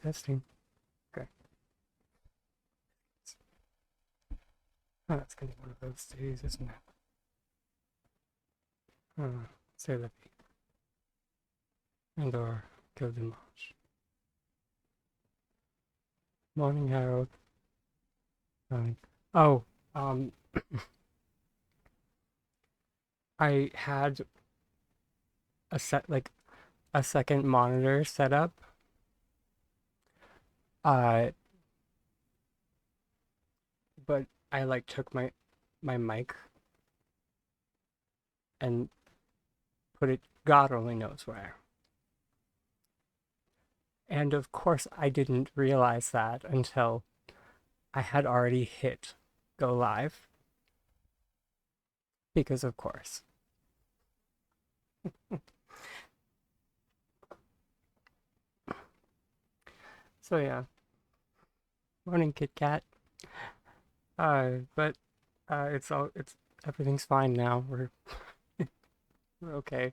Testing. Okay. Oh, that's gonna be one of those days, isn't it? C'est la vie. And or que dimanche. Morning, Harold. Morning. Oh, um, I had a second monitor set up. Uh, but I took my mic and put it God only knows where. And of course, I didn't realize that until I had already hit go live. Because of course. So yeah. Morning, Kit Kat. But it's everything's fine now. We're okay.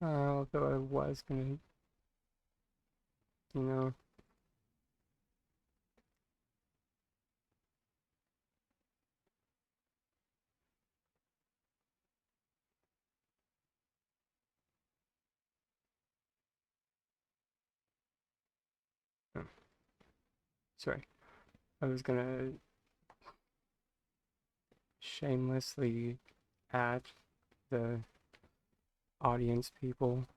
Although I was gonna, you know. Oh, sorry. I was gonna shamelessly add the audience people.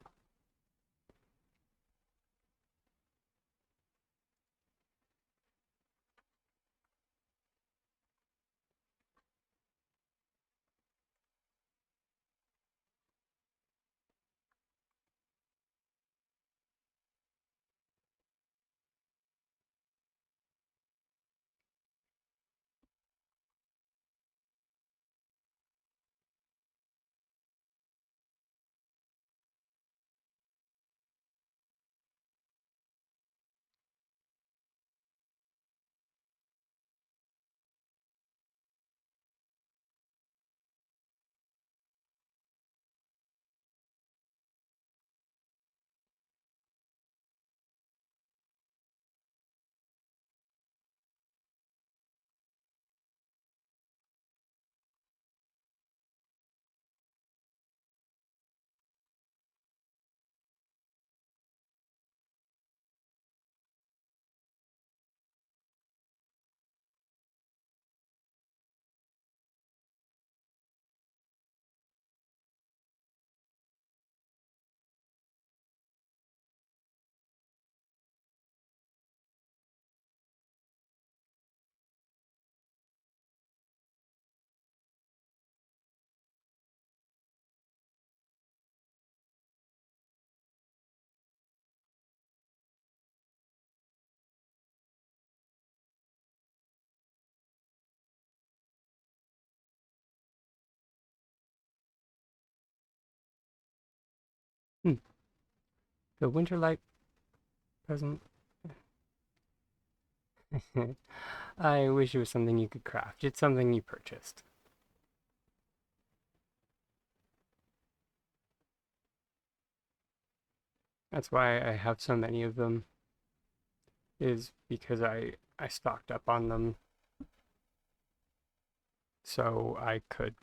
Hmm. The Winterlight present. I wish it was something you could craft. It's something you purchased. That's why I have so many of them. Is because I stocked up on them so I could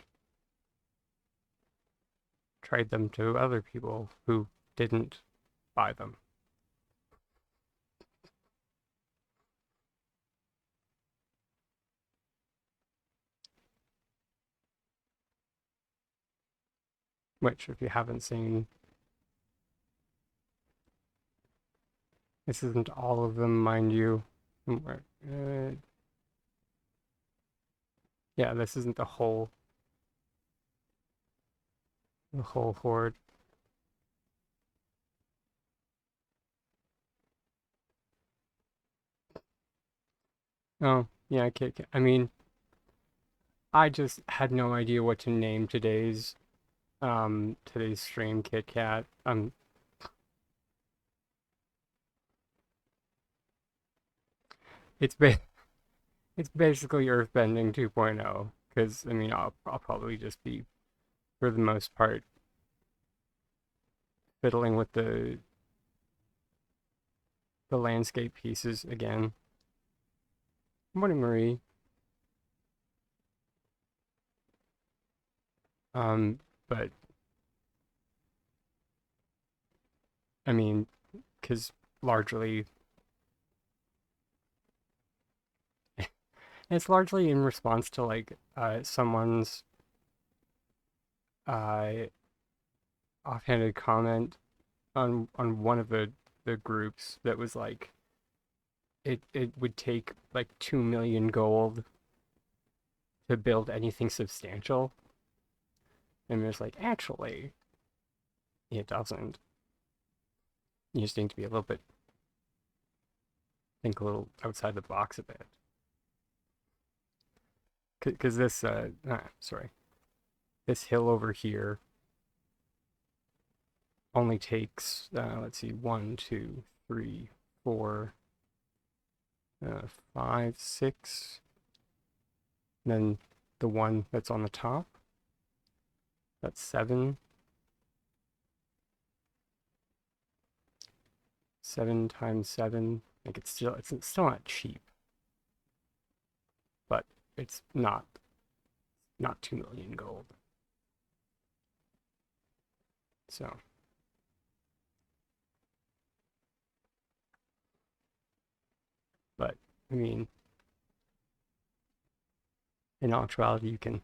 trade them to other people who didn't buy them. Which, if you haven't seen, this isn't all of them, mind you. Yeah, this isn't the whole horde. Oh, yeah, I mean, I just had no idea what to name today's stream, Kit Kat. It's ba it's basically Earthbending 2.0, because I mean I'll probably just be, for the most part, fiddling with the landscape pieces again. Morning, Marie. But I mean, because largely it's largely in response to like someone's uh offhanded comment on one of the groups that was like it would take like 2 million gold to build anything substantial, and it's like, actually it doesn't. You just need to be a little bit, think a little outside the box a bit, because this sorry, this hill over here only takes let's see, 1 2 3 4 5 6, and then the one that's on the top, that's 7. 7 times 7, like it's still not cheap, but it's not 2 million gold. So but I mean, in actuality you can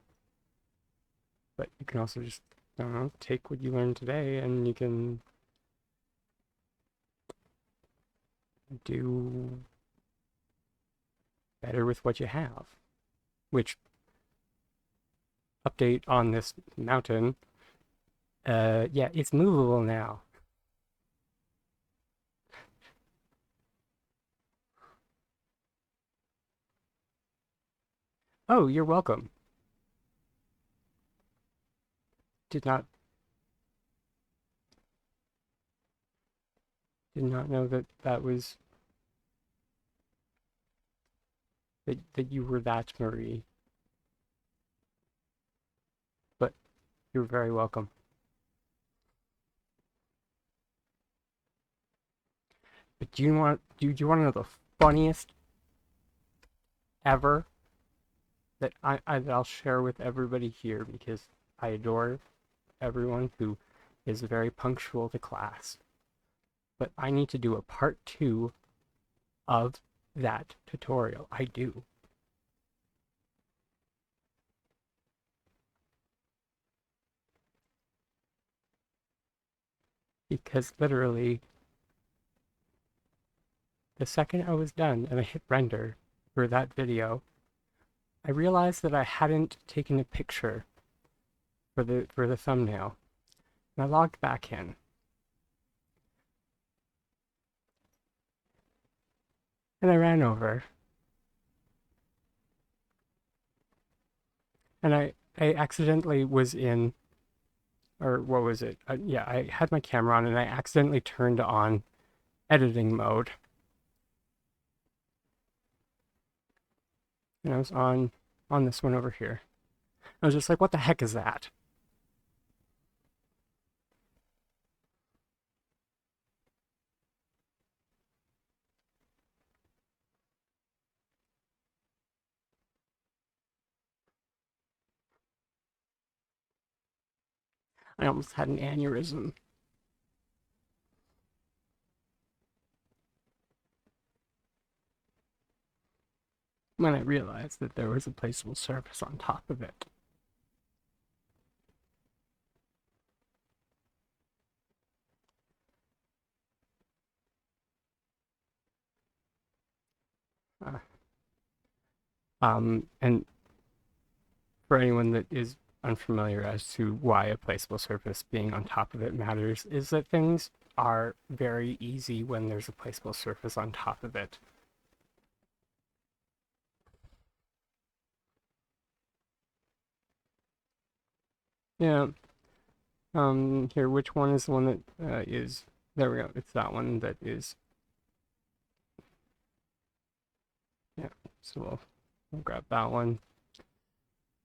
also just, I don't know, take what you learned today and you can do better with what you have. Which, update on this mountain, yeah, it's movable now. Oh, you're welcome. Did not know that was that you were that Marie, but you're very welcome. But do you want to know the funniest ever that I'll share with everybody here, because I adore everyone who is very punctual to class. But I need to do a part 2 of that tutorial. I do. Because literally, the second I was done and I hit render for that video, I realized that I hadn't taken a picture for the thumbnail. And I logged back in. And I ran over. And I accidentally was in, or what was it? Yeah, I had my camera on and I accidentally turned on editing mode. And I was on this one over here. I was just like, what the heck is that? I almost had an aneurysm. When I realized that there was a placeable surface on top of it. And for anyone that is unfamiliar as to why a placeable surface being on top of it matters, is that things are very easy when there's a placeable surface on top of it. Yeah. Here, which one is the one that is? There we go. It's that one that is. Yeah. So we'll grab that one.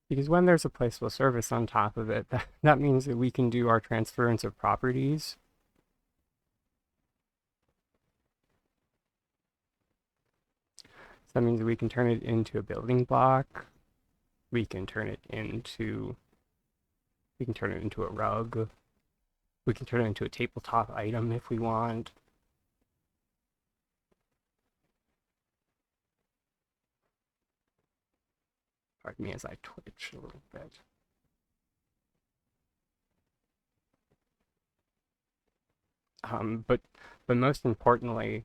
Because when there's a placeable service on top of it, that means that we can do our transference of properties. So that means we can turn it into a building block. We can turn it into a rug. We can turn it into a tabletop item if we want. Pardon me as I twitch a little bit. But most importantly,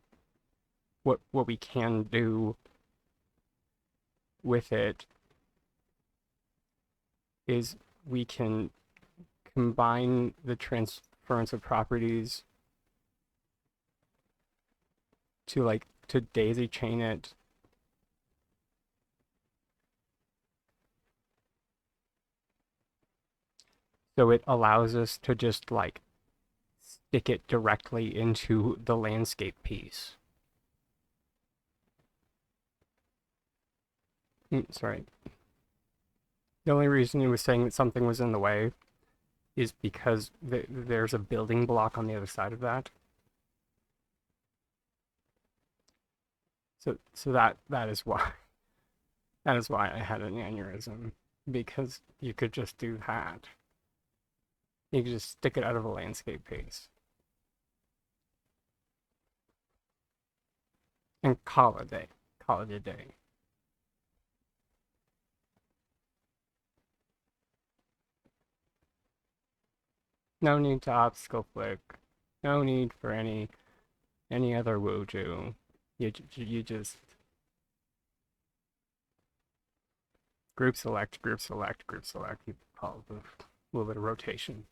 what we can do with it is we can combine the transference of properties to daisy chain it so it allows us to just like stick it directly into the landscape piece. Sorry. The only reason it was saying that something was in the way is because there's a building block on the other side of that. So that is why I had an aneurysm, because you could just do that. You could just stick it out of a landscape piece and call it a day. Call it a day. No need to obstacle flick. No need for any other wojo. You just group select, group select, group select. You call it a little bit of rotation.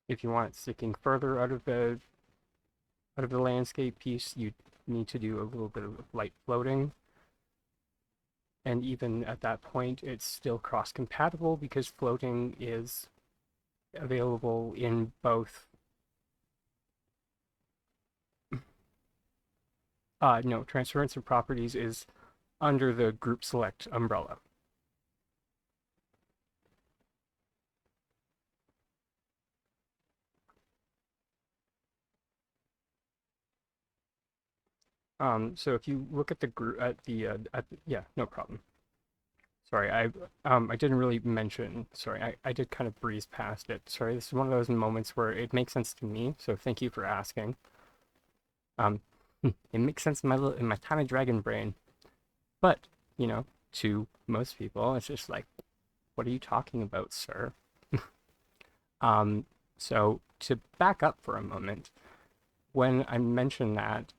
If you want it sticking further out of the landscape piece, you need to do a little bit of light floating. And even at that point, it's still cross-compatible because floating is available in both. No, transference of properties is under the group select umbrella. So if you look at the group yeah, no problem. Sorry, I didn't really mention. Sorry, I did kind of breeze past it. Sorry, this is one of those moments where it makes sense to me. So thank you for asking. Um, it makes sense in my tiny dragon brain, but you know, to most people, it's just like, what are you talking about, sir? Um, so to back up for a moment, when I mention that,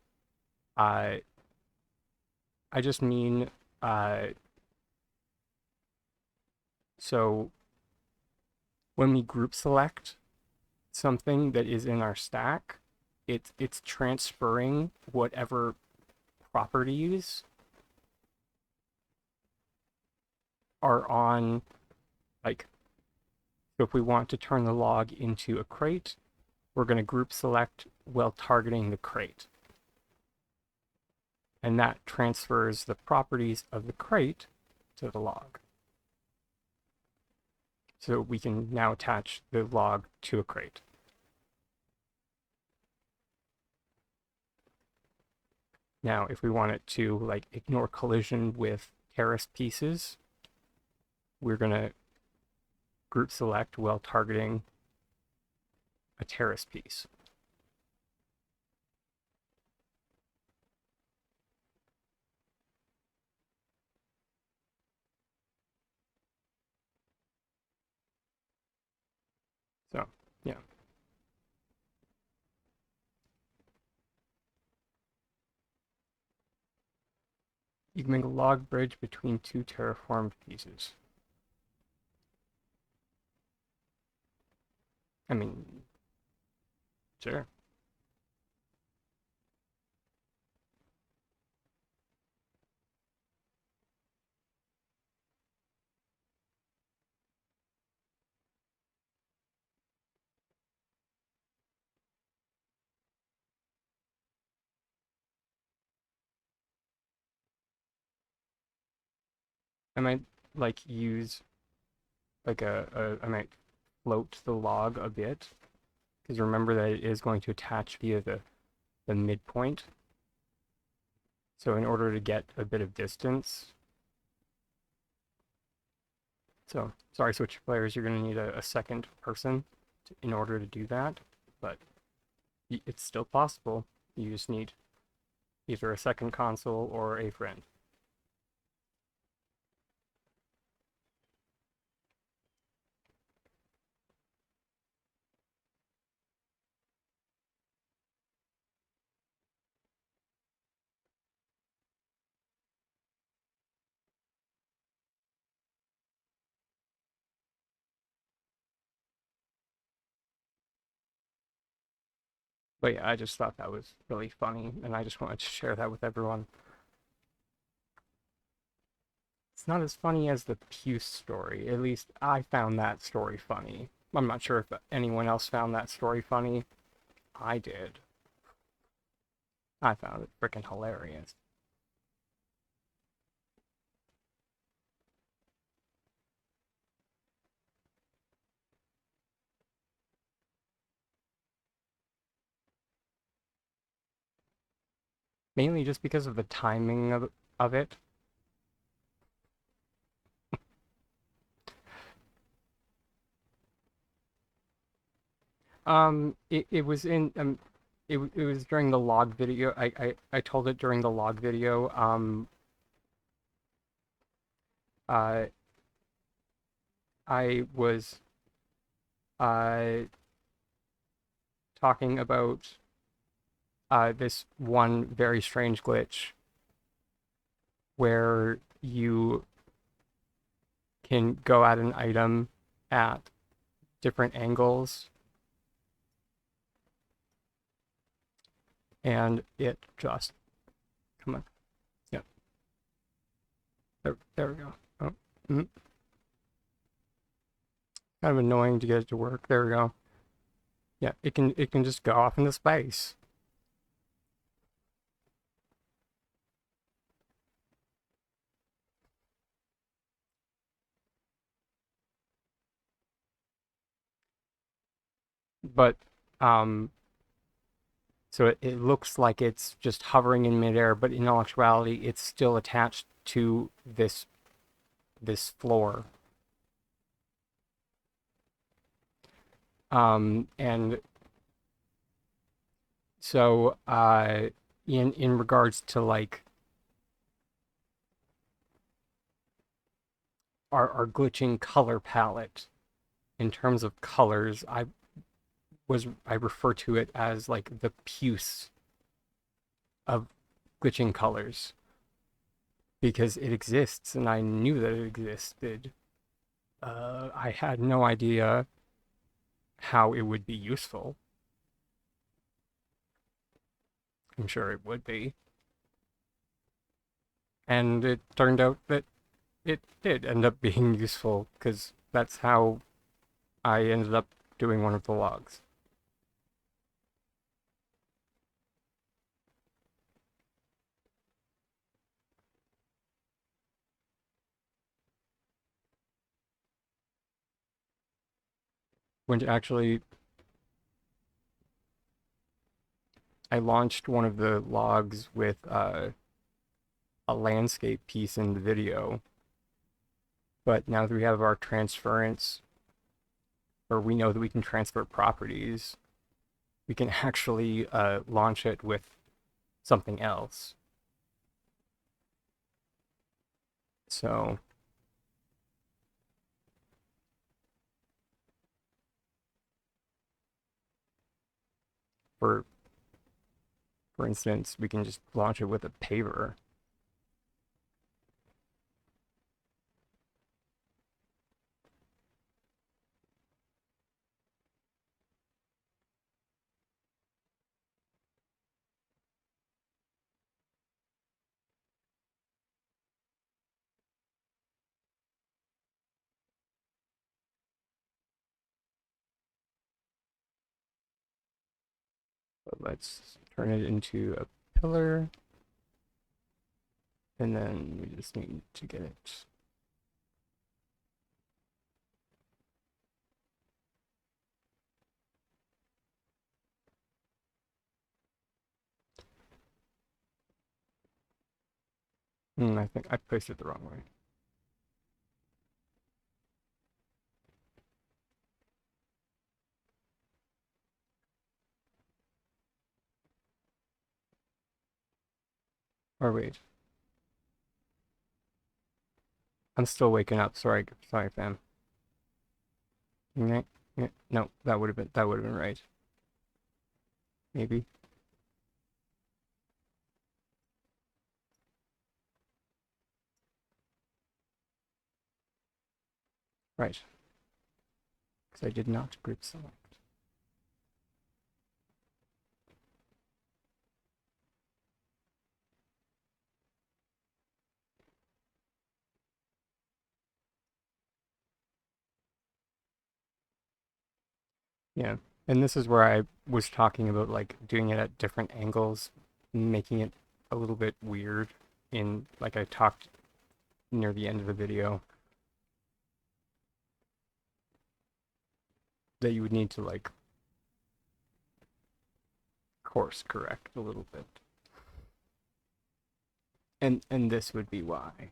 I just mean so when we group select something that is in our stack, it's transferring whatever properties are on, like, so if we want to turn the log into a crate, we're going to group select while targeting the crate. And that transfers the properties of the crate to the log. So we can now attach the log to a crate. Now, if we want it to like ignore collision with terrace pieces, we're going to group select while targeting a terrace piece. So, yeah. You can make a log bridge between two terraformed pieces. I mean, sure. I might like use like I might float the log a bit because remember that it is going to attach via the midpoint. So in order to get a bit of distance, so sorry, Switch players, you're going to need a second person in order to do that, but it's still possible. You just need either a second console or a friend. But yeah, I just thought that was really funny, and I just wanted to share that with everyone. It's not as funny as the Puce story. At least I found that story funny. I'm not sure if anyone else found that story funny. I did. I found it freaking hilarious. Mainly just because of the timing of it. It was in it was during the log video. I told it during the log video. Uh, I was uh talking about this one very strange glitch where you can go at an item at different angles and it just come on. Yeah. There we go. Oh, kind of annoying to get it to work. There we go. Yeah, it can just go off into space. But so it looks like it's just hovering in midair, but in all actuality, it's still attached to this floor. And so in regards to like our glitching color palette, in terms of colors, I refer to it as like the puce of glitching colors because it exists and I knew that it existed. I had no idea how it would be useful. I'm sure it would be. And it turned out that it did end up being useful because that's how I ended up doing one of the logs. When actually I launched one of the logs with a landscape piece in the video, but now that we have our transference, or we know that we can transfer properties, we can actually launch it with something else. So for for instance, we can just launch it with a paver. But let's turn it into a pillar. And then we just need to get it. I think I placed it the wrong way. Or wait. I'm still waking up. Sorry, fam. No, that would have been right. Maybe. Right. Because I did not group select. Yeah. And this is where I was talking about like doing it at different angles, making it a little bit weird in like I talked near the end of the video that you would need to like course correct a little bit. And this would be why.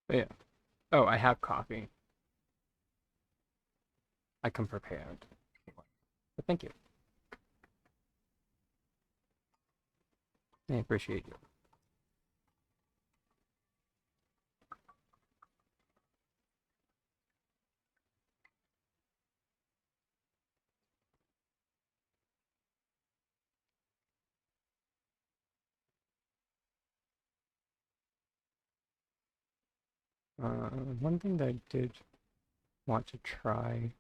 But yeah. Oh, I have coffee. I come prepared. But thank you. I appreciate you. One thing that I did want to try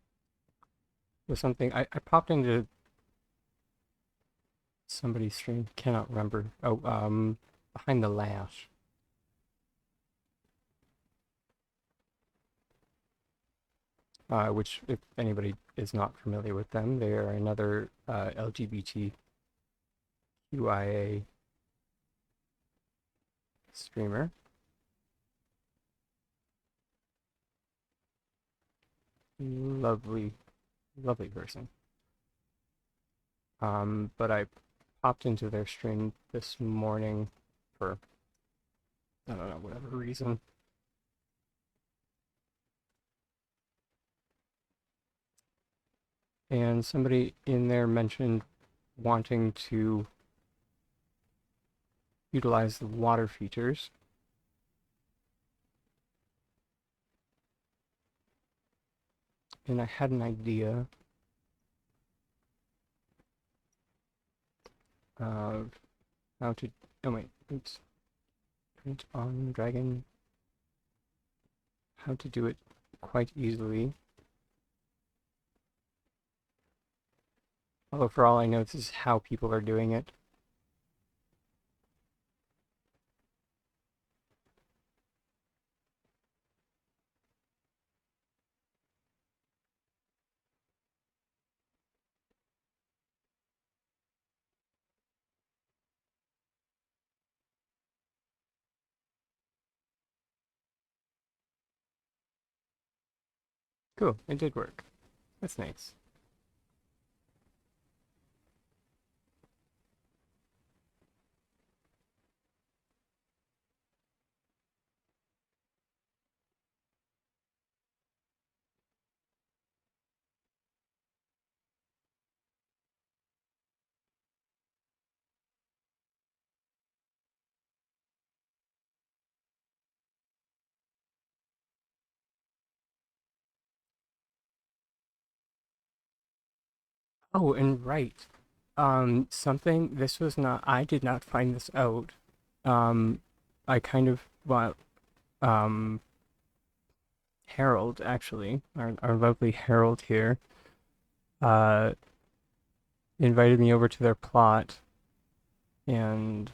was something I popped into somebody's stream, cannot remember. Oh, Behind the Lash. Which, if anybody is not familiar with them, they are another LGBTQIA streamer. Lovely, lovely person. But I popped into their stream this morning for, I don't know, whatever reason. And somebody in there mentioned wanting to utilize the water features. And I had an idea of how to, oh wait, oops, print on dragon, how to do it quite easily. Although for all I know, this is how people are doing it. Cool, it did work. That's nice. Oh, and right. Something, this was not, I did not find this out I kind of, well, um, Harald, actually, our lovely Harald here, uh, invited me over to their plot, and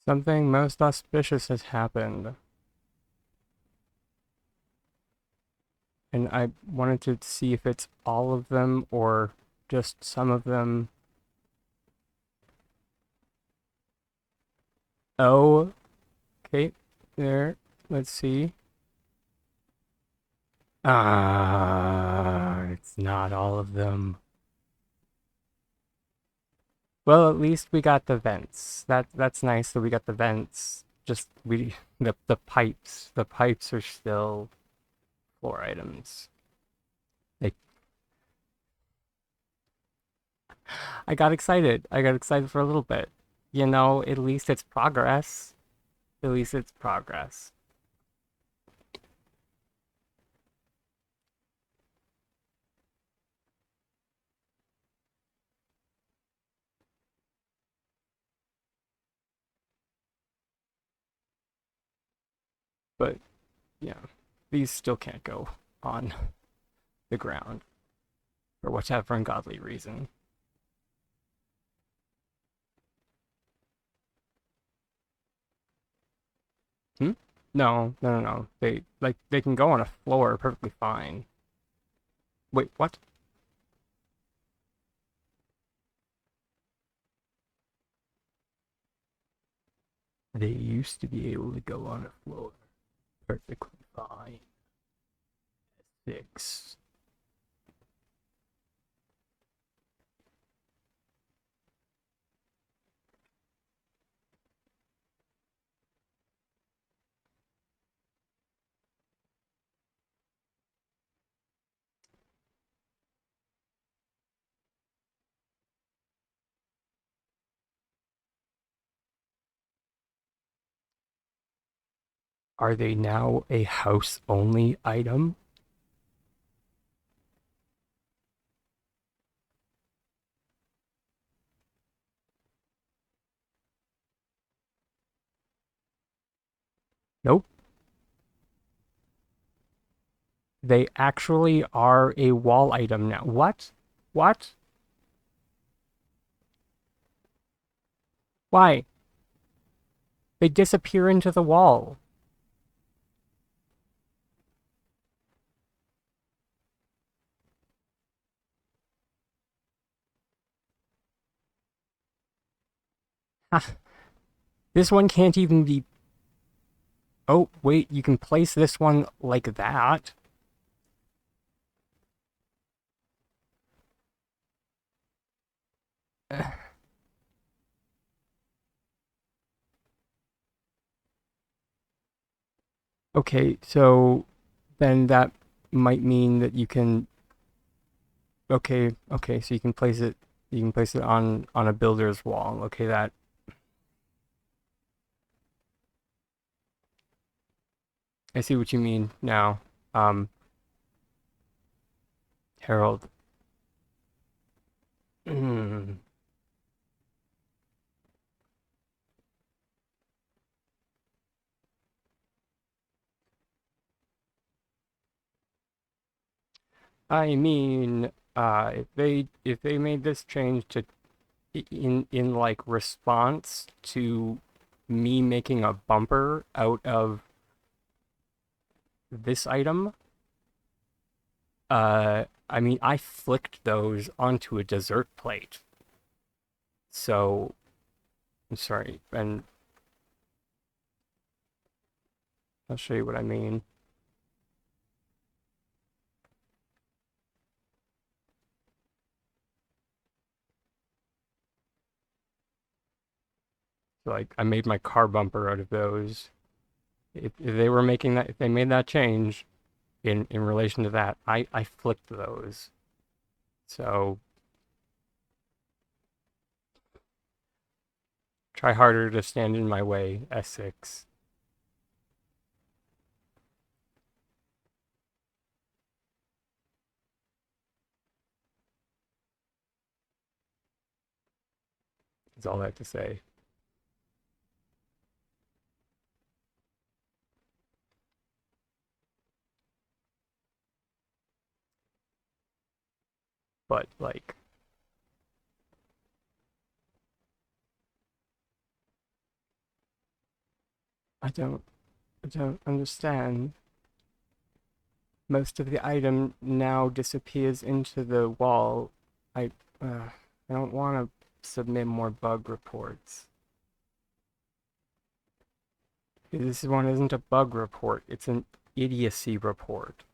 something most auspicious has happened. And I wanted to see if it's all of them or just some of them. Oh, okay, there. Let's see. Ah, it's not all of them. Well, at least we got the vents. That's nice that we got the vents. Just we the pipes. The pipes are still floor items. Like I got excited. I got excited for a little bit. You know, at least it's progress. At least it's progress. But yeah, these still can't go on the ground for whatever ungodly reason. Hmm? No, no, no, no. They can go on a floor perfectly fine. Wait, what? They used to be able to go on a floor perfectly fine. Six. Are they now a house only item? Nope. They actually are a wall item now. What? What? Why? They disappear into the wall. This one can't even be. Oh, wait, you can place this one like that. Okay, so then that might mean that you can. Okay, okay, so you can place it. You can place it on a builder's wall. Okay, that. I see what you mean now. Harold. I mean, if they made this change to in like response to me making a bumper out of this item, I mean, I flicked those onto a dessert plate. So, I'm sorry, and I'll show you what I mean. So, like, I made my car bumper out of those. If they were making that, if they made that change in relation to that, I flicked those. So Try harder to stand in my way, S6. That's all I have to say. But, like, I don't understand. Most of the item now disappears into the wall. I, I don't want to submit more bug reports. This one isn't a bug report, it's an idiocy report.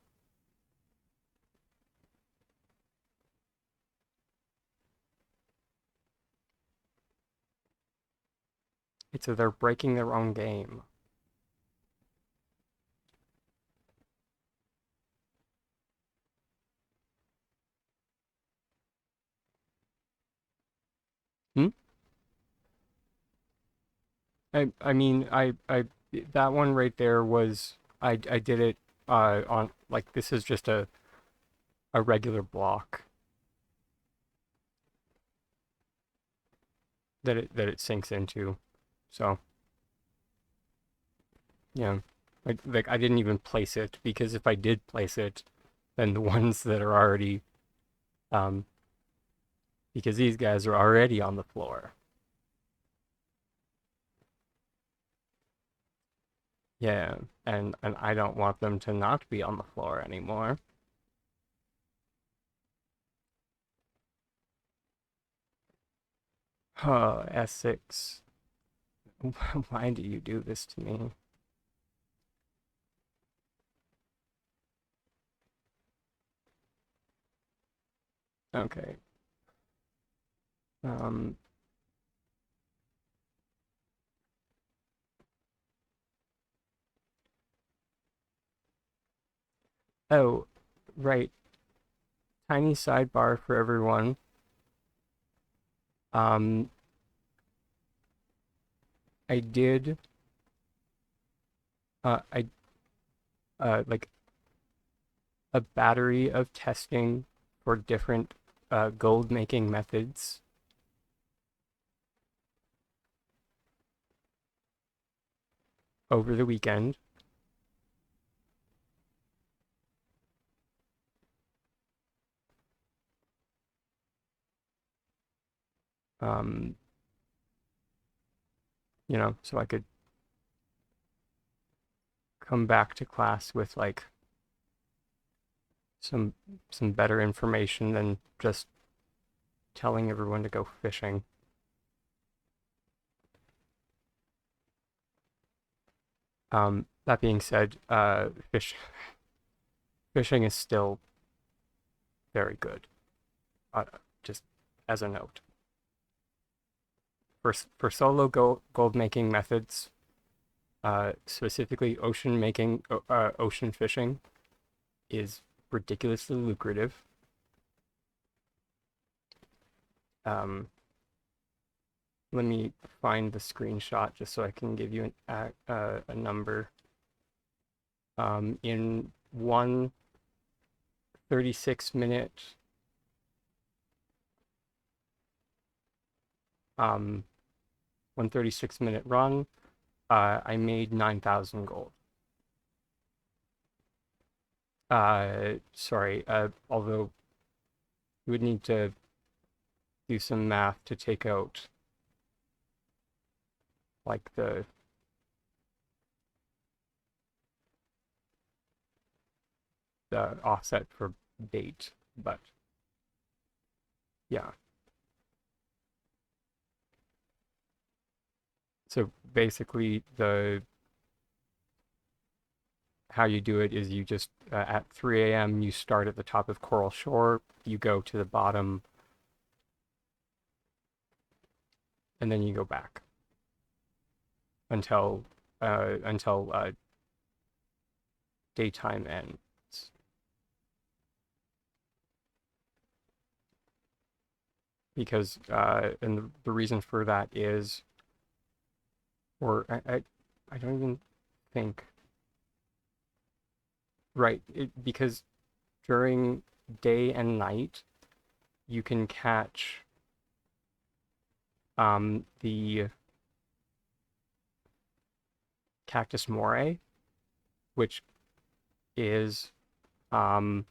It's they're breaking their own game. Hmm? I mean I that one right there was I did it on like this is just a regular block that it sinks into. So yeah. Like I didn't even place it because if I did place it, then the ones that are already um because these guys are already on the floor. Yeah, and I don't want them to not be on the floor anymore. Oh, S6. Why do you do this to me? Okay. Um, oh, right. Tiny sidebar for everyone. Um, I did, I, like a battery of testing for different, gold making methods. Over the weekend. Um, so I could come back to class with like some some better information than just telling everyone to go fishing. That being said, fishing is still very good. Uh, just as a note, for solo gold making methods, specifically ocean fishing is ridiculously lucrative. Um, Let me find the screenshot just so I can give you a number. In one 36-minute um 136-minute run, I made 9,000 gold. Sorry, although you would need to do some math to take out like the offset for bait, but yeah. So basically, the how you do it is you just at 3 a.m. you start at the top of Coral Shore, you go to the bottom, and then you go back until daytime ends. Because and the reason for that is Or I don't even think. Right, because during day and night, you can catch the cactus moray, which is um,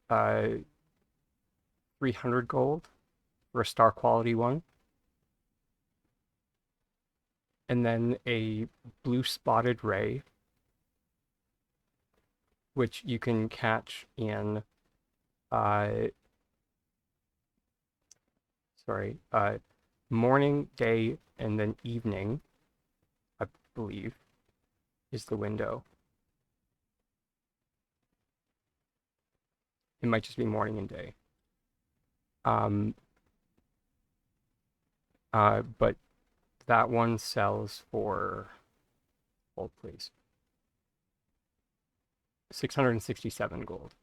300 gold for a star quality one, and then a blue spotted ray, which you can catch in uh, morning, day, and then evening, I believe, is the window. It might just be morning and day. Um, but that one sells for, hold please, 667 gold.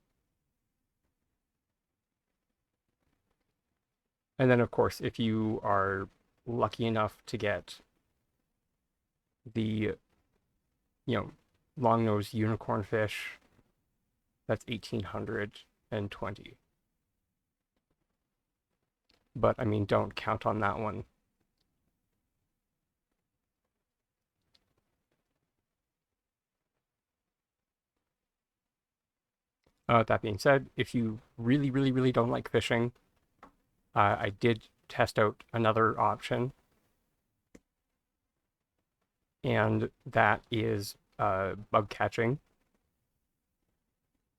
And then, of course, if you are lucky enough to get the, long-nosed unicorn fish, that's 1,820. But, I mean, don't count on that one. That being said, if you really, really, really don't like fishing, I did test out another option, and that is bug catching,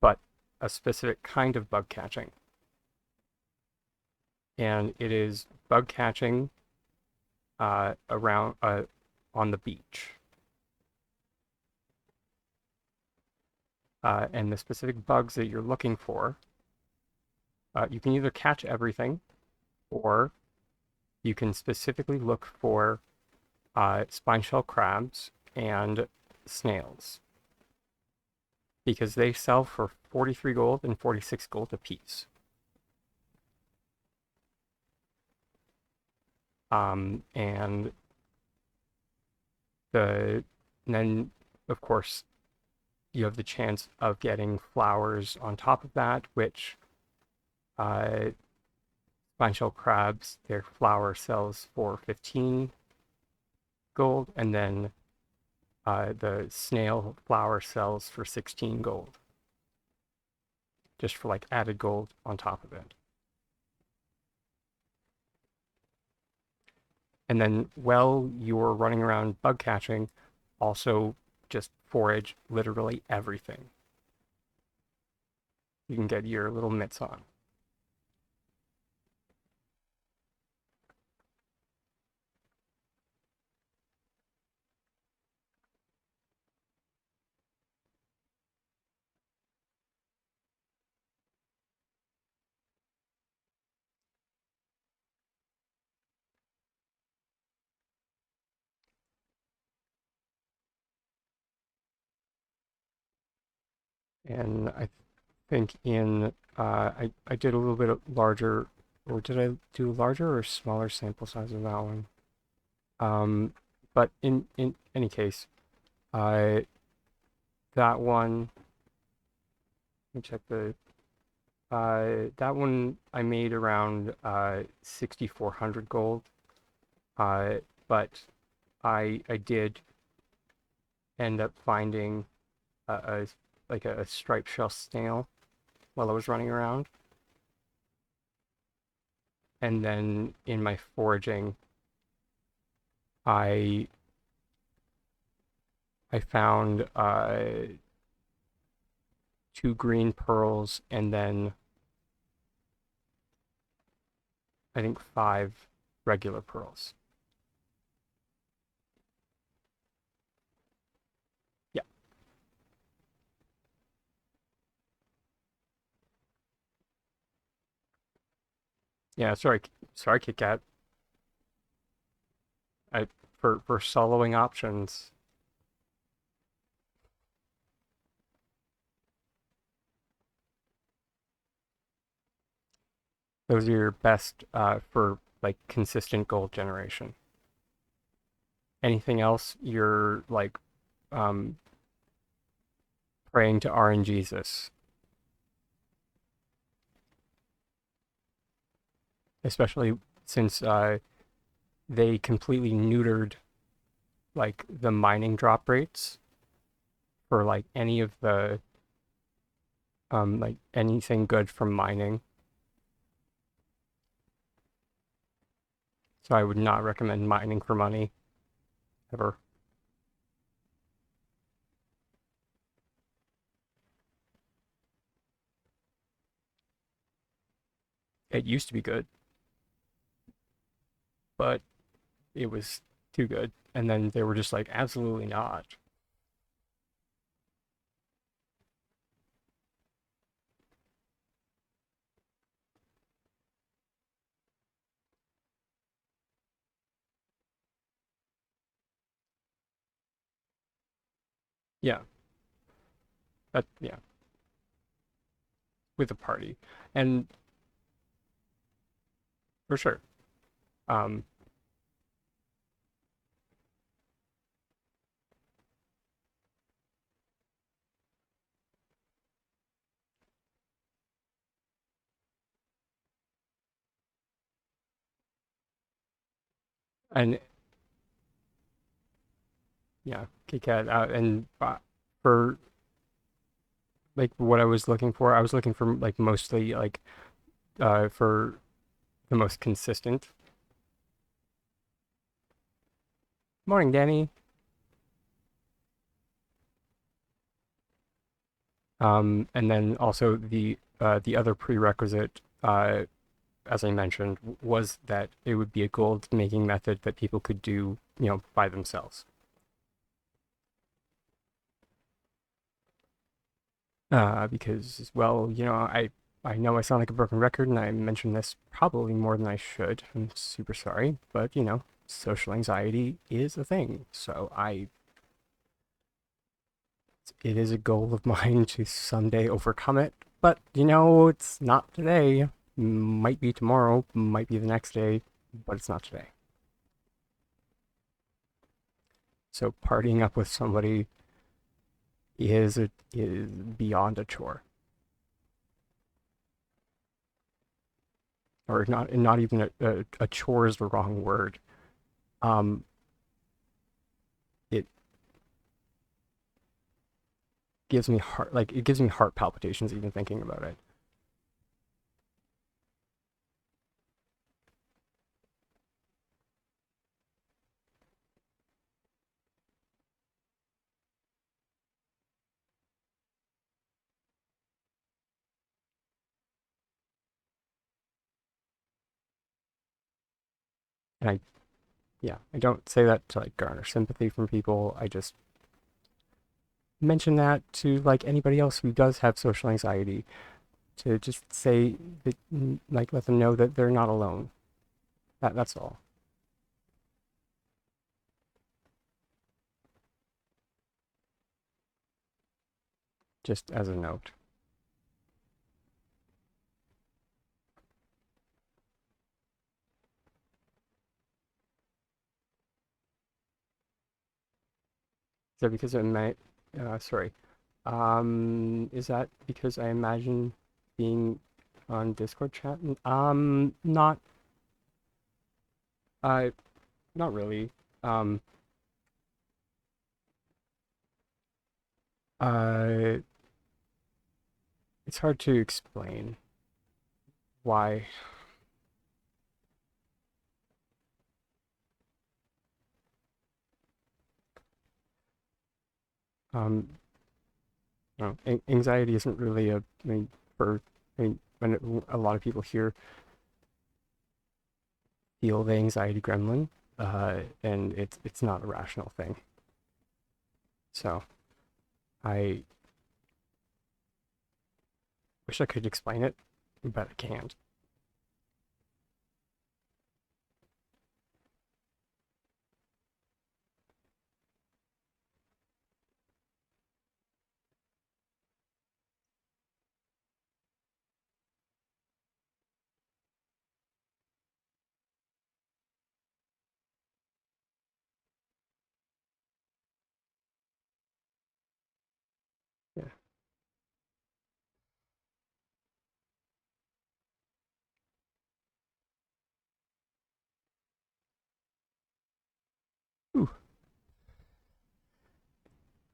but a specific kind of bug catching. And it is bug catching around on the beach. And the specific bugs that you're looking for, you can either catch everything, or you can specifically look for spine shell crabs and snails, because they sell for 43 gold and 46 gold apiece. And then, of course, you have the chance of getting flowers on top of that, which spine shell crabs, their flower sells for 15 gold, and then the snail flower sells for 16 gold, just for like added gold on top of it. And then while you're running around bug catching, also just forage literally everything. You can get your little mitts on. And I think I did a little bit of larger, or did I do larger or smaller sample size of that one? But in any case, uh, that one, let me check that one I made around 6,400 gold. But I did end up finding a like a striped shell snail while I was running around. And then in my foraging, I found 2 green pearls, and then I think 5 regular pearls. Yeah. Yeah, sorry, Kit Kat. I for soloing options. Those are your best for like consistent gold generation. Anything else, you're like um, praying to RNGesus, especially since they completely neutered like the mining drop rates for like any of the like anything good from mining. So I would not recommend mining for money ever. It used to be good, but it was too good. And then they were just like, absolutely not. Yeah, yeah, with a party. And for sure. Um, and yeah, KitKat. And for like what I was looking for like mostly like for the most consistent. Morning, Danny. And then also the other prerequisite, as I mentioned, was that it would be a gold making method that people could do, by themselves. Because, well, I know I sound like a broken record, and I mentioned this probably more than I should. I'm super sorry, but social anxiety is a thing. So it is a goal of mine to someday overcome it. But it's not today. Might be tomorrow, might be the next day, but it's not today. So partying up with somebody is beyond a chore, or not even a chore is the wrong word. Um, it gives me heart palpitations even thinking about it. And I don't say that to like garner sympathy from people. I just mention that to like anybody else who does have social anxiety, to just say that, like, let them know that they're not alone. That's all. Just as a note. Is that because I might? Sorry. Is that because I imagine being on Discord chat? Not. Uh, not really. Um. Uh. It's hard to explain why. Um. No, anxiety isn't really a. I mean, when a lot of people here feel the anxiety gremlin, and it's not a rational thing. So I wish I could explain it, but I can't.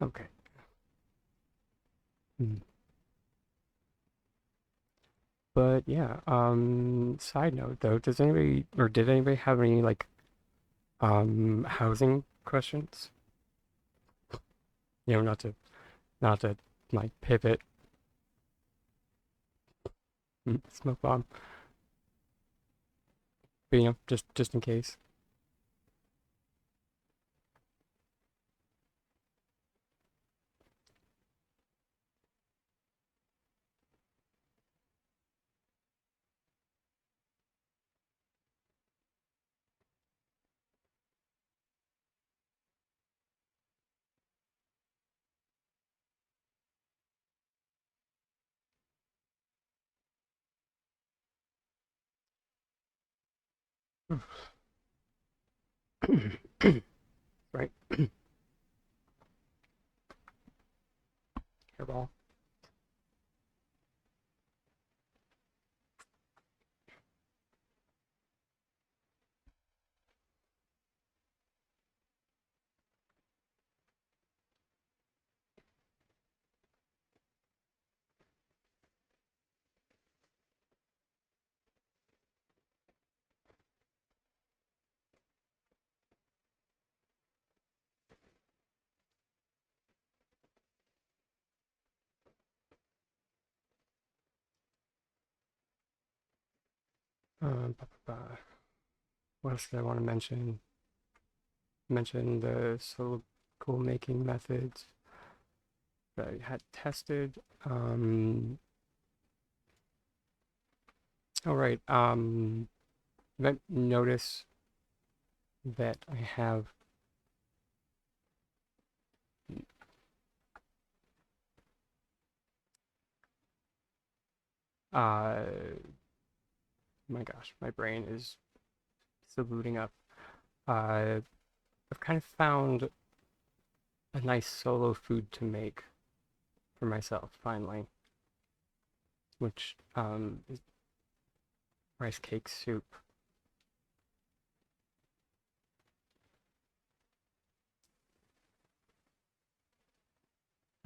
Okay. Hmm. But yeah, side note though, does anybody or did anybody have any like housing questions? You know, not to like pivot. Smoke bomb. But you know, just in case. Right. Hairball. What else did I want to mention? Mention the silico making methods that I had tested. All right. You might notice that I have uh my gosh, my brain is still booting up. I've kind of found a nice solo food to make for myself finally, which is rice cake soup.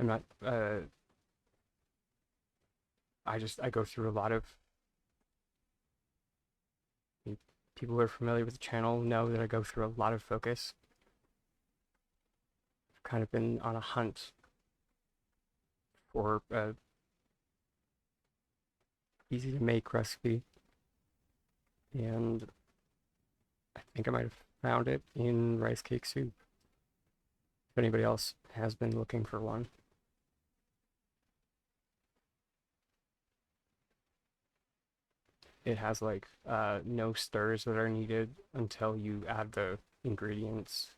I'm not I go through a lot of people who are familiar with the channel know that I go through a lot of focus. I've kind of been on a hunt for a easy to make recipe, and I think I might have found it in rice cake soup. If anybody else has been looking for one. It has like no stirs that are needed until you add the ingredients.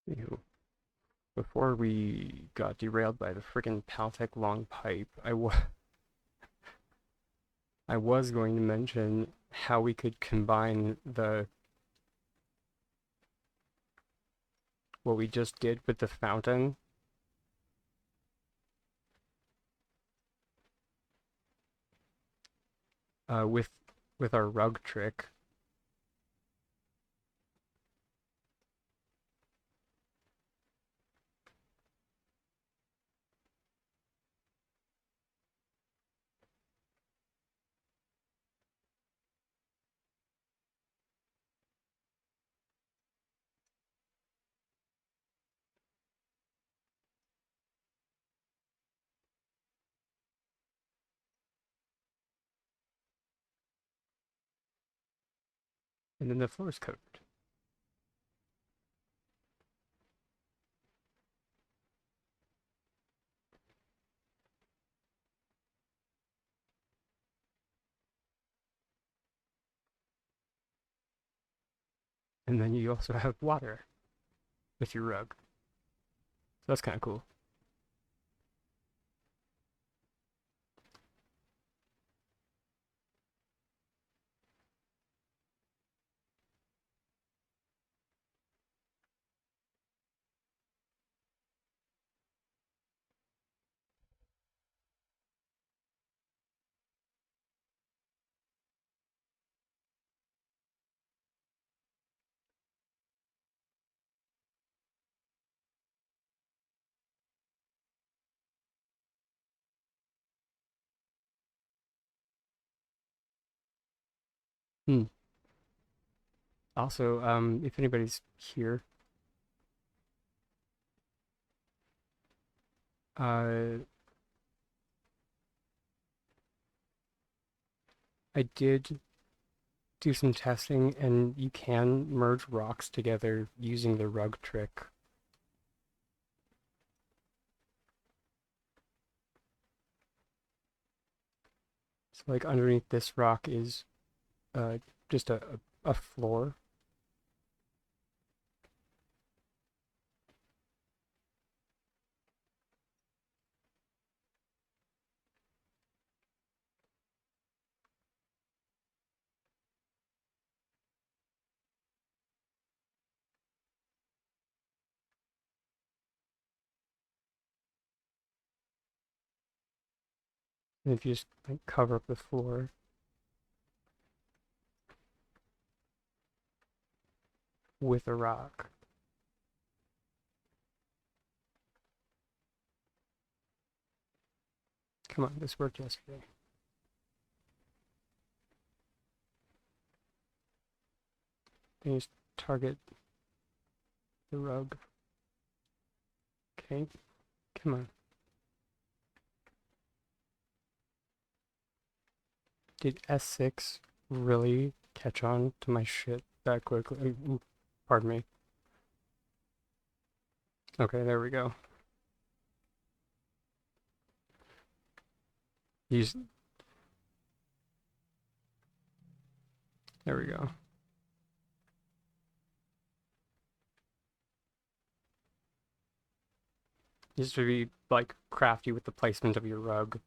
Ew. Before we got derailed by the friggin' Paltech long pipe, I was going to mention how we could combine what we just did with the fountain with our rug trick. And then the floor is covered. And then you also have water with your rug. So that's kind of cool. Hmm. Also, if anybody's here, uh, I did do some testing, and you can merge rocks together using the rug trick. So, like, underneath this rock is just a floor. And if you just like cover up the floor with a rock. Come on, this worked yesterday. Then you just target the rug. Okay, come on. Did S6 really catch on to my shit that quickly? Ooh, pardon me. Okay, there we go. Use. There we go. Just to be like crafty with the placement of your rug.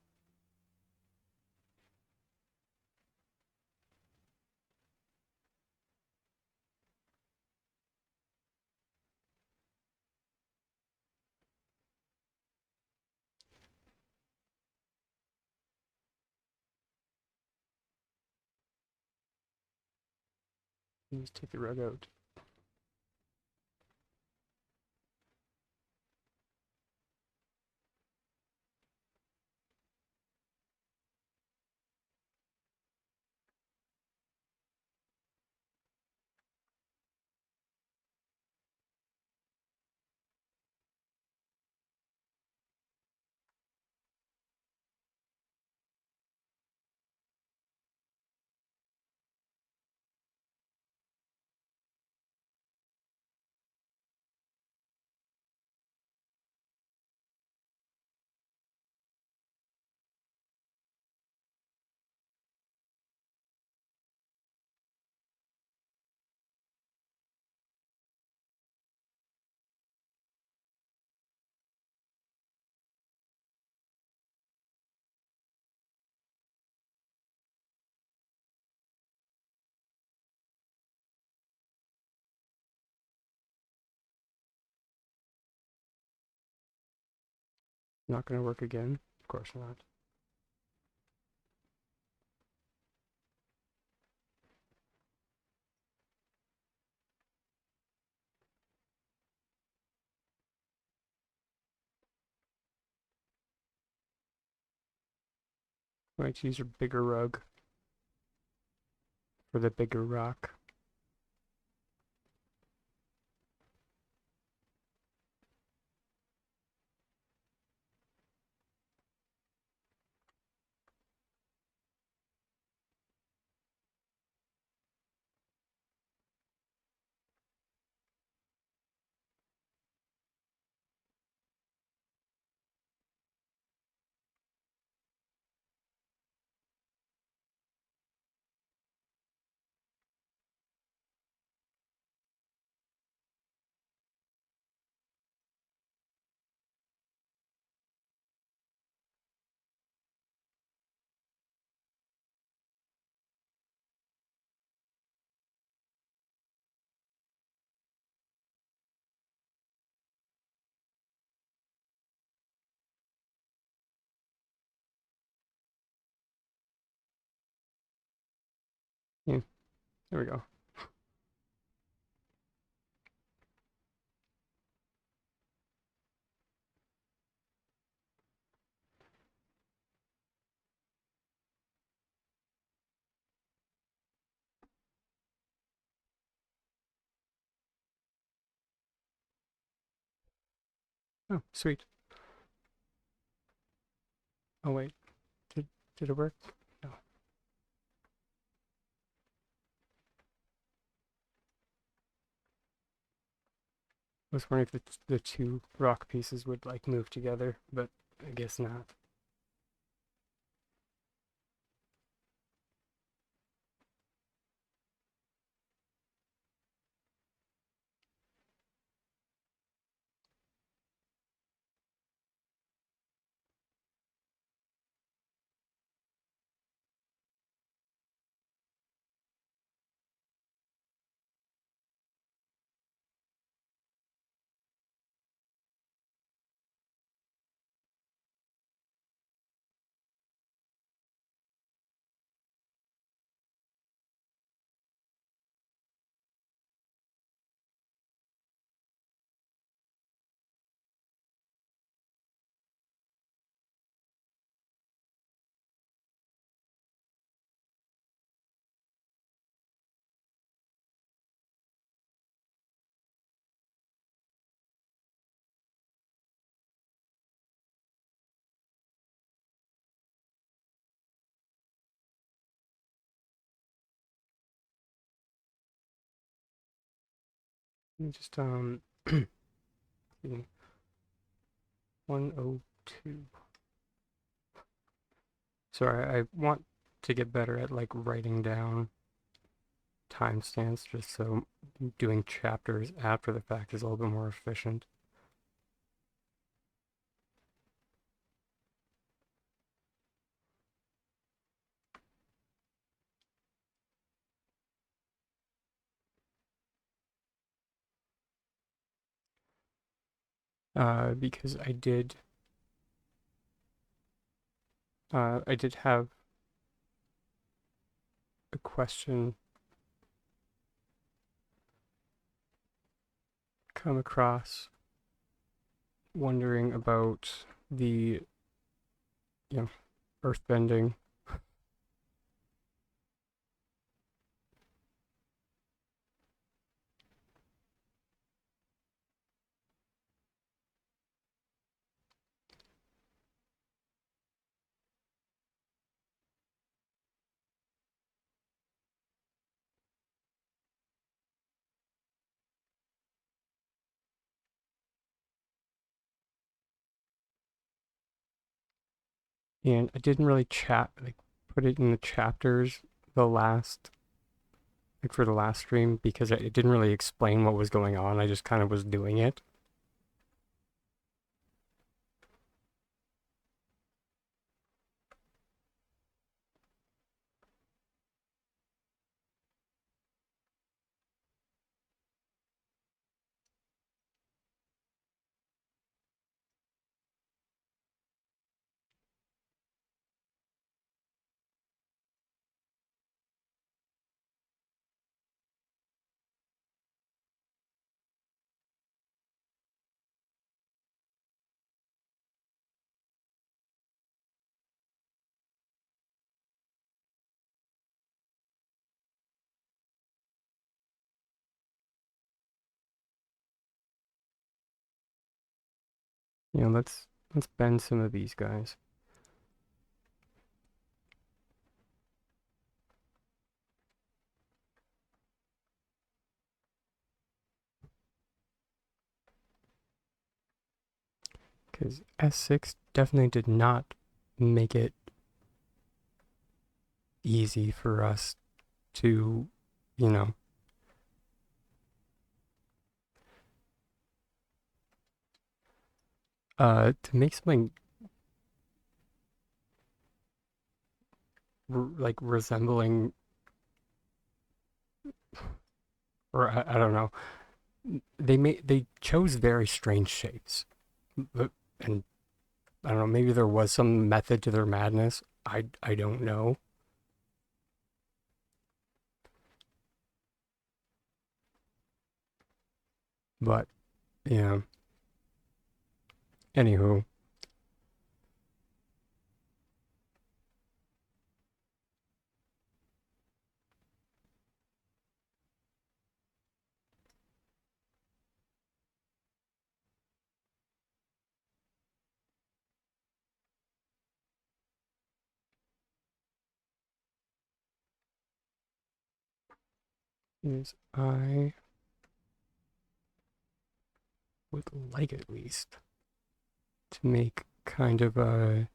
You just take the rug out. Not gonna work again? Of course not. Right, use your bigger rug for the bigger rock. There we go. Oh, sweet. Oh wait, did it work? No. I was wondering if the two rock pieces would like move together, but I guess not. Let me just 102. Sorry, I want to get better at like writing down timestamps just so doing chapters after the fact is a little bit more efficient. Because I did have a question come across wondering about the, you know, earthbending. And I didn't really put it in the chapters the last like for the last stream because it didn't really explain what was going on. I just kind of was doing it. You know, let's bend some of these guys. Because S6 definitely did not make it easy for us to, you know, to make something like resembling, or I don't know. They chose very strange shapes, and I don't know. Maybe there was some method to their madness. I don't know. But yeah. Anywho, is I would like at least to make kind of a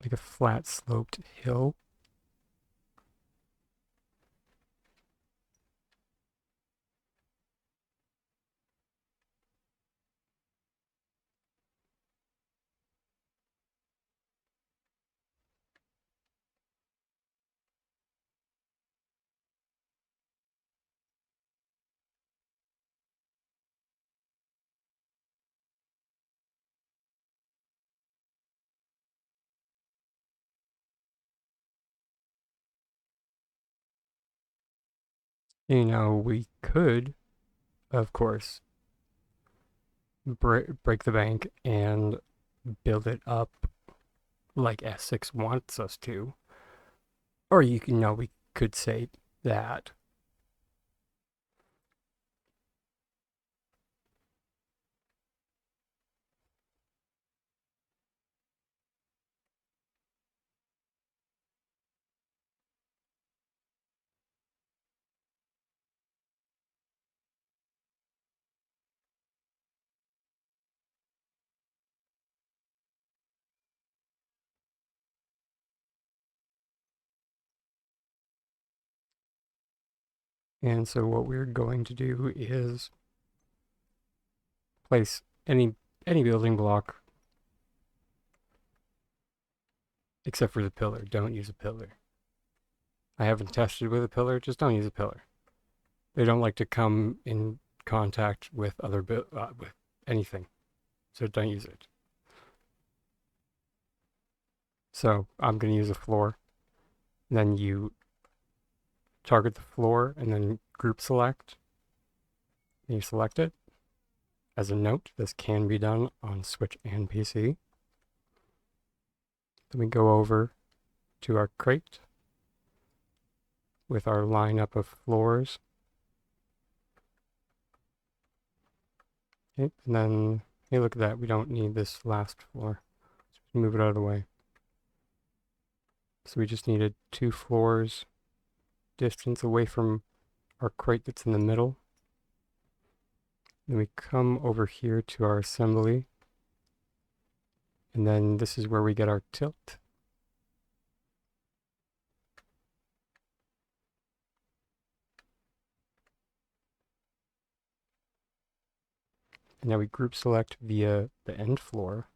like a flat sloped hill. You know, we could, of course, break the bank and build it up like S6 wants us to. Or you know, we could say that. And so what we're going to do is place any building block except for the pillar. Don't use a pillar. I haven't tested with a pillar, just don't use a pillar. They don't like to come in contact with with anything, so don't use it. So I'm going to use a floor. Then you target the floor and then group select. And you select it. As a note, this can be done on Switch and PC. Then we go over to our crate with our lineup of floors. Okay, and then, hey, look at that. We don't need this last floor. So move it out of the way. So we just needed 2 floors distance away from our crate that's in the middle. Then we come over here to our assembly. And then this is where we get our tilt. And now we group select via the end floor.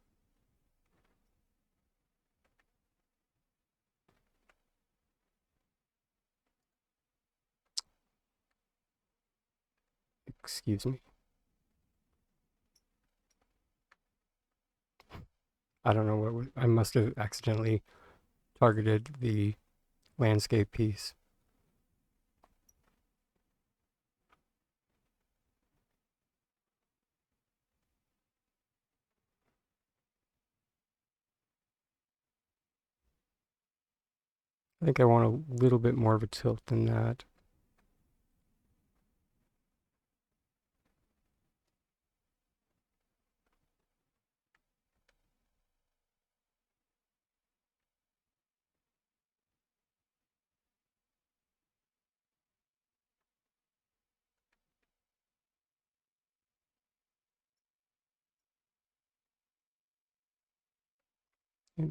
Excuse me. I don't know what I must have accidentally targeted the landscape piece. I think I want a little bit more of a tilt than that.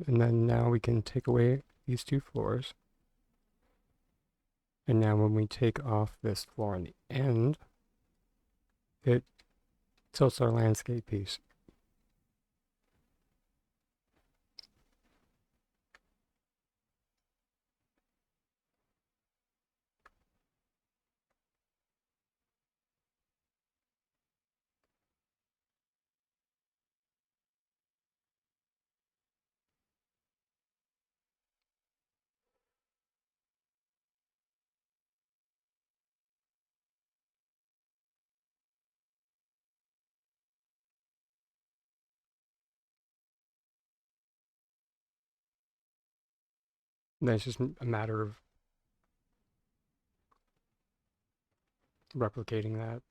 And then now we can take away these 2 floors. And now when we take off this floor on the end, it tilts our landscape piece. then it's just a matter of replicating that.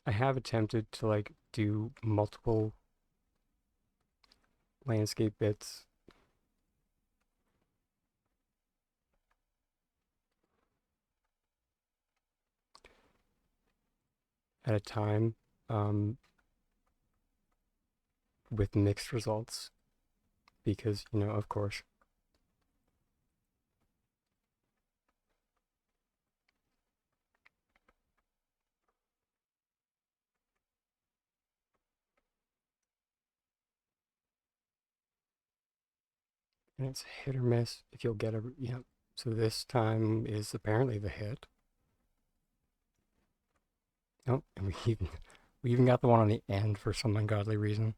I have attempted to like do multiple landscape bits at a time, um, with mixed results because, you know, of course. And it's hit or miss if you'll get a, you know, so this time is apparently the hit. Oh, and we even got the one on the end for some ungodly reason.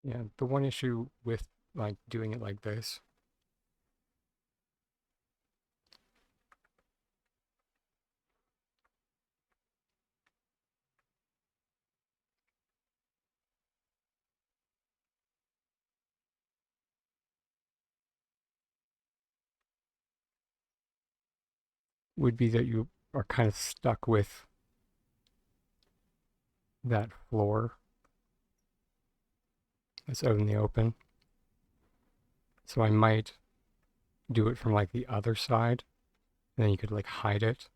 Yeah, the one issue with like doing it like this would be that you are kind of stuck with that floor that's out in the open. So I might do it from like the other side, and then you could like hide it.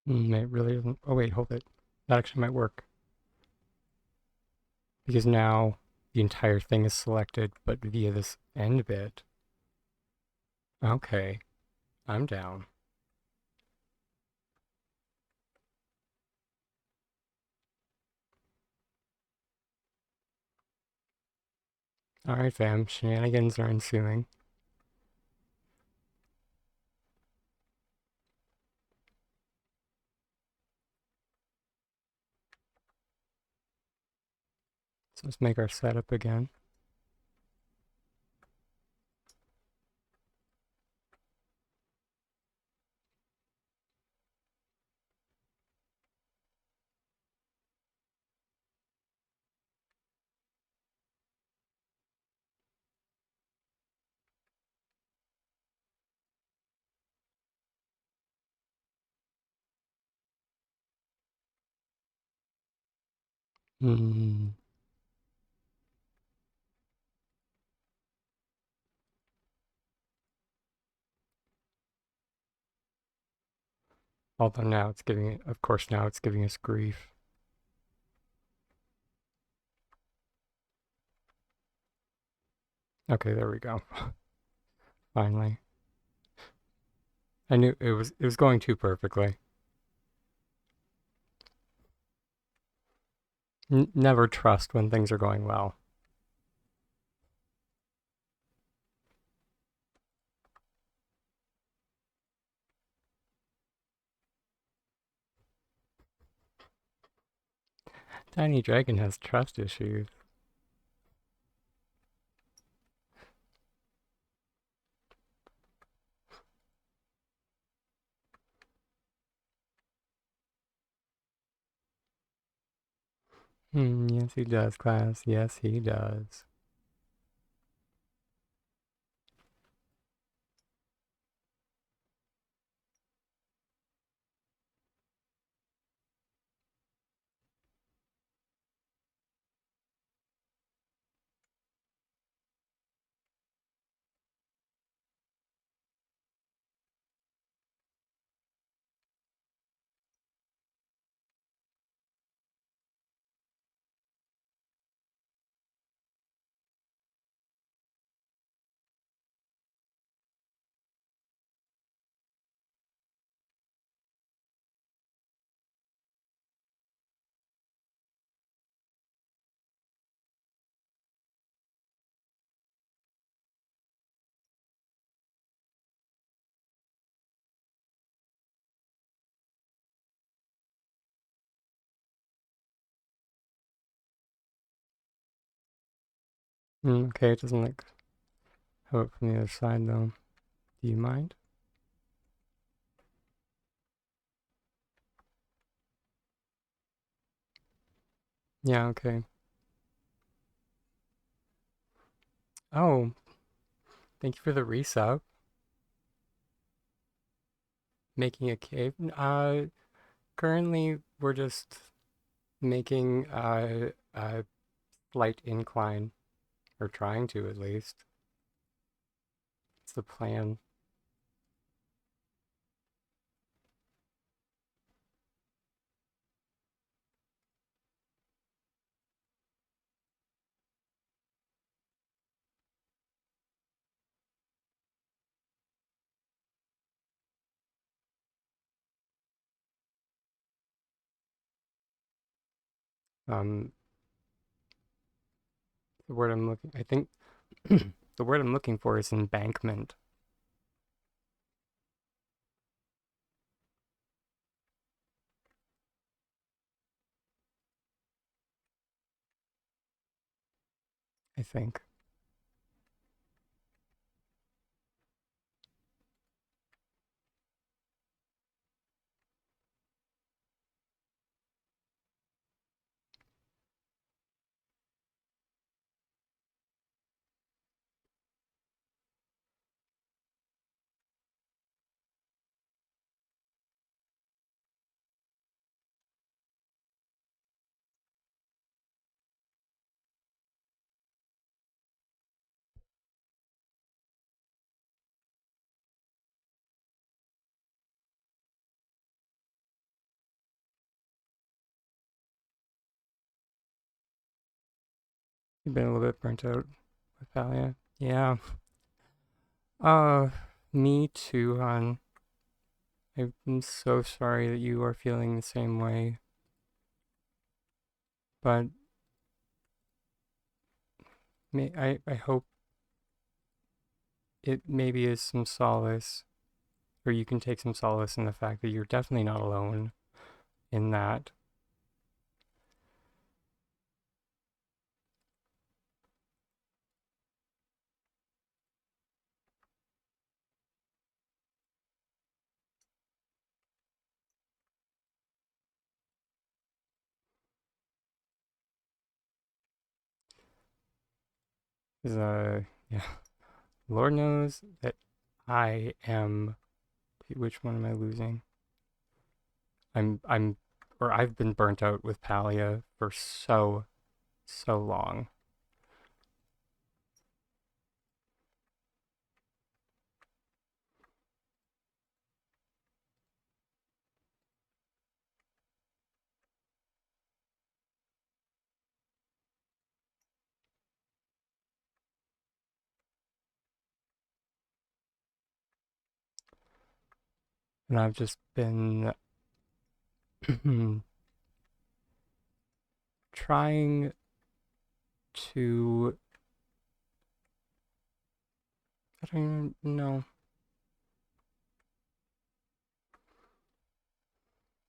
It really doesn't. Oh wait, hold it. That actually might work because now the entire thing is selected, but via this end bit. Okay, I'm down. All right, fam. Shenanigans are ensuing. So let's make our setup again. Hmm. Although now it's giving it, of course, now it's giving us grief. Okay, there we go. Finally. I knew it was going too perfectly. Never trust when things are going well. Tiny Dragon has trust issues. Yes, he does, class. Yes, he does. Okay, it doesn't like have it from the other side though. Do you mind? Yeah, okay. Oh, thank you for the resub. Making a cave. Currently we're just making a slight incline, or trying to at least. It's the plan. Um, the word I'm looking, I think the word I'm looking for is embankment. I think. You've been a little bit burnt out with Palia. Yeah. Uh, me too, hon. I'm so sorry that you are feeling the same way. But I hope it maybe is some solace, or you can take some solace in the fact that you're definitely not alone in that. Yeah, Lord knows that I am. Which one am I losing? I'm, or I've been burnt out with Palia for so long. And I've just been trying to, I don't even know.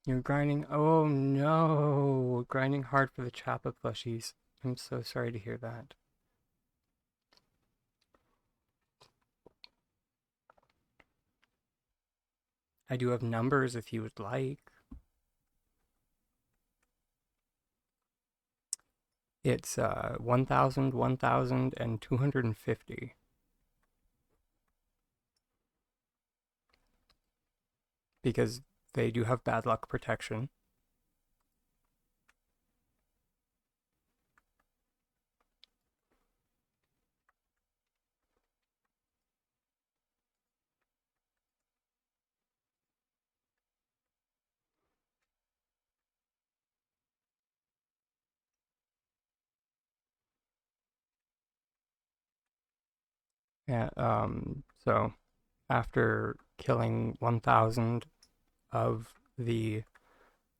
You're grinding, oh no, grinding hard for the Chappa plushies. I'm so sorry to hear that. I do have numbers if you would like. It's 1,000, 1,000, and 250. Because they do have bad luck protection. Yeah, so after killing 1,000 of the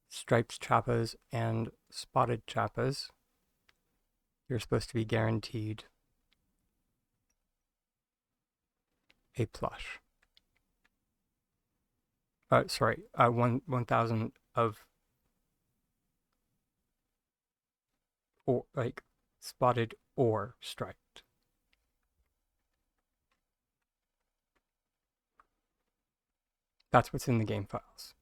striped chappas and spotted chappas, you're supposed to be guaranteed a plush. Sorry, 1,000 of or like spotted or striped. That's what's in the game files.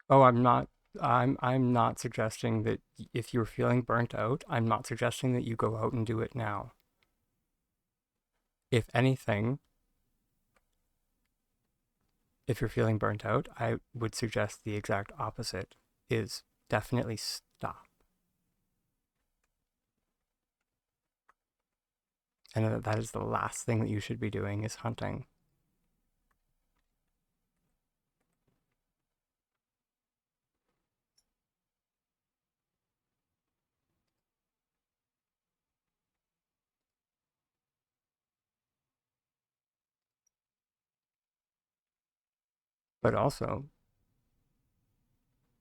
Oh, I'm not suggesting that if you're feeling burnt out, I'm not suggesting that you go out and do it now. If anything, if you're feeling burnt out, I would suggest the exact opposite is definitely stop. And that is the last thing that you should be doing is hunting. But also,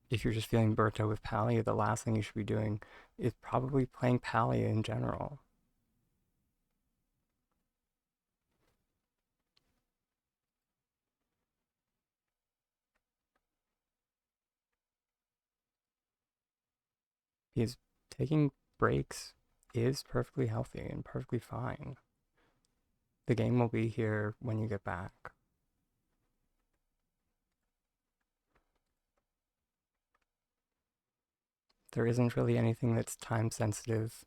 if you're just feeling burnt out with Palia, the last thing you should be doing is probably playing Palia in general. Because taking breaks is perfectly healthy and perfectly fine. The game will be here when you get back. There isn't really anything that's time sensitive.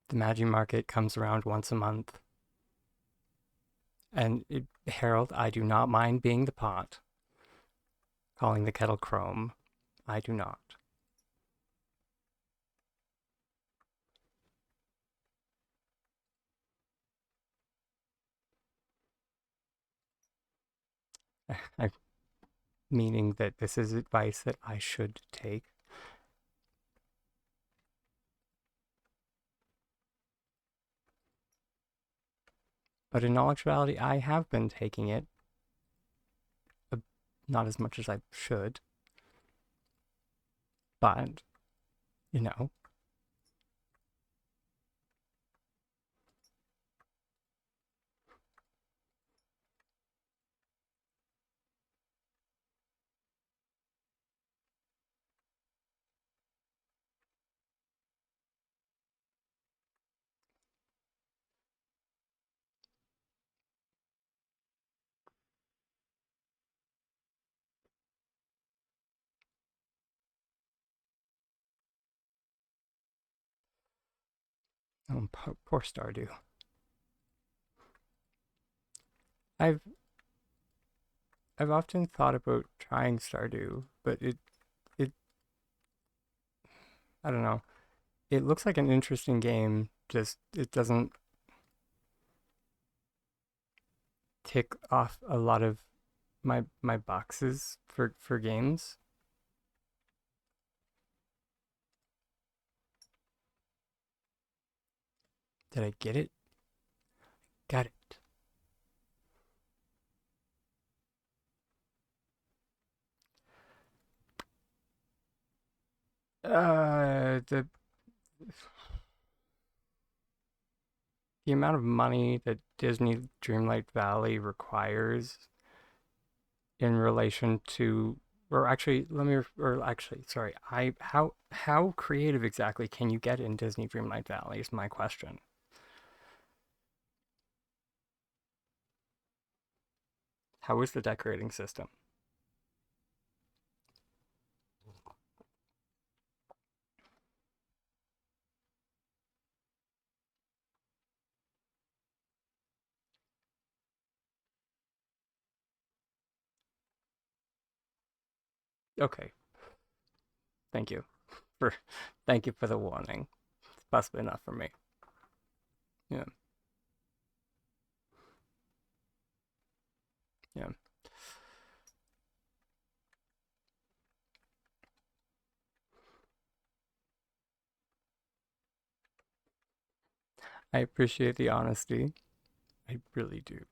The Magi Market comes around once a month. And Harald, I do not mind being the pot. Calling the kettle chrome. I do not. I, meaning that this is advice that I should take. But in all actuality, I have been taking it. Not as much as I should. But, you know. Oh, poor Stardew. I've I've often thought about trying Stardew, but it I don't know. It looks like an interesting game, just it doesn't tick off a lot of my boxes for games. Did I get it? Got it. The amount of money that Disney Dreamlight Valley requires in relation to, or actually, or actually, sorry, how creative exactly can you get in Disney Dreamlight Valley is my question. How is the decorating system? Okay, thank you for thank you for the warning. It's possibly enough for me. Yeah, yeah. I appreciate the honesty. I really do.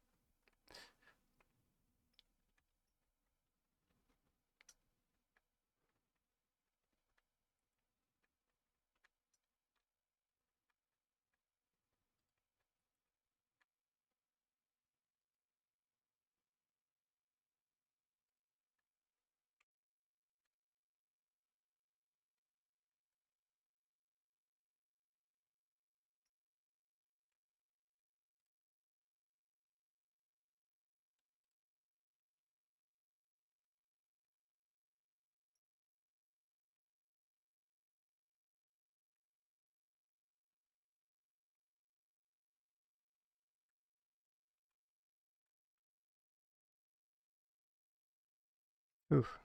Oof.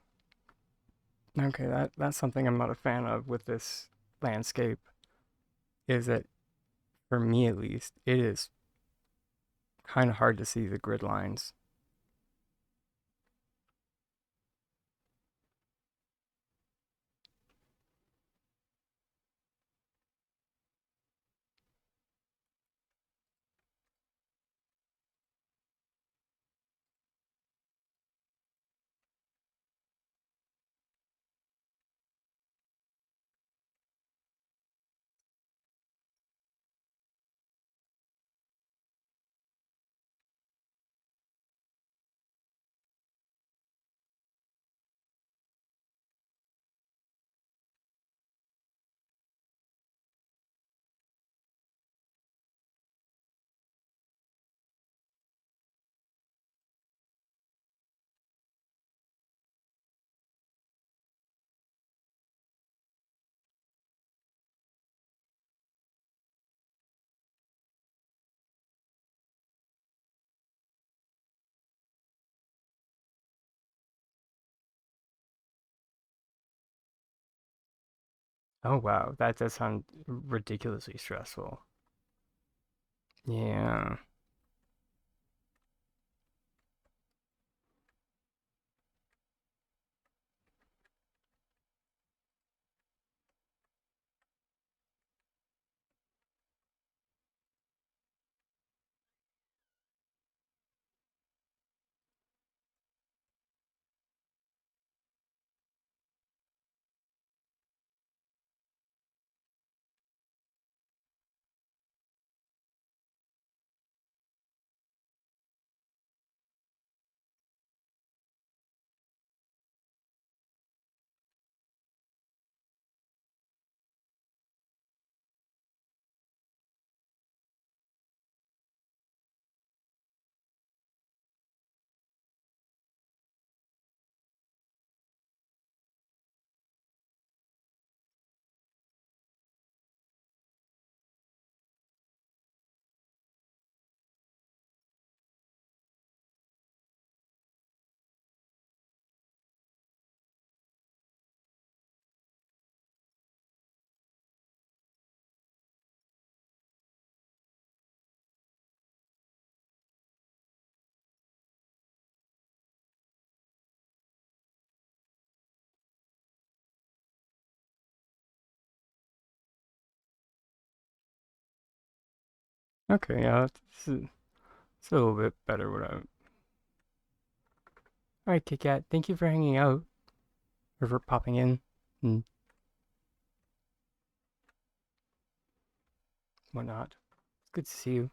Okay, that's something I'm not a fan of with this landscape, is that for me at least, it is kind of hard to see the grid lines. Oh wow, that does sound ridiculously stressful. Yeah. Okay, yeah, it's a little bit better what I. Alright, Kit Kat, thank you for hanging out or for popping in and whatnot. It's good to see you.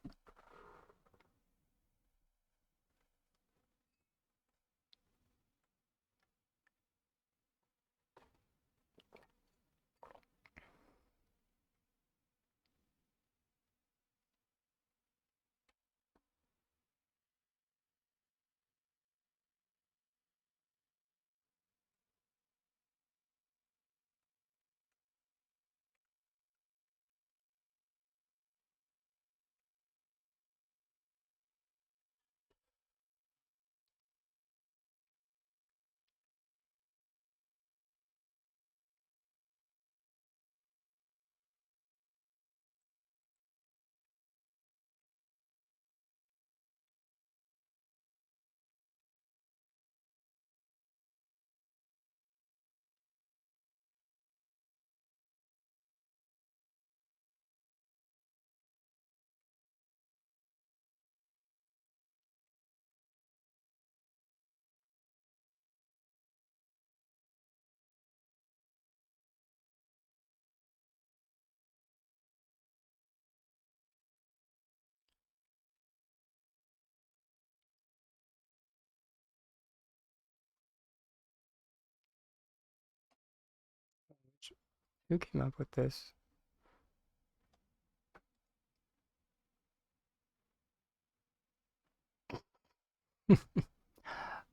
Who came up with this?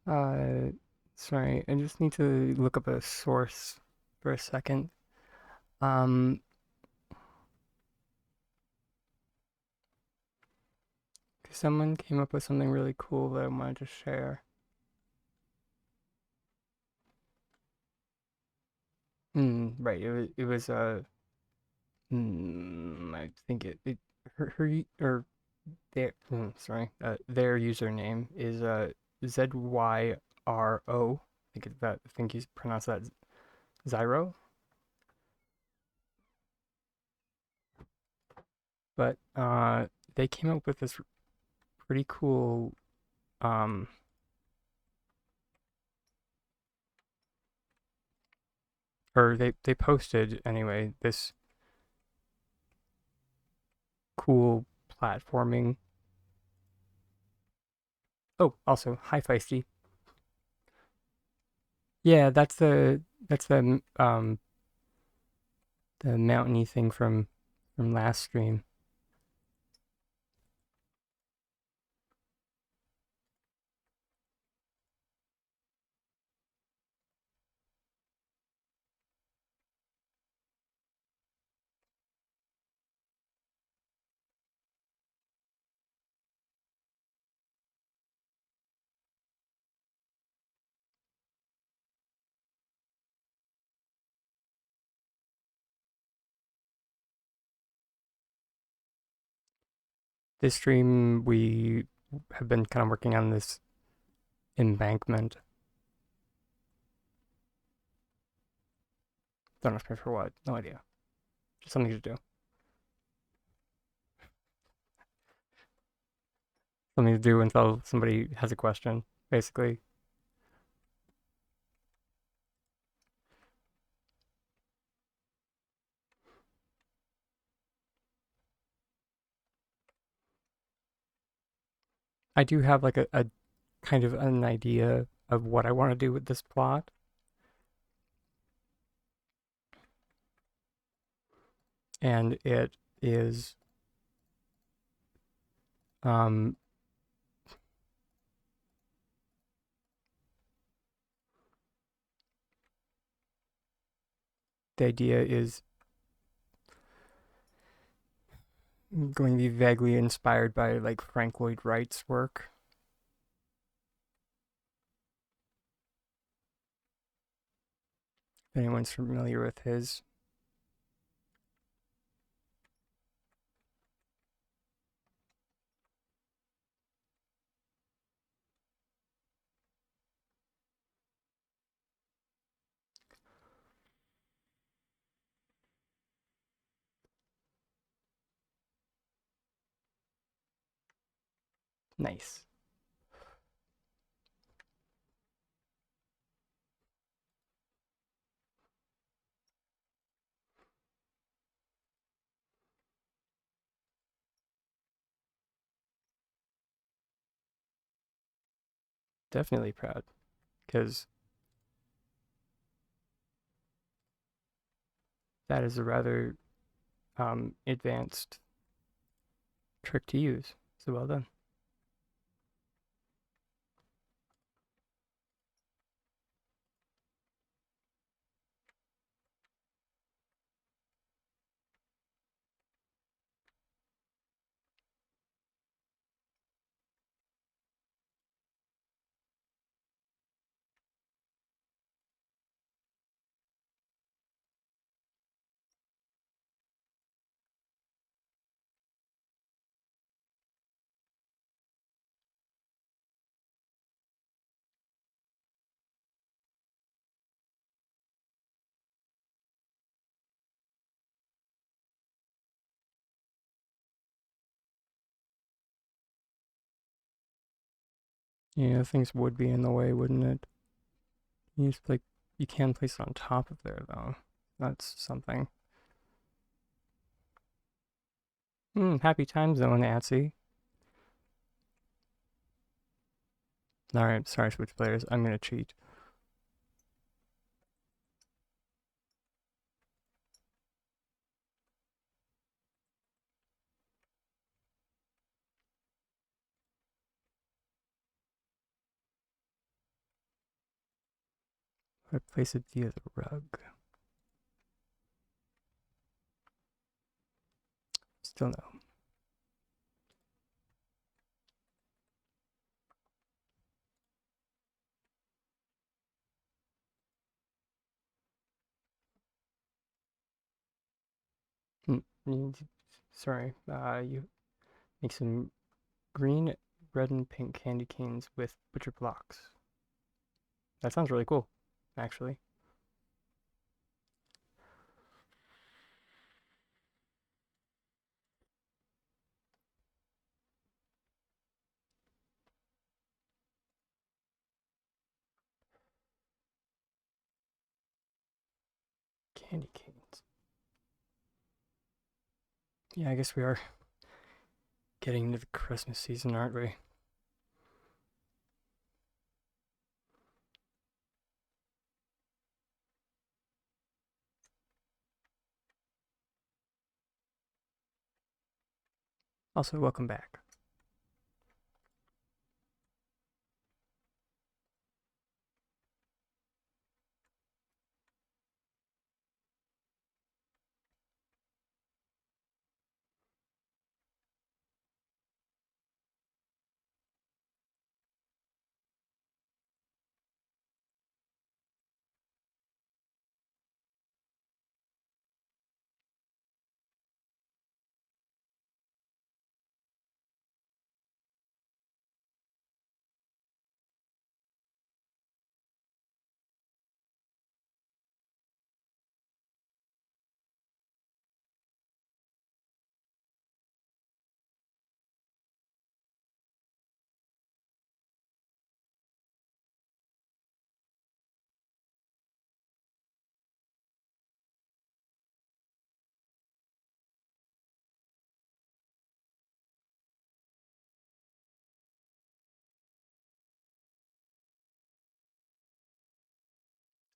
uh, sorry, I just need to look up a source for a second. Um, 'Cause someone came up with something really cool that I wanted to share. Right. I think or their, sorry, their username is ZYRO. I think he's pronounced that Zyro. But they came up with this pretty cool, um, or they posted anyway, this cool platforming. Oh, also, hi Fiesty. Yeah, the mountainy thing from last stream. This stream we have been kind of working on this embankment. Don't ask me for what. No idea. Just something to do. Something to do until somebody has a question, basically. I do have like a kind of an idea of what I want to do with this plot. And it is um the idea is going to be vaguely inspired by like Frank Lloyd Wright's work. If anyone's familiar with his. Nice. Definitely proud, because that is a rather advanced trick to use. So well done. Yeah, things would be in the way, wouldn't it? You just like you can place it on top of there though. That's something. Happy time zone, Atsy. Alright, sorry, Switch players. I'm gonna cheat. I place it via the rug. Still no. Sorry. You make some green, red, and pink candy canes with butcher blocks. That sounds really cool, actually. Candy canes. Yeah, I guess we are getting into the Christmas season, aren't we? Also, welcome back.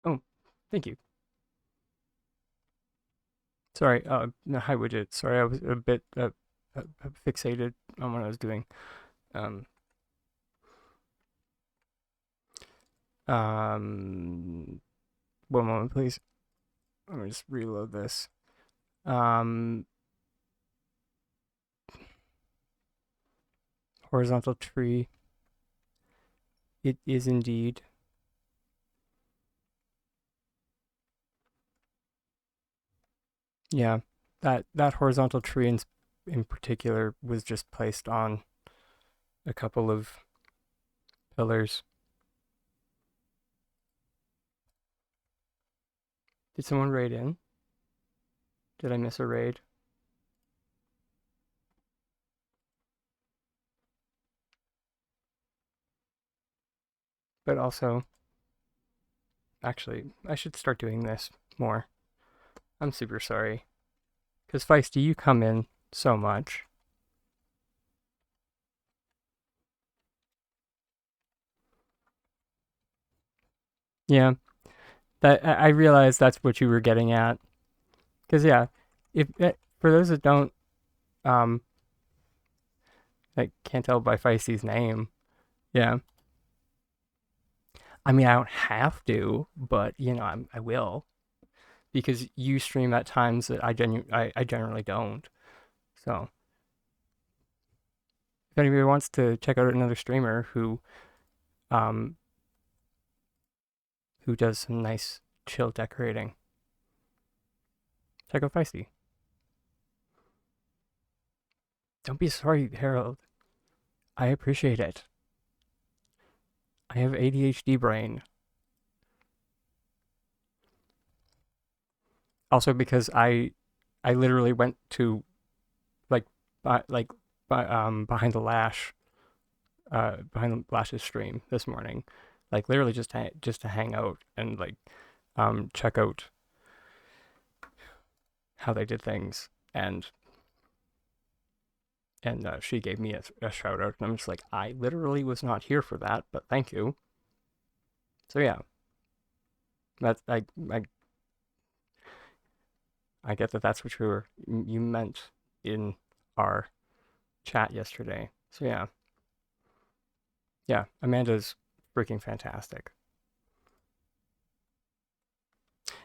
Oh, thank you. Sorry, no, hi Widget. Sorry, I was a bit fixated on what I was doing. Um, um, one moment, please. Let me just reload this. Um, Horizontal tree. It is indeed. Yeah, that horizontal tree in particular was just placed on a couple of pillars. Did someone raid in? Did I miss a raid? but also, actually, I should start doing this more. I'm super sorry. Because Fiesty, you come in so much. Yeah, that I realize that's what you were getting at. Because yeah, if for those that don't um like can't tell by Feisty's name, yeah. I mean, I don't have to, but I will because you stream at times that I generally don't. So if anybody wants to check out another streamer um who does some nice chill decorating, check out Feisty. Don't be sorry, Harold. I appreciate it. I have ADHD brain. Also because I literally went to like like behind the lash behind the lash's stream this morning, like literally just to hang out and like check out how they did things, and she gave me a shout out, and I'm just like, I literally was not here for that, but thank you. So yeah, that I get that that's what you meant in our chat yesterday. So yeah, yeah, Amanda's freaking fantastic.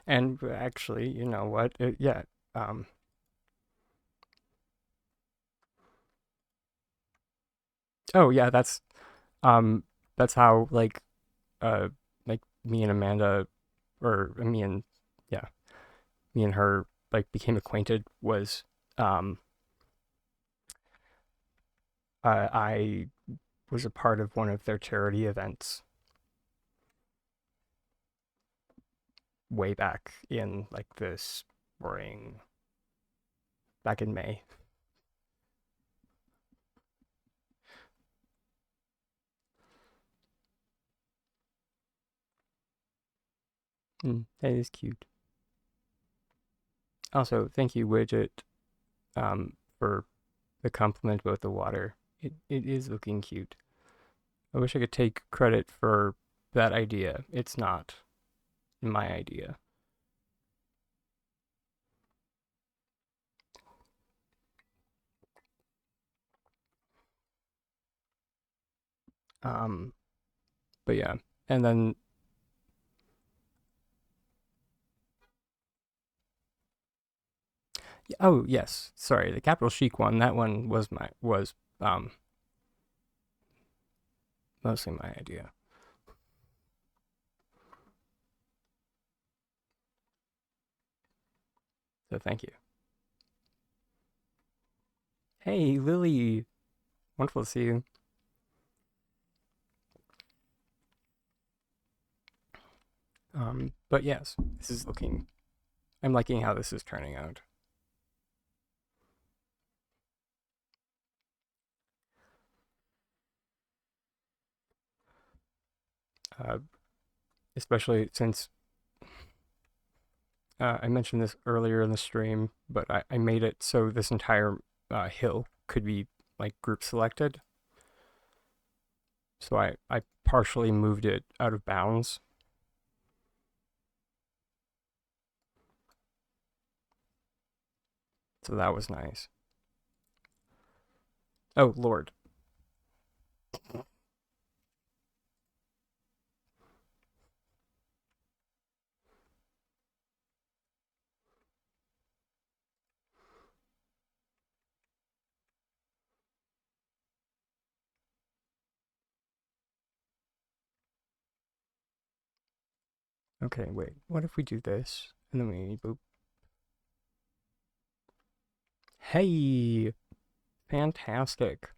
And actually, you know what? Yeah, um, oh yeah, um, that's how uh like me and Amanda, or me and yeah, me and her like became acquainted was um I was a part of one of their charity events way back in like the spring, back in May. That is cute. Also, thank you, Widget, for the compliment about the water. It is looking cute. I wish I could take credit for that idea. It's not my idea. Um, but yeah, and then oh yes, sorry, the Capital Chic one. That one was mostly my idea. So thank you. Hey Lily, wonderful to see you. But yes, this is looking. I'm liking how this is turning out. Uh, Especially since I mentioned this earlier in the stream, but I made it so this entire hill could be like group selected. So I partially moved it out of bounds. So that was nice. Oh, Lord. Okay, wait. What if we do this? And then we boop. Hey! Fantastic.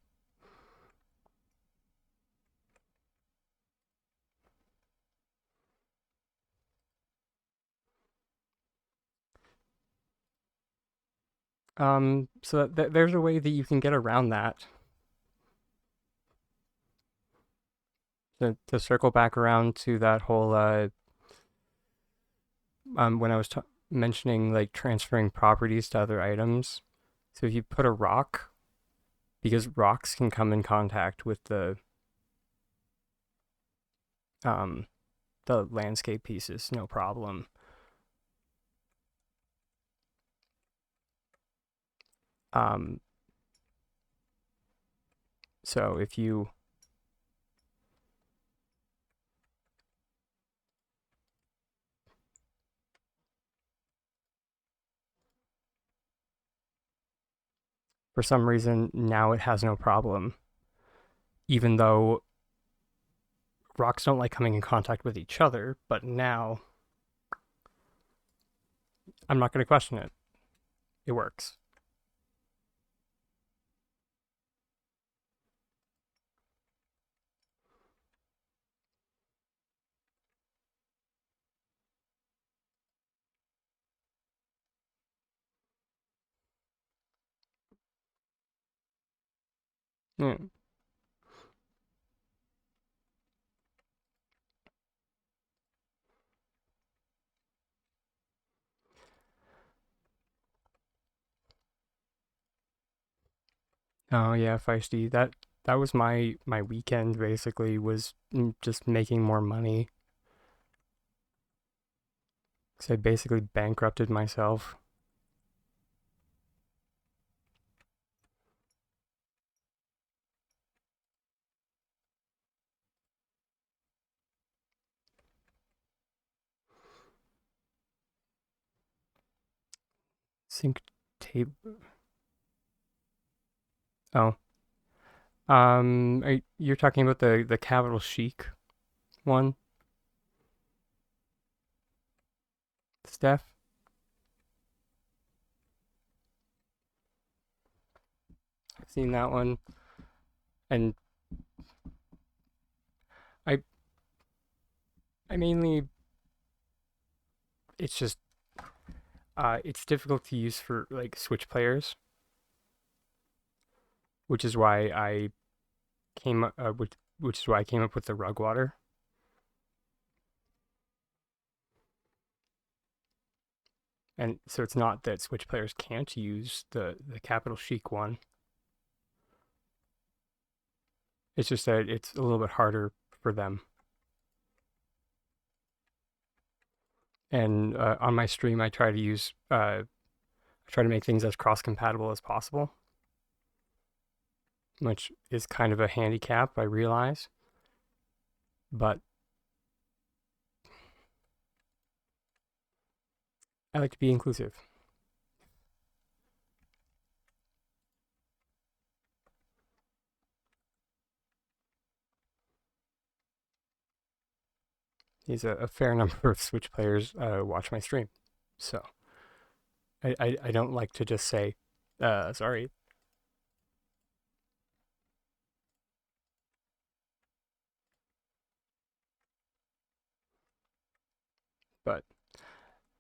So there's a way that you can get around that. To circle back around to that whole when I was mentioning like transferring properties to other items. So if you put a rock, because rocks can come in contact with um the landscape pieces, no problem. Um, so if you for some reason now it has no problem, even though rocks don't like coming in contact with each other, but now I'm not going to question it. It works. Yeah. Oh yeah, Fiesty. That was my weekend basically was just making more money. So I basically bankrupted myself. Sync tape. Oh, you're talking about the Capital Chic one, Steph? I've seen that one, and I I mainly it's just it's difficult to use for like Switch players, which is why I which is why I came up with the rug water. And so it's not that Switch players can't use the Capital Chic one. It's just that it's a little bit harder for them. And on my stream, I try to make things as cross compatible as possible, which is kind of a handicap, I realize. But I like to be inclusive. There's a fair number of Switch players watch my stream, so I don't like to just say sorry. But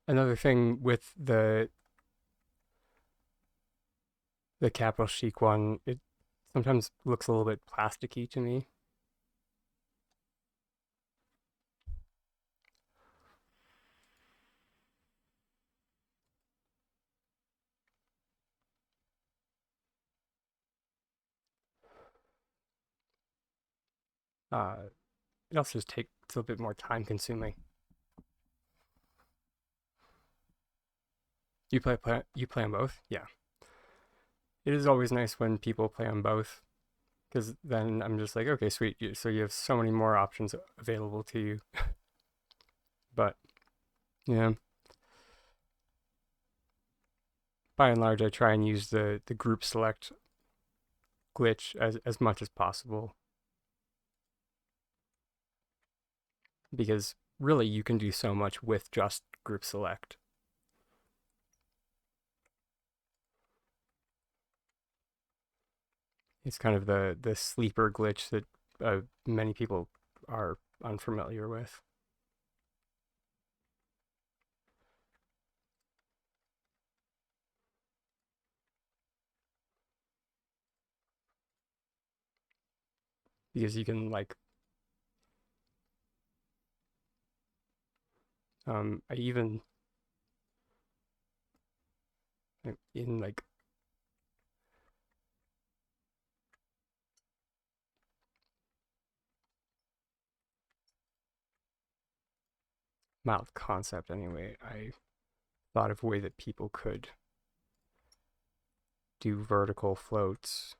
another thing with the Capital Chic one, it sometimes looks a little bit plasticky to me. Uh, it also just takes a little bit more time consuming. You play on both? Yeah. It is always nice when people play on both because then I'm just like, okay, sweet. So you have so many more options available to you. But yeah, by and large, I try and use the group select glitch as much as possible because really you can do so much with just group select. It's kind of the sleeper glitch that many people are unfamiliar with. Because you can like I even in like mild concept anyway, I thought of a way that people could do vertical floats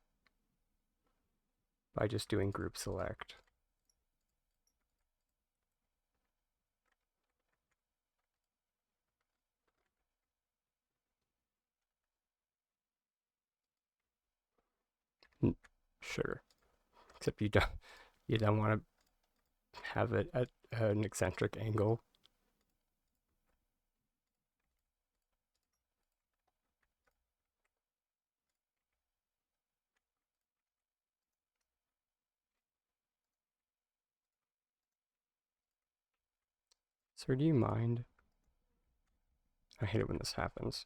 by just doing group select. Sure, except you don't want to have it at an eccentric angle. Sir, do you mind? I hate it when this happens.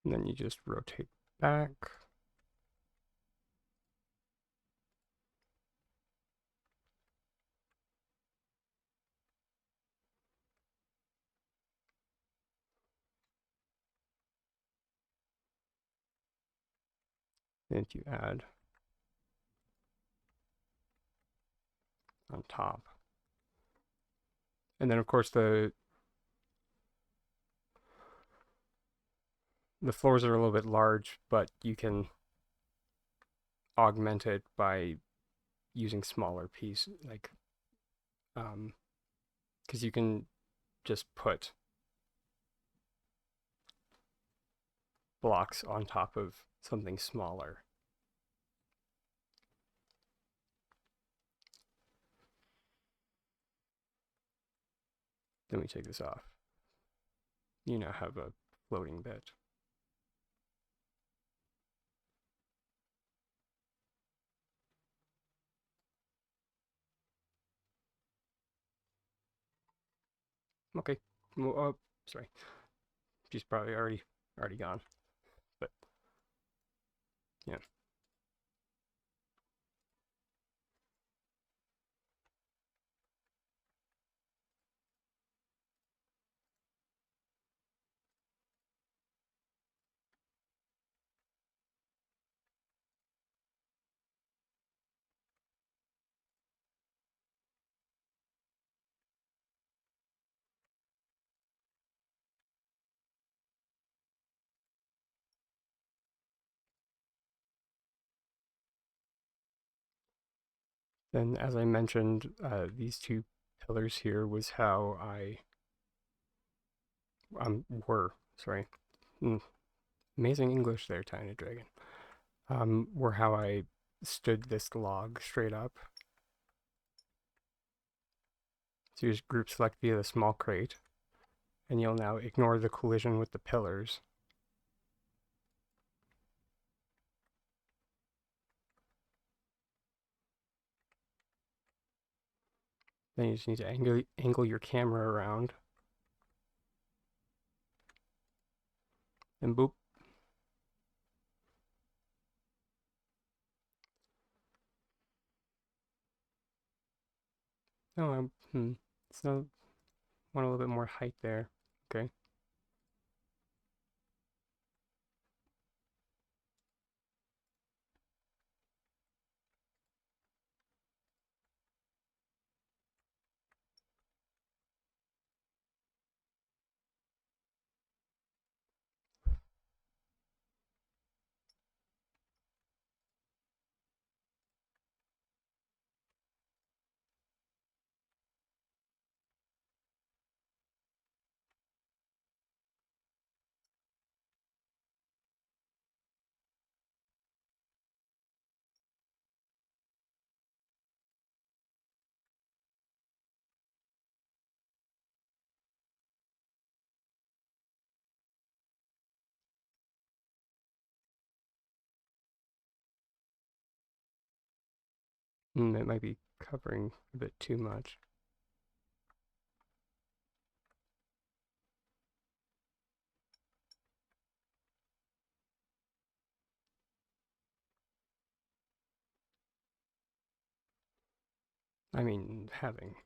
And then you just rotate back. And you add on top. And then of course the floors are a little bit large, but you can augment it by using smaller pieces, like because you can just put blocks on top of something smaller. Then we take this off. You now have a floating bit. Okay. Well, sorry. She's probably already gone. But yeah. Then, as I mentioned, these two pillars here was how I were sorry, amazing English there, Tiny Dragon. Were how I stood this log straight up. So you just group select via the small crate, and you'll now ignore the collision with the pillars. Then you just need to angle your camera around. And boop. Oh, so want a little bit more height there. Okay. It might be covering a bit too much. I mean, having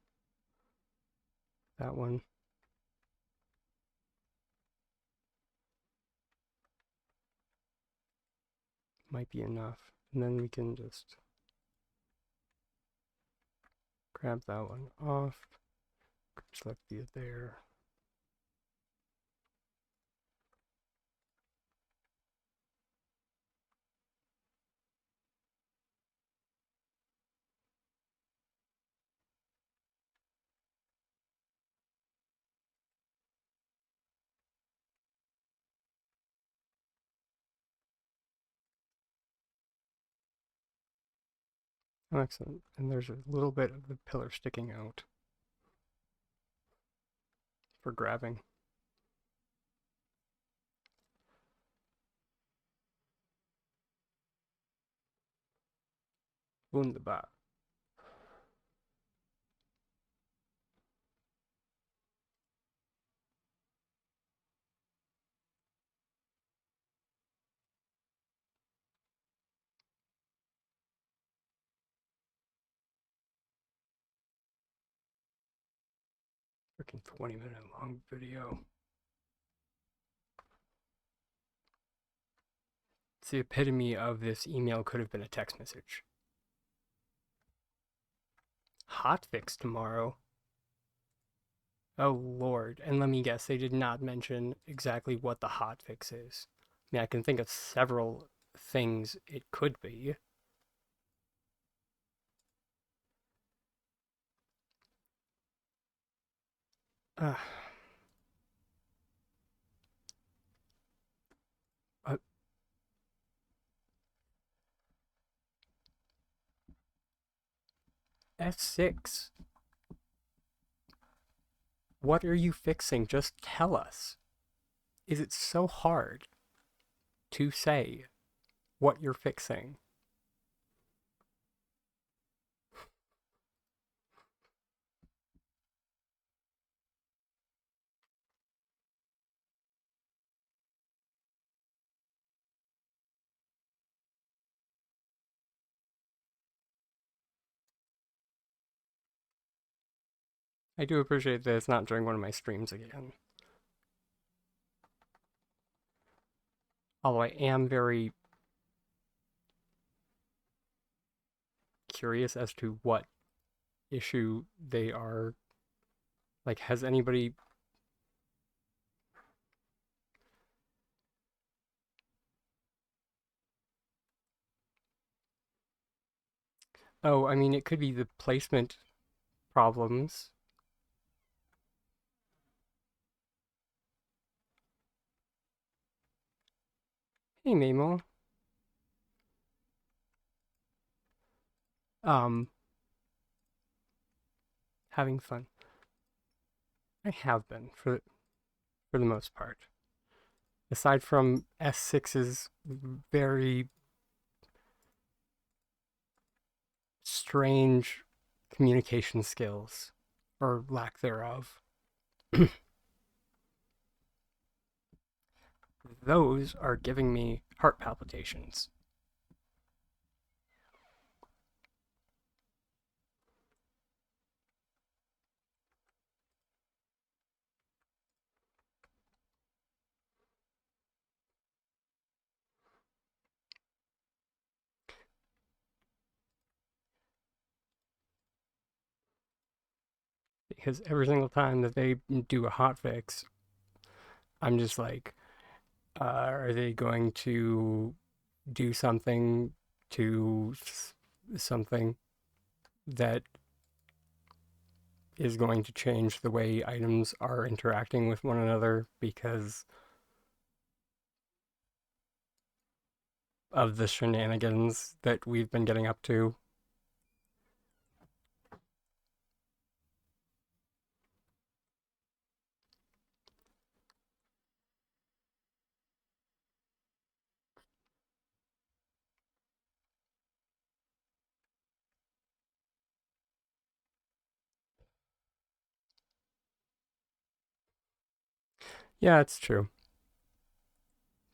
that one. Might be enough. And then we can just grab that one off. Select view there. Oh, excellent. And there's a little bit of the pillar sticking out for grabbing. Wunderbar. Freaking 20-minute long video. It's the epitome of this email could have been a text message. Hotfix tomorrow. Oh lord. And let me guess, they did not mention exactly what the hotfix is. I mean, I can think of several things it could be. Uh, uh, S6. What are you fixing? Just tell us. Is it so hard to say what you're fixing? I do appreciate that it's not during one of my streams again. Although I am very curious as to what issue they are. Like, has anybody... Oh, I mean, it could be the placement problems. Hey, Mamo. Having fun. I have been, for the most part. Aside from S6's very strange communication skills, or lack thereof. Those are giving me heart palpitations. Because every single time that they do a hotfix, I'm just like, are they going to do something to something that is going to change the way items are interacting with one another because of the shenanigans that we've been getting up to? Yeah, it's true.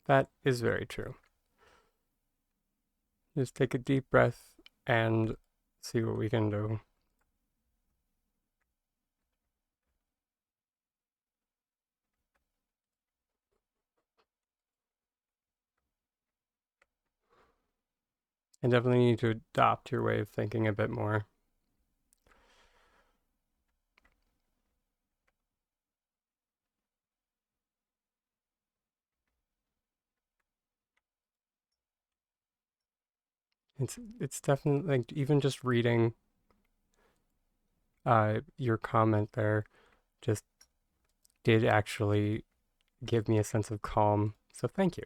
That is very true. Just take a deep breath and see what we can do. And definitely need to adopt your way of thinking a bit more. It's definitely like even just reading your comment there just did actually give me a sense of calm. So thank you.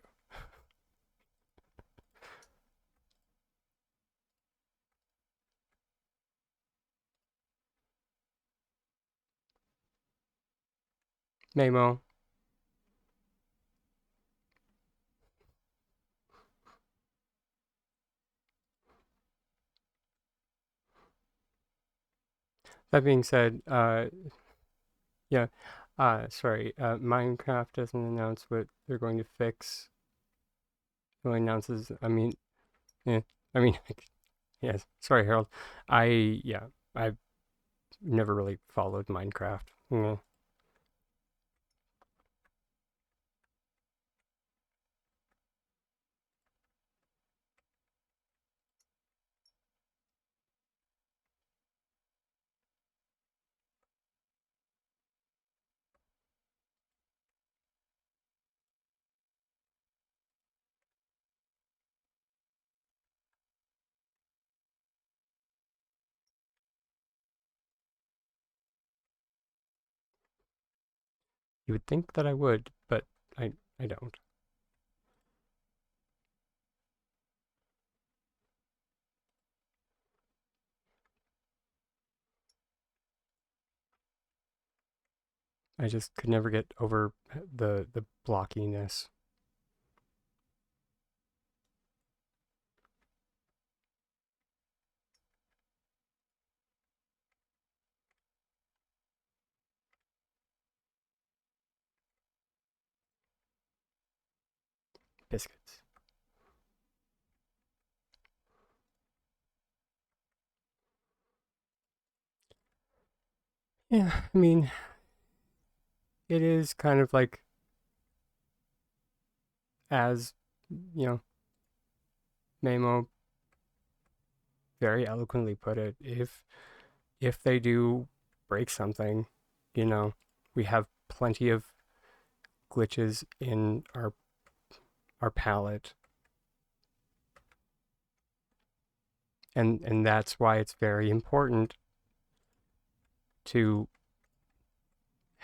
Memo. That being said, yeah, sorry, Minecraft doesn't announce what they're going to fix. It only announces, yeah, I mean, yes, sorry, Harold. Yeah, I've never really followed Minecraft. Yeah. You would think that I would, but I don't. I just could never get over the blockiness. Biscuits. Yeah, I mean, it is kind of like as you know, Mamo very eloquently put it. If they do break something, you know, we have plenty of glitches in our palette, and that's why it's very important to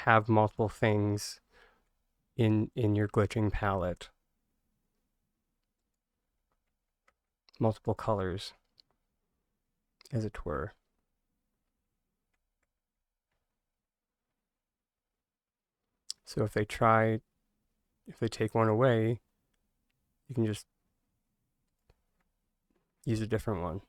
have multiple things in your glitching palette, multiple colors, as it were. So if they take one away, you can just use a different one.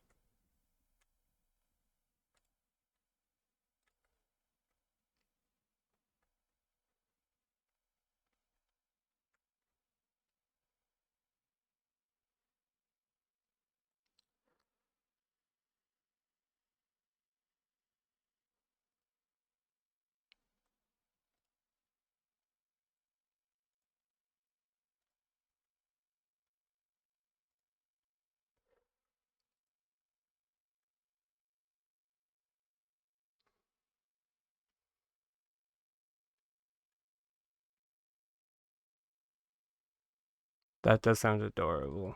That does sound adorable.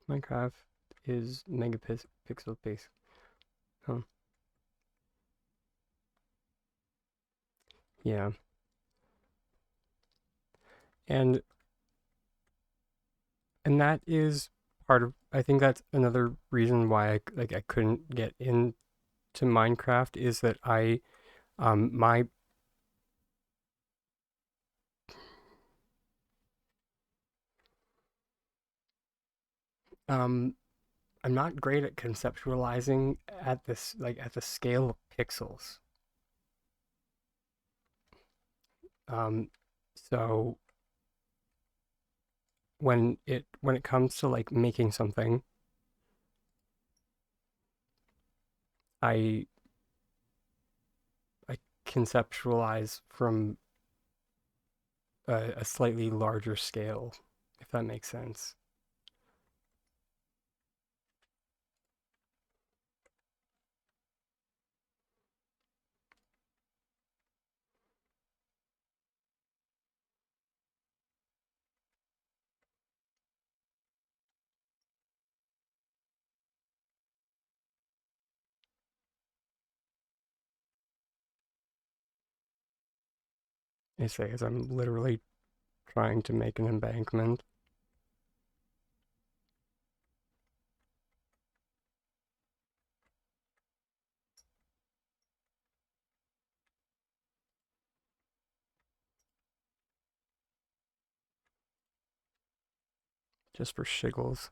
Minecraft is megapixel based. Oh, yeah. And and that is part of I think that's another reason why I couldn't get into Minecraft is that my um I'm not great at conceptualizing at this, like, at the scale of pixels. Um, so when it comes to like making something, I I conceptualize from a slightly larger scale, if that makes sense. I say as I'm literally trying to make an embankment. Just for shiggles.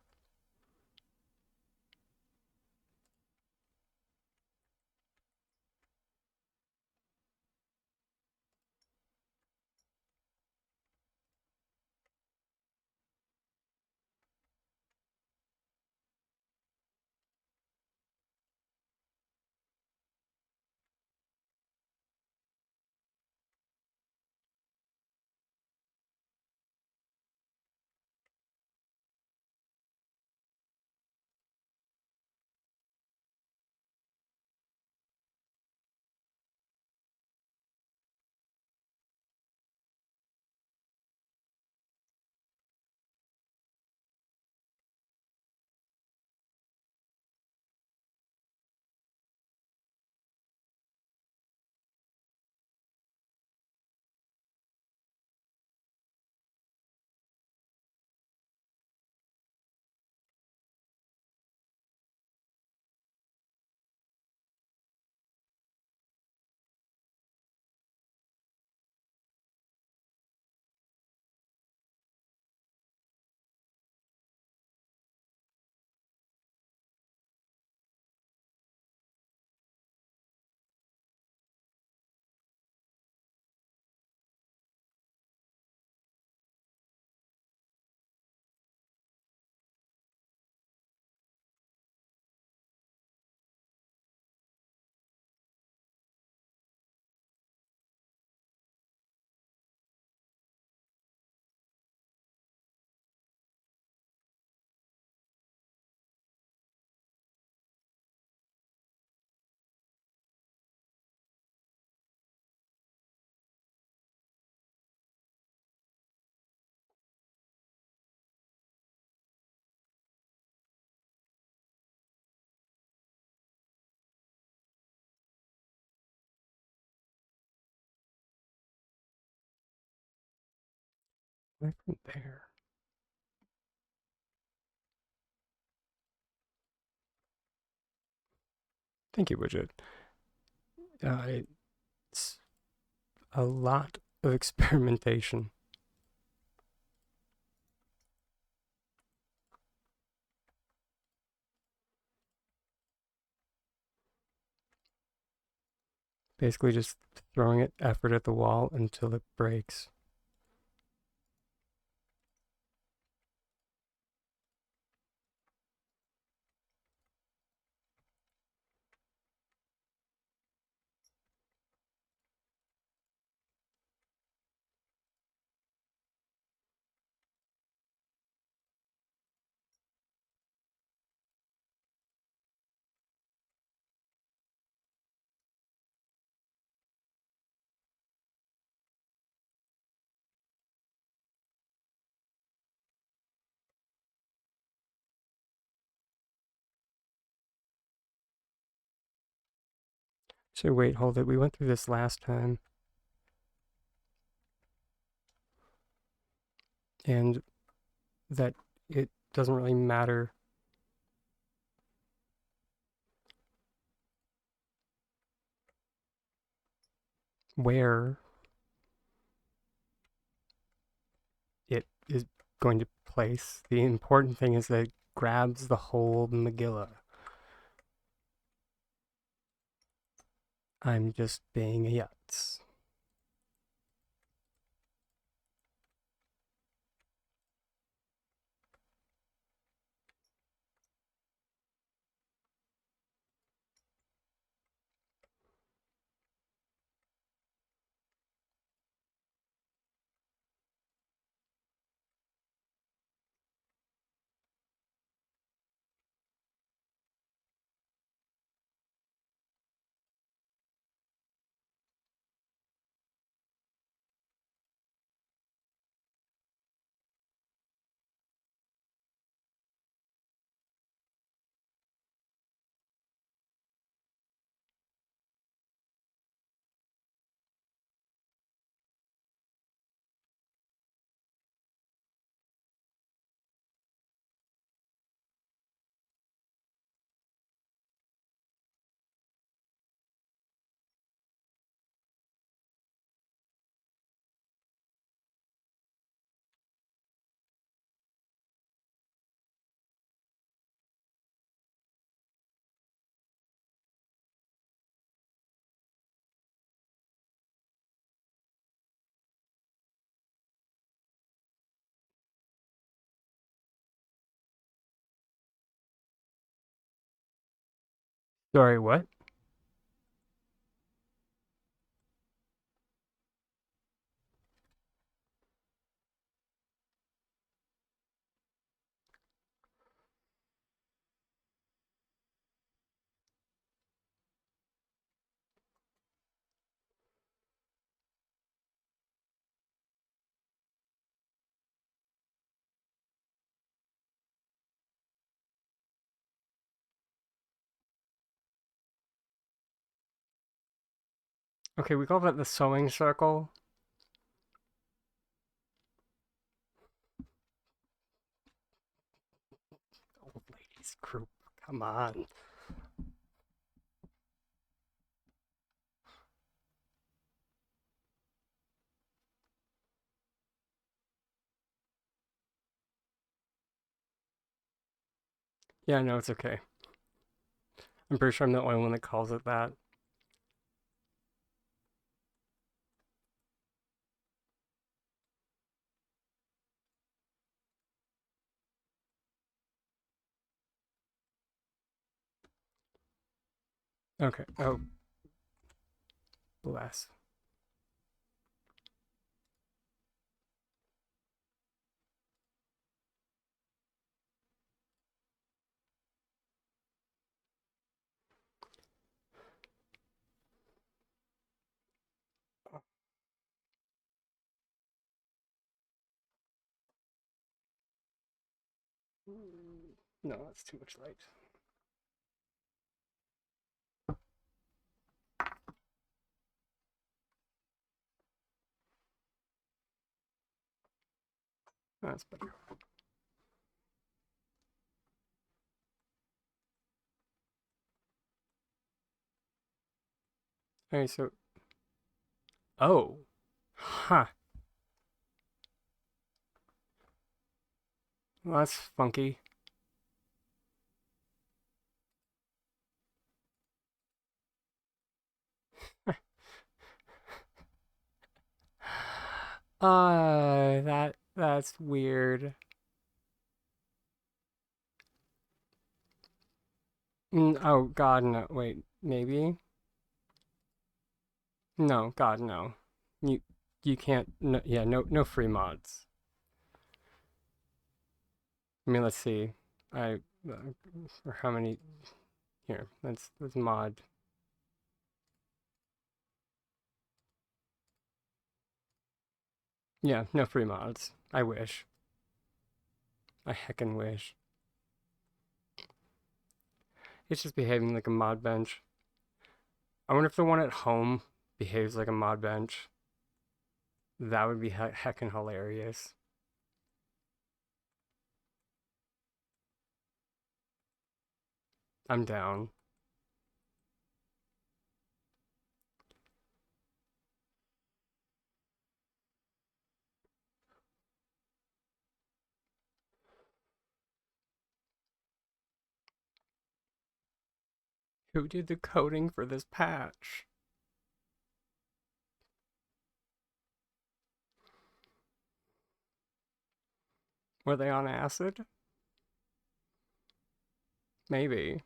Right from there. Thank you, Widget. It's a lot of experimentation. Basically just throwing it effort at the wall until it breaks. So wait, hold it. We went through this last time. And that it doesn't really matter where it is going to place. The important thing is that it grabs the whole Megillah. I'm just being a yutz. Sorry, what? Okay, we call that the sewing circle. Old ladies group, come on. Yeah, no, it's okay. I'm pretty sure I'm the only one that calls it that. Okay, oh, bless. No, that's too much light. That's better. Alright, so... Oh. Huh. Well, that's funky. That's weird. Oh god, no. Wait, maybe? No, god, no. You you can't. No, yeah, no free mods. I mean, let's see. I or how many here? Let's mod. Yeah, no free mods. I wish. I heckin' wish. It's just behaving like a mod bench. I wonder if the one at home behaves like a mod bench. That would be heckin' hilarious. I'm down. Who did the coding for this patch? Were they on acid? Maybe.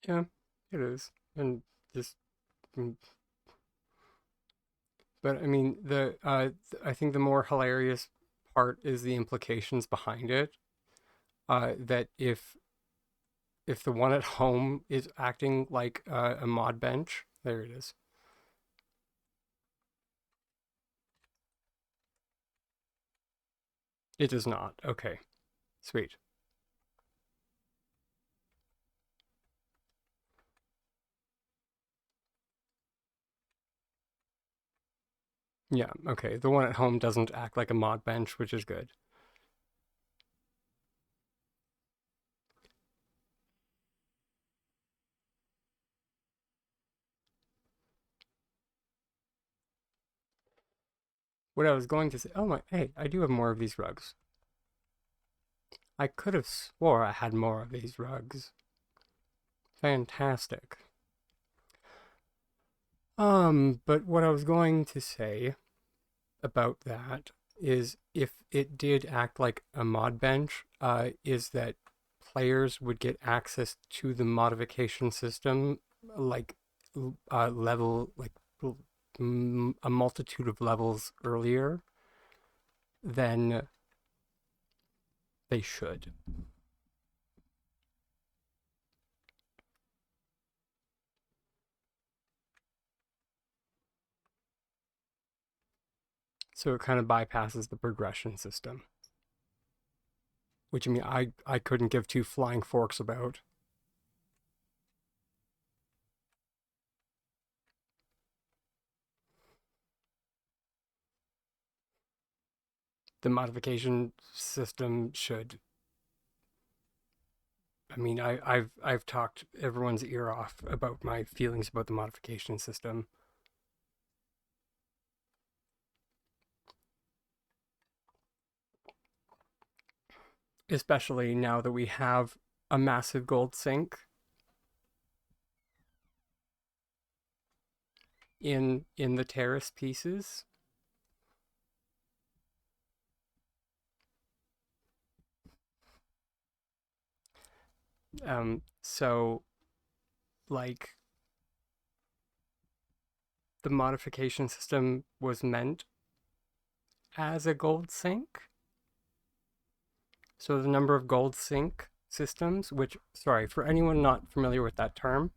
Yeah, it is. And just, mm, but I mean, I think the more hilarious part is the implications behind it. That if the one at home is acting like a mod bench, there it is. It does not. Okay, sweet. Yeah, okay. The one at home doesn't act like a mod bench, which is good. What I was going to say, oh my, hey, I do have more of these rugs. I could have swore I had more of these rugs. Fantastic. But what I was going to say about that is if it did act like a mod bench, is that players would get access to the modification system like level like a multitude of levels earlier than they should. So it kind of bypasses the progression system, which I mean I couldn't give two flying forks about. The modification system should. I mean, I've talked everyone's ear off about my feelings about the modification system, especially now that we have a massive gold sink in the terrace pieces. So like the modification system was meant as a gold sink. So the number of gold sink systems, which sorry for anyone not familiar with that term,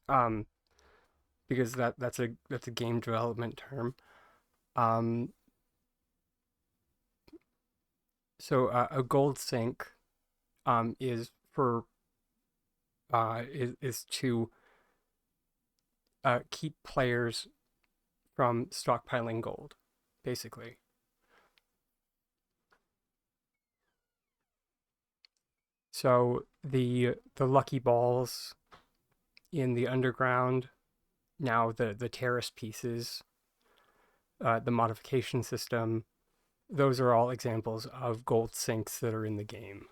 um, because that's a game development term. Um, so a gold sink is for is to keep players from stockpiling gold, basically. So the lucky balls in the underground, now the terrace pieces, the modification system, those are all examples of gold sinks that are in the game.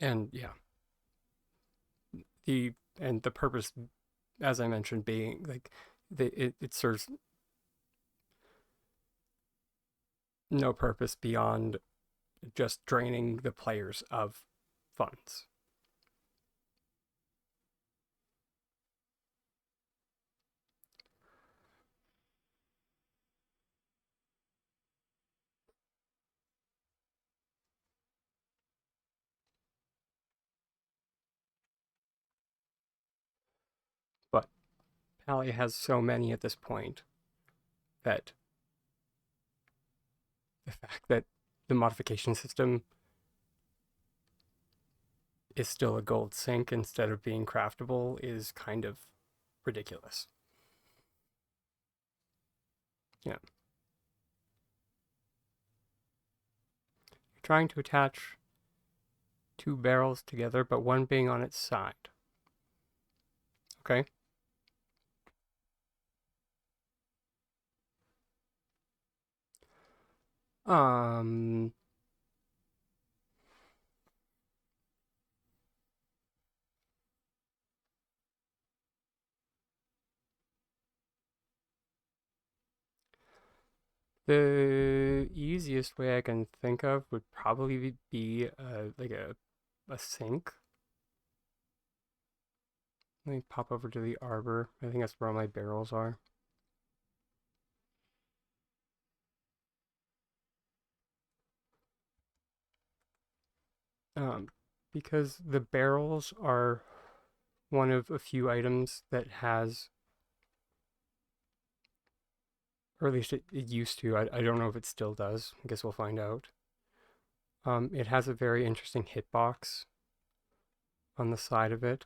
And yeah, the and the purpose, as I mentioned, being like it serves no purpose beyond just draining the players of funds. Palia has so many at this point that the fact that the modification system is still a gold sink instead of being craftable is kind of ridiculous. Yeah. You're trying to attach two barrels together, but one being on its side. Okay. Um, the easiest way I can think of would probably be like a sink. Let me pop over to the arbor. I think that's where all my barrels are. Um, because the barrels are one of a few items that has, or at least it used to. I don't know if it still does. I guess we'll find out. It has a very interesting hitbox on the side of it.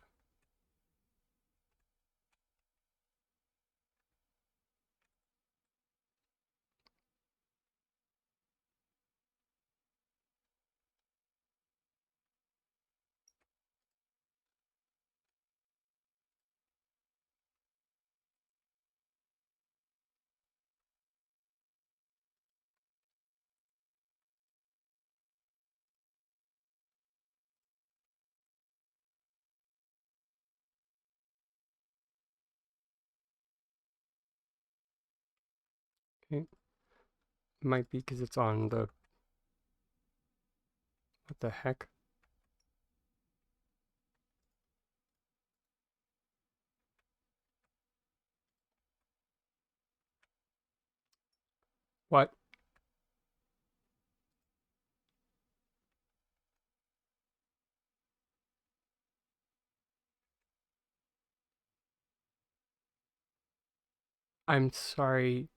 Okay. Might be because it's on the, what the heck? What? I'm sorry.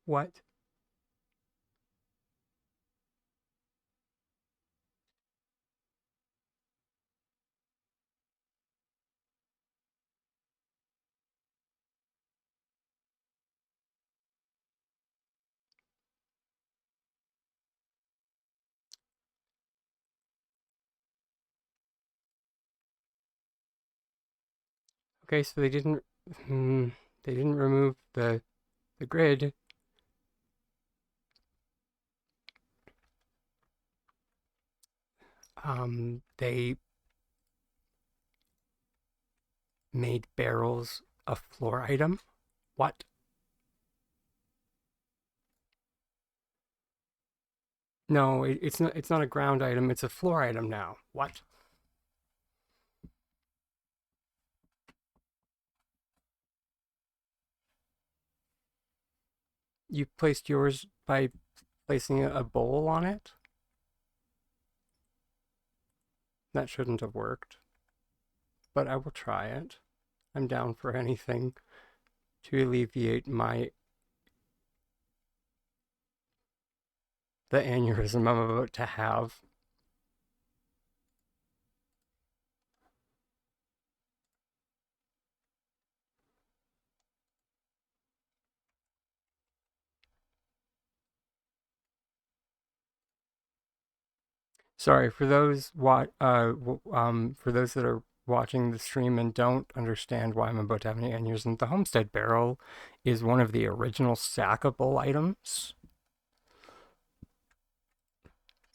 What? Okay, so they didn't remove the grid. They made barrels a floor item. What? No, it's not. It's not a ground item. It's a floor item now. What? You placed yours by placing a bowl on it? That shouldn't have worked. But I will try it. I'm down for anything to alleviate the aneurysm I'm about to have. Sorry for those for those that are watching the stream and don't understand why I'm about to have an aneurysm. The Homestead Barrel is one of the original stackable items.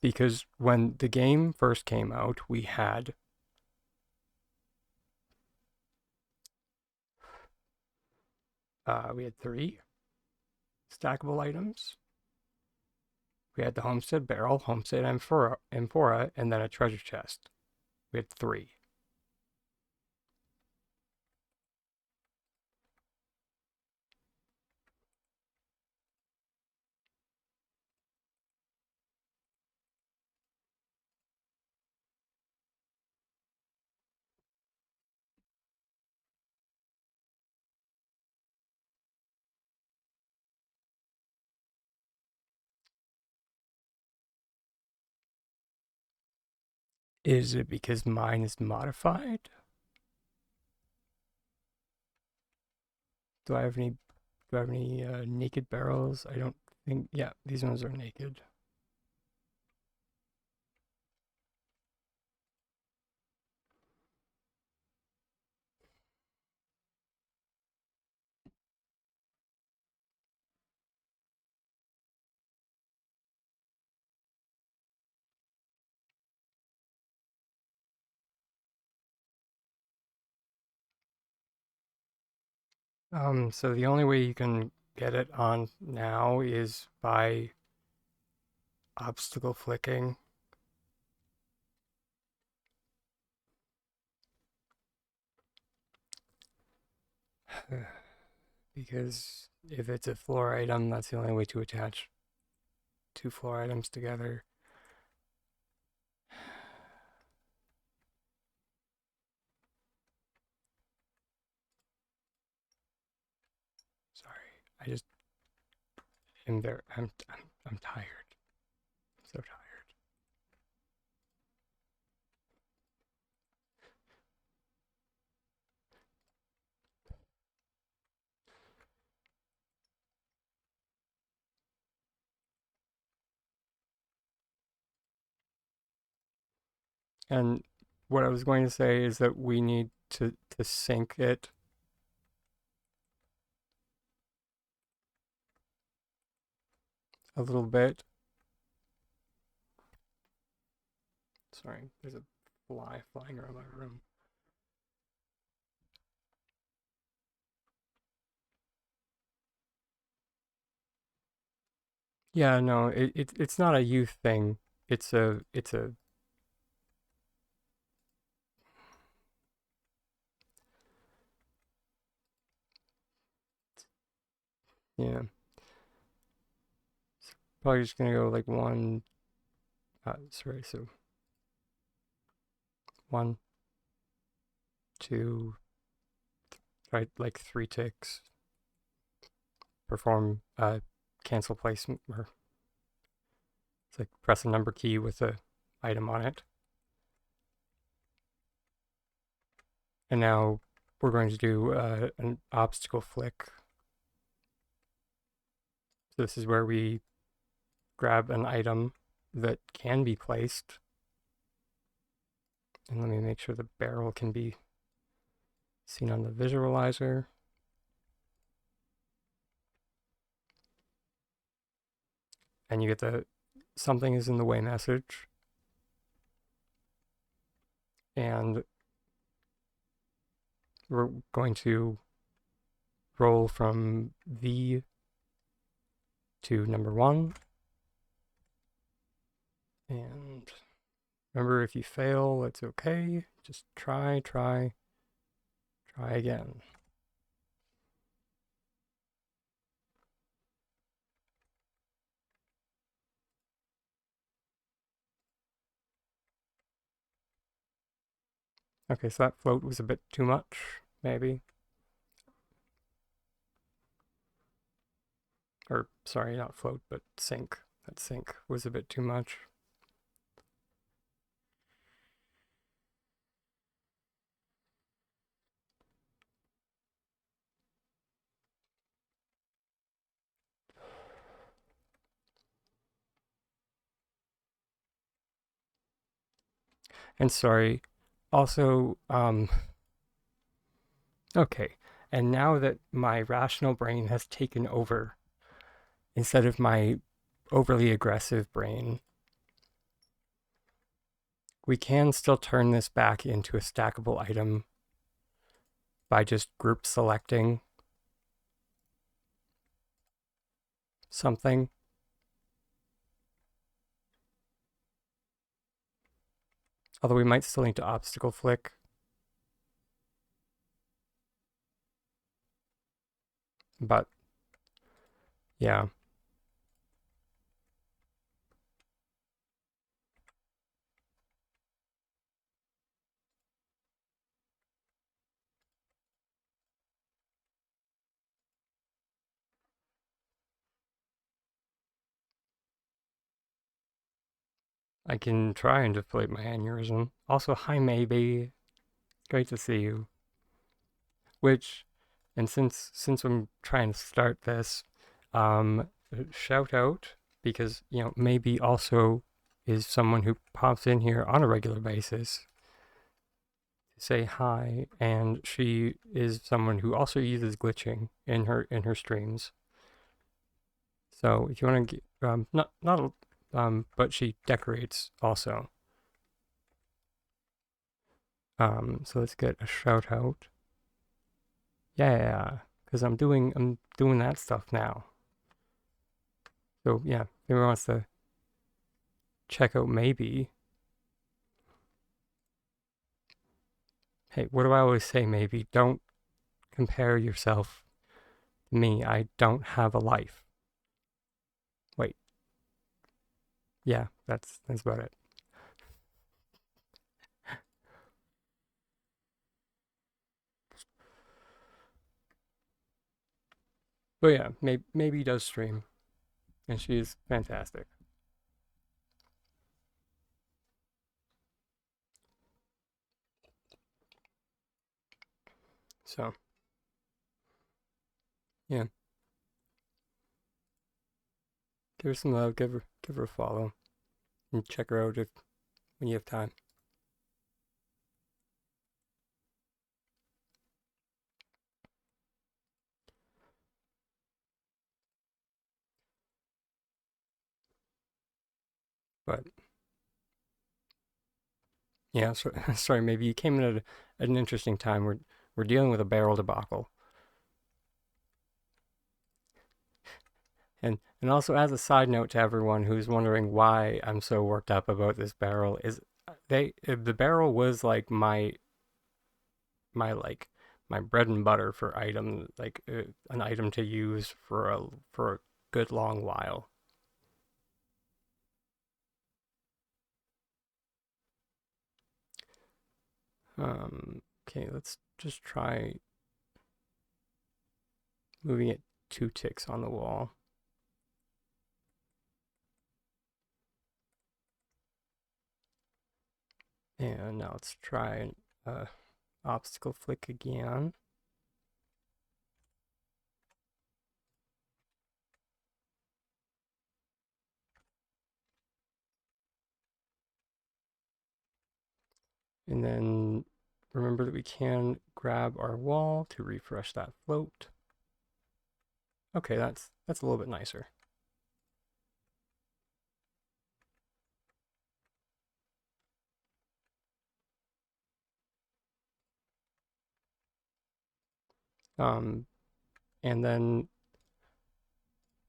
Because when the game first came out, we had three stackable items. We had the Homestead Barrel, Homestead Amphora, and then a treasure chest. We had three. Is it because mine is modified? Do I have any naked barrels? I don't think, yeah, these ones are naked. So the only way you can get it on now is by obstacle flicking. Because if it's a floor item, that's the only way to attach two floor items together. Sorry, I just am there. I'm tired. I'm so tired. And what I was going to say is that we need to sync it a little bit. Sorry, there's a fly flying around my room. Yeah, no, it's not a youth thing. It's a yeah. Probably just gonna go like one. Sorry, so 1, 2, right, like 3 ticks. Perform cancel placement, or it's like press a number key with a item on it. And now we're going to do an obstacle flick. So this is where we grab an item that can be placed. And let me make sure the barrel can be seen on the visualizer. And you get the something is in the way message. And we're going to roll from V to number 1. And remember, if you fail, it's okay. Just try again. Okay, so that float was a bit too much, maybe. Or, sorry, not float, but sink. That sink was a bit too much. And sorry, also, okay, and now that my rational brain has taken over, instead of my overly aggressive brain, we can still turn this back into a stackable item by just group selecting something. Although we might still need to obstacle flick. But, yeah. I can try and deflate my aneurysm. Also, hi maybe. Great to see you. Which, and since I'm trying to start this, um, shout out because maybe also is someone who pops in here on a regular basis to say hi, and she is someone who also uses glitching in her streams. So if you want to, not but she decorates also. So let's get a shout out. Yeah, because I'm doing that stuff now. So yeah, if anyone wants to check out maybe. Hey, what do I always say? Maybe don't compare yourself to me. I don't have a life. Wait, yeah, that's about it. But yeah, maybe does stream, and she is fantastic. So yeah, give her some love, give her a follow, and check her out when you have time. But yeah, so, sorry, maybe you came in at an interesting time. We're dealing with a barrel debacle. And also as a side note to everyone who's wondering why I'm so worked up about this barrel is the barrel was like my bread and butter for item an item to use for a good long while. Okay, let's just try moving it 2 ticks on the wall. And now let's try obstacle flick again. And then remember that we can grab our wall to refresh that float. Okay, that's a little bit nicer. And then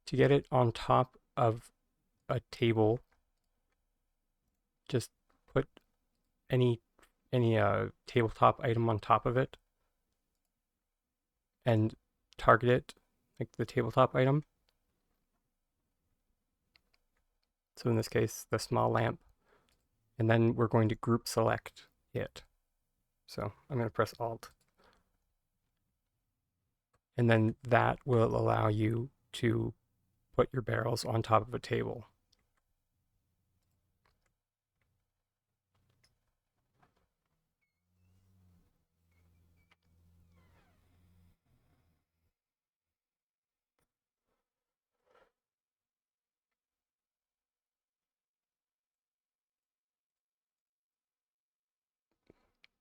to get it on top of a table, just put any tabletop item on top of it and target it like the tabletop item. So in this case, the small lamp. And then we're going to group select it. So I'm going to press Alt. And then that will allow you to put your barrels on top of a table.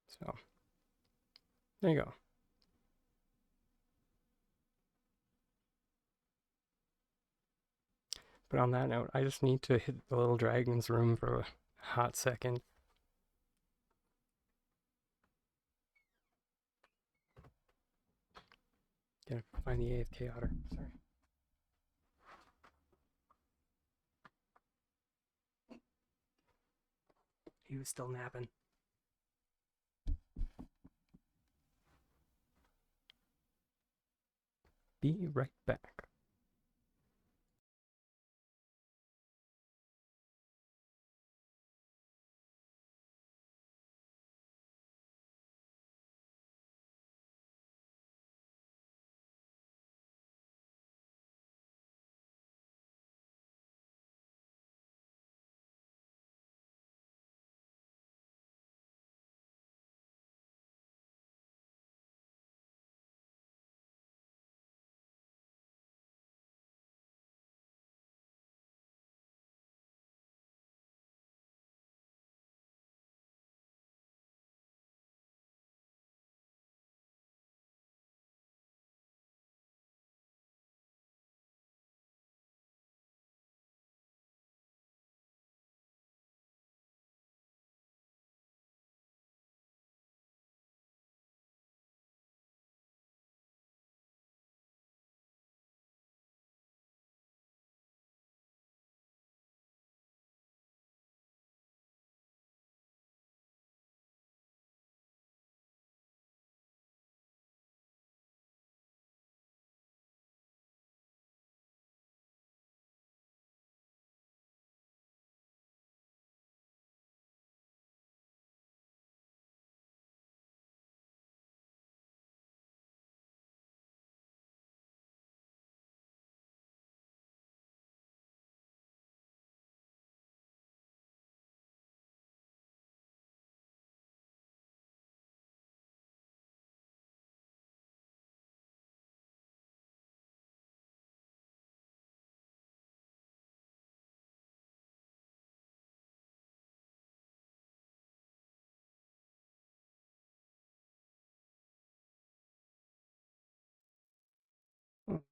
So there you go. But on that note, I just need to hit the little dragon's room for a hot second. Gotta find the AFK otter. Sorry. He was still napping. Be right back.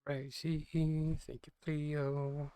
Crazy. Thank you, Cleo.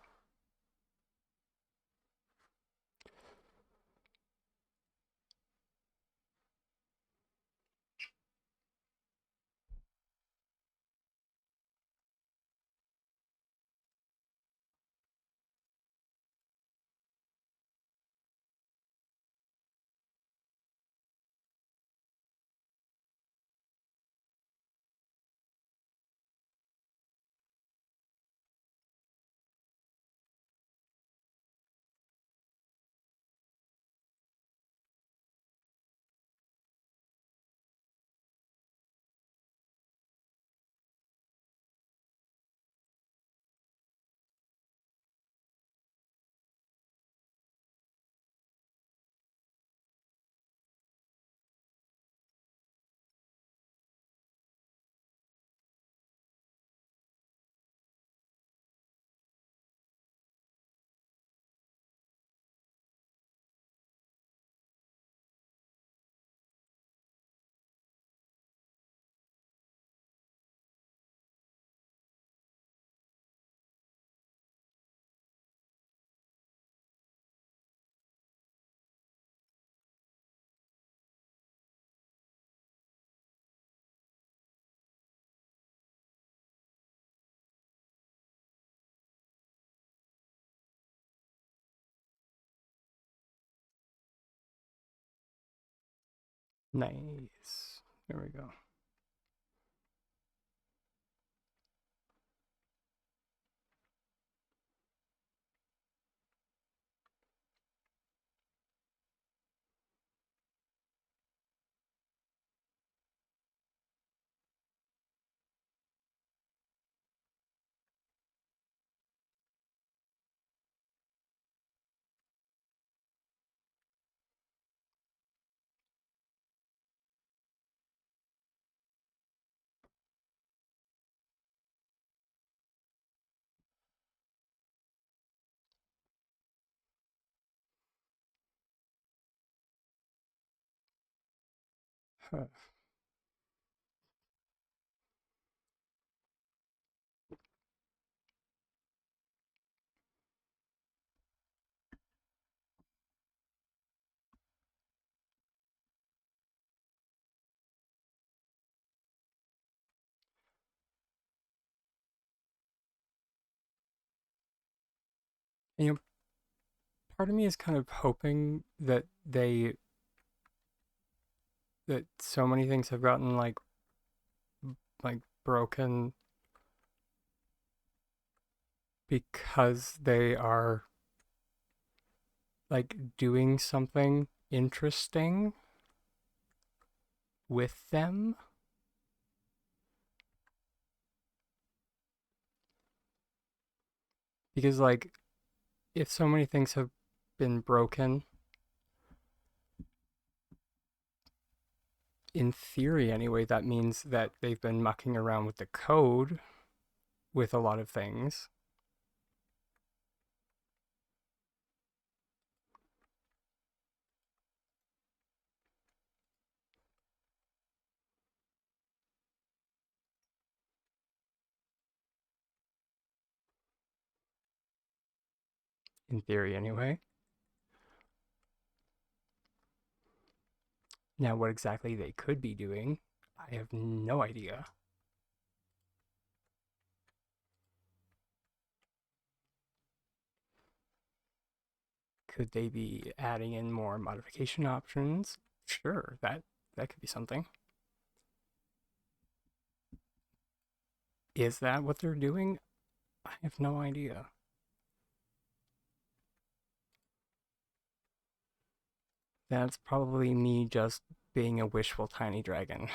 Nice. There we go. Huh. You know, part of me is kind of hoping that that so many things have gotten like broken because they are like doing something interesting with them. Because like if so many things have been broken, in theory anyway, that means that they've been mucking around with the code with a lot of things. In theory anyway. Now what exactly they could be doing, I have no idea. Could they be adding in more modification options? Sure, that could be something. Is that what they're doing? I have no idea. That's probably me just being a wishful tiny dragon.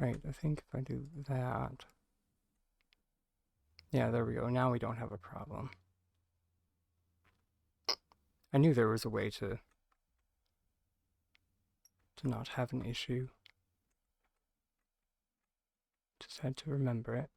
Right, I think if I do that... Yeah, there we go. Now we don't have a problem. I knew there was a way to not have an issue. Just had to remember it.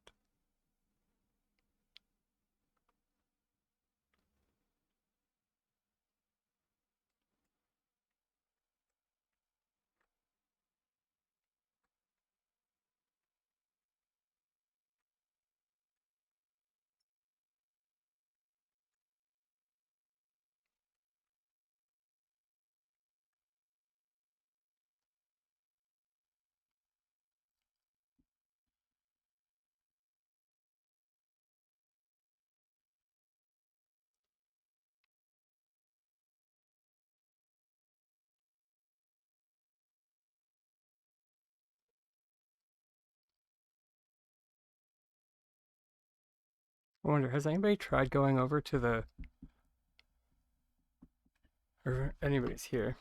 I wonder, has anybody tried going over to the... Or anybody's here?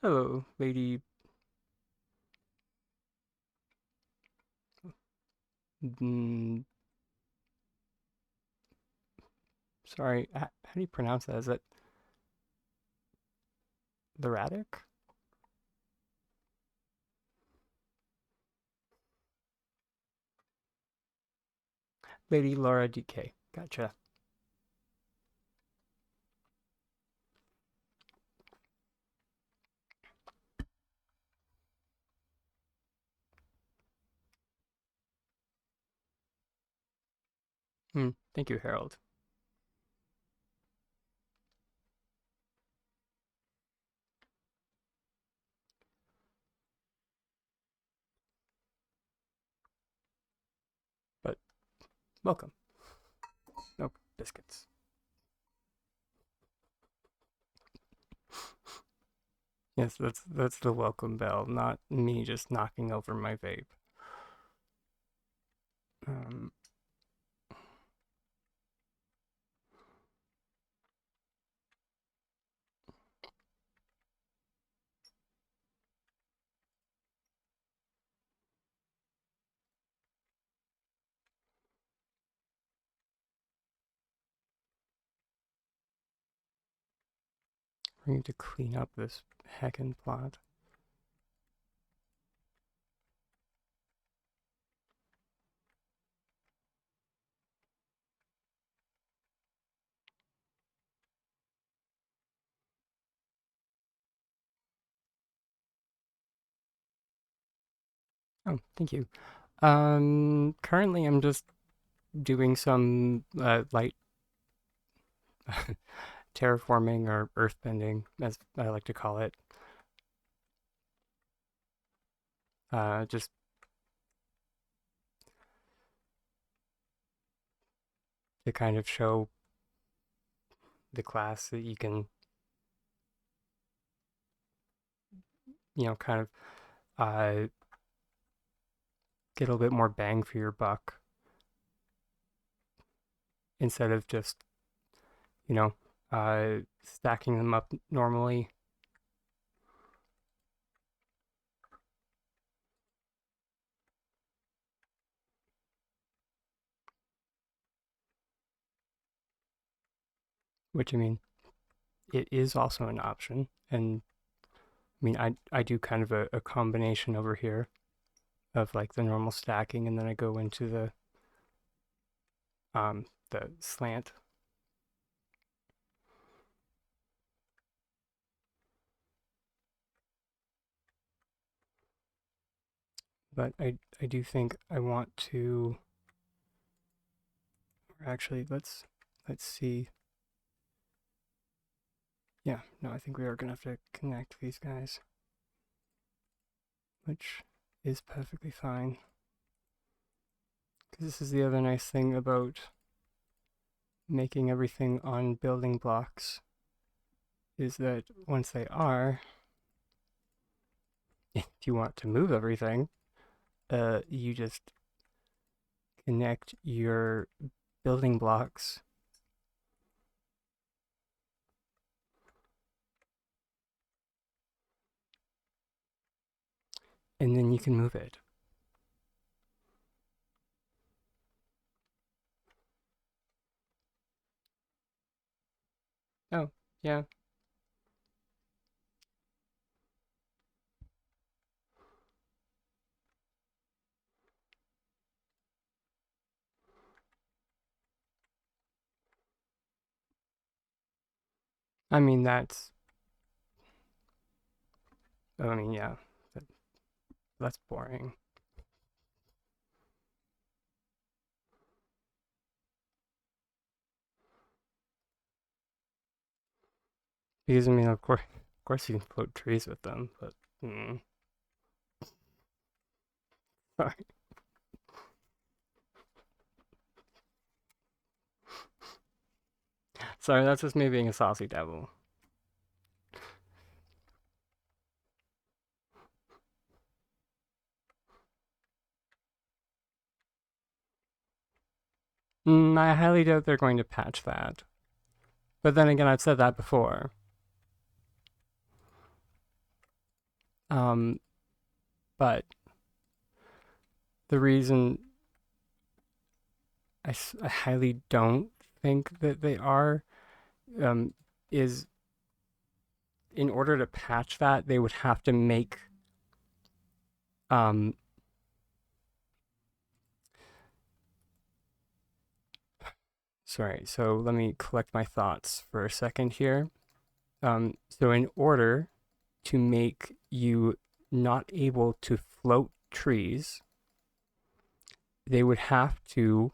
Hello, lady... Sorry, how do you pronounce that? Is it... The Radic? Lady Laura DK. Gotcha. Thank you, Harold. But, welcome. No biscuits. Yes, that's the welcome bell, not me just knocking over my vape. We need to clean up this heckin' plot. Oh, thank you. Currently I'm just doing some light terraforming or earthbending, as I like to call it. Just to kind of show the class that you can, kind of get a little bit more bang for your buck instead of just, stacking them up normally. Which, I mean, it is also an option. And, I mean, I do kind of a combination over here of, like, the normal stacking, and then I go into the slant. But I do think I want to... Actually, let's see. Yeah, no, I think we are going to have to connect these guys, which is perfectly fine. Because this is the other nice thing about making everything on building blocks, is that once they are, if you want to move everything, you just connect your building blocks and then you can move it. Oh, yeah. I mean, yeah, that's boring. Because, I mean, of course you can float trees with them, but, sorry. Sorry, that's just me being a saucy devil. I highly doubt they're going to patch that. But then again, I've said that before. But the reason I highly don't think that they are is in order to patch that, they would have to make sorry, so let me collect my thoughts for a second here. So in order to make you not able to float trees, they would have to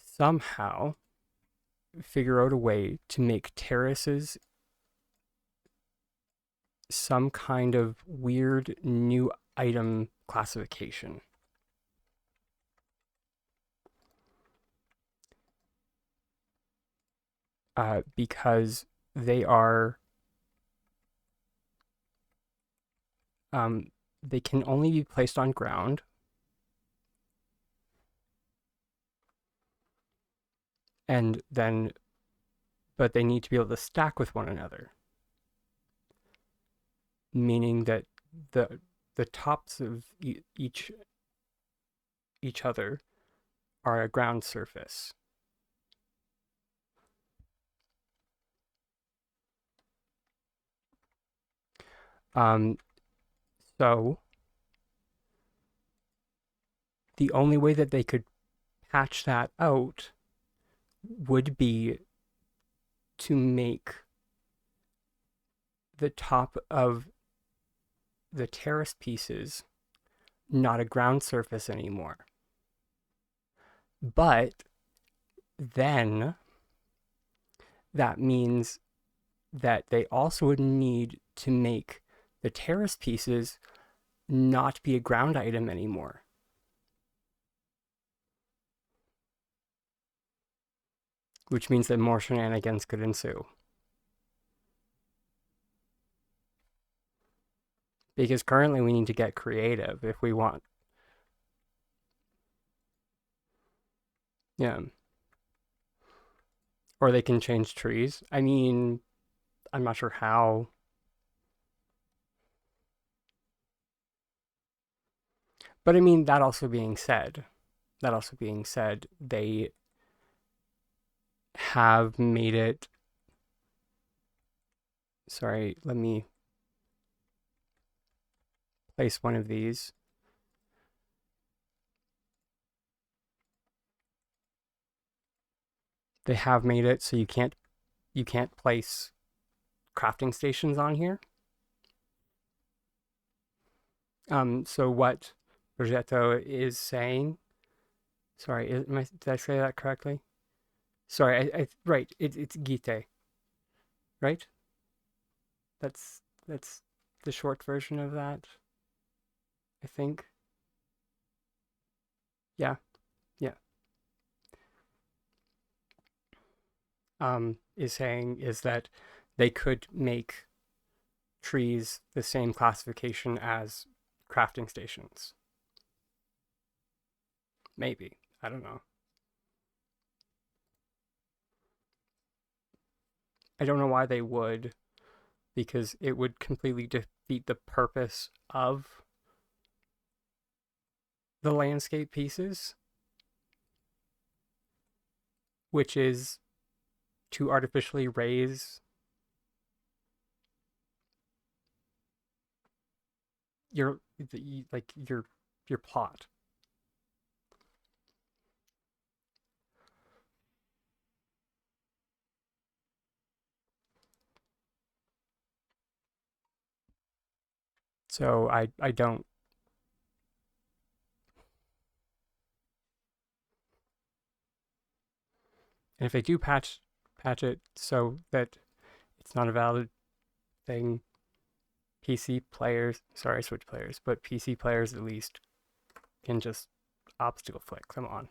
somehow figure out a way to make terraces some kind of weird new item classification. Because they are they can only be placed on ground, and then but they need to be able to stack with one another, meaning that the tops of each other are a ground surface. So the only way that they could patch that out would be to make the top of the terrace pieces not a ground surface anymore. But then that means that they also would need to make the terrace pieces not be a ground item anymore. Which means that more shenanigans could ensue. Because currently we need to get creative if we want. Yeah. Or they can change trees. I mean, I'm not sure how. But I mean, that also being said, they have made it. Sorry, let me place one of these. They have made it so you can't place crafting stations on here. So what Progetto is saying, sorry, did I say that correctly? Sorry, right, it's Gite, right? That's the short version of that, I think. Yeah, yeah. Is saying is that they could make trees the same classification as crafting stations. Maybe. I don't know. I don't know why they would, because it would completely defeat defeat the purpose of the landscape pieces, which is to artificially raise your your plot. So I don't. And if they do patch it so that it's not a valid thing, PC players, sorry, Switch players, but PC players at least can just obstacle flick. Come on.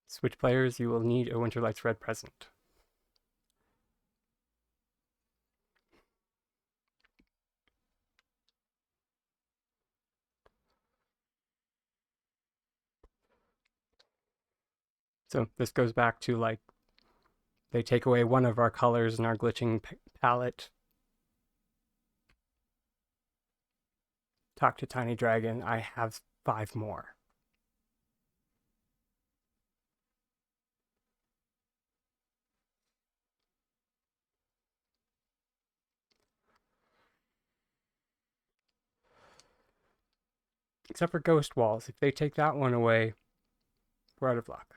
Switch players, you will need a Winter Lights Red present. So this goes back to like they take away one of our colors in our glitching palette. Talk to Tiny Dragon. I have 5 more. Except for Ghost Walls. If they take that one away, we're out of luck.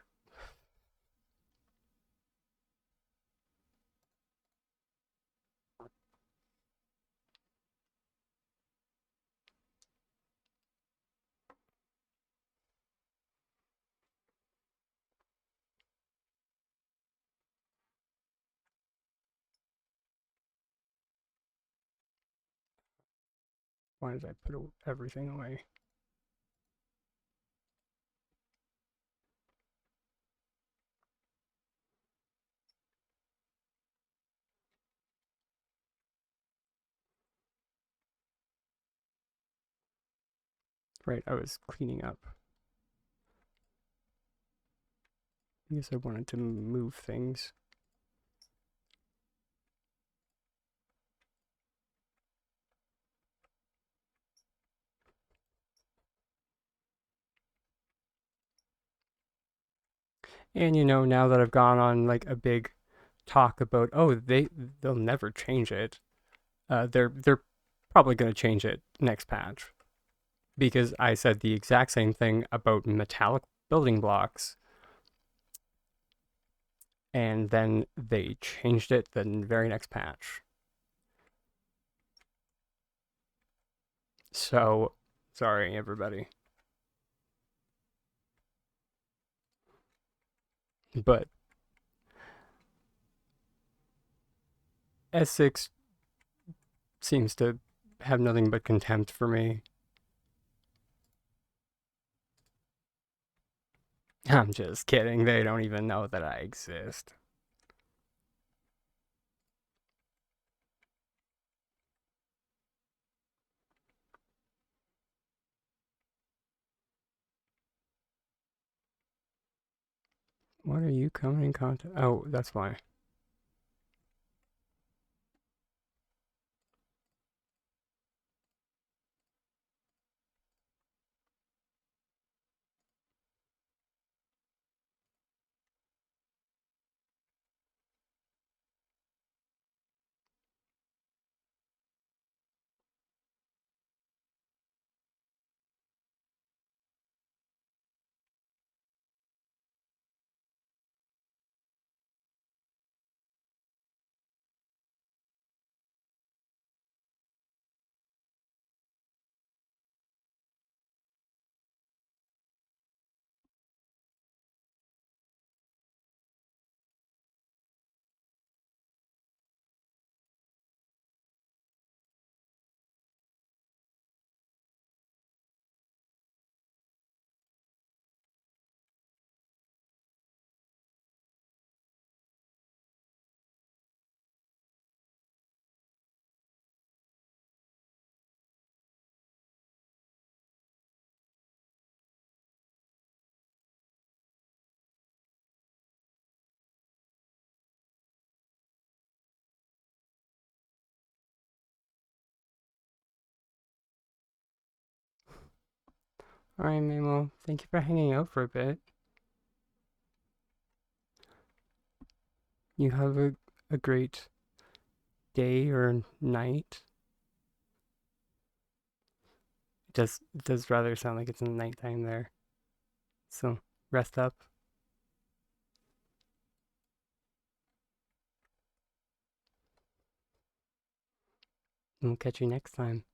Why did I put everything away? Right, I was cleaning up. I guess I wanted to move things. And you know, now that I've gone on like a big talk about, oh, they'll never change it. They're probably going to change it next patch, because I said the exact same thing about metallic building blocks, and then they changed it the very next patch. So, sorry everybody. But S6 seems to have nothing but contempt for me. I'm just kidding. They don't even know that I exist. What are you coming in contact? Oh, that's why. Alright, Mamo. Thank you for hanging out for a bit. You have a great day or night. It does rather sound like it's in the nighttime there. So rest up. And we'll catch you next time.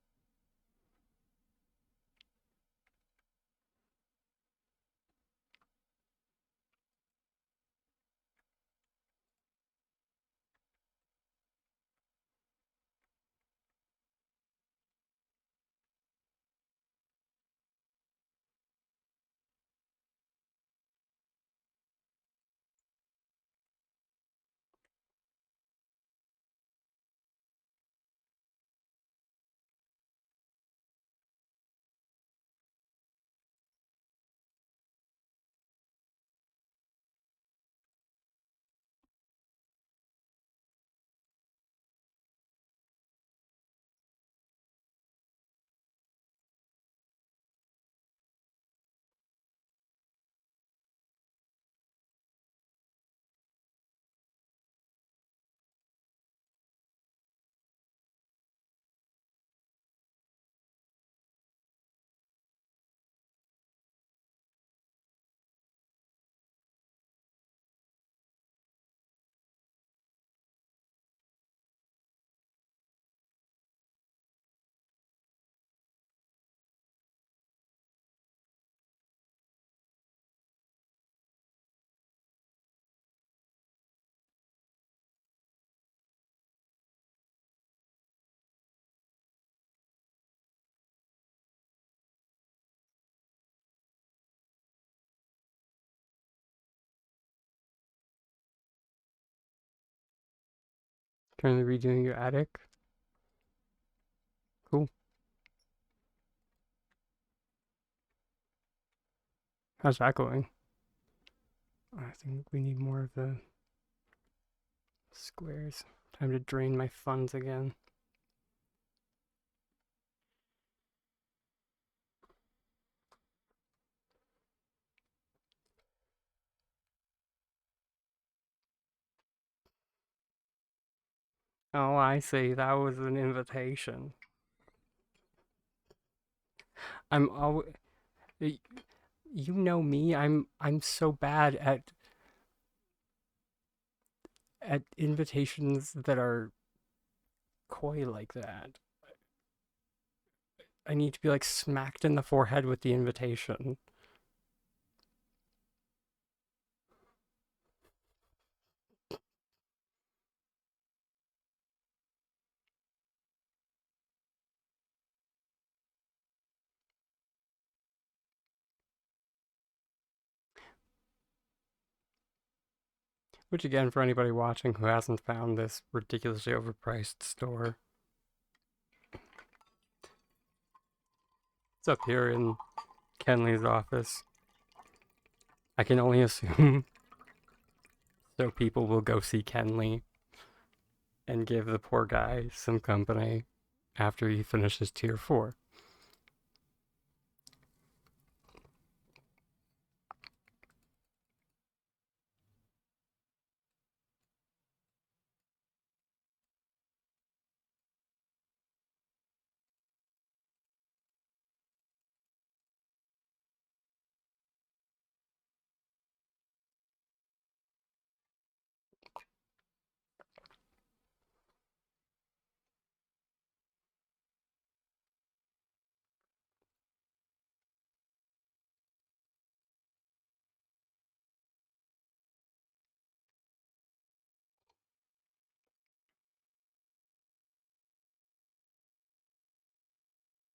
Currently redoing your attic. Cool. How's that going? I think we need more of the squares. Time to drain my funds again. Oh, I see. That was an invitation. I'm always, you know me. I'm so bad at invitations that are coy like that. I need to be like smacked in the forehead with the invitation. Which again, for anybody watching who hasn't found this ridiculously overpriced store, it's up here in Kenley's office. I can only assume so people will go see Kenley and give the poor guy some company after he finishes tier 4.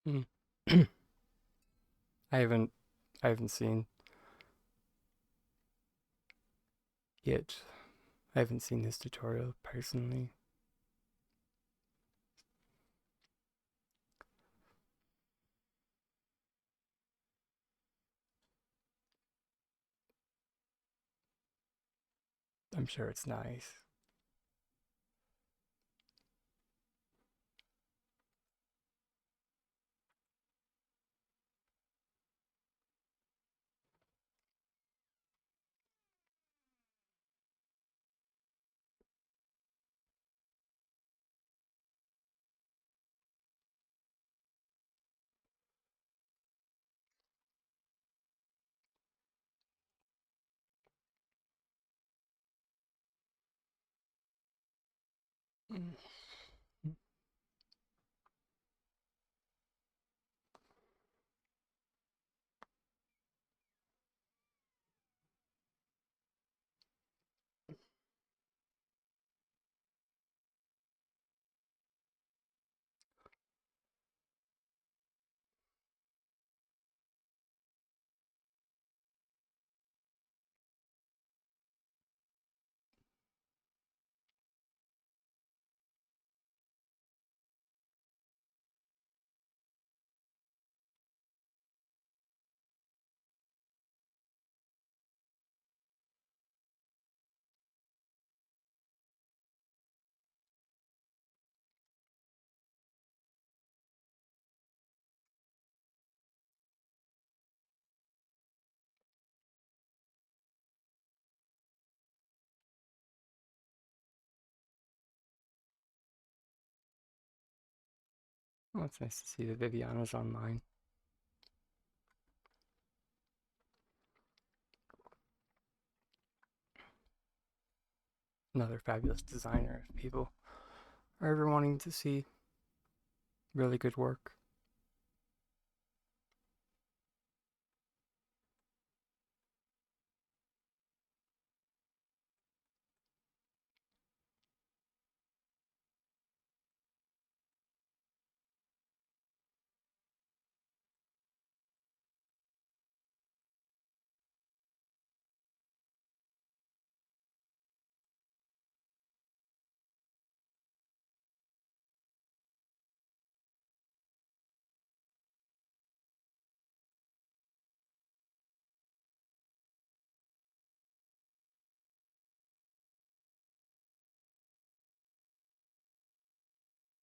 Mm. I haven't I haven't seen it. I haven't seen this tutorial personally. I'm sure it's nice. Well, it's nice to see that Viviana's online. Another fabulous designer if people are ever wanting to see really good work.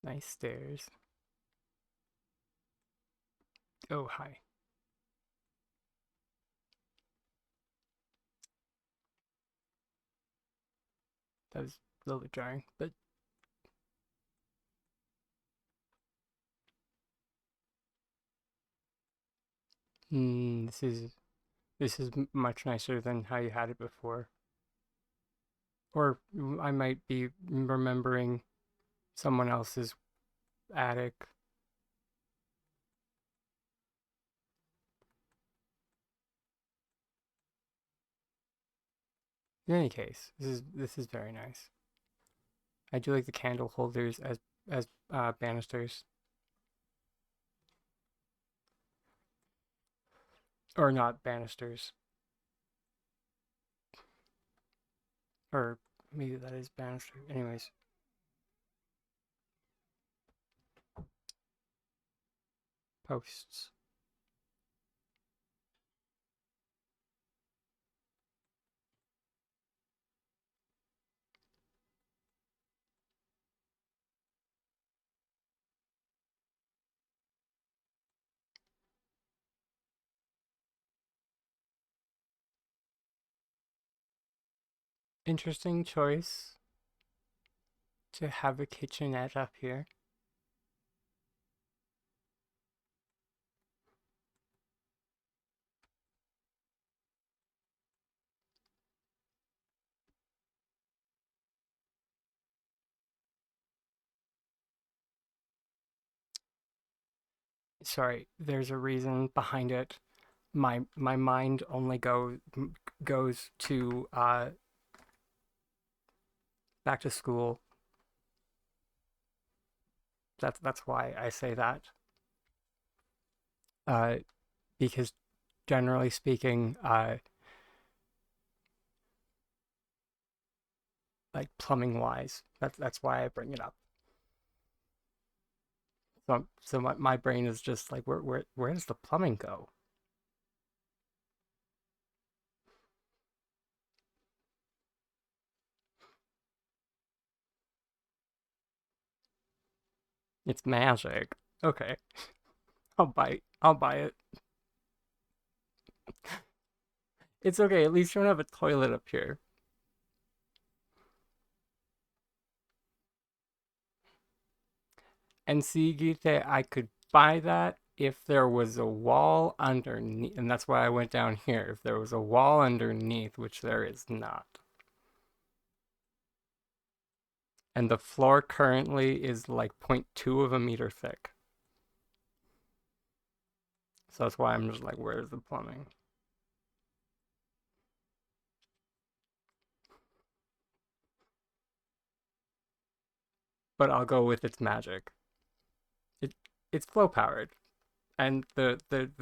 Nice stairs. Oh, hi. That was a little bit jarring, but this is much nicer than how you had it before. Or I might be remembering someone else's attic. In any case, this is very nice. I do like the candle holders as banisters, or not banisters, or maybe that is banister. Anyways, posts. Interesting choice to have a kitchenette up here. Sorry, there's a reason behind it. My mind only goes to back to school. That's why I say that. Uh, because generally speaking, like plumbing wise, that's why I bring it up. So my brain is just like, where does the plumbing go? It's magic. Okay, I'll buy it. It's okay. At least you don't have a toilet up here. And see, Gite, I could buy that if there was a wall underneath, and that's why I went down here. If there was a wall underneath, which there is not. And the floor currently is like 0.2 of a meter thick. So that's why I'm just like, where's the plumbing? But I'll go with its magic. It it's flow powered, and the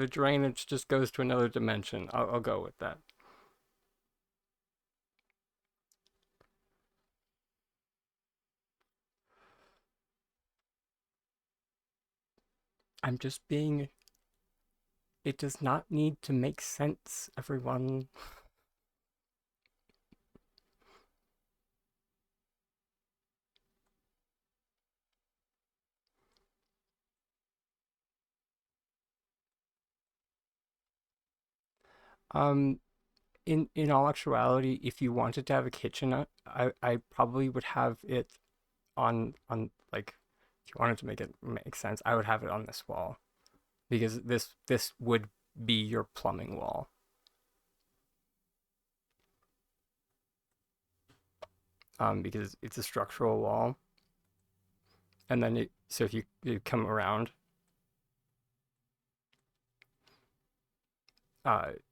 drainage just goes to another dimension. I'll go with that. I'm just being. It does not need to make sense, everyone. Um, in all actuality, if you wanted to have a kitchen, I probably would have it on like, if you wanted to make it make sense, I would have it on this wall because this would be your plumbing wall. Because it's a structural wall, and then so if you come around,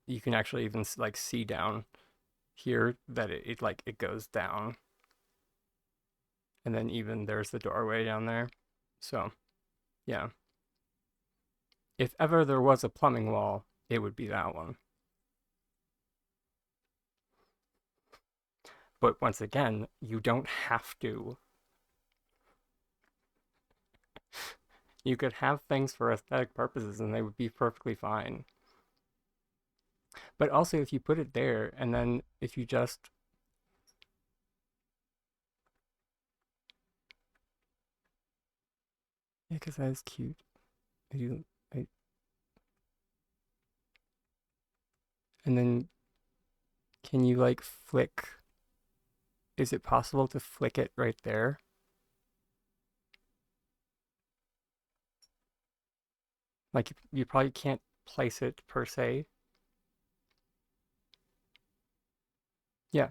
you can actually even like see down here that it like it goes down, and then even there's the doorway down there. So yeah, if ever there was a plumbing wall, it would be that one. But once again, you don't have to. You could have things for aesthetic purposes and they would be perfectly fine. But also, if you put it there and then if you just. Yeah, because that is cute. I do. I, and then can you like flick? Is it possible to flick it right there? Like you probably can't place it per se. Yeah,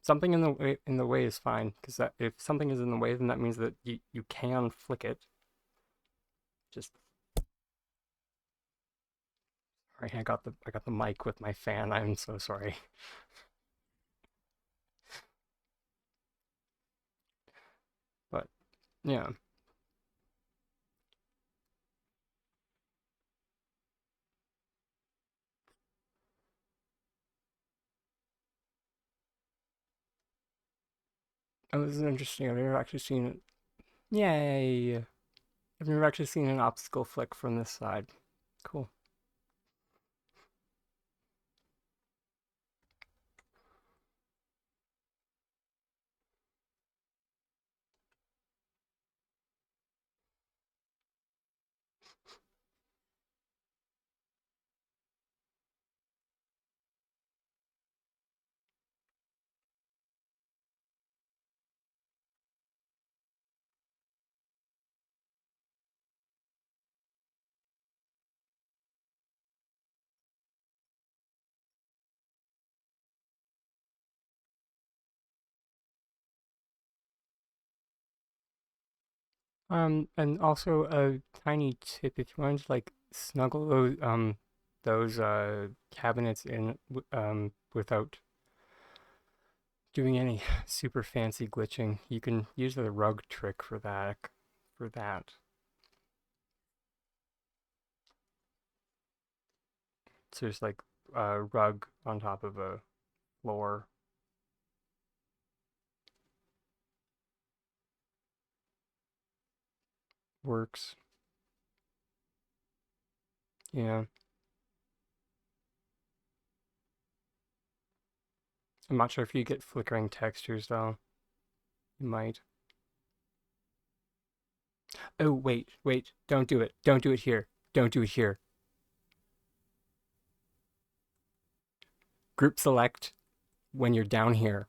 something in the way is fine because that if something is in the way, then that means that you can flick it. Just sorry, I got the mic with my fan. I'm so sorry. But yeah, oh, this is interesting. I've never actually seen it. Yay! I've never actually seen an obstacle flick from this side. Cool. And also a tiny tip if you want to like snuggle those cabinets in without doing any super fancy glitching, you can use the rug trick for that. For that, so there's like a rug on top of a floor. Works. Yeah, I'm not sure if you get flickering textures though. You might. Oh wait! Don't do it! Don't do it here! Don't do it here! Group select when you're down here.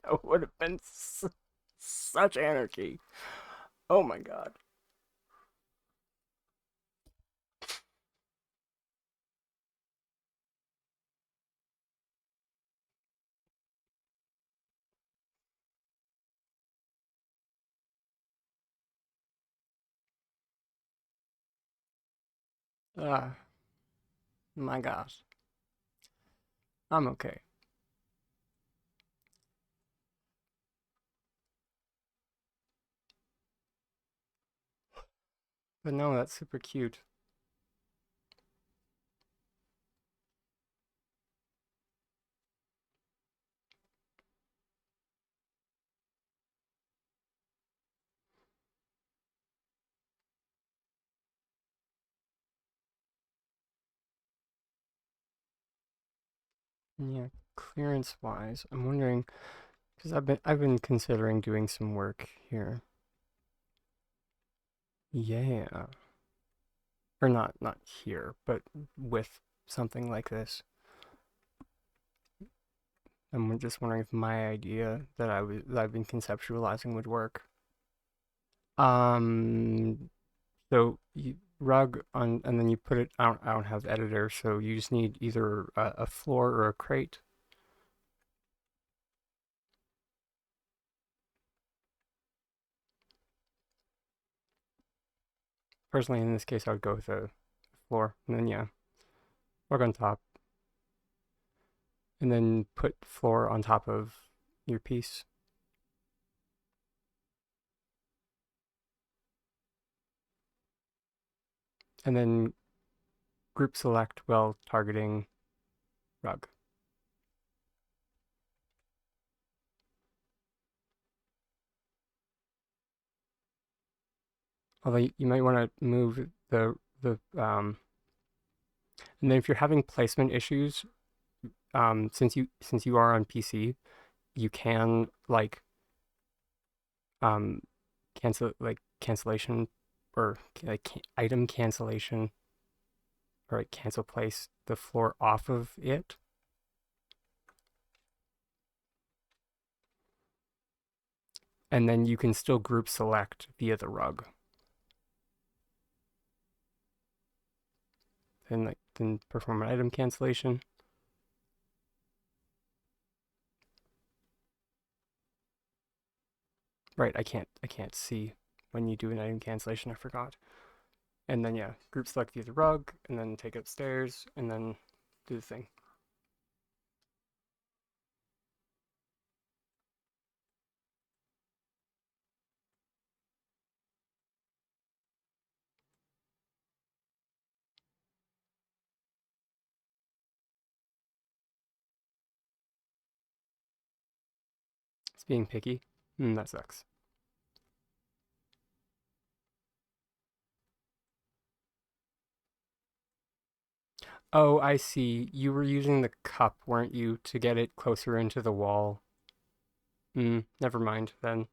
That would have been such anarchy. Oh my god. Ah, my gosh. I'm okay. But no, that's super cute. Yeah, clearance wise, I'm wondering because I've been considering doing some work here. Yeah. Or not here, but with something like this. I'm just wondering if my idea that I've been conceptualizing would work. Um, so you rug on, and then you put it. I don't have editor, so you just need either a floor or a crate. Personally, in this case, I would go with a floor, and then yeah, rug on top, and then put floor on top of your piece, and then group select while targeting rug. Although you might want to move the. And then if you're having placement issues, since you are on PC, you can like um cancellation or like item cancellation or like cancel place the floor off of it. And then you can still group select via the rug. Then perform an item cancellation. Right, I can't see when you do an item cancellation, I forgot. And then yeah, group select via the rug, and then take it upstairs, and then do the thing. It's being picky. That sucks. Oh, I see. You were using the cup, weren't you, to get it closer into the wall? Never mind then.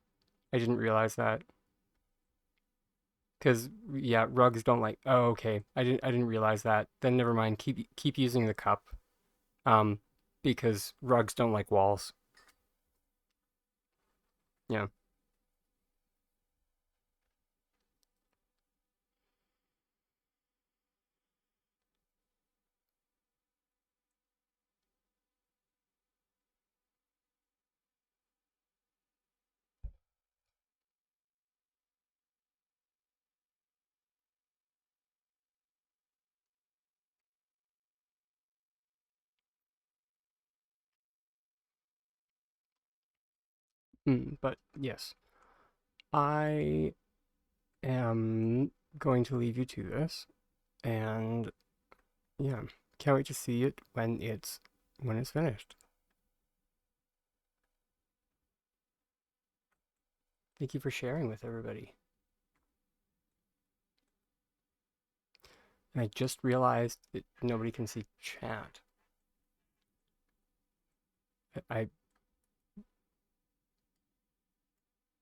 I didn't realize that. Because yeah, rugs don't like. Oh, okay. I didn't realize that. Then never mind. Keep using the cup. Um, because rugs don't like walls. Yeah. But yes, I am going to leave you to this, and yeah, can't wait to see it when it's finished. Thank you for sharing with everybody. And I just realized that nobody can see chat. I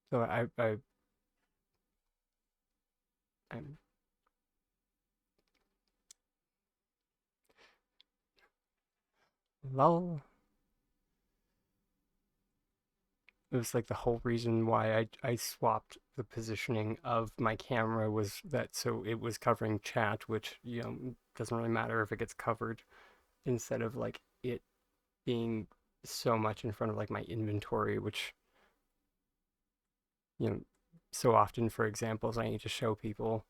so I'm lol. It was like the whole reason why I swapped the positioning of my camera was that so it was covering chat, which doesn't really matter if it gets covered, instead of like it being so much in front of like my inventory, which you know so often for examples I need to show people.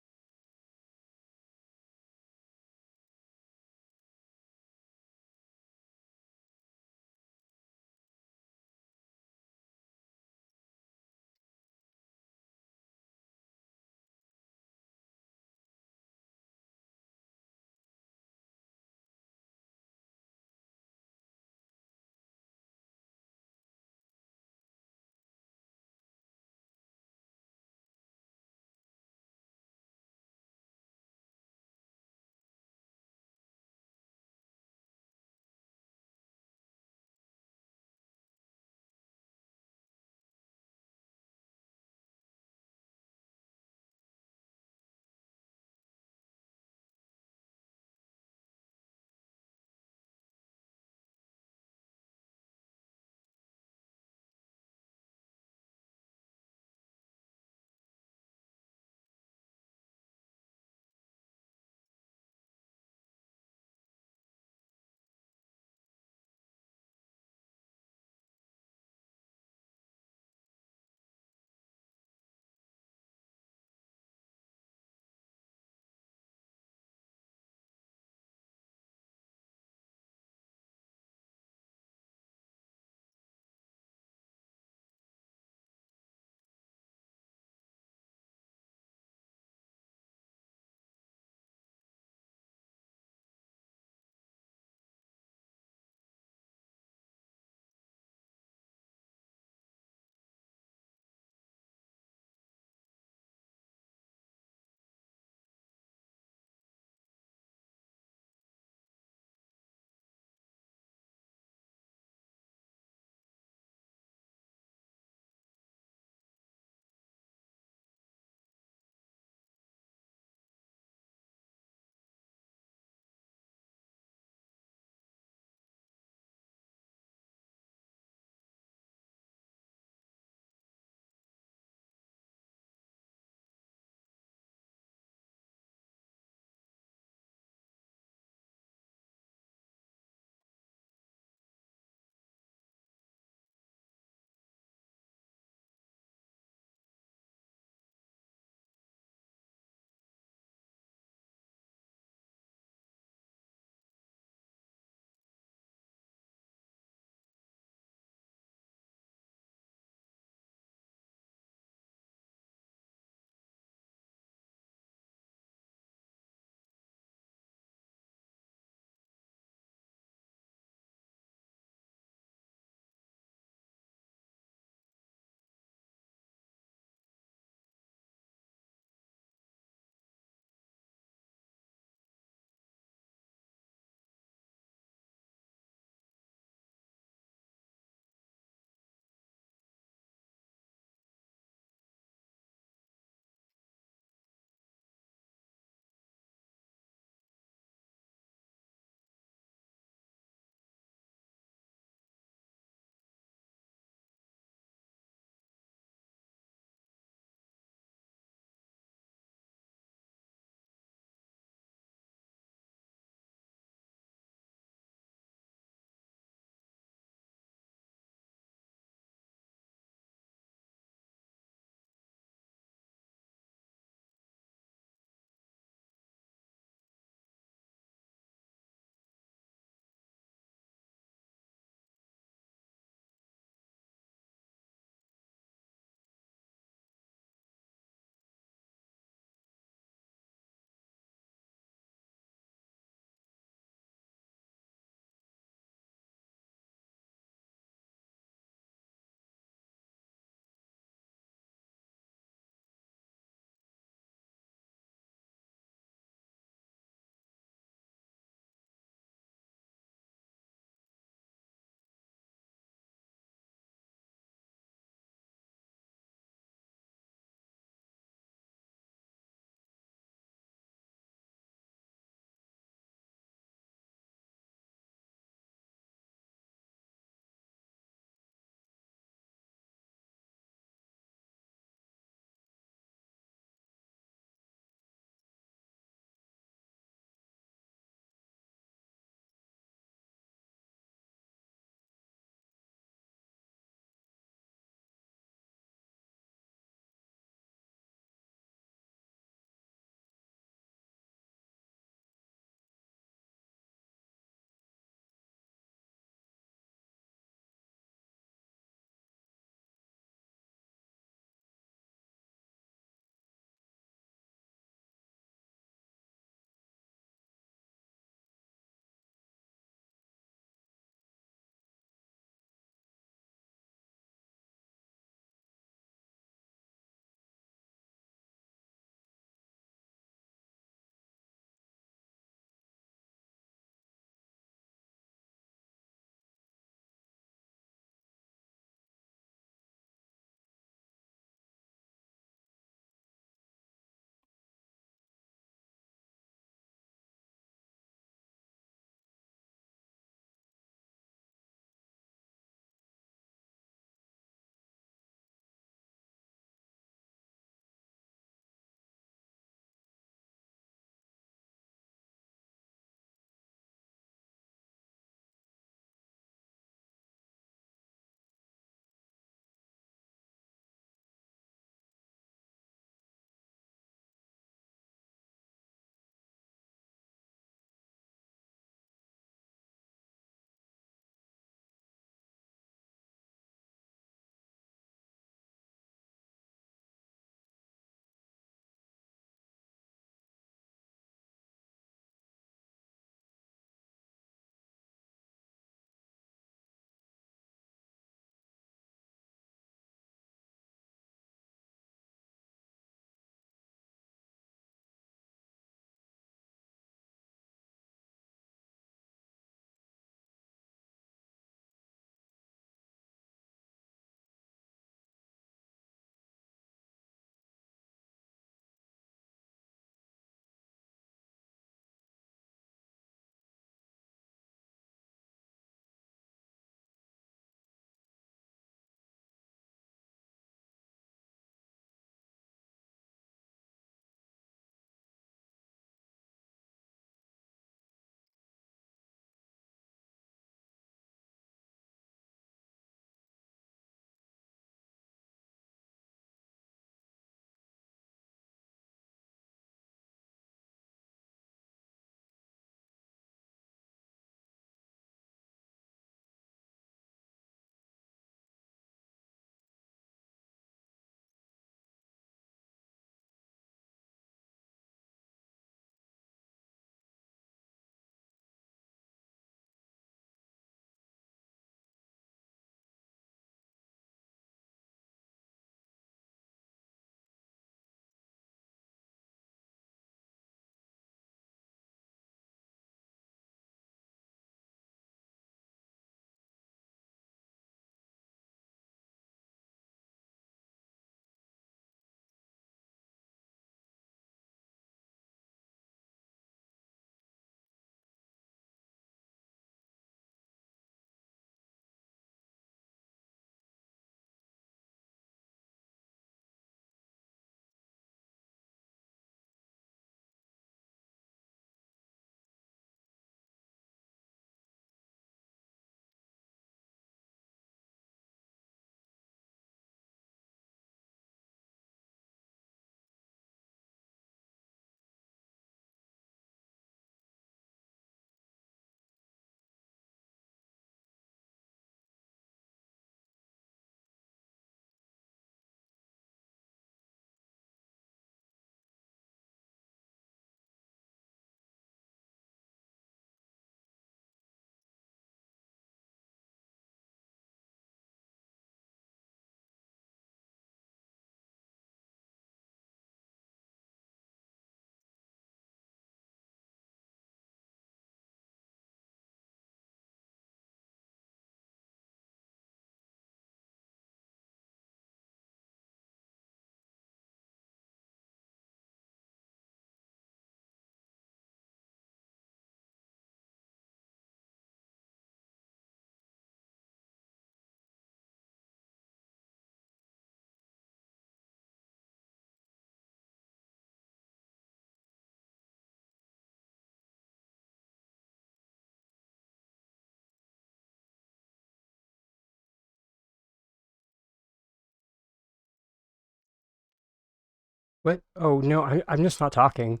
What? Oh no, I'm just not talking.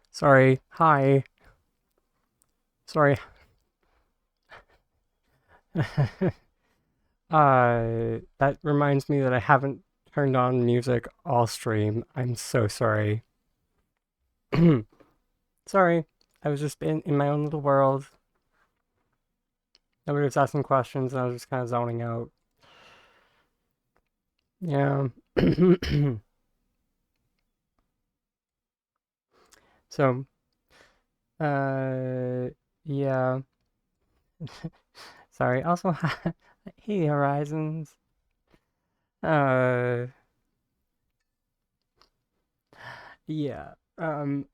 Sorry. Hi. Sorry. That reminds me that I haven't turned on music all stream. I'm so sorry. Sorry. I was just in my own little world. Nobody was asking questions, and I was just kind of zoning out. Yeah. So, uh, yeah. Sorry. Also, hey, Horizons. Uh, yeah. Part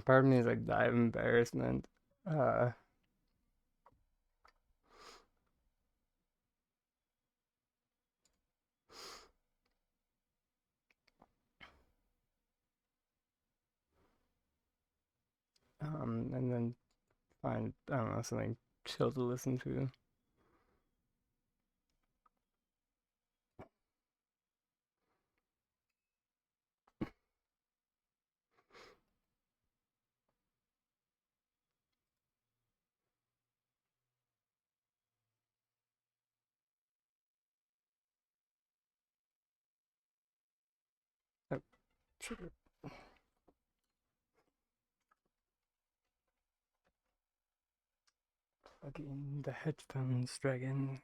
of me is like die of embarrassment. Uh, and then find, I don't know, something chill to listen to. Oh, sugar. Plug in the headphones, dragon.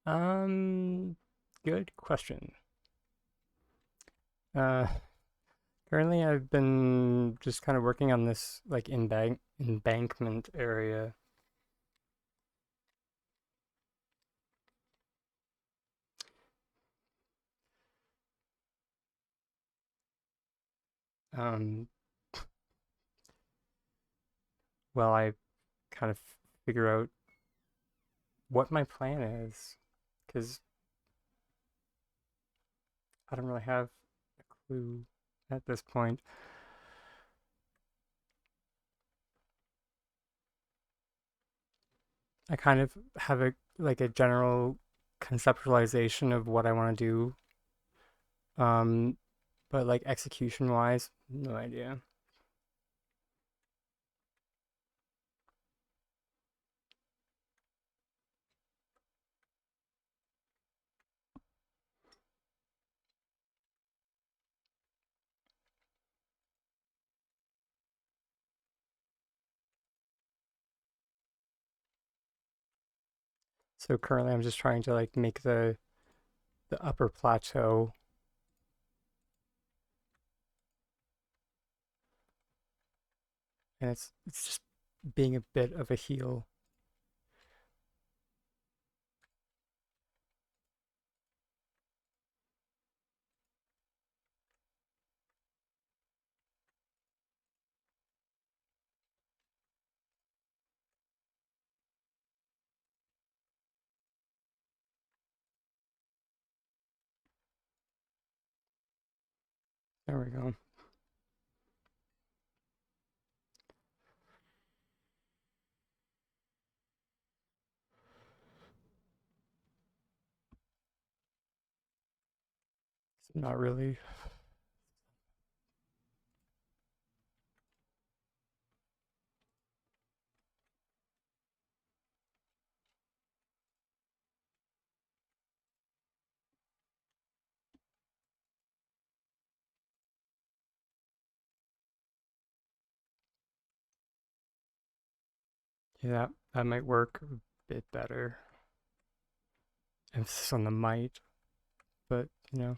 Um, Good question. Uh, Currently I've been just kind of working on this like embankment area. Um, while I kind of figure out what my plan is, because I don't really have a clue at this point. I kind of have a like a general conceptualization of what I want to do. Um, but like execution wise, no idea. So currently I'm just trying to like make the upper plateau, and it's just being a bit of a heel. There we go. It's not really. Yeah, that might work a bit better. Emphasis on the might, but you know.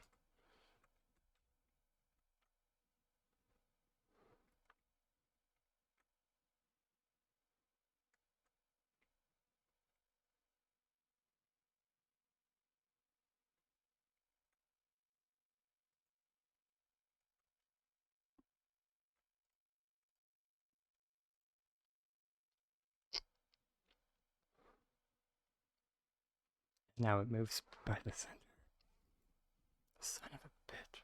Now it moves by the center. Son of a bitch.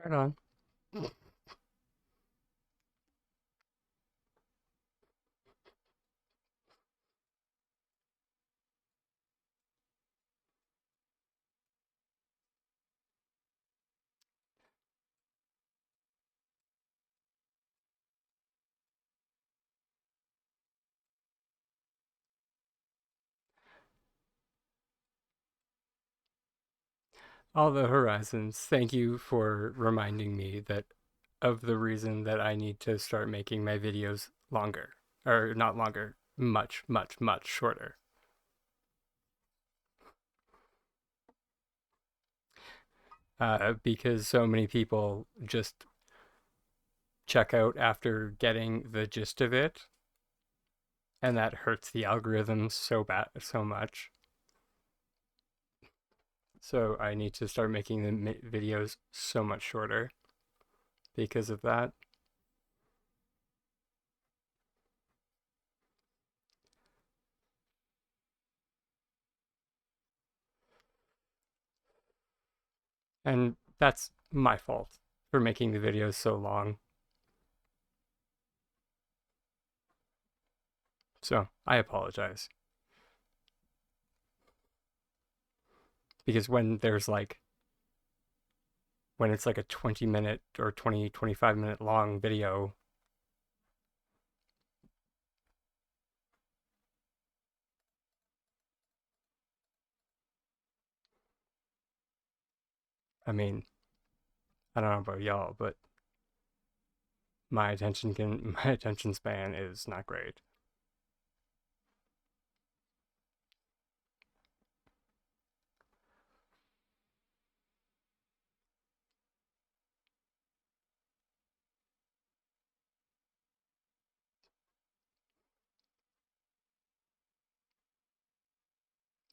Right on. All the horizons. Thank you for reminding me that of the reason that I need to start making my videos longer. Or not longer, much, much, much shorter. Because so many people just check out after getting the gist of it, and that hurts the algorithms so much. So I need to start making the videos so much shorter because of that. And that's my fault for making the videos so long. So I apologize. Because when it's like a 20-minute or 25-minute long video, I mean, I don't know about y'all, but my attention span is not great.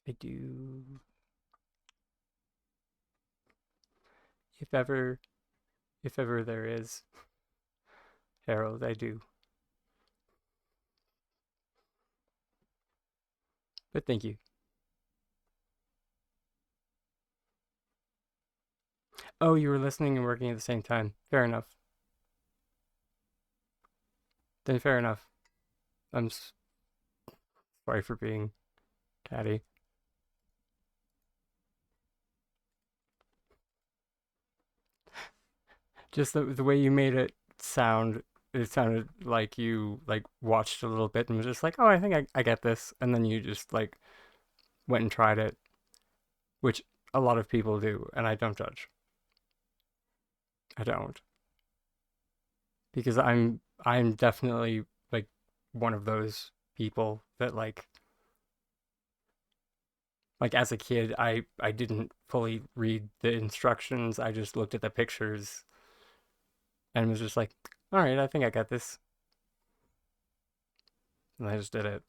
I do, if ever there is, Harold, I do. But thank you. Oh, you were listening and working at the same time. Fair enough. Then fair enough. I'm sorry for being catty. Just the way you made it sounded like you like watched a little bit and was just like, oh, I think I get this, and then you just like went and tried it, which a lot of people do, and I don't judge. I don't, because I'm definitely like one of those people that like as a kid I didn't fully read the instructions. I just looked at the pictures and was just like, all right, I think I got this, and I just did it.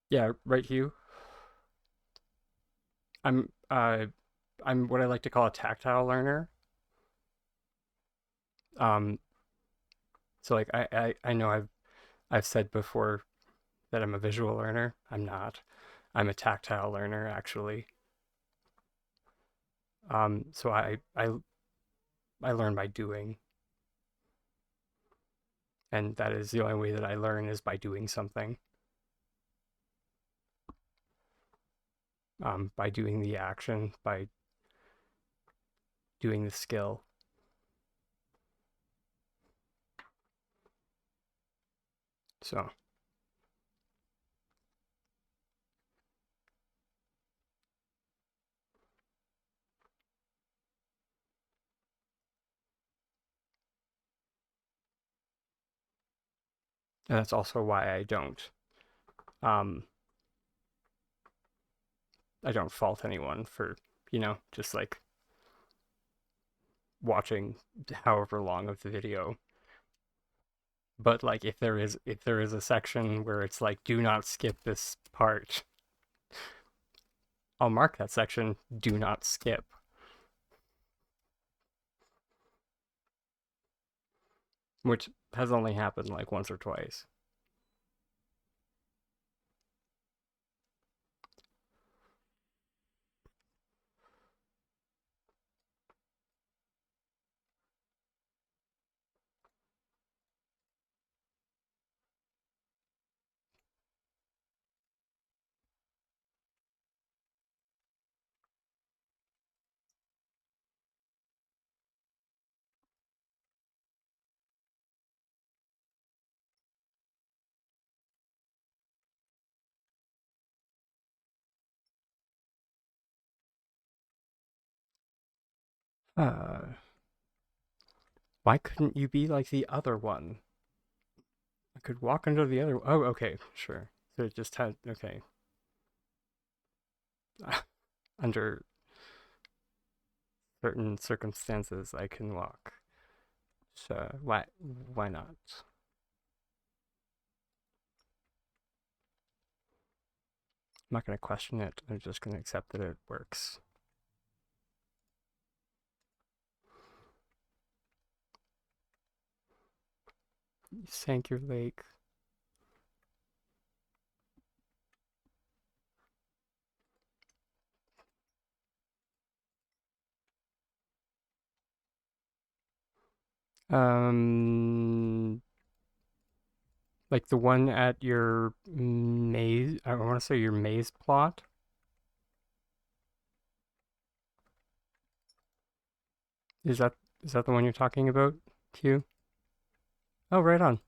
Yeah, right, Hugh. I'm uh I'm what I like to call a tactile learner. Um, so like I know I've said before that I'm a visual learner. I'm not. I'm a tactile learner actually. So I learn by doing, and that is the only way that I learn is by doing something. By doing the action, by doing the skill. So and that's also why um I don't fault anyone for, just like watching however long of the video. But like if there is a section where it's like do not skip this part, I'll mark that section do not skip, which has only happened like once or twice. Why couldn't you be like the other one? I could walk under the other. Oh, okay, sure. So it just had okay. Under certain circumstances, I can walk. So why not? I'm not gonna question it. I'm just gonna accept that it works. You sank your lake. Um, like the one at your maze. I want to say your maze plot. Is that is that the one you're talking about, Hugh? Oh, right on.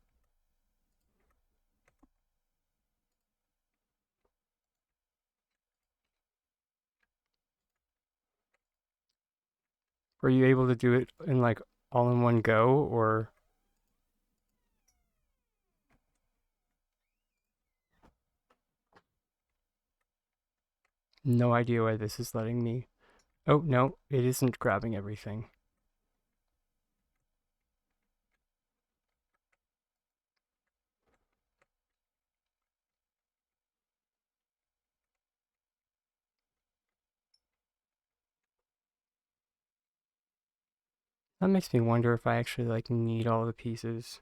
Were you able to do it in like all in one go, or no idea why this is letting me? Oh no, it isn't grabbing everything. That makes me wonder if I actually like need all the pieces.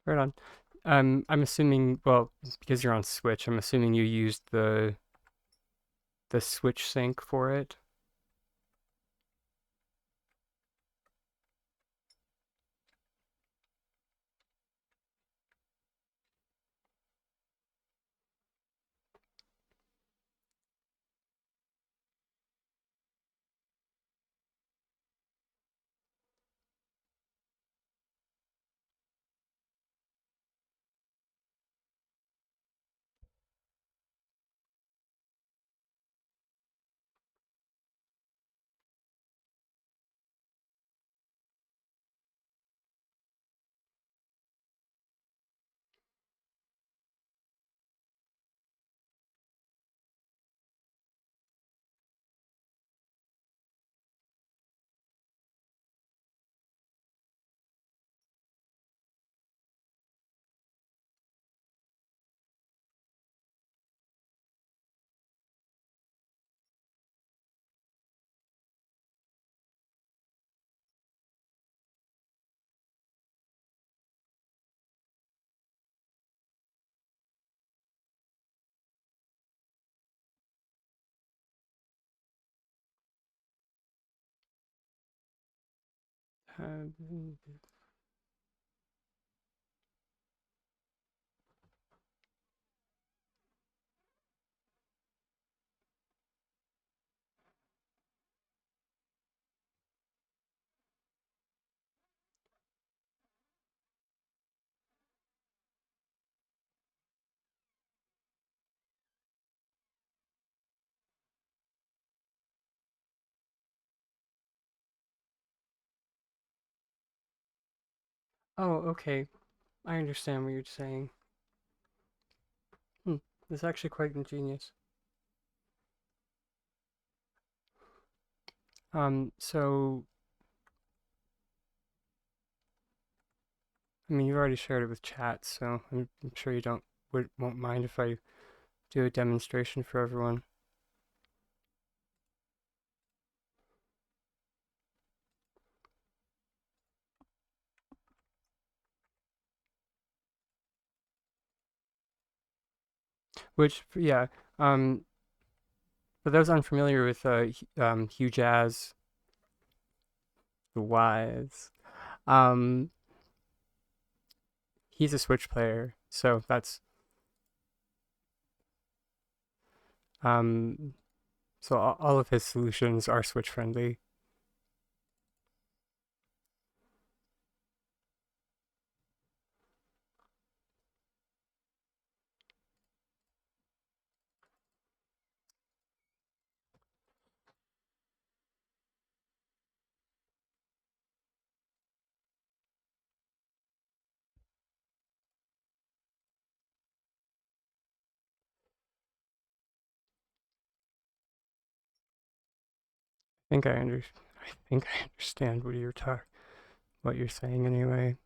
Right on. I'm assuming, well, because you're on Switch, I'm assuming you used the Switch sync for it. Uh, oh, okay. I understand what you're saying. Hmm. That's actually quite ingenious. So I mean, you've already shared it with chat, so I'm sure you won't mind if I do a demonstration for everyone. Which, yeah, for those unfamiliar with Hughazz, the Wise, um, he's a Switch player, so that's um, so all of his solutions are Switch friendly. I think I understand what you're saying anyway.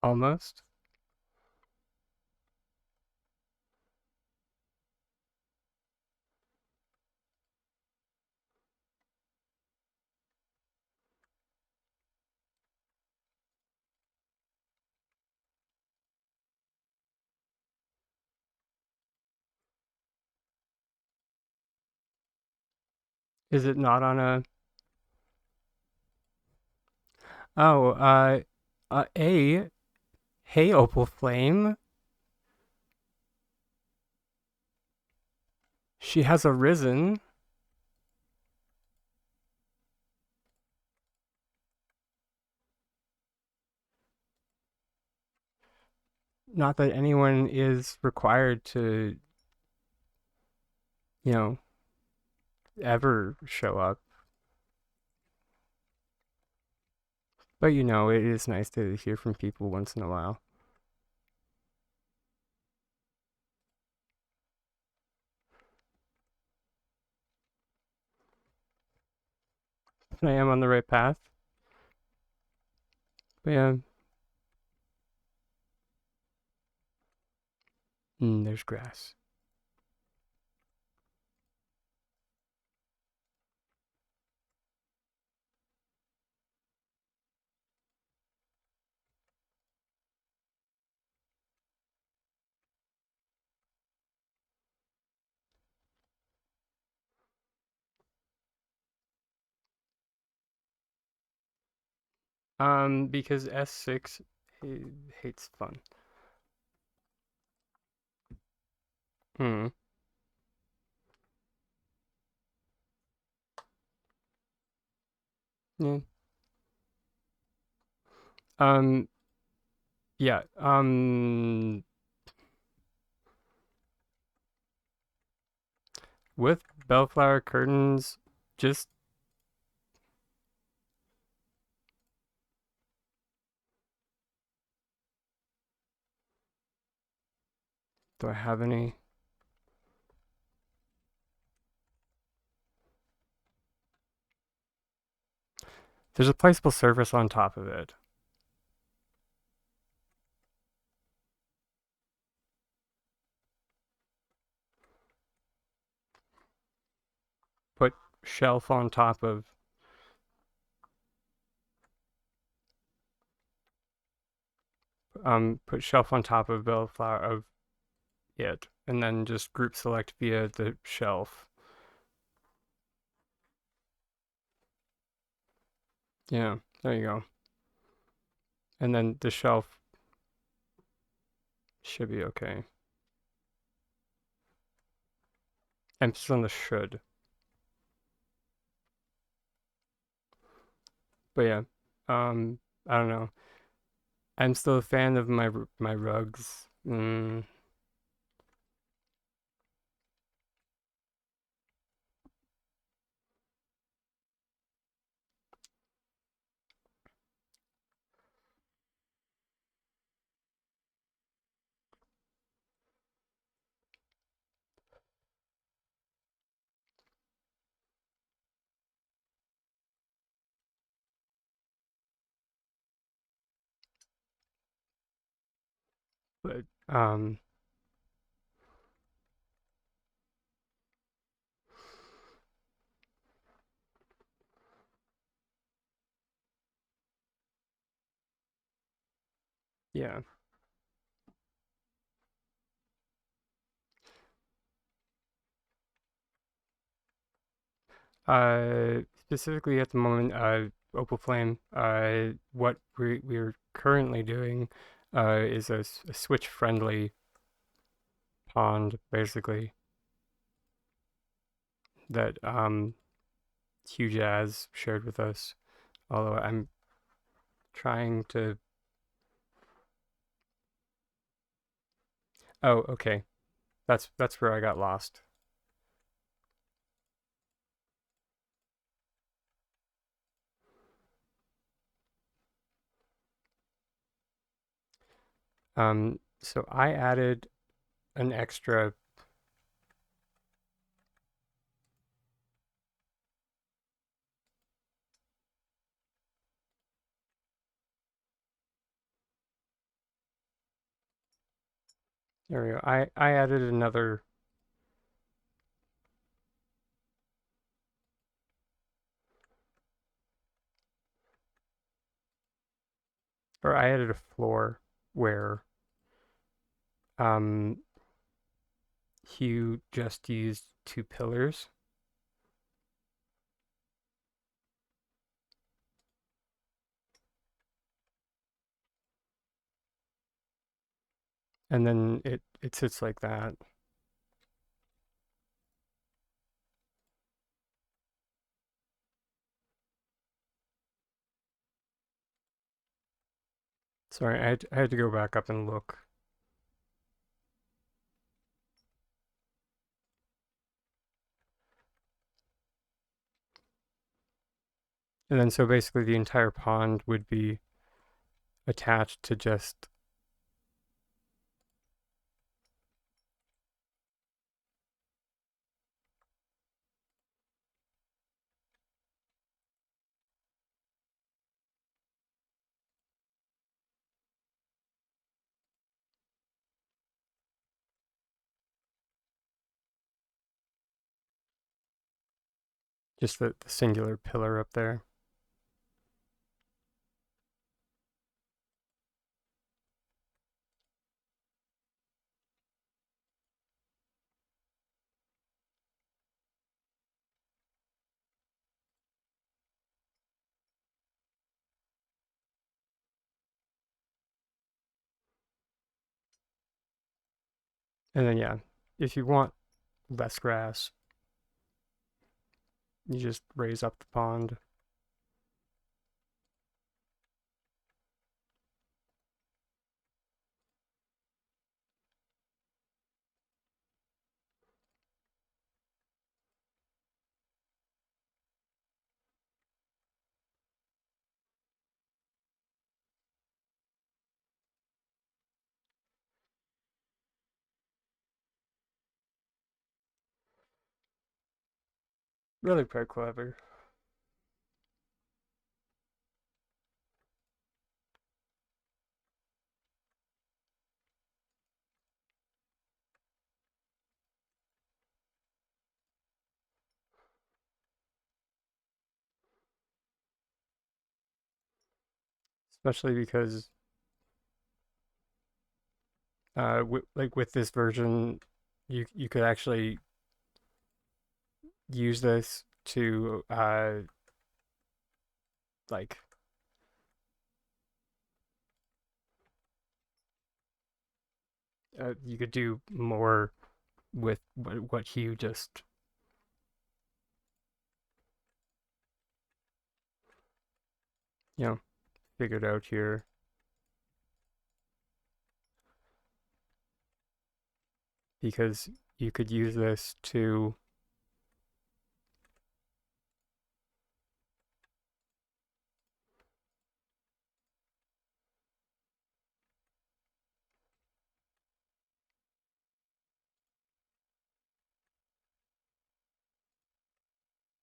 Almost. Is it not on a... Oh, hey, Opal Flame. She has arisen. Not that anyone is required to, you know, ever show up. But you know, it is nice to hear from people once in a while. And I am on the right path. But yeah. There's grass. Because S6 hates fun. Hmm. Yeah. Um, yeah. With bellflower curtains, just do I have any? There's a placeable surface on top of it. Put shelf on top of put shelf on top of bellflower of it, and then just group select via the shelf. Yeah, there you go. And then the shelf should be okay. Emphasis on the should. But yeah, I don't know. I'm still a fan of my rugs. But Yeah. Specifically at the moment, Opal Flame, what we're currently doing, is a Switch-friendly pond, basically, that Hughazz shared with us. Although I'm trying to. Oh, okay. That's where I got lost. So I added an extra. There we go. I added another. Or I added a floor where um Hugh just used 2 pillars. And then it sits like that. Sorry, I had to go back up and look. And then so basically the entire pond would be attached to just the singular pillar up there. And then yeah, if you want less grass, you just raise up the pond. Really quite clever. Especially because like with this version, you could actually use this to like you could do more with what Hugh just you know figured out here. Because you could use this to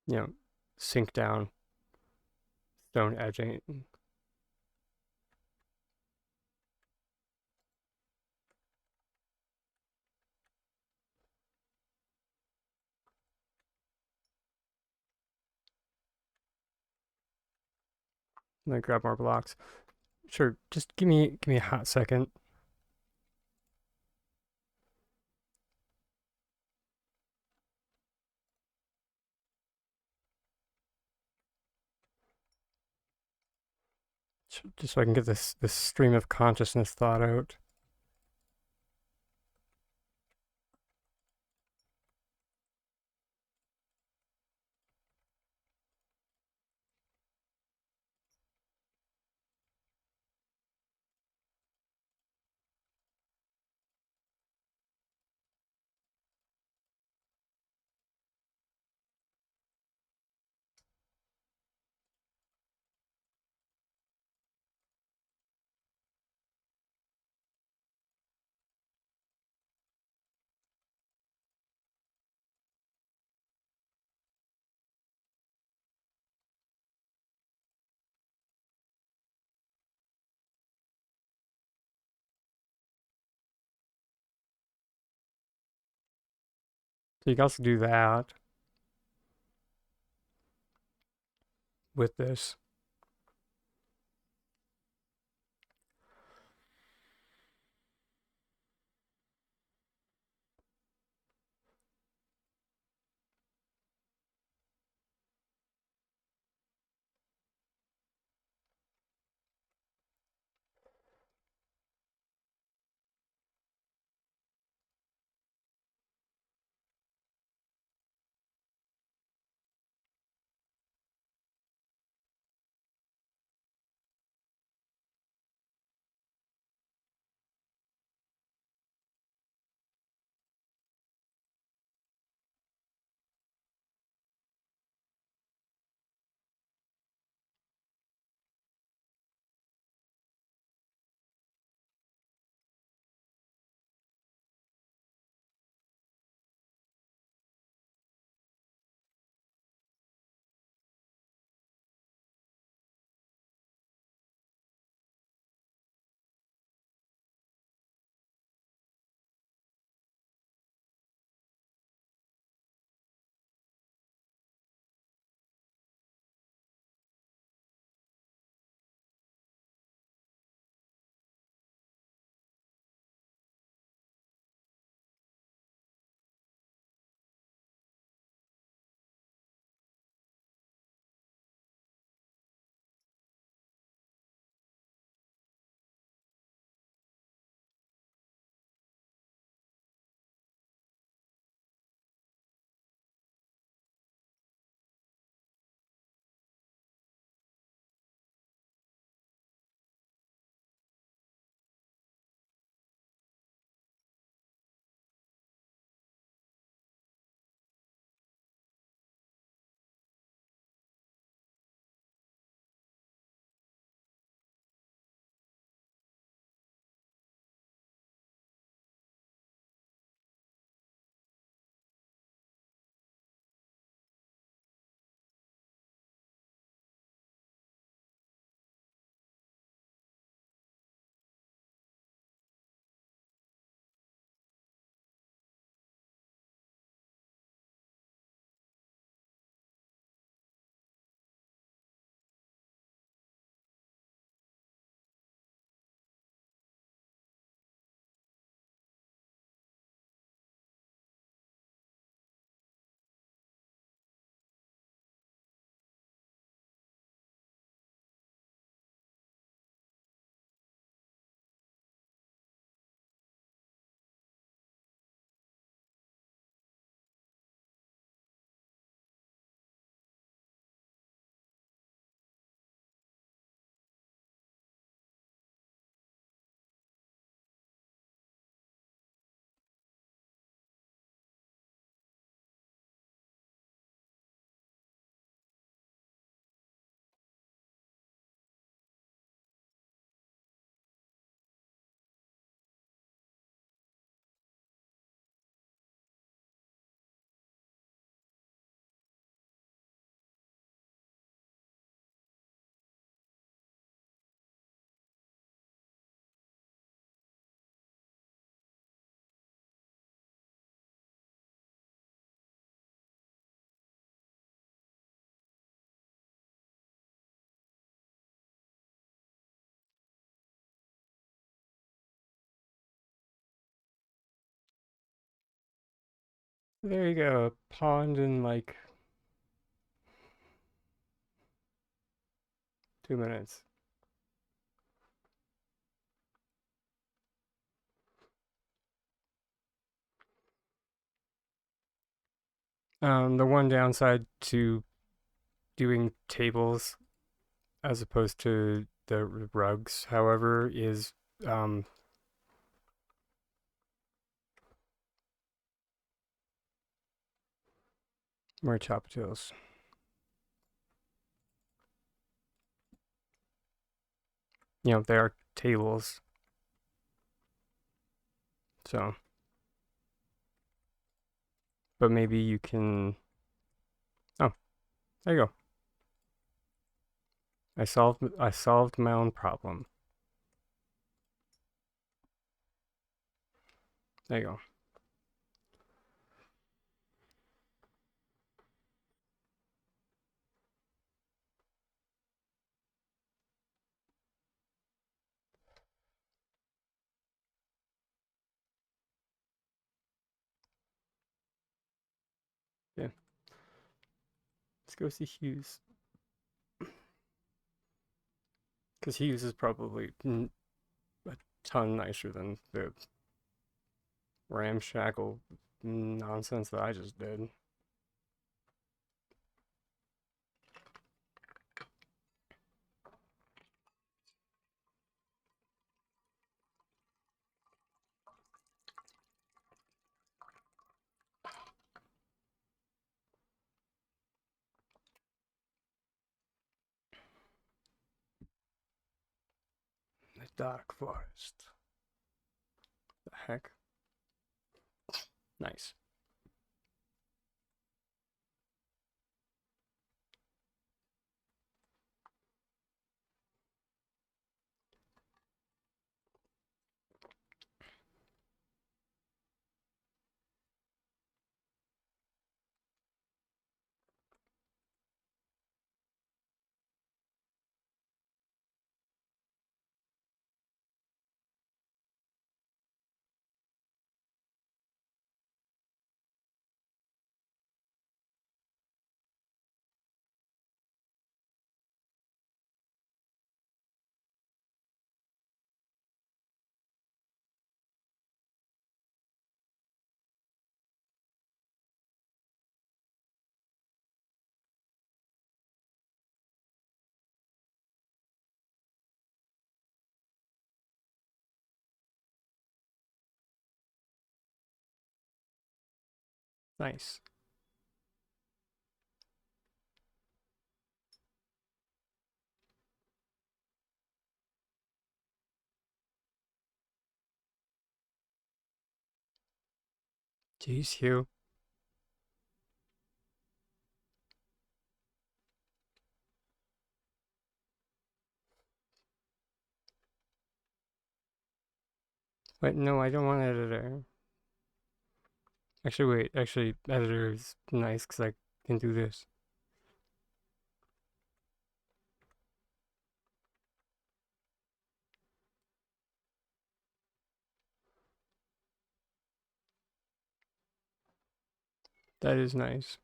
you know sink down stone edging. And then grab more blocks. Sure, just give me a hot second. Just so I can get this stream of consciousness thought out. So you can also do that with this. There you go, a pond in like 2 minutes. The one downside to doing tables as opposed to the rugs, however, is um, more choptails. You know, they are tables. So, but maybe you can. Oh, there you go. I solved my own problem. There you go. Yeah. Let's go see Hughazz. Because Hughazz is probably a ton nicer than the ramshackle nonsense that I just did. The dark forest. The heck? Nice. Nice. Jeez, Hugh. Wait, no, I don't want editor. Actually, wait. Actually, editor is nice because I can do this. That is nice.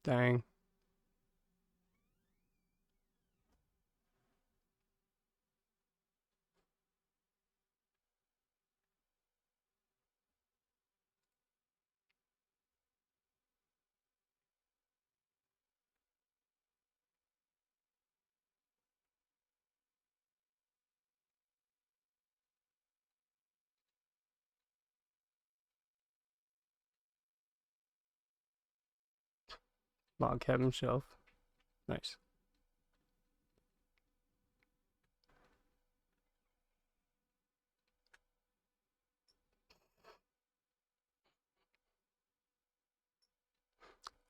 Dang. Log cabin shelf. Nice.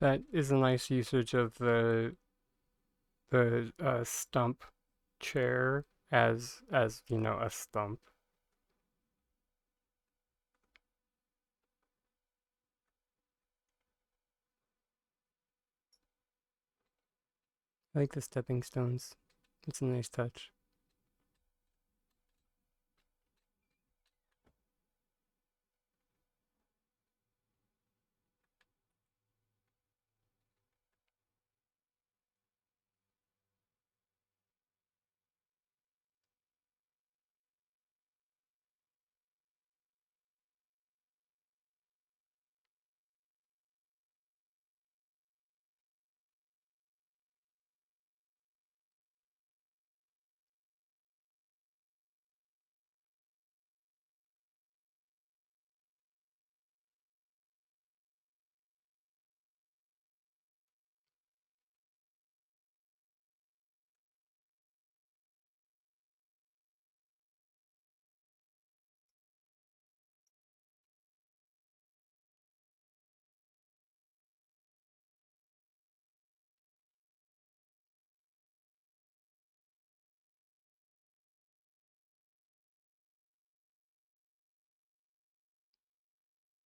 That is a nice usage of the stump chair as you know, a stump. I like the stepping stones. It's a nice touch.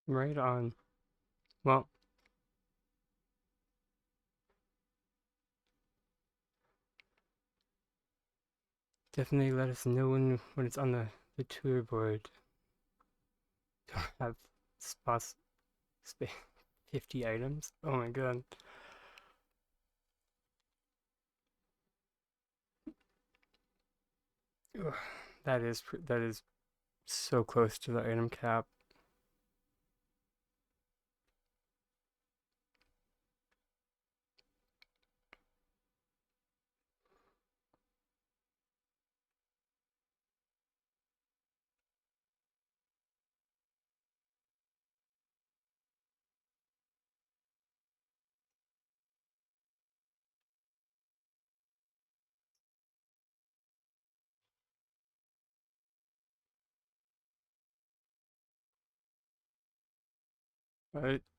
Right on. Well, definitely let us know when it's on the tour board. Have spots, spa 50 items. Oh my god. Ugh, that is so close to the item cap.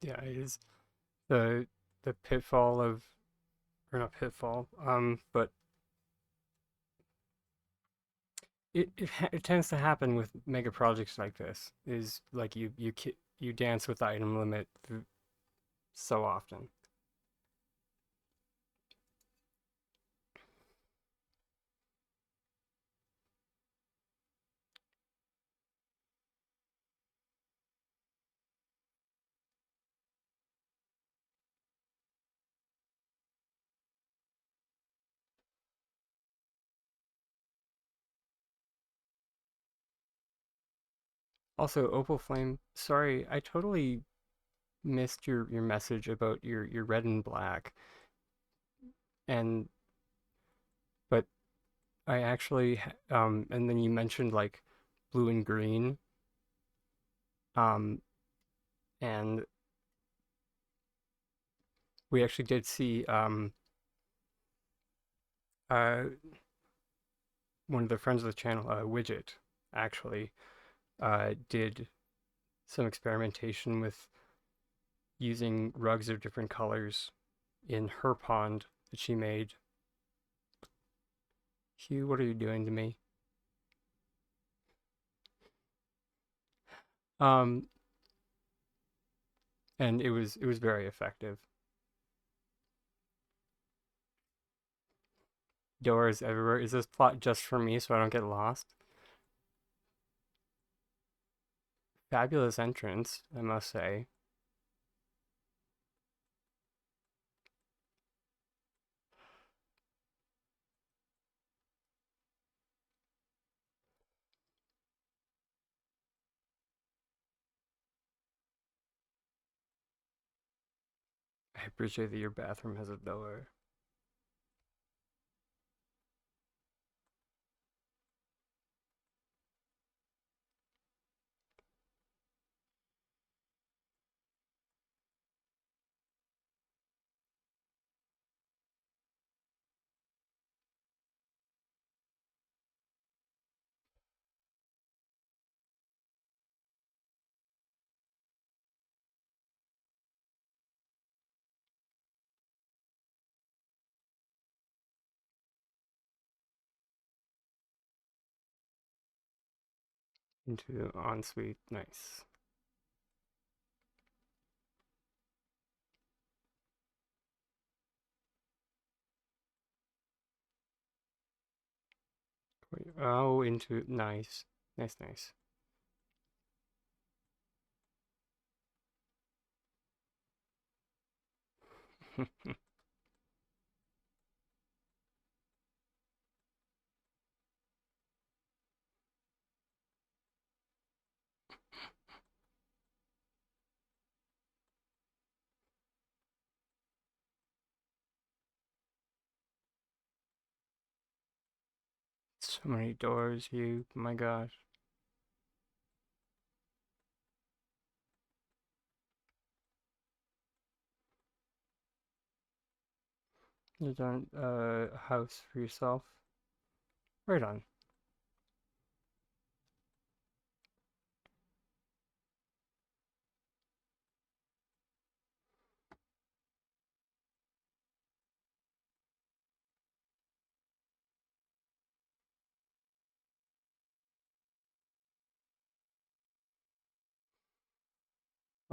Yeah, it is the pitfall of, or not pitfall, but it tends to happen with mega projects like this. Is like you dance with the item limit so often. Also, Opal Flame, sorry, I totally missed your message about your red and black, and but I actually and then you mentioned like blue and green, um and we actually did see uh one of the friends of the channel, Widget, actually did some experimentation with using rugs of different colors in her pond that she made. Hugh, what are you doing to me? Um, and it was very effective. Doors everywhere. Is this plot just for me so I don't get lost? Fabulous entrance, I must say. I appreciate that your bathroom has a door. Into the ensuite. Nice. Oh, into nice. Nice, nice. So many doors, you. My gosh. You done a house for yourself? Right on.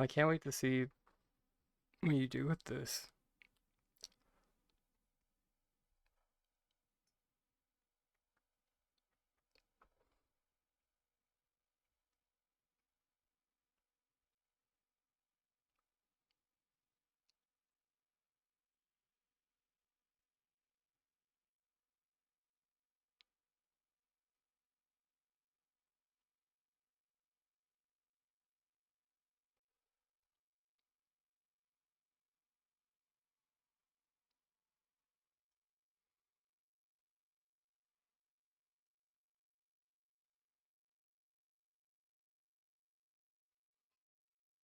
I can't wait to see what you do with this.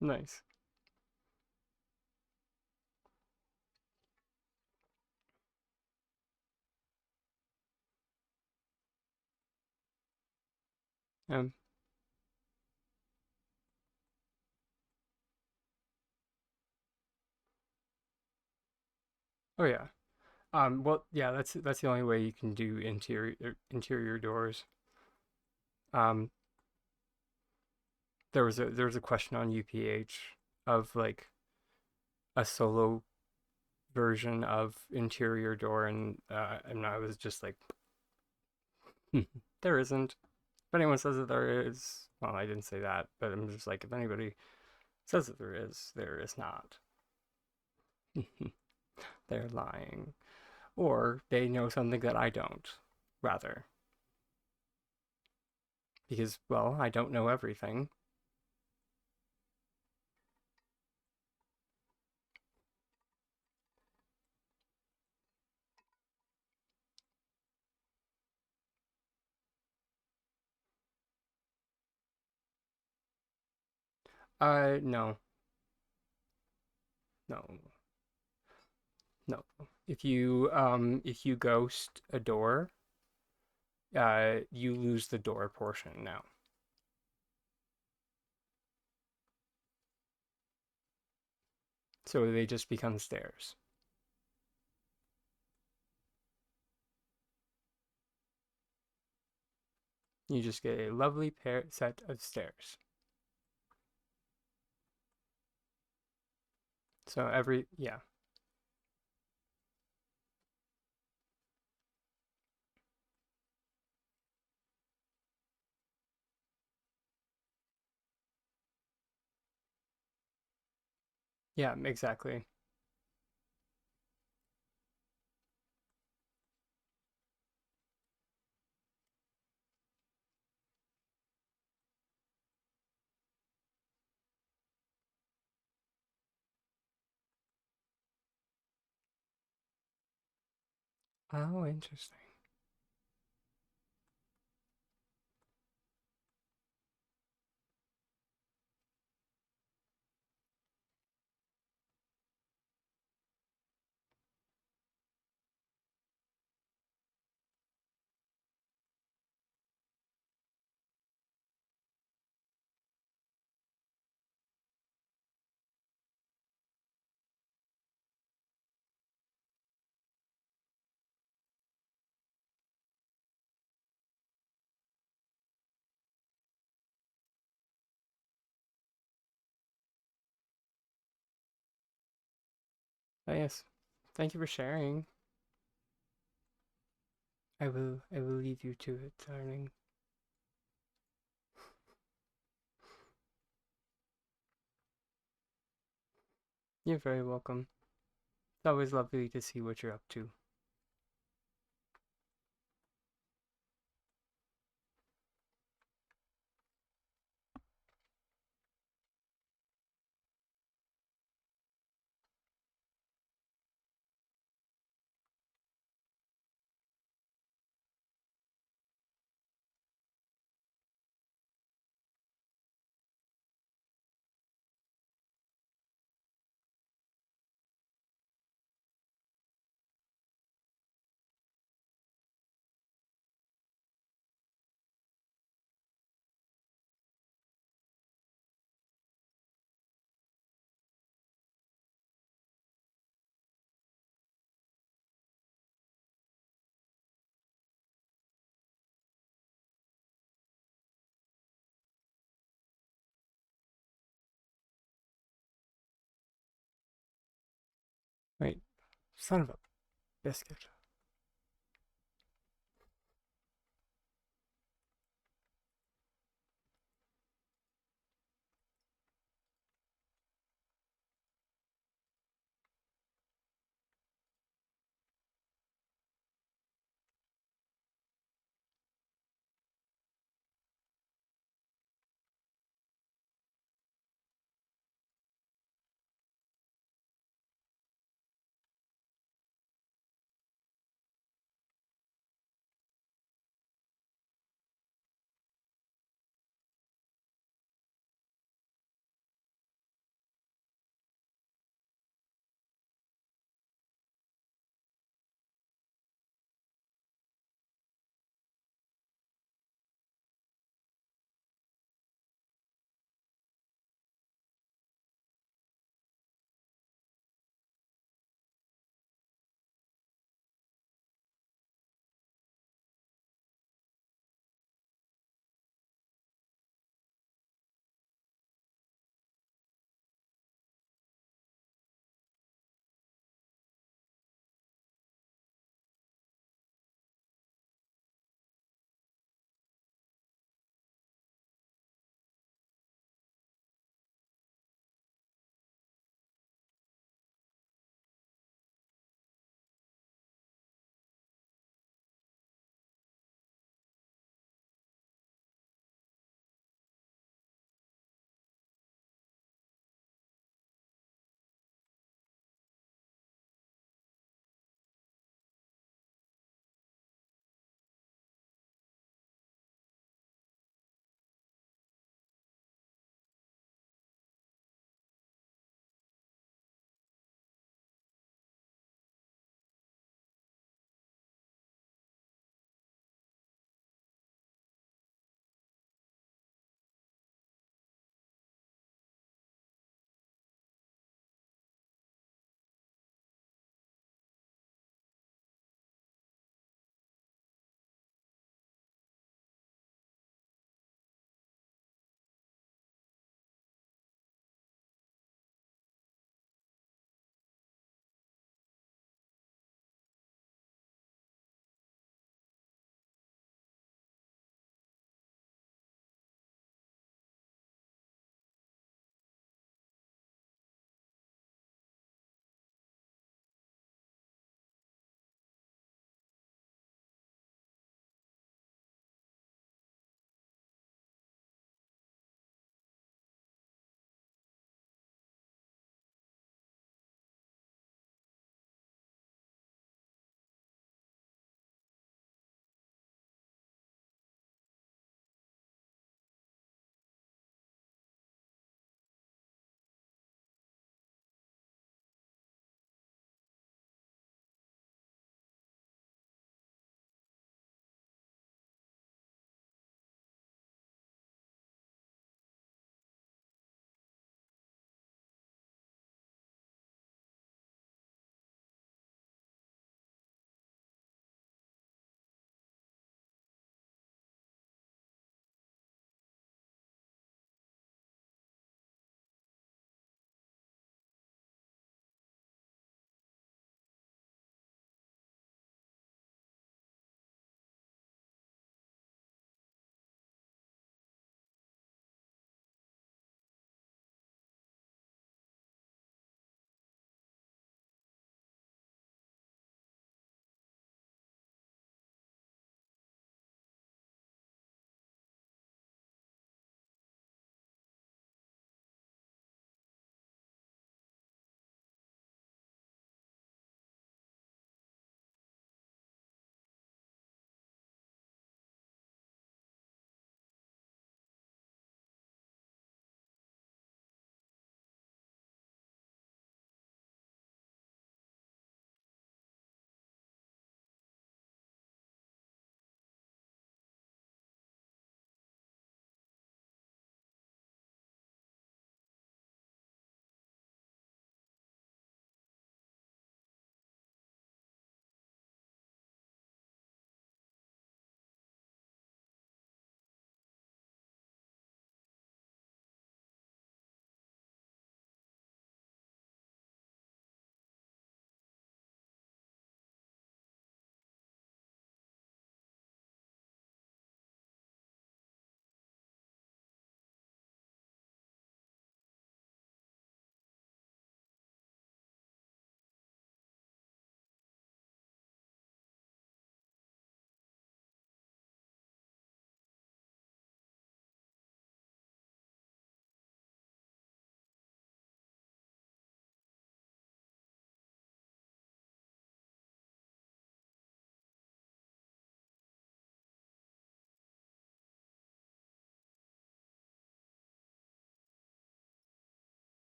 Nice. Um, oh yeah. Well, yeah, that's the only way you can do interior doors. Um, there was a question on UPH of like a solo version of interior door, and I was just like, there isn't. If anyone says that there is, well, I didn't say that, but I'm just like, if anybody says that there is not. They're lying, or they know something that I don't. Rather, because well, I don't know everything. No, no, no. If you ghost a door, you lose the door portion now. So they just become stairs. You just get a lovely set of stairs. So yeah. Yeah, exactly. Oh, interesting. Oh, yes. Thank you for sharing. I will leave you to it, darling. You're very welcome. It's always lovely to see what you're up to. Wait, son of a biscuit.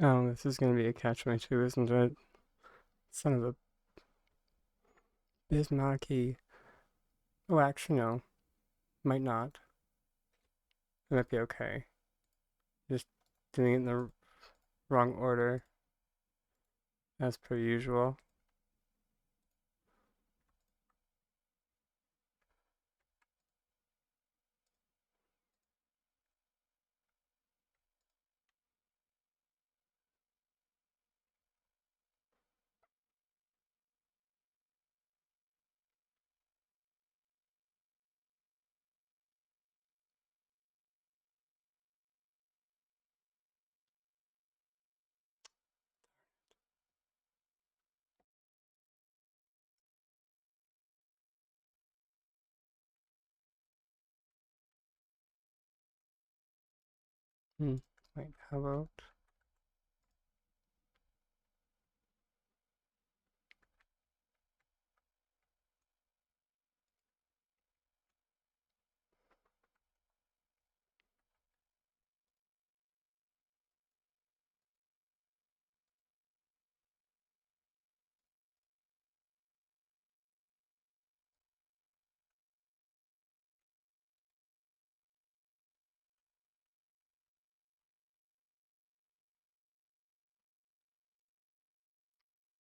Oh, this is gonna be a catch-22, isn't it? Son of a Bismarcky. Oh, actually, no. Might not. It might be okay. Just doing it in the wrong order, as per usual. Hmm. Wait, how about...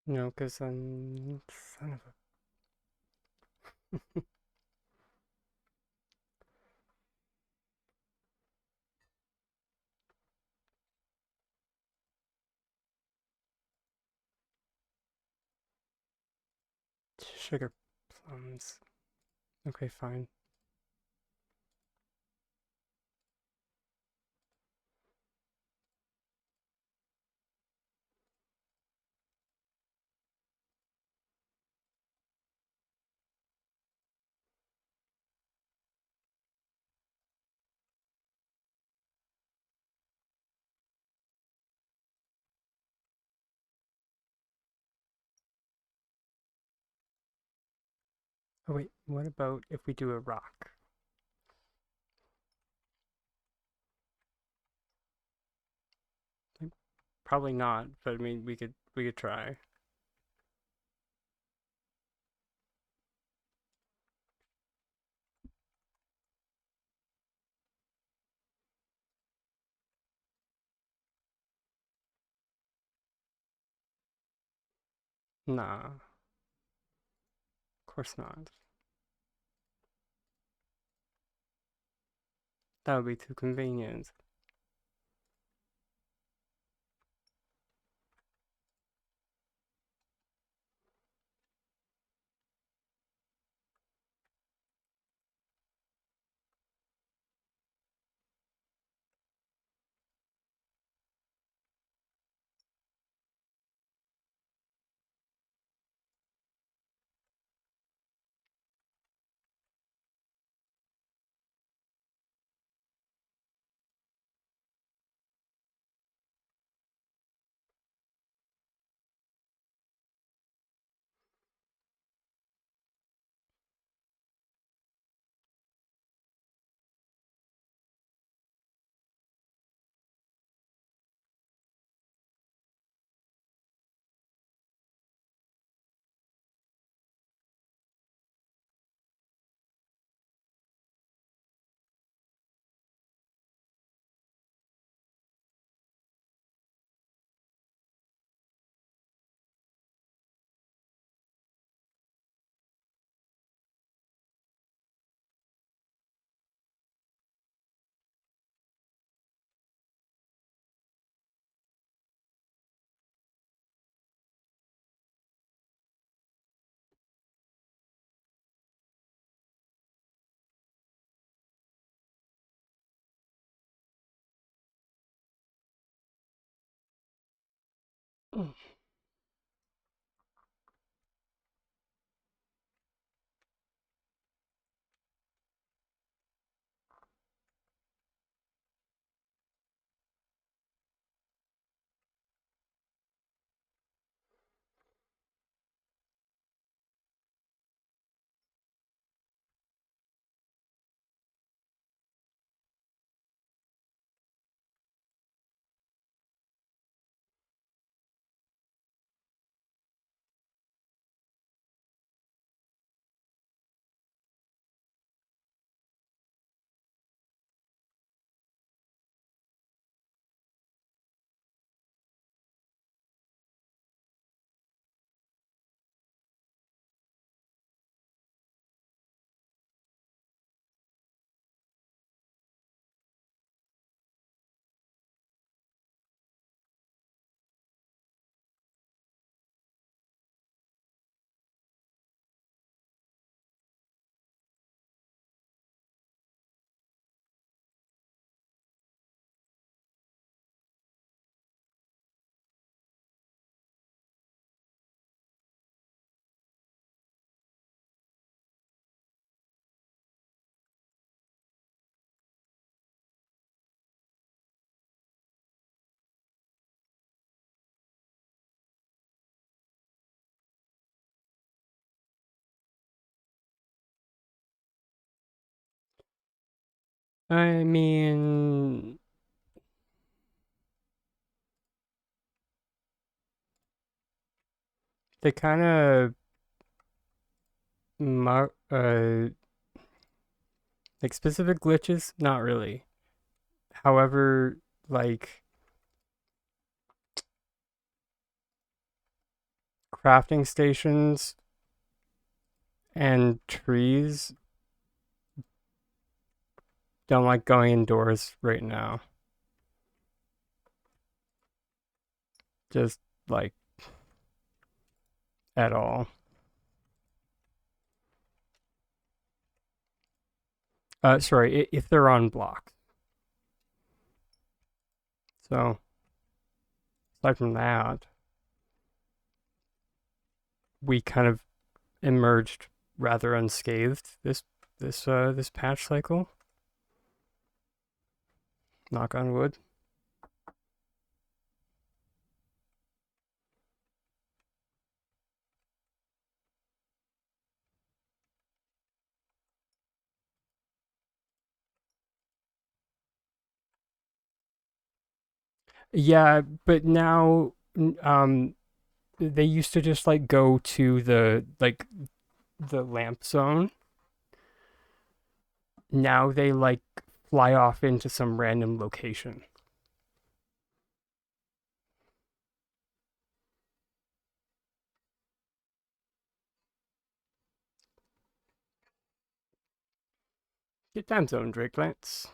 No, because I'm... Son of a... Sugar plums. Okay, fine. Oh wait, what about if we do a rock? Like, probably not, but I mean we could try. Nah, of course not. That would be too convenient. I mean, they kind of like specific glitches, not really. However, like crafting stations and trees don't like going indoors right now. Just like at all. Sorry, if they're on block. So aside from that, we kind of emerged rather unscathed this patch cycle. Knock on wood. Yeah, but now they used to just like go to the lamp zone. Now they like fly off into some random location. Get time zone, Drake Lance.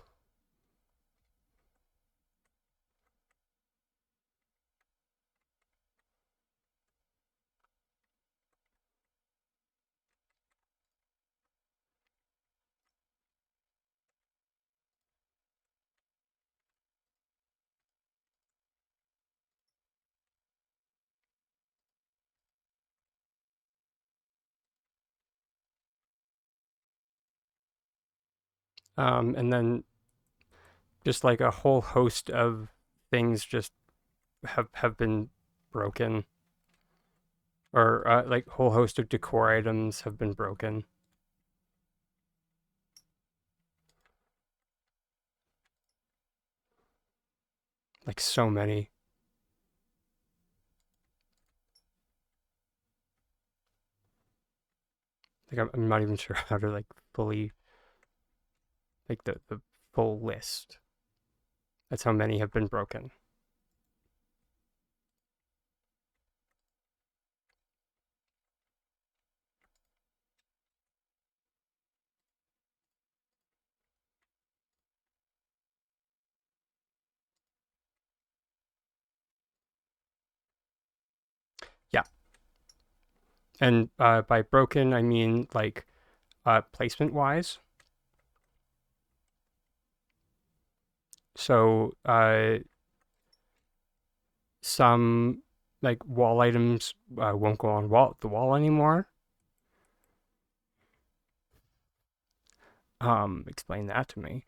And then just like a whole host of things just have been broken, or like whole host of decor items have been broken. Like so many. Like I'm not even sure how to like fully like the full list. That's how many have been broken. Yeah, and by broken I mean like placement wise. So some like wall items won't go on the wall anymore. Explain that to me.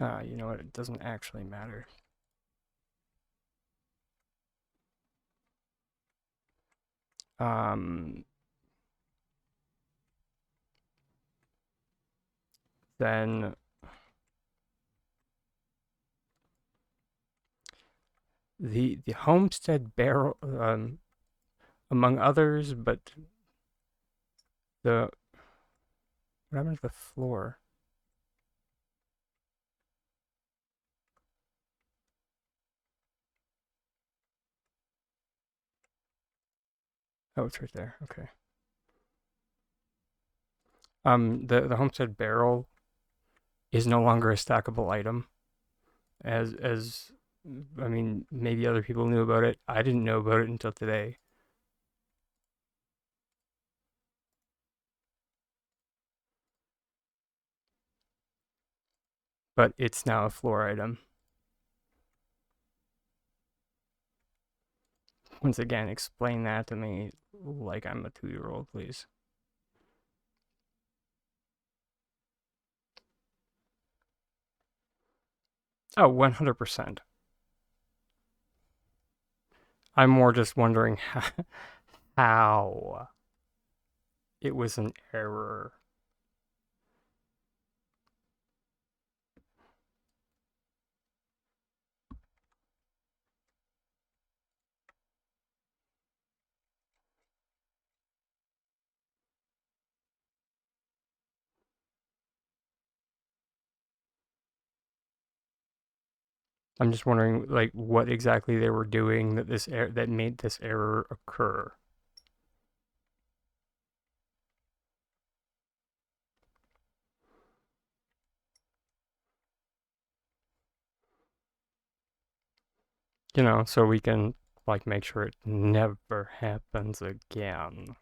You know what? It doesn't actually matter. Um, then the homestead barrel, among others, but the what happened to the floor? Oh, it's right there. Okay. The homestead barrel is no longer a stackable item. As I mean, maybe other people knew about it. I didn't know about it until today. But it's now a floor item. Once again, explain that to me like I'm a 2-year-old, please. Oh, 100%. I'm more just wondering how it was an error. I'm just wondering, like, what exactly they were doing that made this error occur. You know, so we can like make sure it never happens again.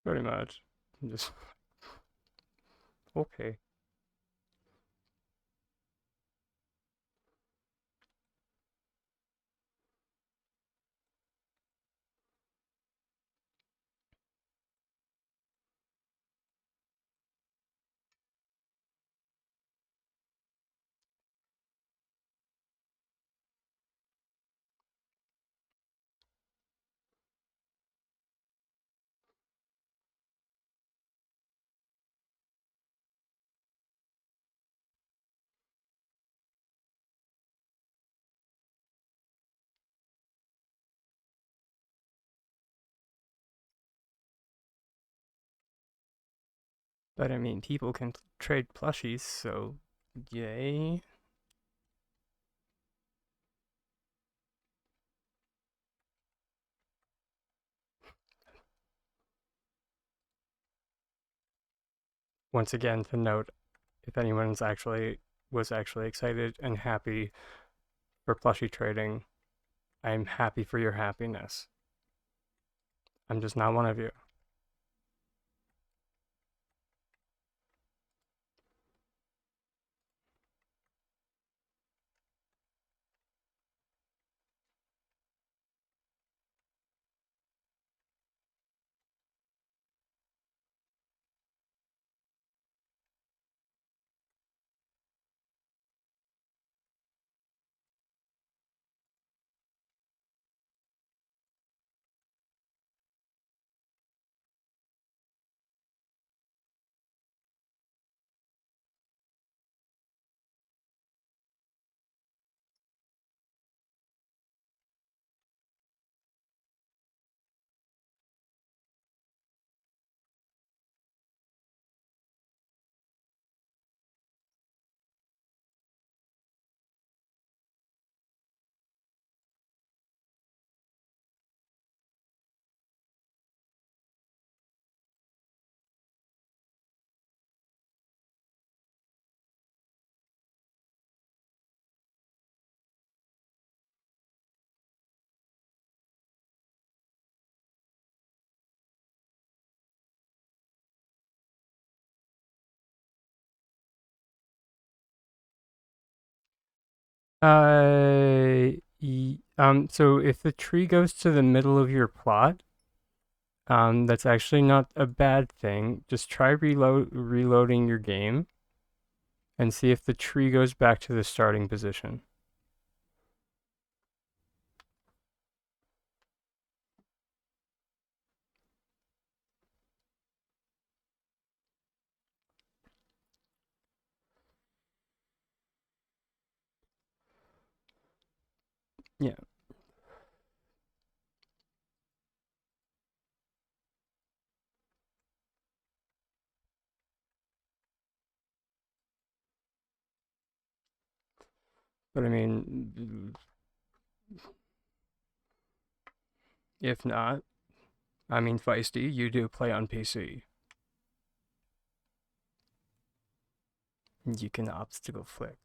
Pretty much. Just okay. But I mean, people can trade plushies, so yay. Once again, to note, if anyone's was actually excited and happy for plushie trading, I'm happy for your happiness. I'm just not one of you. So if the tree goes to the middle of your plot, that's actually not a bad thing. Just try reloading your game and see if the tree goes back to the starting position. Yeah. But I mean, if not, I mean, Fiesty, you do play on PC. You can obstacle flick.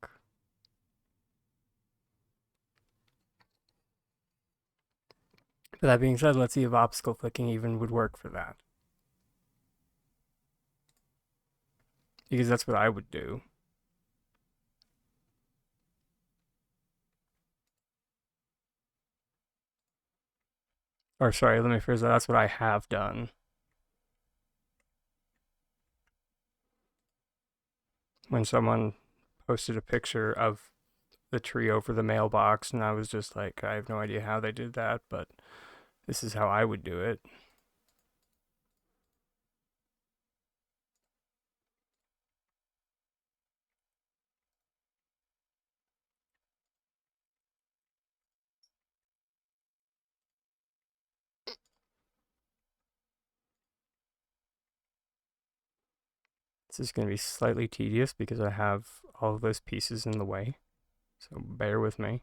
But that being said, let's see if obstacle flicking even would work for that. Because that's what I would do. Or sorry, let me phrase that. That's what I have done. When someone posted a picture of the tree over the mailbox, and I was just like, I have no idea how they did that, but this is how I would do it. This is going to be slightly tedious because I have all of those pieces in the way, so bear with me.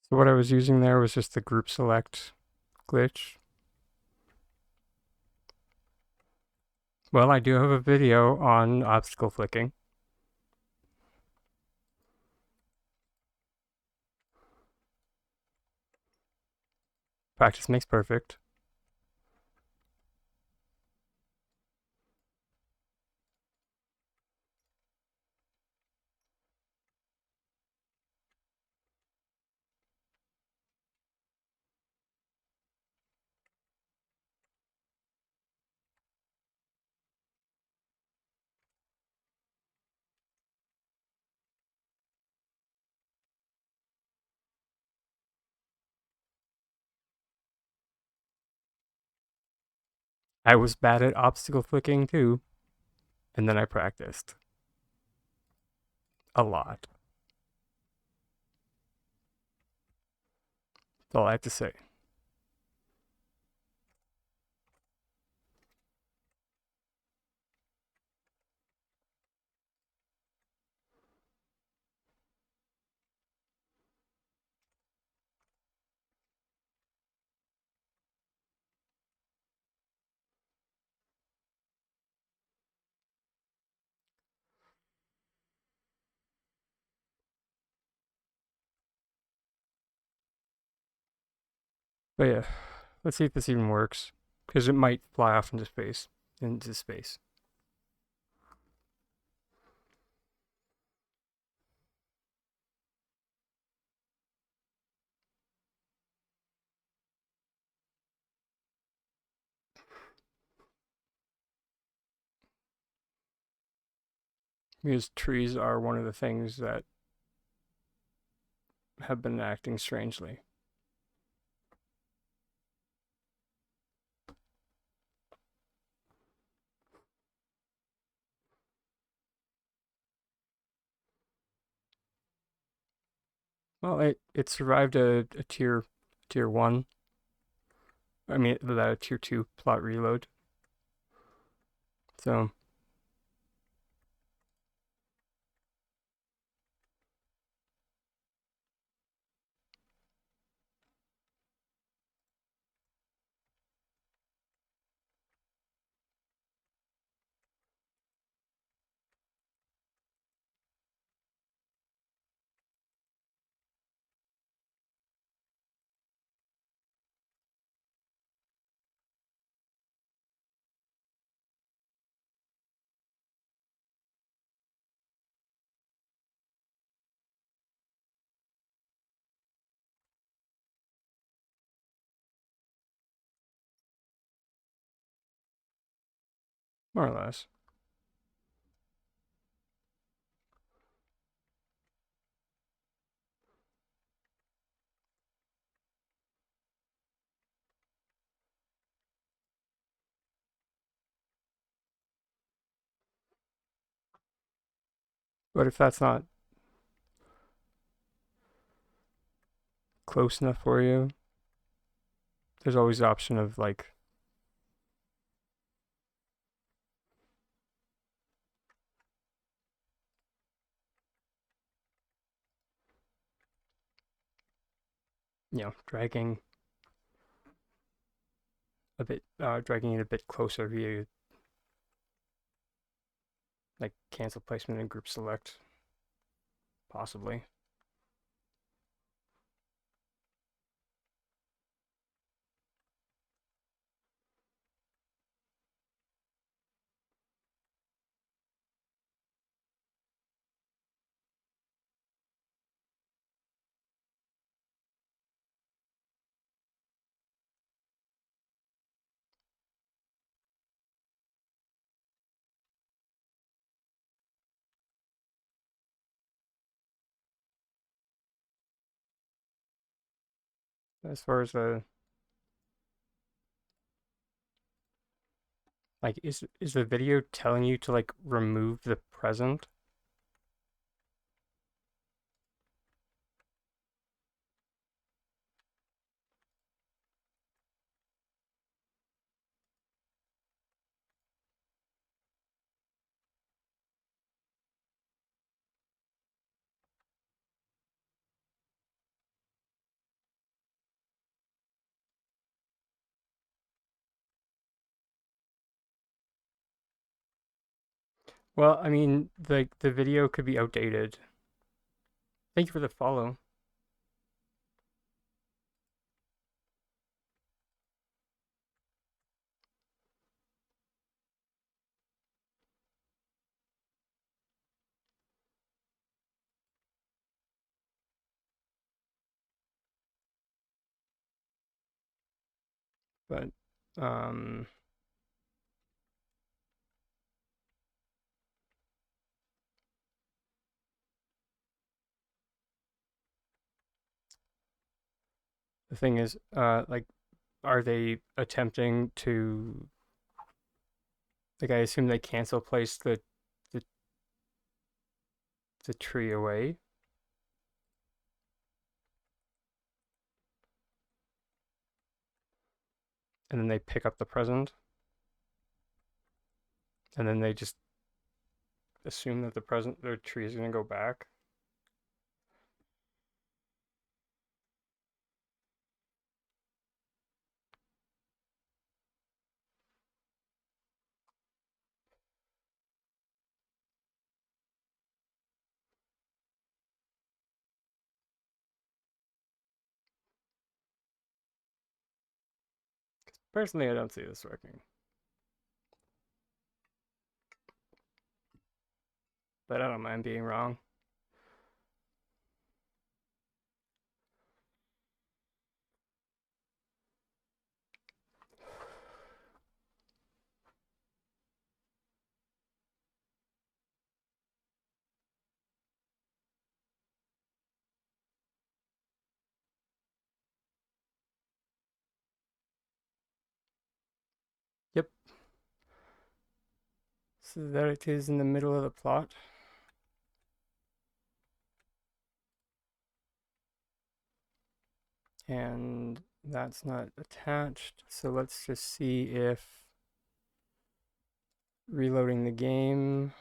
So what I was using there was just the group select glitch. Well, I do have a video on obstacle flicking. Practice makes perfect. I was bad at obstacle flicking too, and then I practiced a lot. That's all I have to say. But yeah, let's see if this even works, because it might fly off into space. Because trees are one of the things that have been acting strangely. Well, it survived a tier 1. I mean, without a tier 2 plot reload. So, more or less. But if that's not close enough for you, there's always the option of like, dragging dragging it a bit closer via like cancel placement and group select, possibly. As far as the like, is the video telling you to like remove the present? Well, I mean, the video could be outdated. Thank you for the follow. But um the thing is, like, are they attempting to like, I assume they cancel place the the tree away, and then they pick up the present, and then they just assume that the tree is gonna go back. Personally, I don't see this working, but I don't mind being wrong. Yep. So there it is in the middle of the plot. And That's not attached. So let's just see if reloading the game.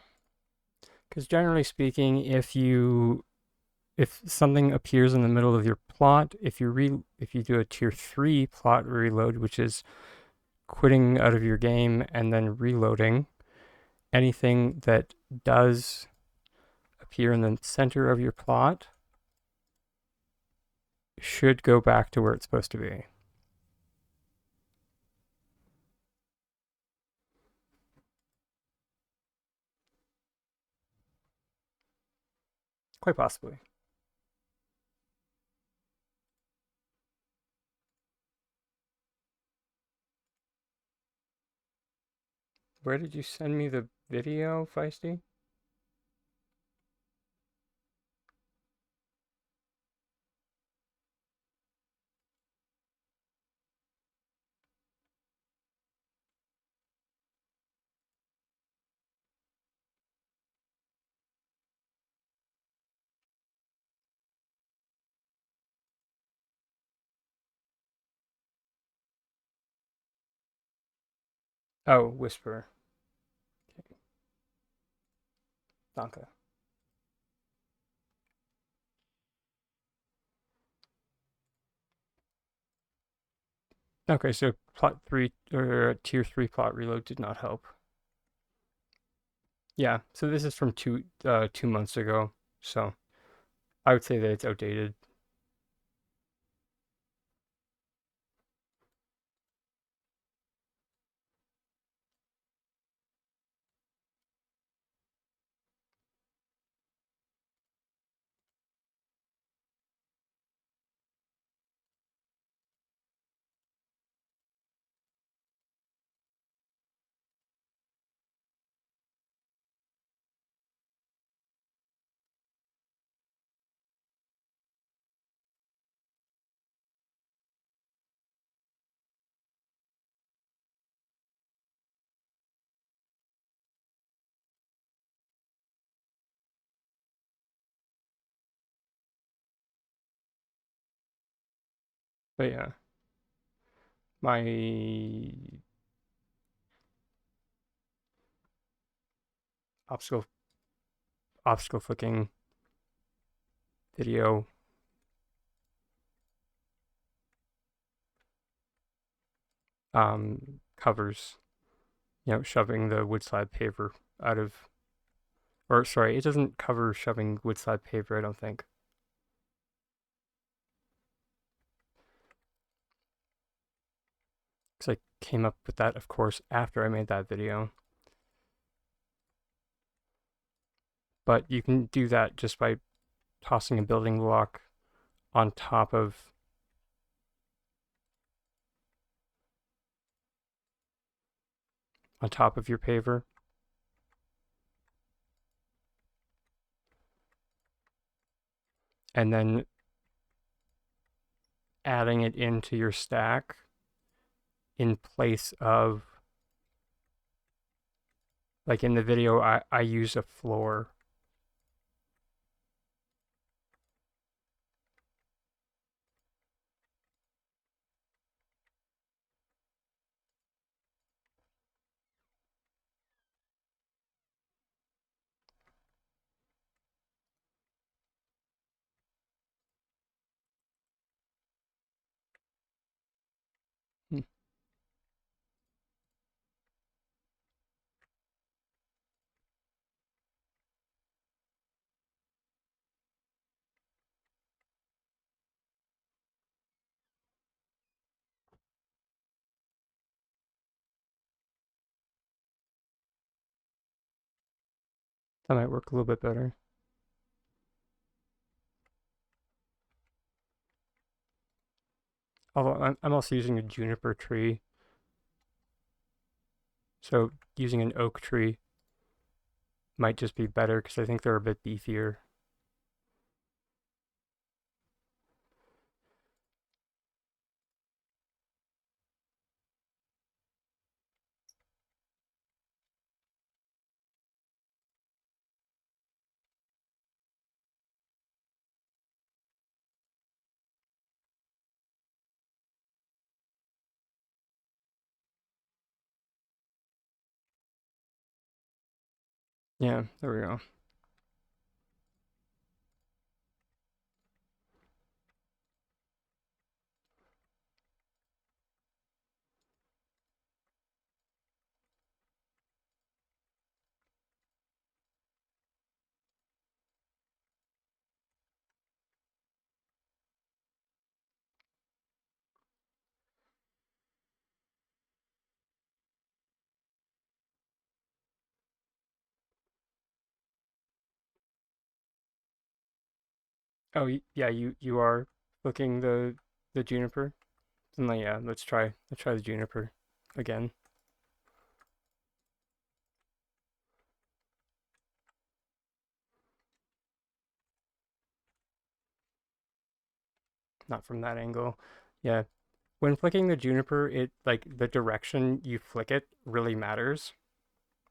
Because generally speaking, if something appears in the middle of your plot, if you do a tier 3 plot reload, which is quitting out of your game and then reloading, anything that does appear in the center of your plot should go back to where it's supposed to be. Quite possibly. Where did you send me the video, Fiesty? Oh, Whisper. Okay. Danke. Okay, so plot 3 or tier 3 plot reload did not help. Yeah, so this is from 2 months ago, so I would say that it's outdated. But yeah, my obstacle flicking video covers, shoving the wood slab paver out of, or sorry, it doesn't cover shoving wood slab paver, I don't think. Because I came up with that, of course, after I made that video. But you can do that just by tossing a building block on top of your paver. And then adding it into your stack in place of, like in the video, I use a floor. Hmm. That might work a little bit better. Although I'm also using a juniper tree. So using an oak tree might just be better because I think they're a bit beefier. Yeah, there we go. Oh, yeah, you are looking the juniper. And like, yeah, let's try the juniper again. Not from that angle. Yeah, when flicking the juniper, it like the direction you flick it really matters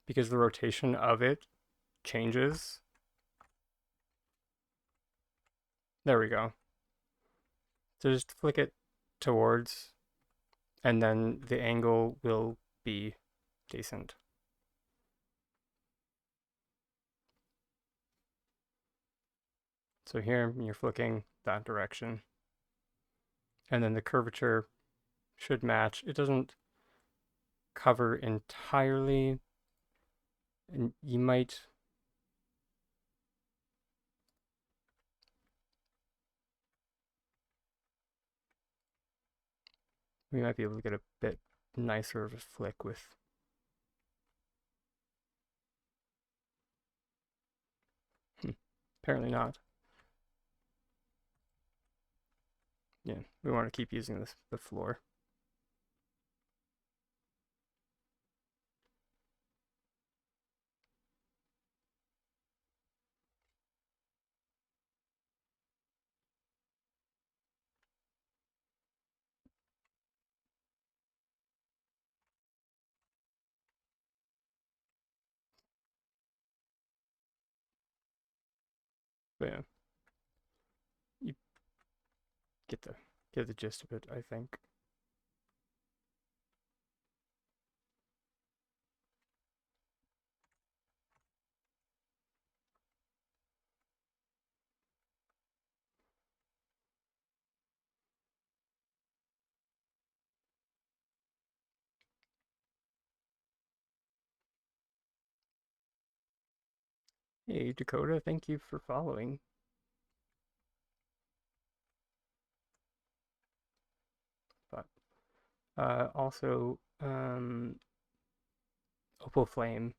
because the rotation of it changes. There we go. So just flick it towards, and then the angle will be decent. So here you're flicking that direction, and then the curvature should match. It doesn't cover entirely, and we might be able to get a bit nicer of a flick with. Apparently not. Yeah, we want to keep using the floor. But yeah, you get the gist of it, I think. Hey Dakota, thank you for following. But also Opal Flame.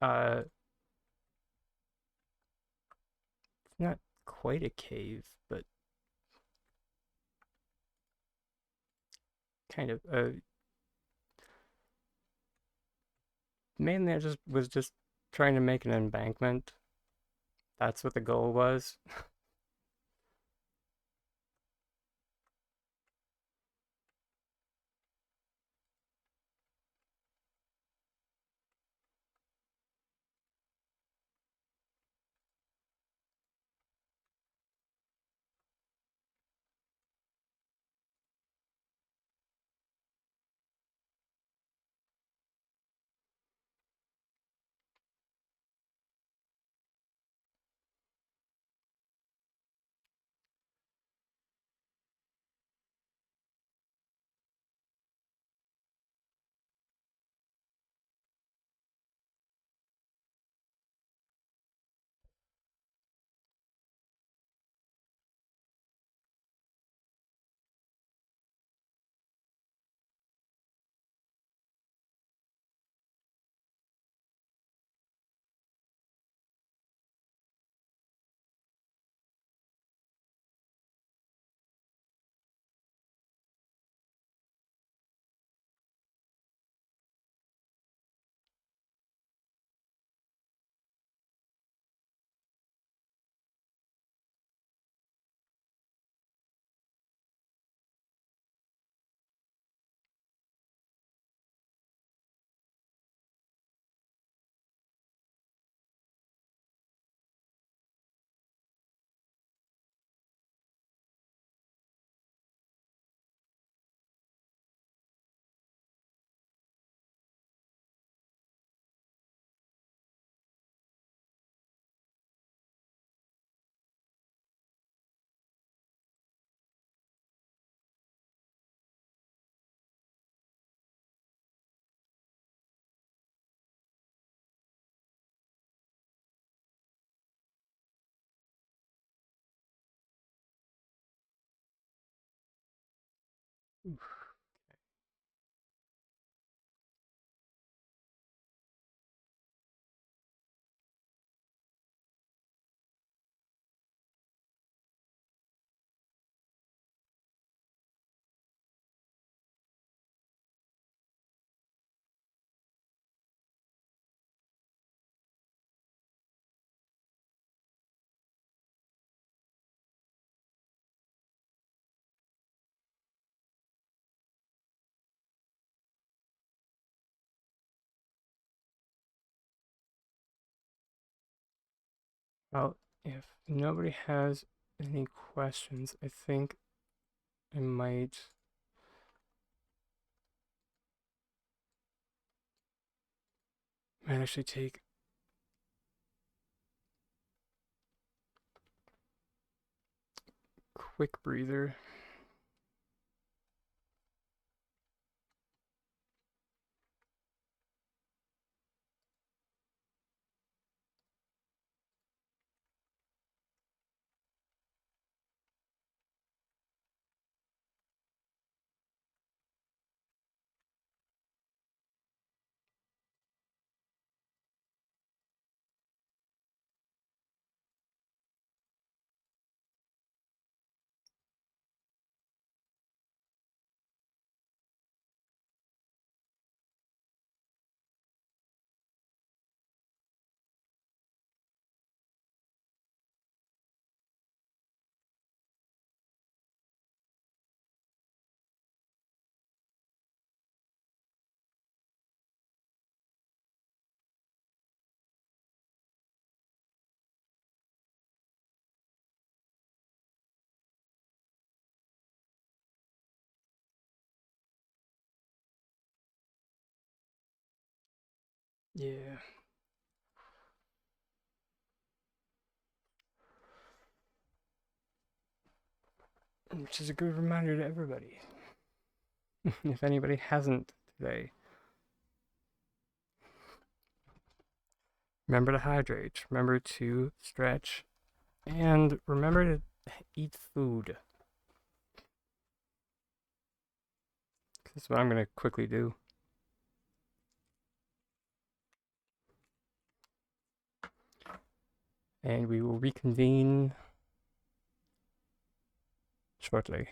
It's not quite a cave, but kind of. Mainly I just was just trying to make an embankment. That's what the goal was. Oof. Well, if nobody has any questions, I think I might actually take a quick breather. Yeah. Which is a good reminder to everybody. If anybody hasn't today, remember to hydrate, remember to stretch, and remember to eat food. That's what I'm going to quickly do. And we will reconvene shortly.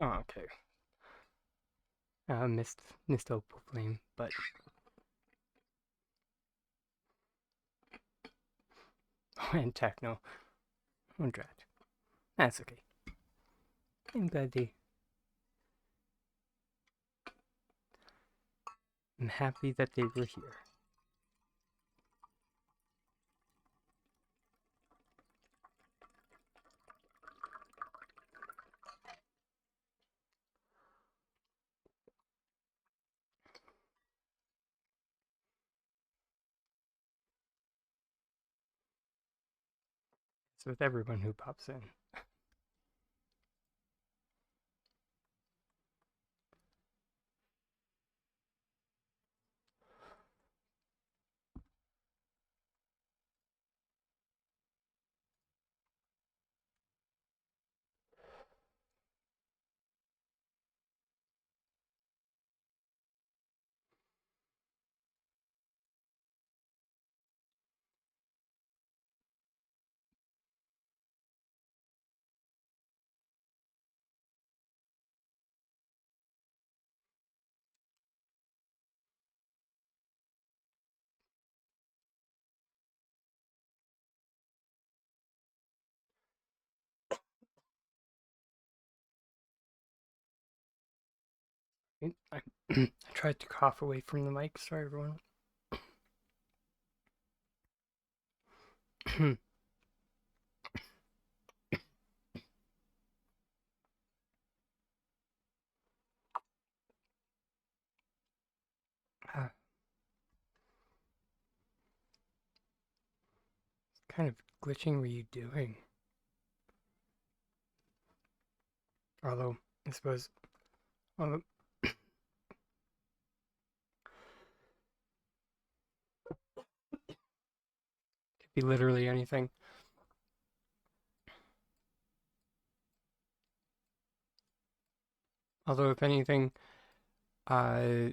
Oh, okay. Missed Opal Flame, but and Techno. Oh, drat. That's okay. I'm glad I'm happy that they were here. So with everyone who pops in. I tried to cough away from the mic. Sorry, everyone. Kind of glitching were you doing? Although, I suppose, although, could be literally anything. Although, if anything, uh,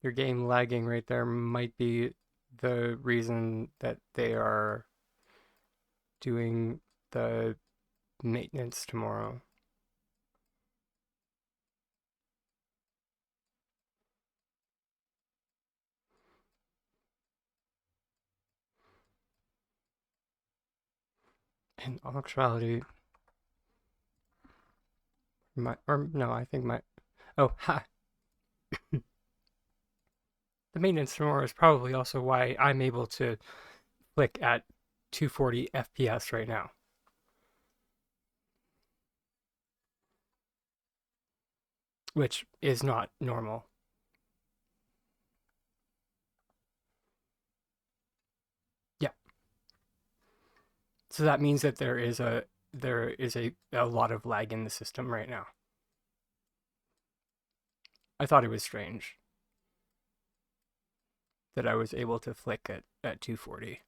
your game lagging right there might be the reason that they are doing the maintenance tomorrow. In all actuality, I think oh, ha! The maintenance tomorrow is probably also why I'm able to flick at 240 FPS right now. Which is not normal. Yeah. So that means that there is a lot of lag in the system right now. I thought it was strange that I was able to flick at 240.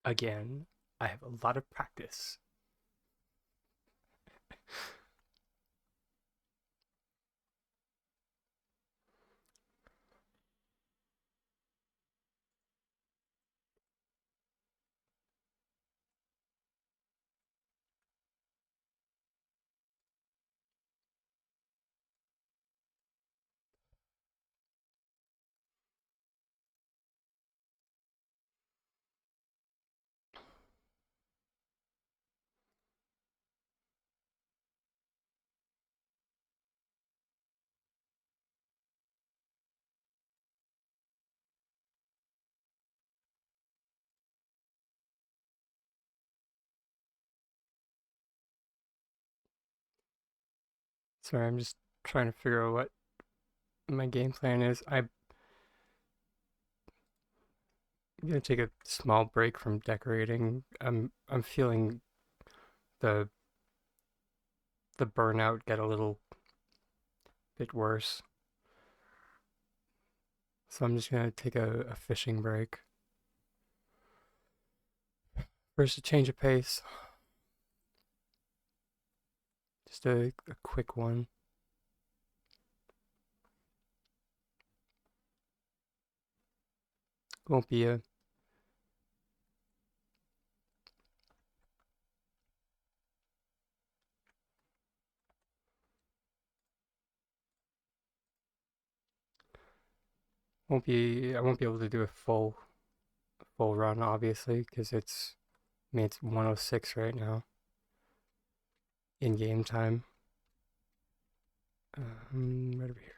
Again, I have a lot of practice. Sorry, I'm just trying to figure out what my game plan is. I'm gonna take a small break from decorating. I'm feeling the the burnout get a little bit worse. So I'm just gonna take a fishing break. First, a change of pace. Just a quick one. Won't be a I won't be able to do a full run obviously because I mean it's 106 right now in game time. Right over here.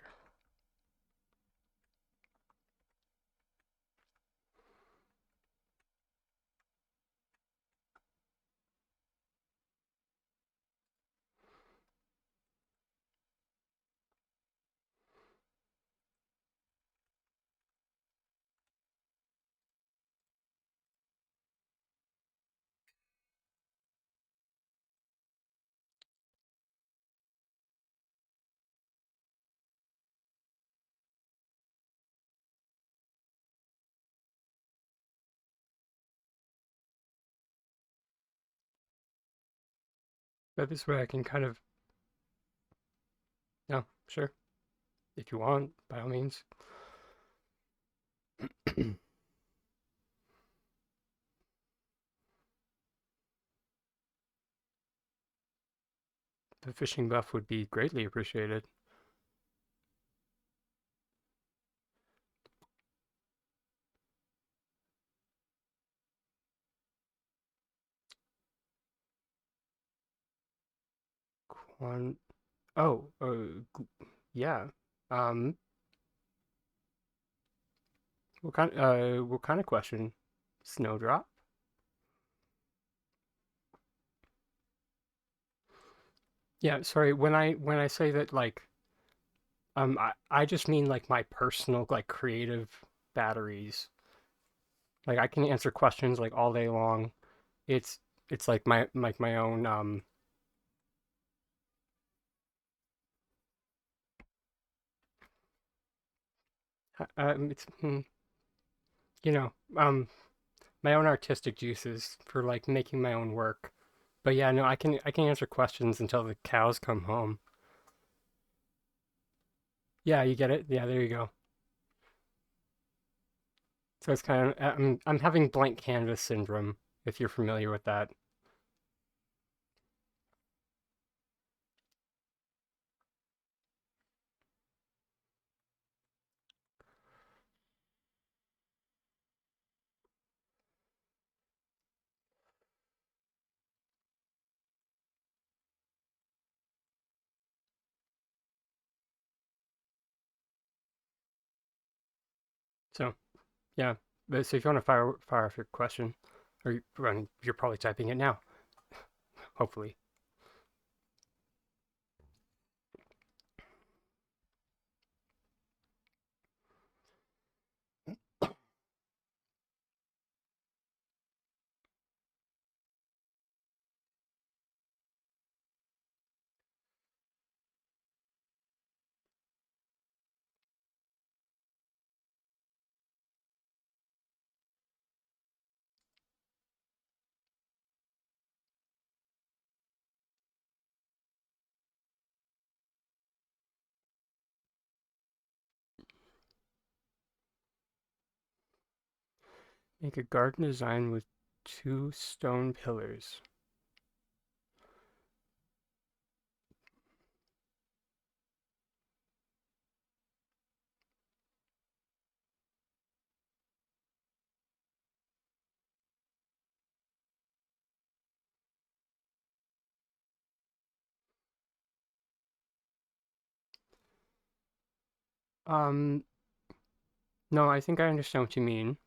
But this way I can kind of, no, sure, if you want, by all means. The fishing buff would be greatly appreciated. Quan oh, yeah. Um, what kind of question? Snowdrop? Yeah, sorry, when I say that like I just mean like my personal like creative batteries. Like I can answer questions like all day long. It's it's like my own it's you know, my own artistic juices for like making my own work. But yeah, no, I can answer questions until the cows come home. Yeah, you get it? Yeah, there you go. So it's kind of I'm having blank canvas syndrome if you're familiar with that. So yeah, but so if you want to fire off your question, or I mean, you're probably typing it now, hopefully. Make a garden design with 2 stone pillars. Um, no, I think I understand what you mean.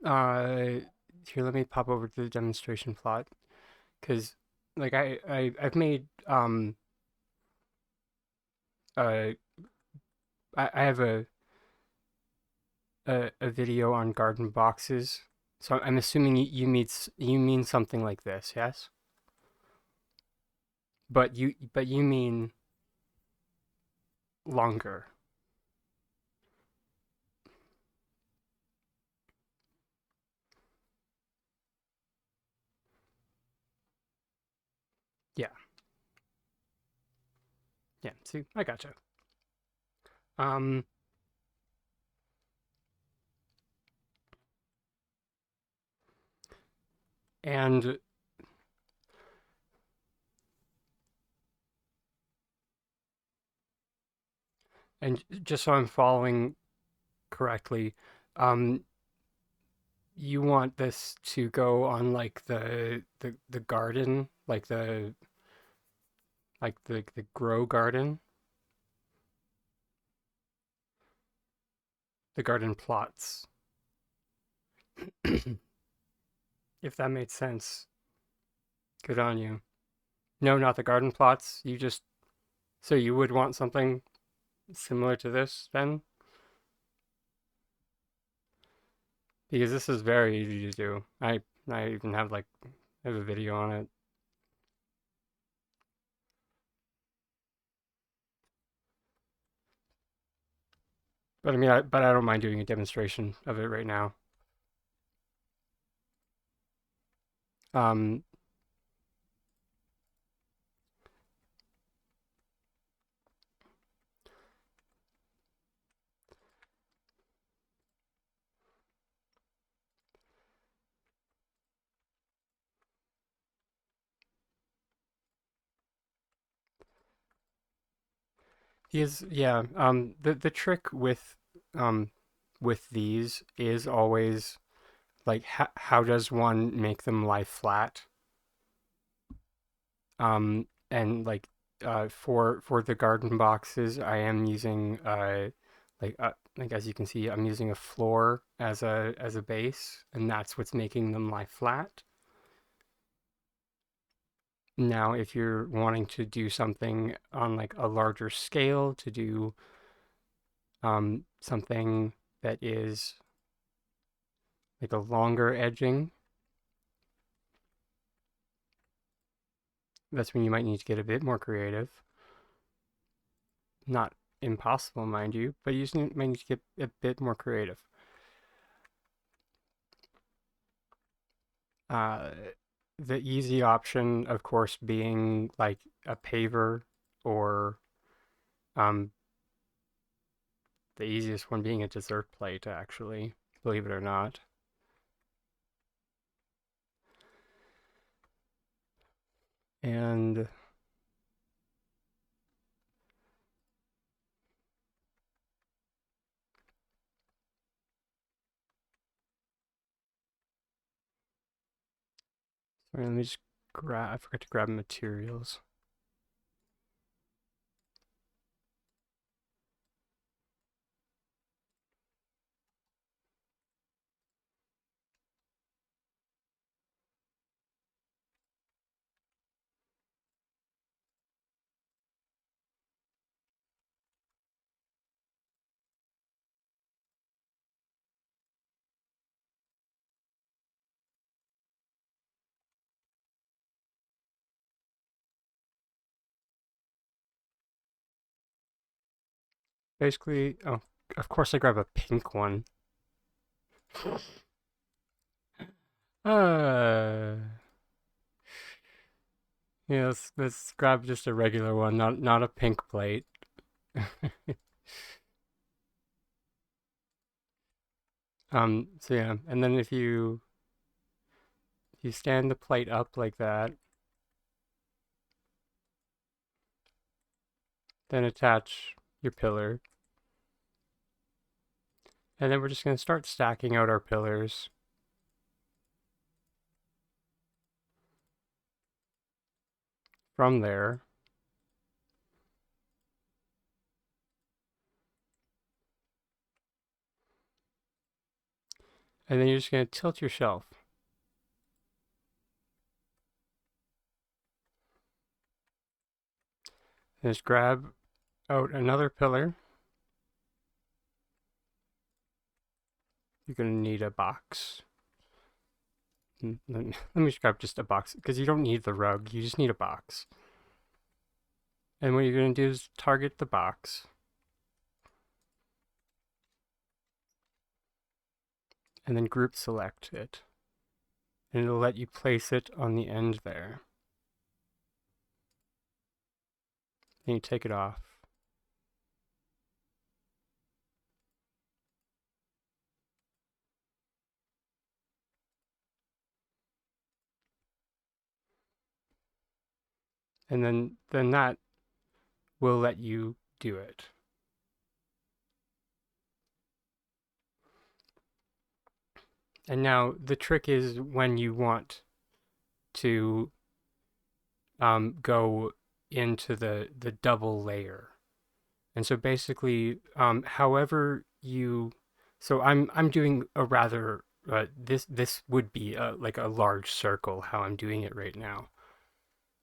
Uh, Here, let me pop over to the demonstration plot because, like, I've made uh I have a video on garden boxes, so I'm assuming you mean something like this, yes? But you mean longer. Yeah. Yeah. See, I gotcha. Um, and just so I'm following correctly, um, you want this to go on like the garden, like the grow garden, the garden plots, if that made sense. Good on you. No, not the garden plots. You just so you would want something similar to this then, because this is very easy to do. I even have like I have a video on it. But I mean, I don't mind doing a demonstration of it right now. Um, yeah. The trick um with these is always like how does one make them lie flat? And for the garden boxes, I am using like as you can see, I'm using a floor as a base, and that's what's making them lie flat. Now, if you're wanting to do something on like a larger scale, to do something that is like a longer edging, that's when you might need to get a bit more creative. Not impossible, mind you, but you just might need to get a bit more creative. Uh, the easy option, of course, being like a paver, or um, the easiest one being a dessert plate, actually, believe it or not. And sorry, let me just grab, I forgot to grab materials. Basically, oh, of course I grab a pink one. Uh, yeah, let's grab just a regular one, not a pink plate. So yeah, and then if you stand the plate up like that, then attach your pillar. And then we're just going to start stacking out our pillars. From there. And then you're just going to tilt your shelf. And just grab out another pillar. You're going to need a box. Let me just grab just a box, because you don't need the rug, you just need a box. And what you're going to do is target the box. And then group select it. And it'll let you place it on the end there. Then you take it off. And then that will let you do it. And now the trick is when you want to go into the double layer. And so basically, however you, so I'm doing a rather this would be like a large circle how I'm doing it right now.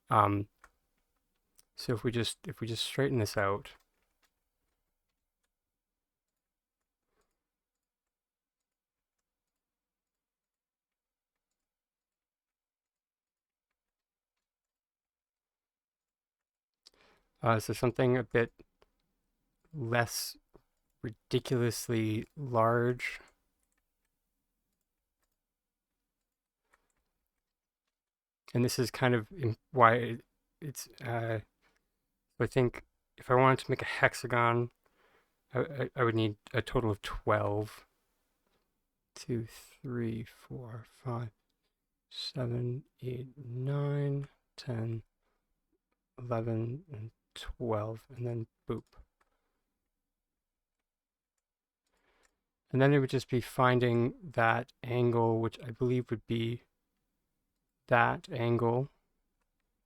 Um, so if we just straighten this out, so something a bit less ridiculously large. And this is kind of why it's, I think if I wanted to make a hexagon, I would need a total of 12. 2, 3, 4, 5, 7, 8, 9, 10, 11, and 12, and then boop. And then it would just be finding that angle, which I believe would be that angle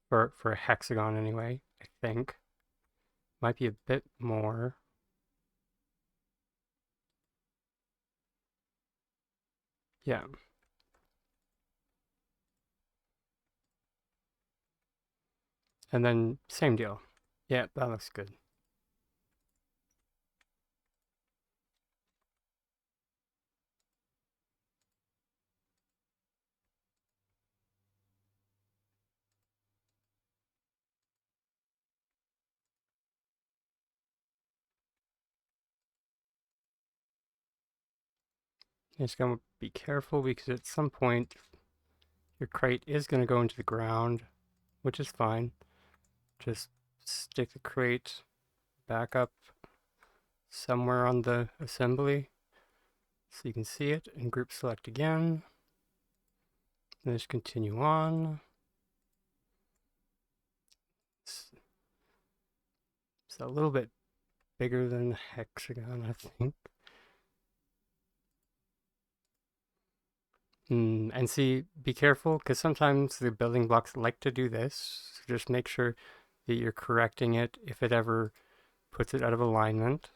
for a hexagon anyway, I think. Might be a bit more. Yeah. And then same deal. Yeah, that looks good. You're just going to be careful because at some point your crate is going to go into the ground, which is fine. Just stick the crate back up somewhere on the assembly so you can see it, and group select again. And just continue on. It's a little bit bigger than the hexagon, I think. And see, be careful, because sometimes the building blocks like to do this. So just make sure that you're correcting it if it ever puts it out of alignment.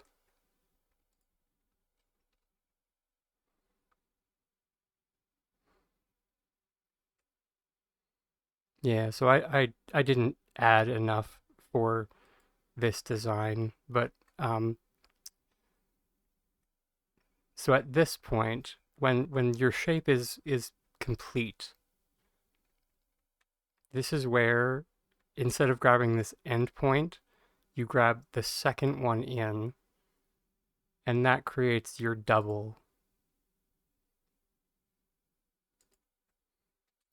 Yeah, so I didn't add enough for this design, but so at this point, when your shape is complete, this is where instead of grabbing this end point, you grab the second one in, and that creates your double.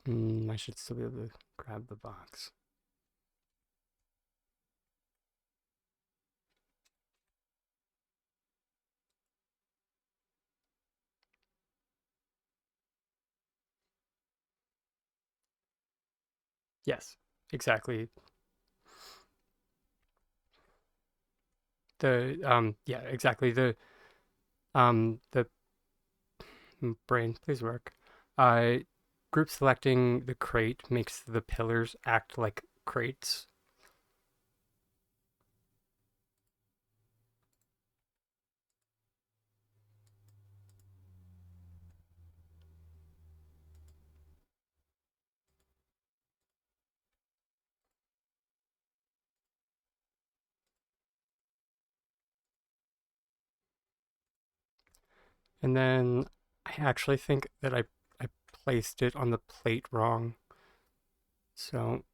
I should still be able to grab the box. Yes, exactly. Yeah, exactly. The brain, please work. Uh, Group selecting the crate makes the pillars act like crates. And then I actually think that I placed it on the plate wrong. So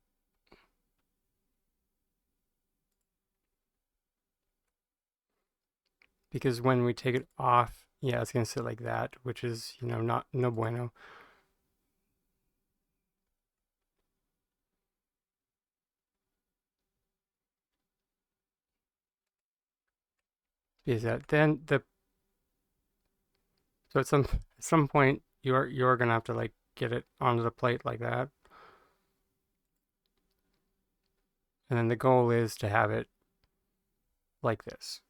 because when we take it off, yeah, it's gonna sit like that, which is, not no bueno. Is that then the so at some point you're gonna have to like get it onto the plate like that, and then the goal is to have it like this.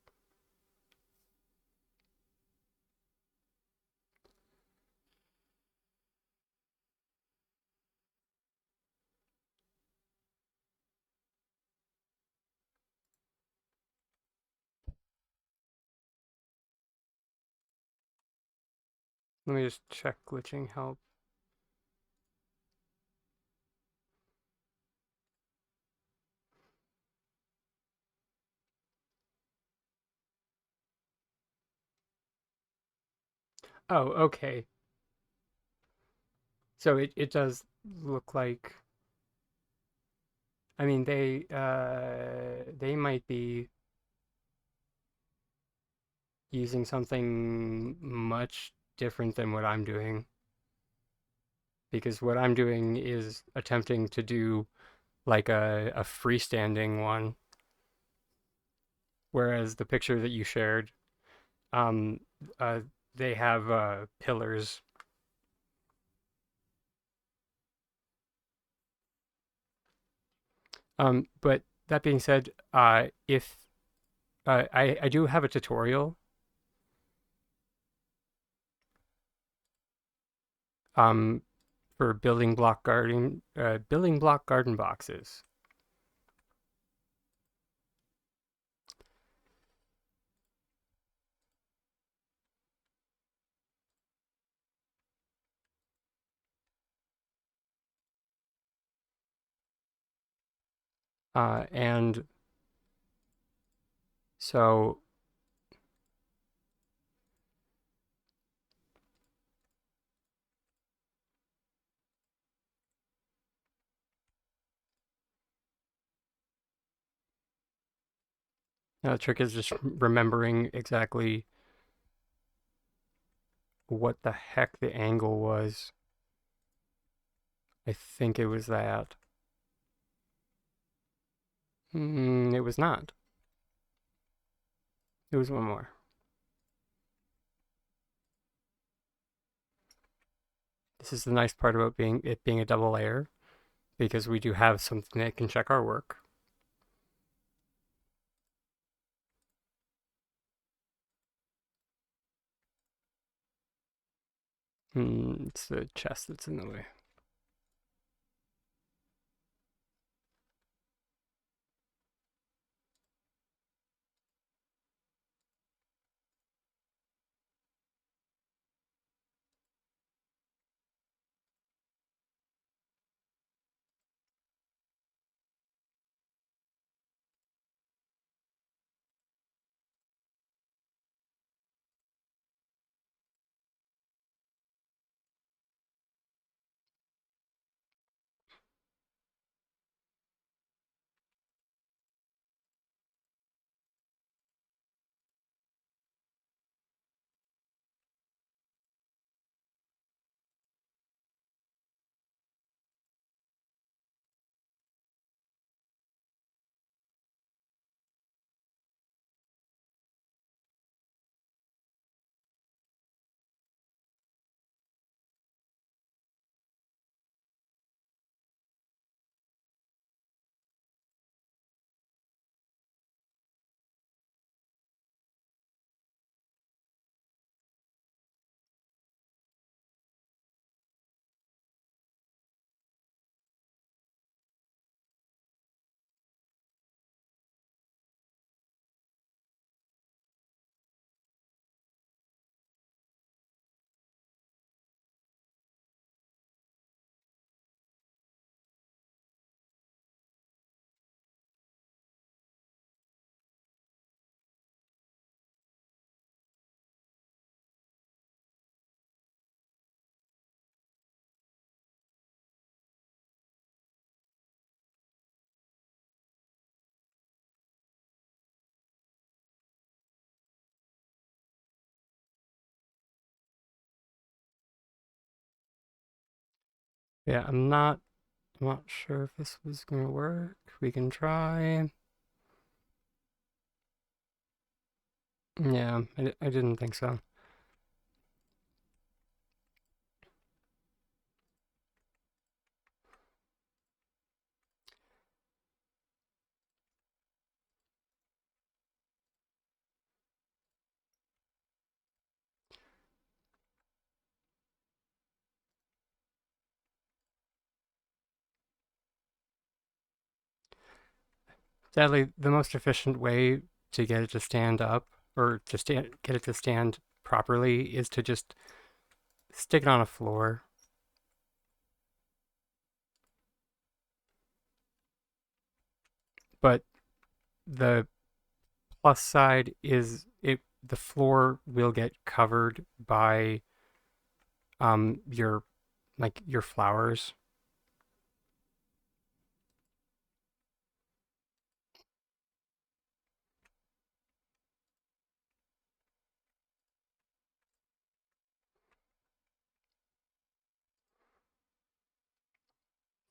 Let me just check glitching help. Oh, okay. So it does look like, I mean, they might be using something much different than what I'm doing, because what I'm doing is attempting to do like a freestanding one, whereas the picture that you shared, um, uh, they have pillars. But that being said, if I do have a tutorial um, for building block garden boxes. And so the trick is just remembering exactly what the heck the angle was. I think it was that. It was not. It was one more. This is the nice part about being a double layer, because we do have something that can check our work. It's the chest that's in the way. Yeah, I'm not sure if this was gonna work. We can try. Yeah, I didn't think so. Sadly, the most efficient way to get it to stand up or to get it to stand properly is to just stick it on a floor. But the plus side is the floor will get covered by your your flowers.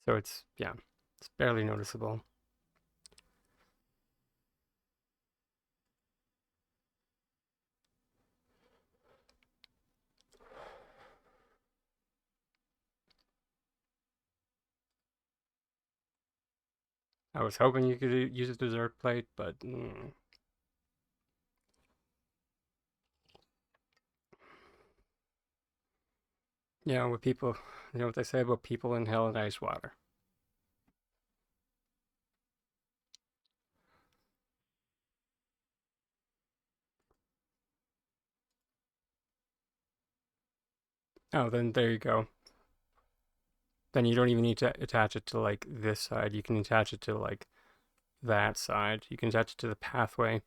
So it's yeah, it's barely noticeable. I was hoping you could use a dessert plate, but yeah, with people, you know what they say about people in hell and ice water. Oh, then there you go. Then you don't even need to attach it to like this side. You can attach it to like that side. You can attach it to the pathway.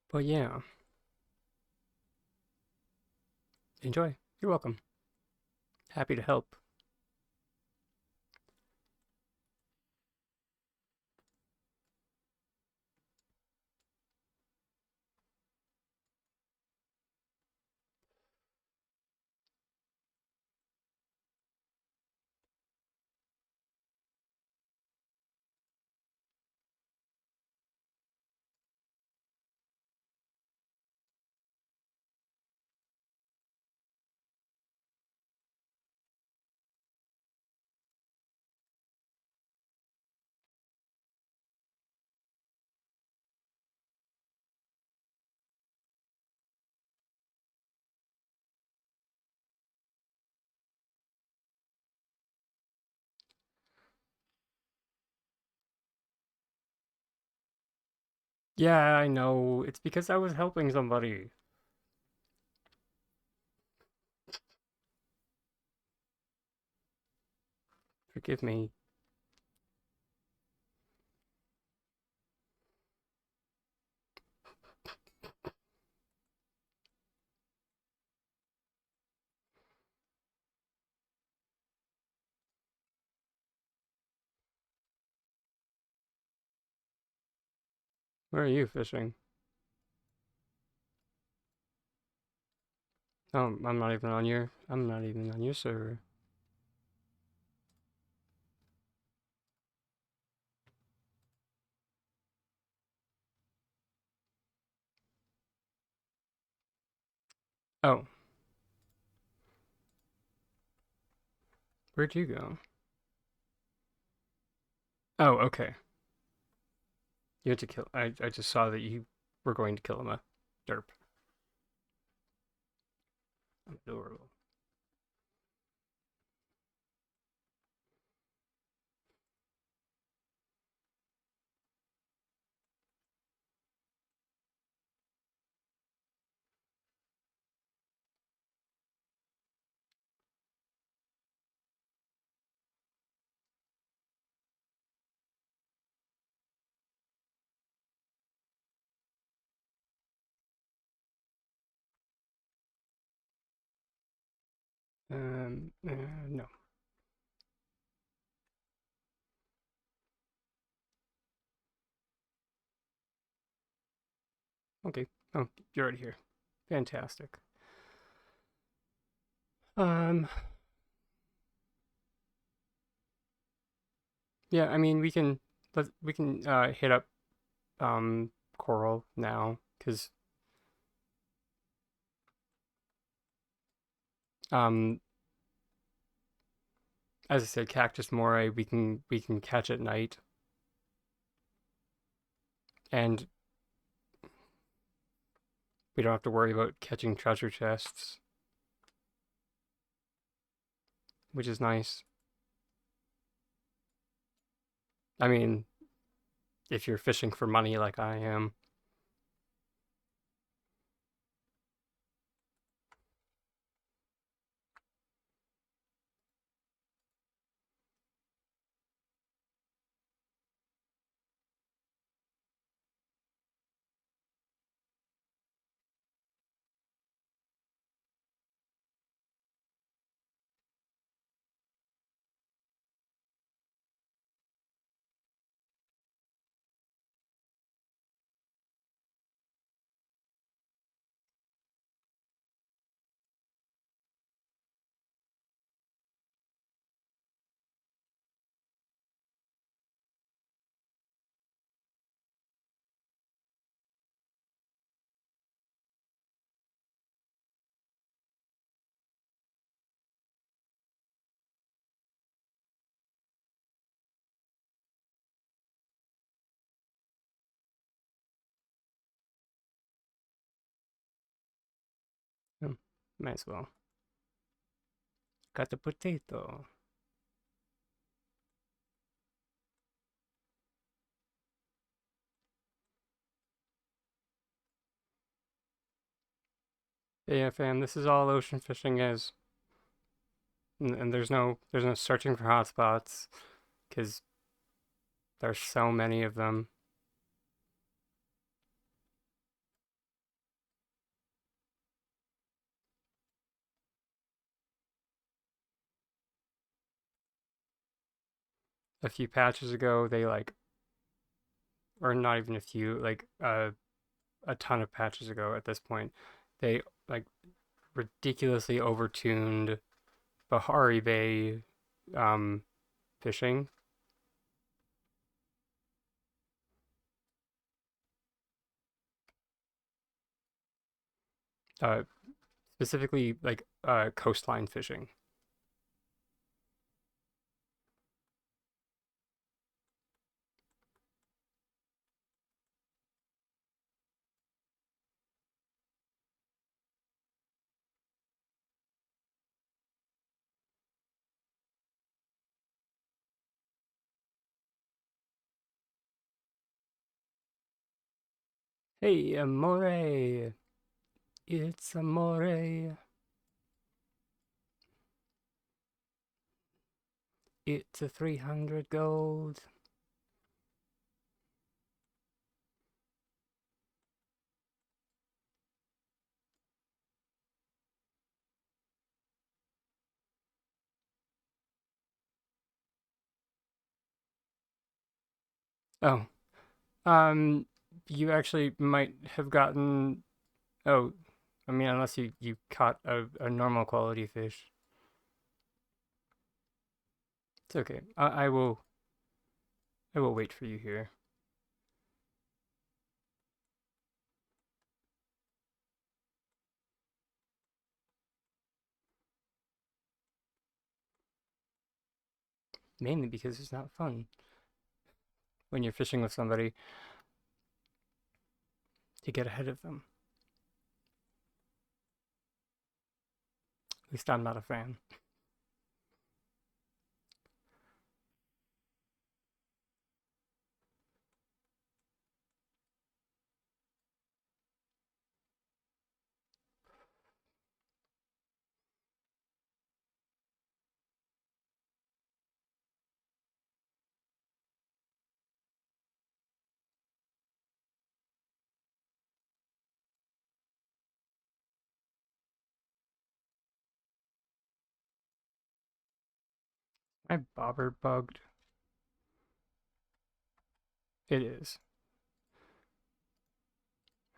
But yeah, enjoy. You're welcome. Happy to help. Yeah, I know. It's because I was helping somebody. Forgive me. Where are you fishing? Oh, I'm not even on your server. Oh, where'd you go? Oh, okay. You had to kill. I just saw that you were going to kill him. A derp. Adorable. No. Okay. Oh, you're already here. Fantastic. Yeah, I mean, we can hit up Coral now because um as I said, Cactus Moray we can catch at night, and we don't have to worry about catching treasure chests, which is nice. I mean, if you're fishing for money like I am. Hmm, might as well. Got the potato. Yeah, fam, this is all ocean fishing is. And there's no searching for hotspots because there's so many of them. A few patches ago, they like, or not even a few, like a ton of patches ago at this point, they like ridiculously overtuned Bahari Bay um, fishing. Uh, Specifically like coastline fishing. Hey, amore, it's amore, it's a 300 gold. Oh, um, you actually might have gotten. Oh, I mean, unless you caught a normal quality fish. It's okay. I will wait for you here. Mainly because it's not fun when you're fishing with somebody to get ahead of them. At least I'm not a fan. My bobber bugged. It is.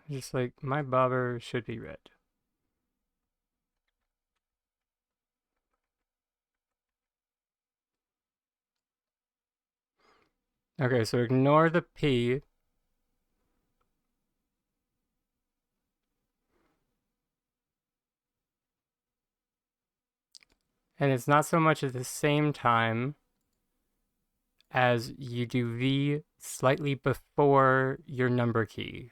Just like, my bobber should be red. Okay, so ignore the P. And it's not so much at the same time as you do V slightly before your number key.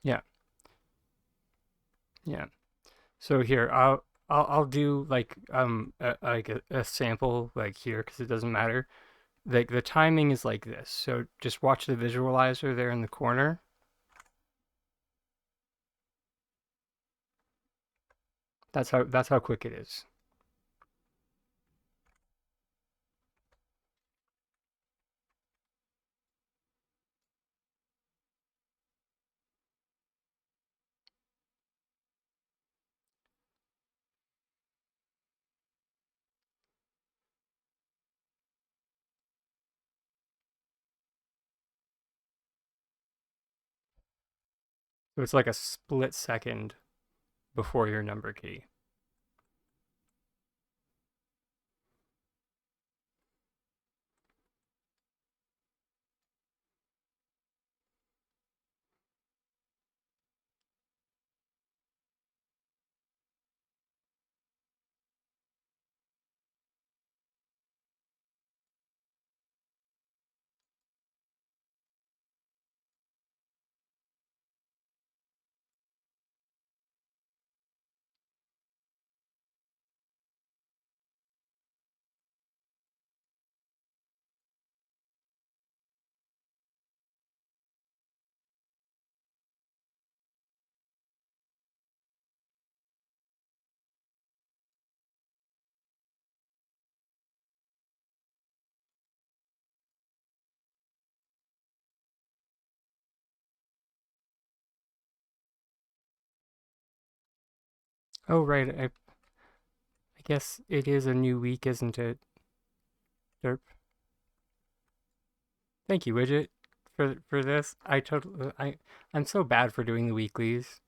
Yeah. Yeah. So here, I'll do like a sample like here because it doesn't matter. Like the timing is like this. So just watch the visualizer there in the corner. That's how quick it is. So it's like a split second before your number key. Oh right, I guess it is a new week, isn't it? Derp. Thank you, Widget, for this. I'm so bad for doing the weeklies.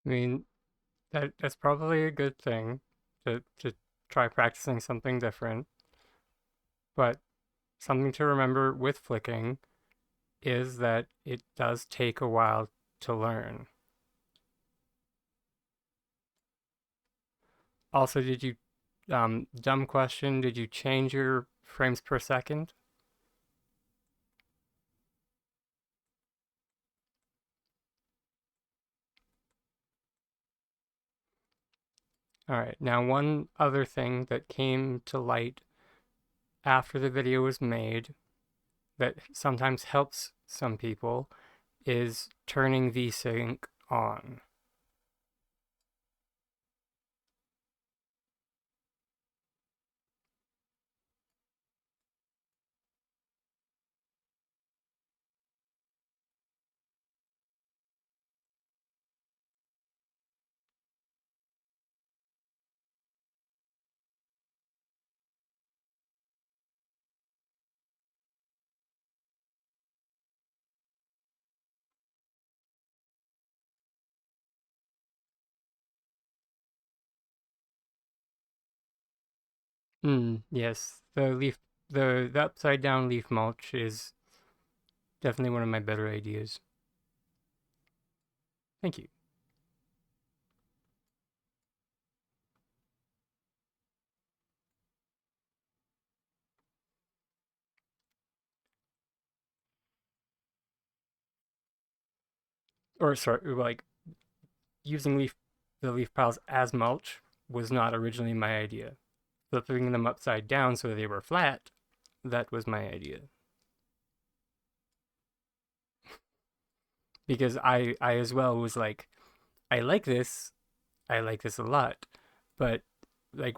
I mean, that's probably a good thing to try practicing something different. But something to remember with flicking is that it does take a while to learn. Also, dumb question, did you change your frames per second? All right, now one other thing that came to light after the video was made that sometimes helps some people is turning VSync on. Yes, the upside down leaf mulch is definitely one of my better ideas. Thank you. Or sorry, like using the leaf piles as mulch was not originally my idea. Flipping them upside down so they were flat, that was my idea. Because I as well was like, I like this, I like this a lot, but like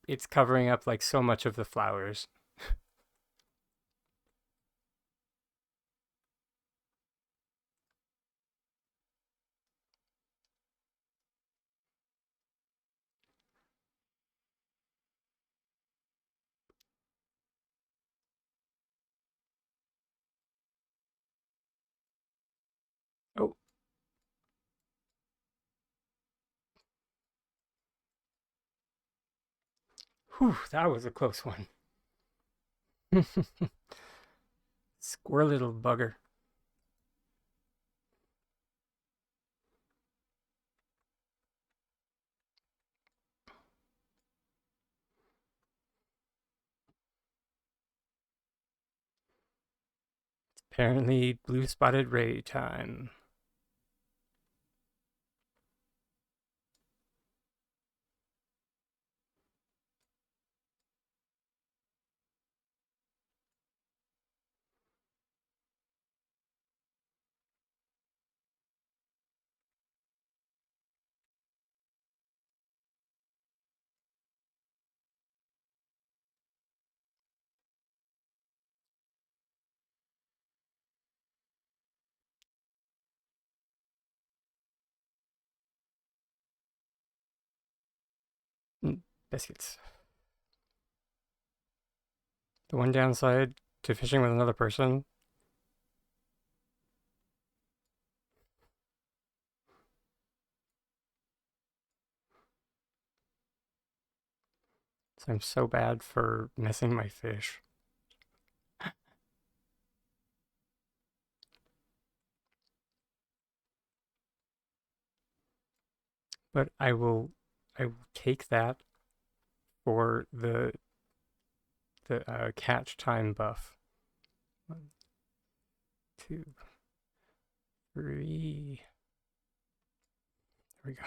it's covering up like so much of the flowers. Oh, whew, that was a close one. Squirrel little bugger. Apparently, blue spotted ray time. Biscuits. The one downside to fishing with another person is I'm so bad for missing my fish. But I will take that for the catch time buff. 1, 2, 3. There we go.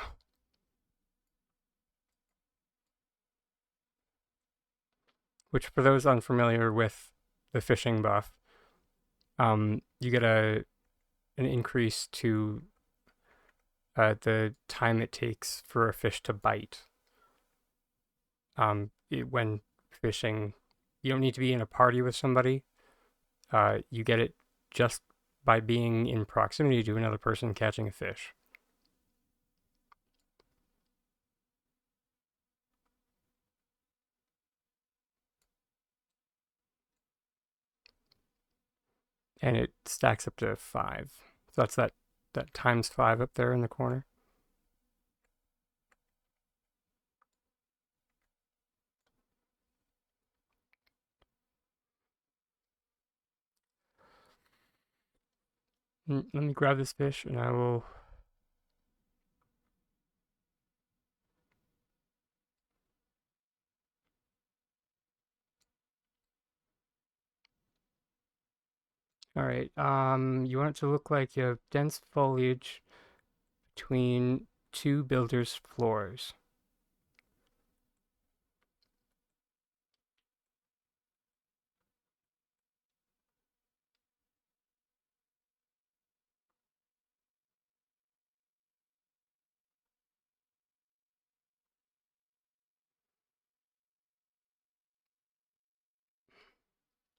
Which, for those unfamiliar with the fishing buff, you get an increase to the time it takes for a fish to bite. When fishing, you don't need to be in a party with somebody. You get it just by being in proximity to another person catching a fish. And it stacks up to 5. So that's that times 5 up there in the corner. Let me grab this fish and I will. All right. You want it to look like you have dense foliage between 2 builders' floors.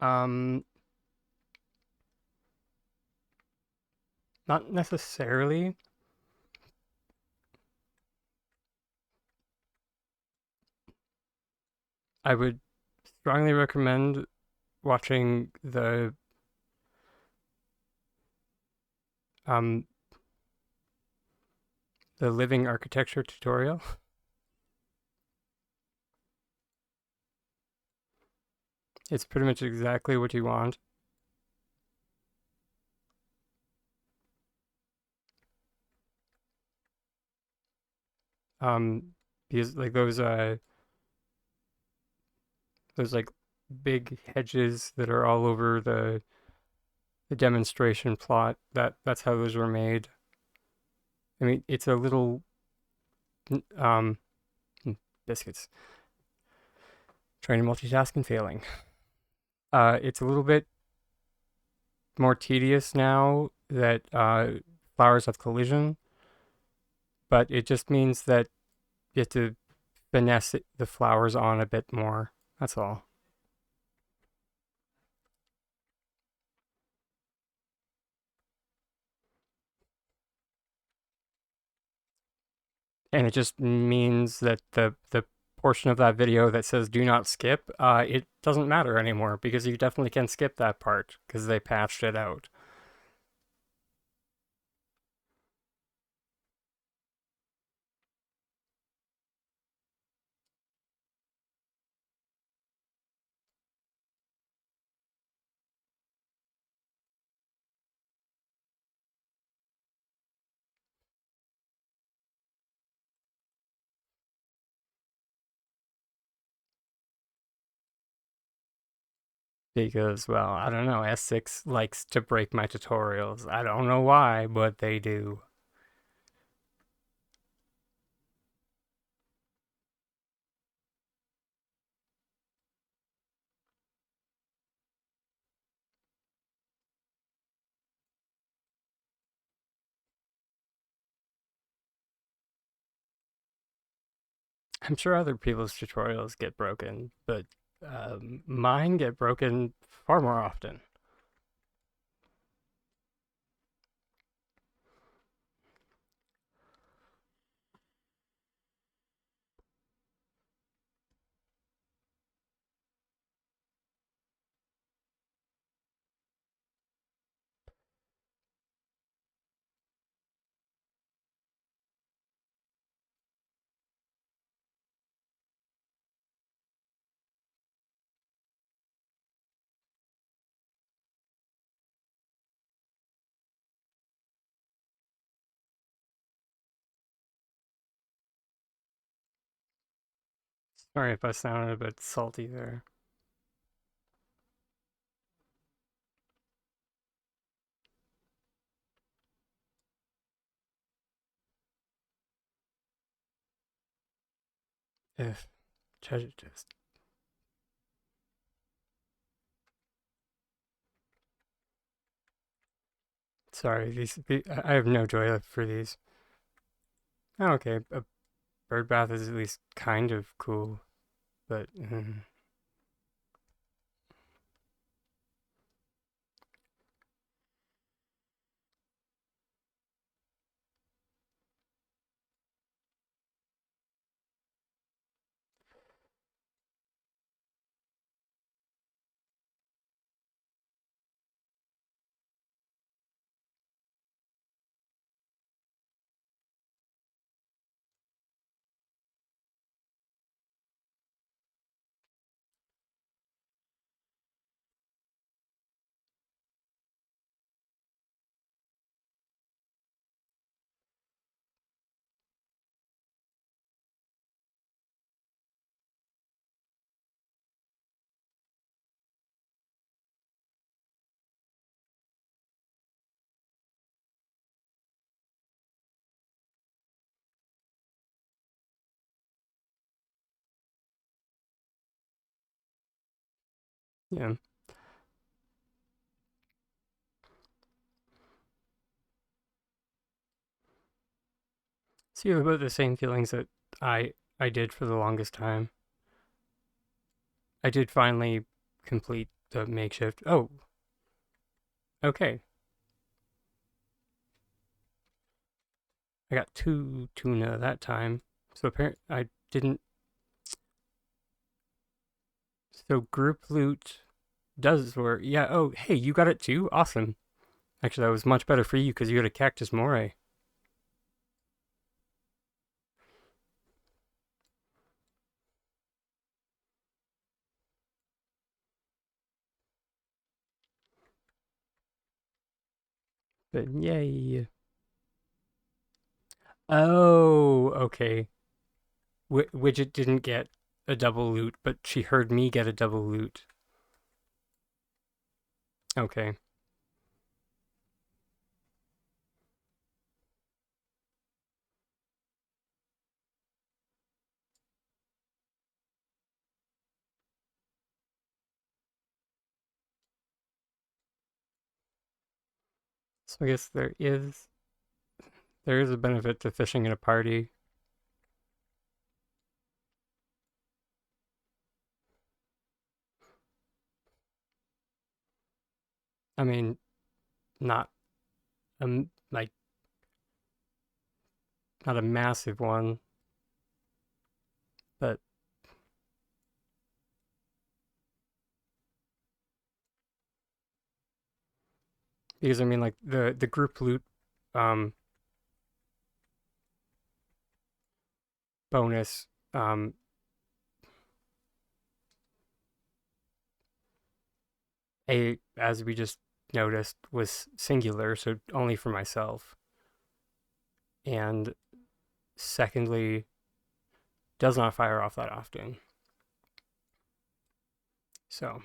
Um, Not necessarily. I would strongly recommend watching um the living architecture tutorial. It's pretty much exactly what you want. Because like those like big hedges that are all over the demonstration plot, that's how those were made. I mean, it's a little um biscuits. Trying to multitask and failing. It's a little bit more tedious now that flowers have collision, but it just means that you have to finesse the flowers on a bit more. That's all. And it just means that the portion of that video that says do not skip, it doesn't matter anymore because you definitely can skip that part because they patched it out. Because, well, I don't know, S6 likes to break my tutorials. I don't know why, but they do. I'm sure other people's tutorials get broken, but mine get broken far more often. Sorry if I sounded a bit salty there. If treasure chest. Sorry, I have no joy for these. Oh, okay, a bird bath is at least kind of cool, but yeah. So you have about the same feelings that I did for the longest time. I did finally complete the makeshift. Oh, okay. I got 2 tuna that time. So apparently I didn't. So group loot does work. Yeah. Oh, hey, you got it too. Awesome. Actually, that was much better for you because you had a cactus moray. But yay. Oh, okay. Widget didn't get a double loot, but she heard me get a double loot. Okay. So I guess there is a benefit to fishing in a party. I mean, not like not a massive one, but because I mean like the group loot um bonus a as we just noticed was singular, so only for myself. And secondly, does not fire off that often. So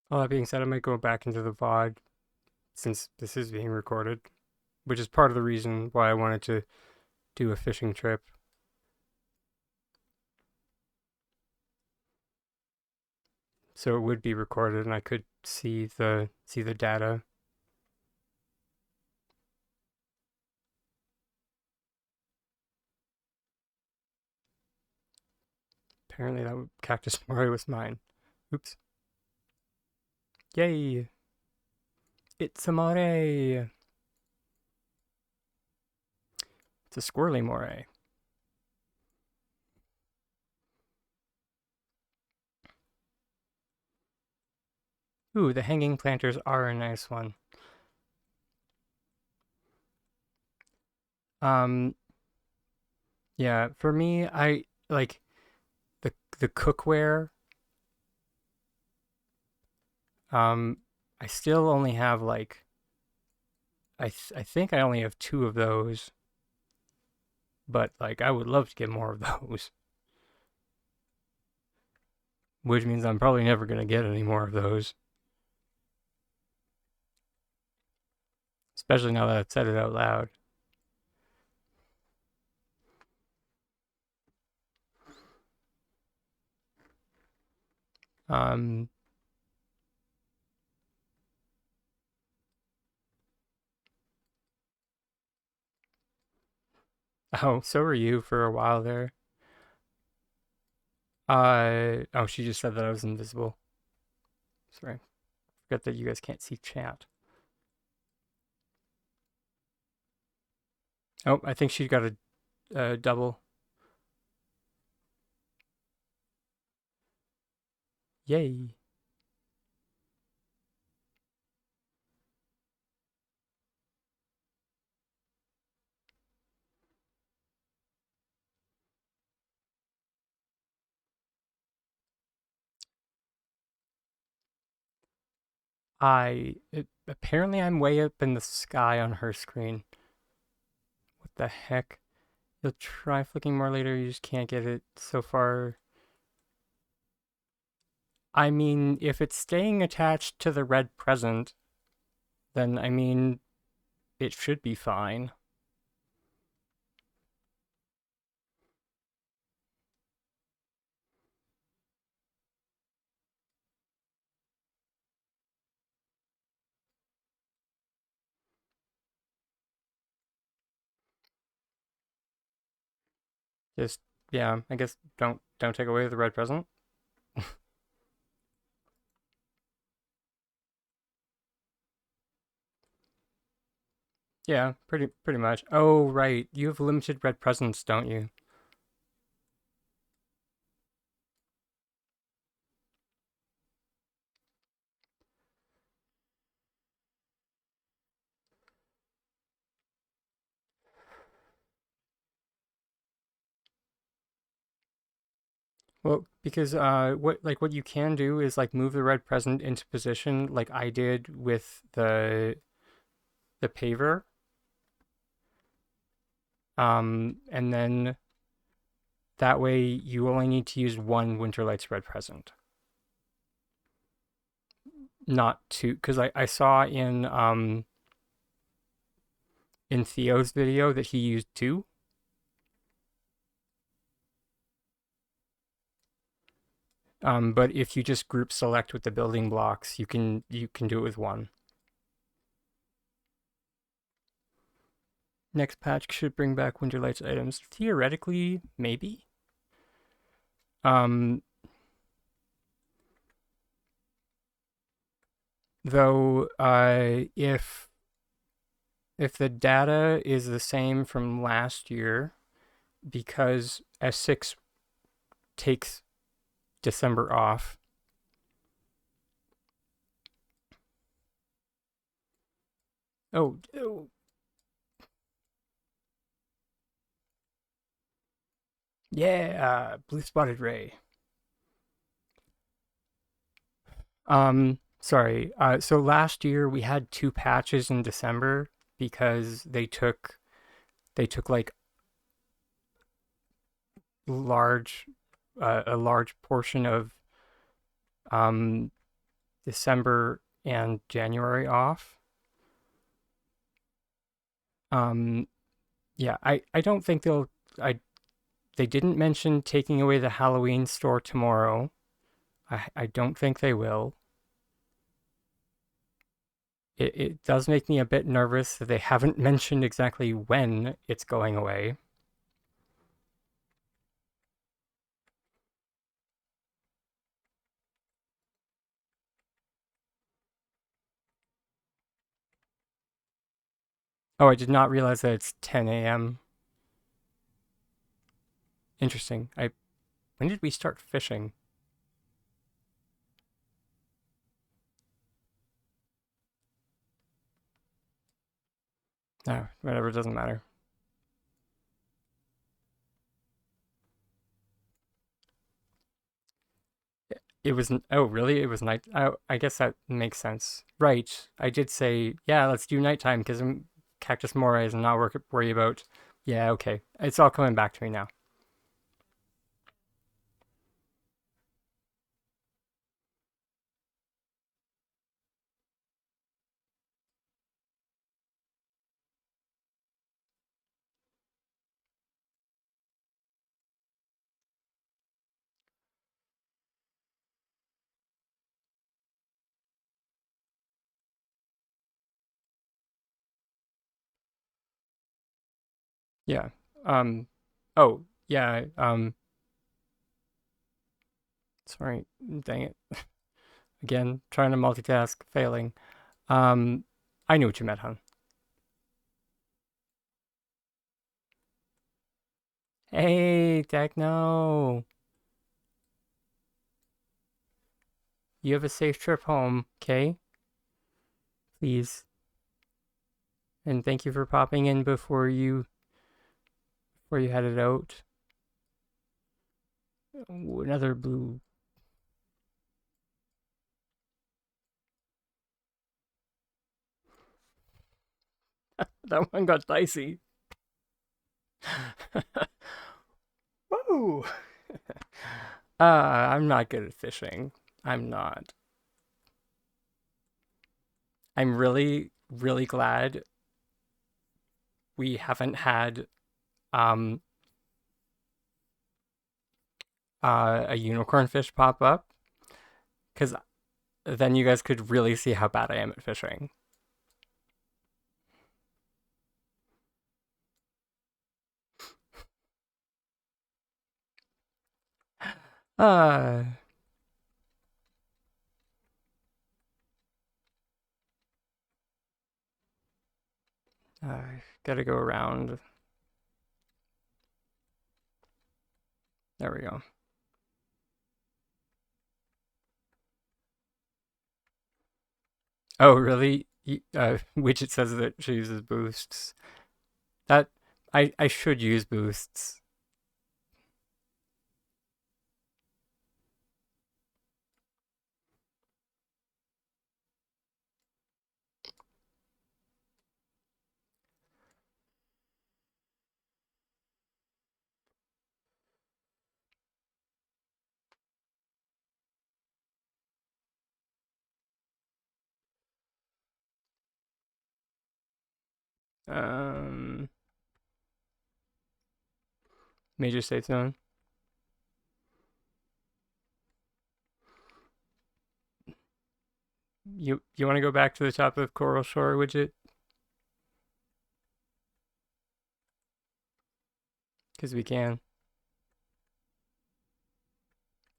all that being said, I might go back into the VOD since this is being recorded, which is part of the reason why I wanted to do a fishing trip. So it would be recorded and I could see the data. Apparently that cactus Mario was mine. Oops. Yay! It's a moray! It's a squirrely moray. Ooh, the hanging planters are a nice one. Um, yeah, for me, I like the cookware. Um, I still only have like I think I only have 2 of those, but like I would love to get more of those, which means I'm probably never gonna get any more of those. Especially now that I've said it out loud. Um, oh, so are you for a while there. Oh, she just said that I was invisible. Sorry, forgot that you guys can't see chat. Oh, I think she got a double. Yay! Apparently I'm way up in the sky on her screen. What the heck? You'll try flicking more later, you just can't get it so far. I mean, if it's staying attached to the red present, then I mean, it should be fine. Just yeah, I guess don't take away the red present. Yeah, pretty much. Oh, right. You have limited red presents, don't you? Well, because what you can do is like move the red present into position like I did with the paver. And then that way you only need to use one Winterlight's red present. Not two, because I saw in Theo's video that he used two. But if you just group select with the building blocks, you can do it with one. Next patch should bring back Winterlight's items. Theoretically, maybe. Um, though, if the data is the same from last year, because S6 takes December off. Oh, yeah, blue spotted ray. Sorry. So last year we had two patches in December because they took like large a large portion of um December and January off. Um, yeah, I don't think I they didn't mention taking away the Halloween store tomorrow. I don't think they will. It does make me a bit nervous that they haven't mentioned exactly when it's going away. Oh, I did not realize that it's 10 a.m. Interesting. When did we start fishing? No, whatever, it doesn't matter. It was oh really? It was night. I guess that makes sense. Right. I did say yeah. Let's do nighttime because Cactus Moray is not worry about. Yeah. Okay. It's all coming back to me now. Yeah. Um. Oh yeah. Sorry. Dang it. Again, trying to multitask, failing. Um. I knew what you meant, hon. Hey, Techno. You have a safe trip home, okay? Please. And thank you for popping in before you headed out. Ooh, another blue. That one got dicey. Whoa! I'm not good at fishing. I'm not. I'm really, really glad we haven't had um a unicorn fish pop up, because then you guys could really see how bad I am at fishing. Uh, gotta go around. There we go. Oh, really? Widget says that she uses boosts. That I should use boosts. Um, Major safe zone. You want to go back to the top of Coral Shore, Widget? Because we can.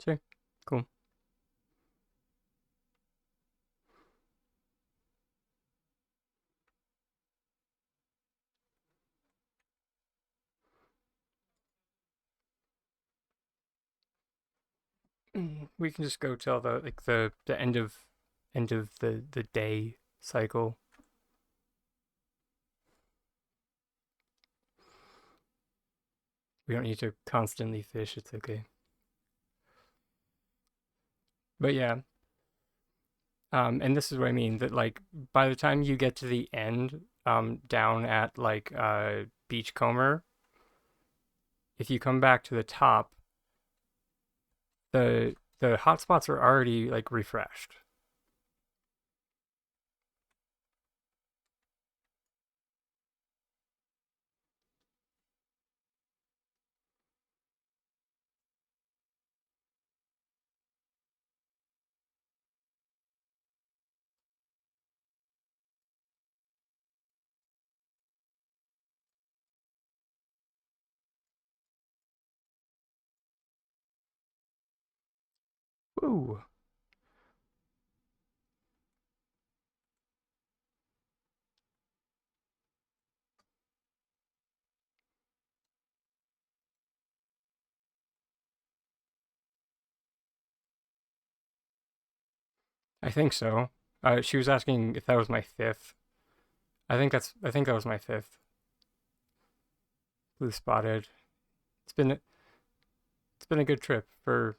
Sure. Cool. We can just go till the end of the day cycle. We don't need to constantly fish. It's okay. But yeah, and this is what I mean, that like by the time you get to the end, down at like Beachcomber, if you come back to the top, the hotspots are already like refreshed. Ooh, I think so. She was asking if that was my fifth. I think that was my fifth. Blue spotted. It's been it's been a good trip for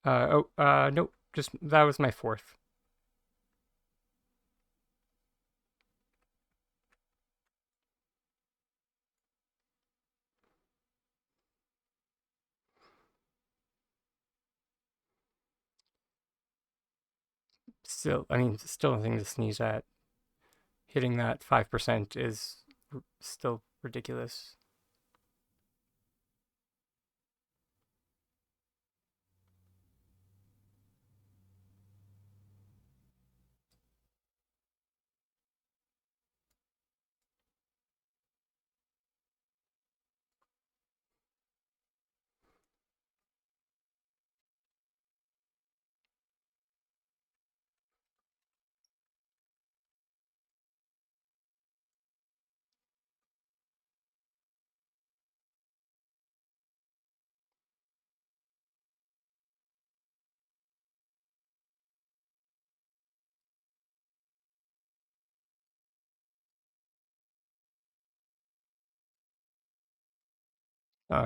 nope, just that was my fourth. Still, I mean, still nothing to sneeze at. Hitting that 5% is still ridiculous.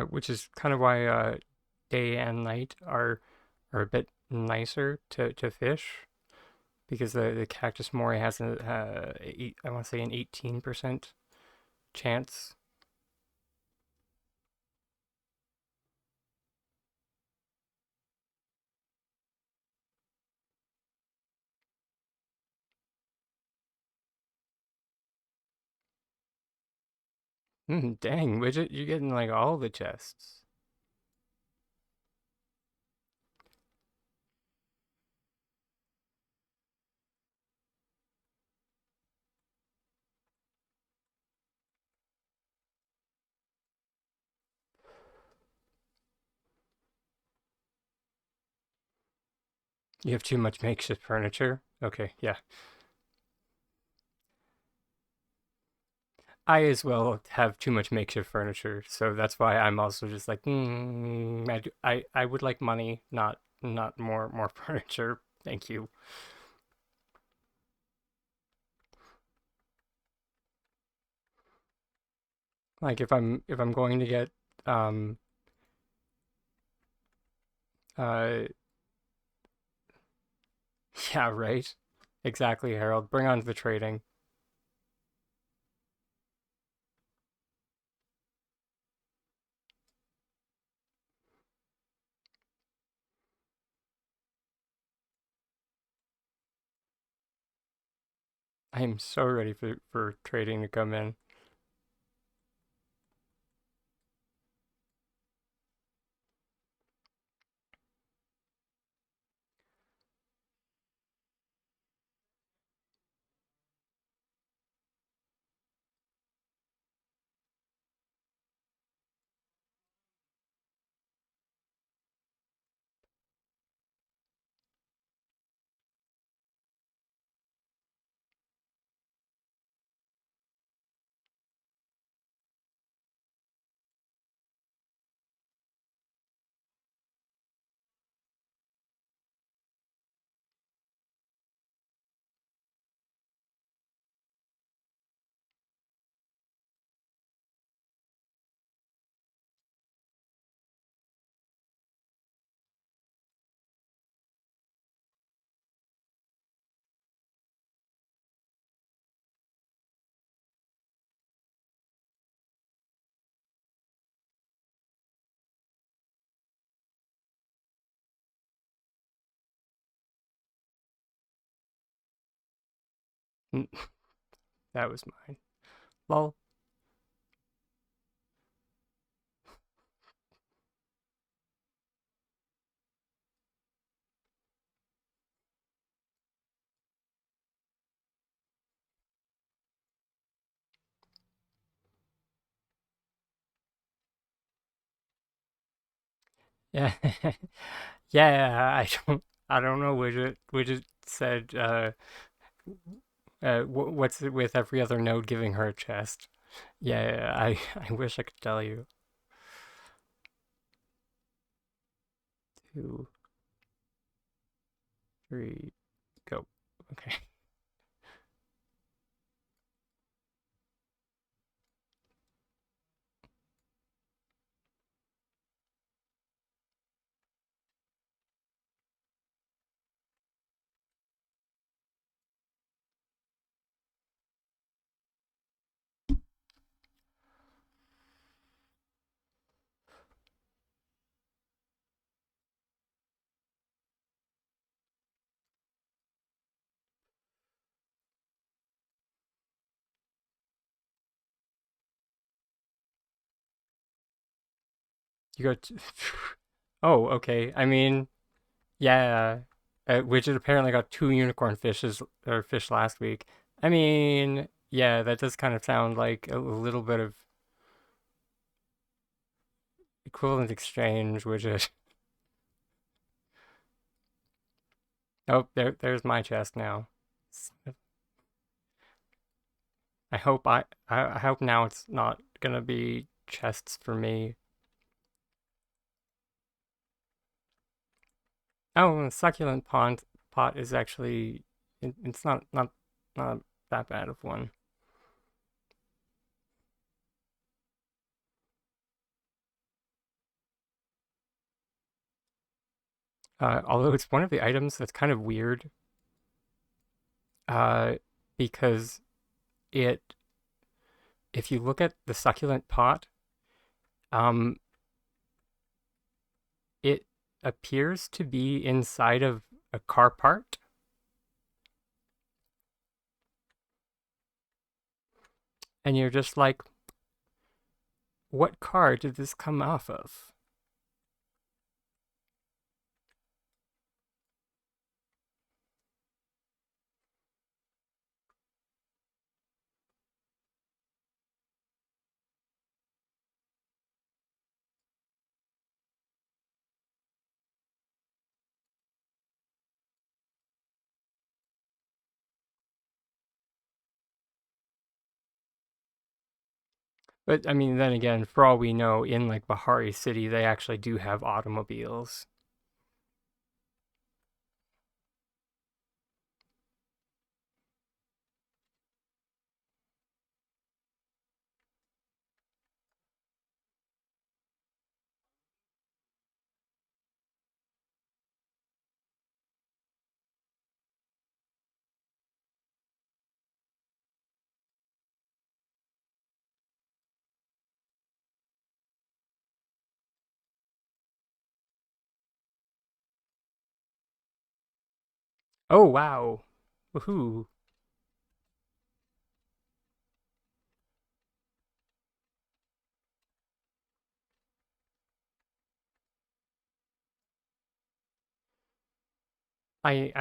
Which is kind of why day and night are a bit nicer to fish because the cactus moray has I want to say an 18% chance. Dang, Widget, you're getting like all the chests. You have too much makeshift furniture? Okay, yeah. I as well have too much makeshift furniture, so that's why I'm also just like, I would like money, not more furniture. Thank you. Like if I'm going to get um uh yeah, right. Exactly, Harold. Bring on the trading. I am so ready for trading to come in. Mm, that was mine. Lol. Yeah. Yeah, I don't know. Widget said what's it with every other node giving her a chest? Yeah, I wish I could tell you. Two, three, go. Okay. You got. Oh, okay. I mean, yeah. Widget apparently got two unicorn fishes or fish last week. I mean, yeah, that does kind of sound like a little bit of equivalent exchange, Widget. Oh, there's my chest now. I hope now it's not gonna be chests for me. Oh, the succulent pot is actually it's not that bad of one. Although it's one of the items that's kind of weird, uh, because it, if you look at the succulent pot, um, it appears to be inside of a car part, and you're just like, what car did this come off of? But I mean, then again, for all we know, in like Bahari City, they actually do have automobiles. Oh wow, woohoo! I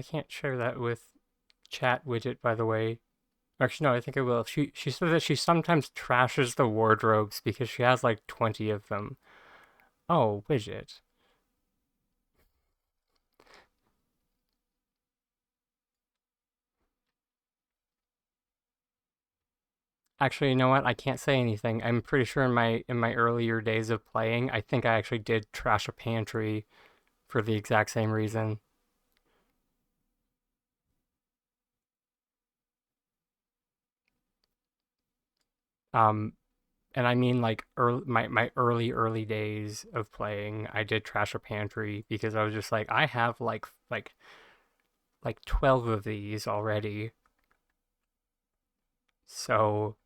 can't share that with chat widget, by the way. Actually, no, I think I will. She says that she sometimes trashes the wardrobes because she has like 20 of them. Oh, widget. Actually, you know what? I can't say anything. I'm pretty sure in my earlier days of playing, I think I actually did trash a pantry for the exact same reason. Um, and I mean like my early days of playing, I did trash a pantry because I was just like, I have like 12 of these already. So,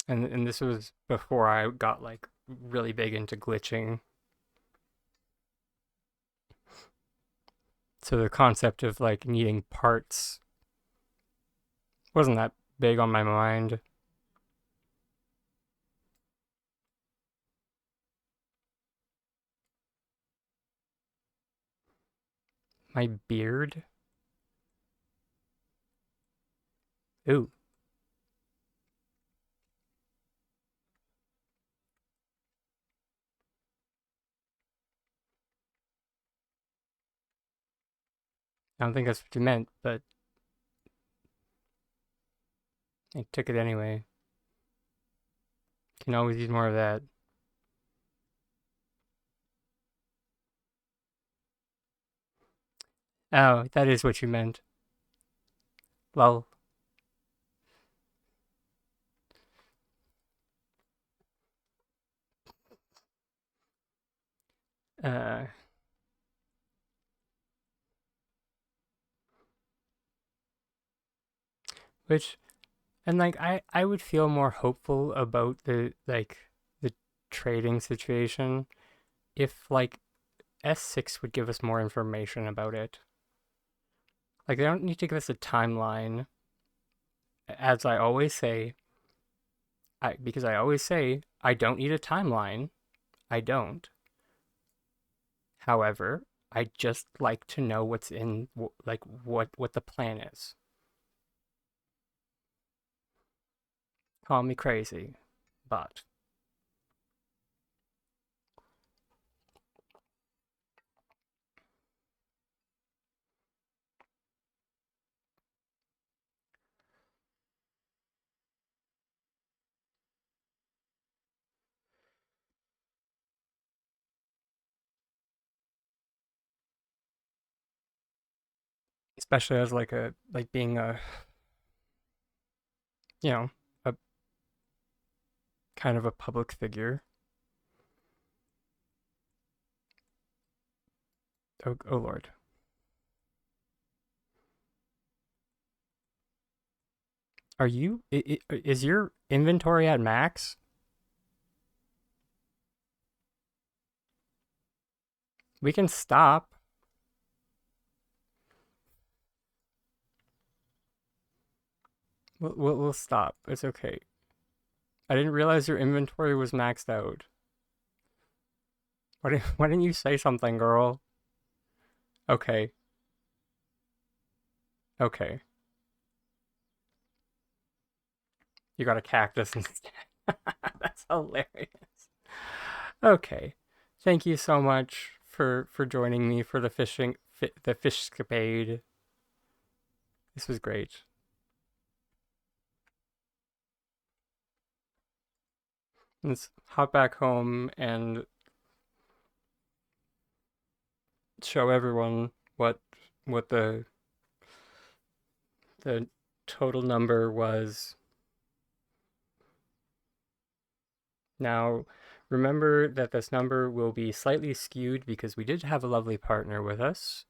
and this was before I got like really big into glitching. So the concept of like needing parts wasn't that big on my mind. My beard? Ooh, I don't think that's what you meant, but I took it anyway. Can always use more of that. Oh, that is what you meant. Well, uh, which and like I would feel more hopeful about the trading situation if like S6 would give us more information about it. Like they don't need to give us a timeline. As I always say, because I always say I don't need a timeline. I don't. However, I just like to know what's in like what the plan is. Call me crazy, but especially as like a like being a you know a kind of a public figure. Oh, oh lord. Are you? Is your inventory at max? We can stop. We'll stop. It's okay. I didn't realize your inventory was maxed out. Why didn't you say something, girl? Okay. Okay. You got a cactus instead. That's hilarious. Okay. Thank you so much for joining me for the the fishscapade. This was great. Let's hop back home and show everyone what the total number was. Now, remember that this number will be slightly skewed because we did have a lovely partner with us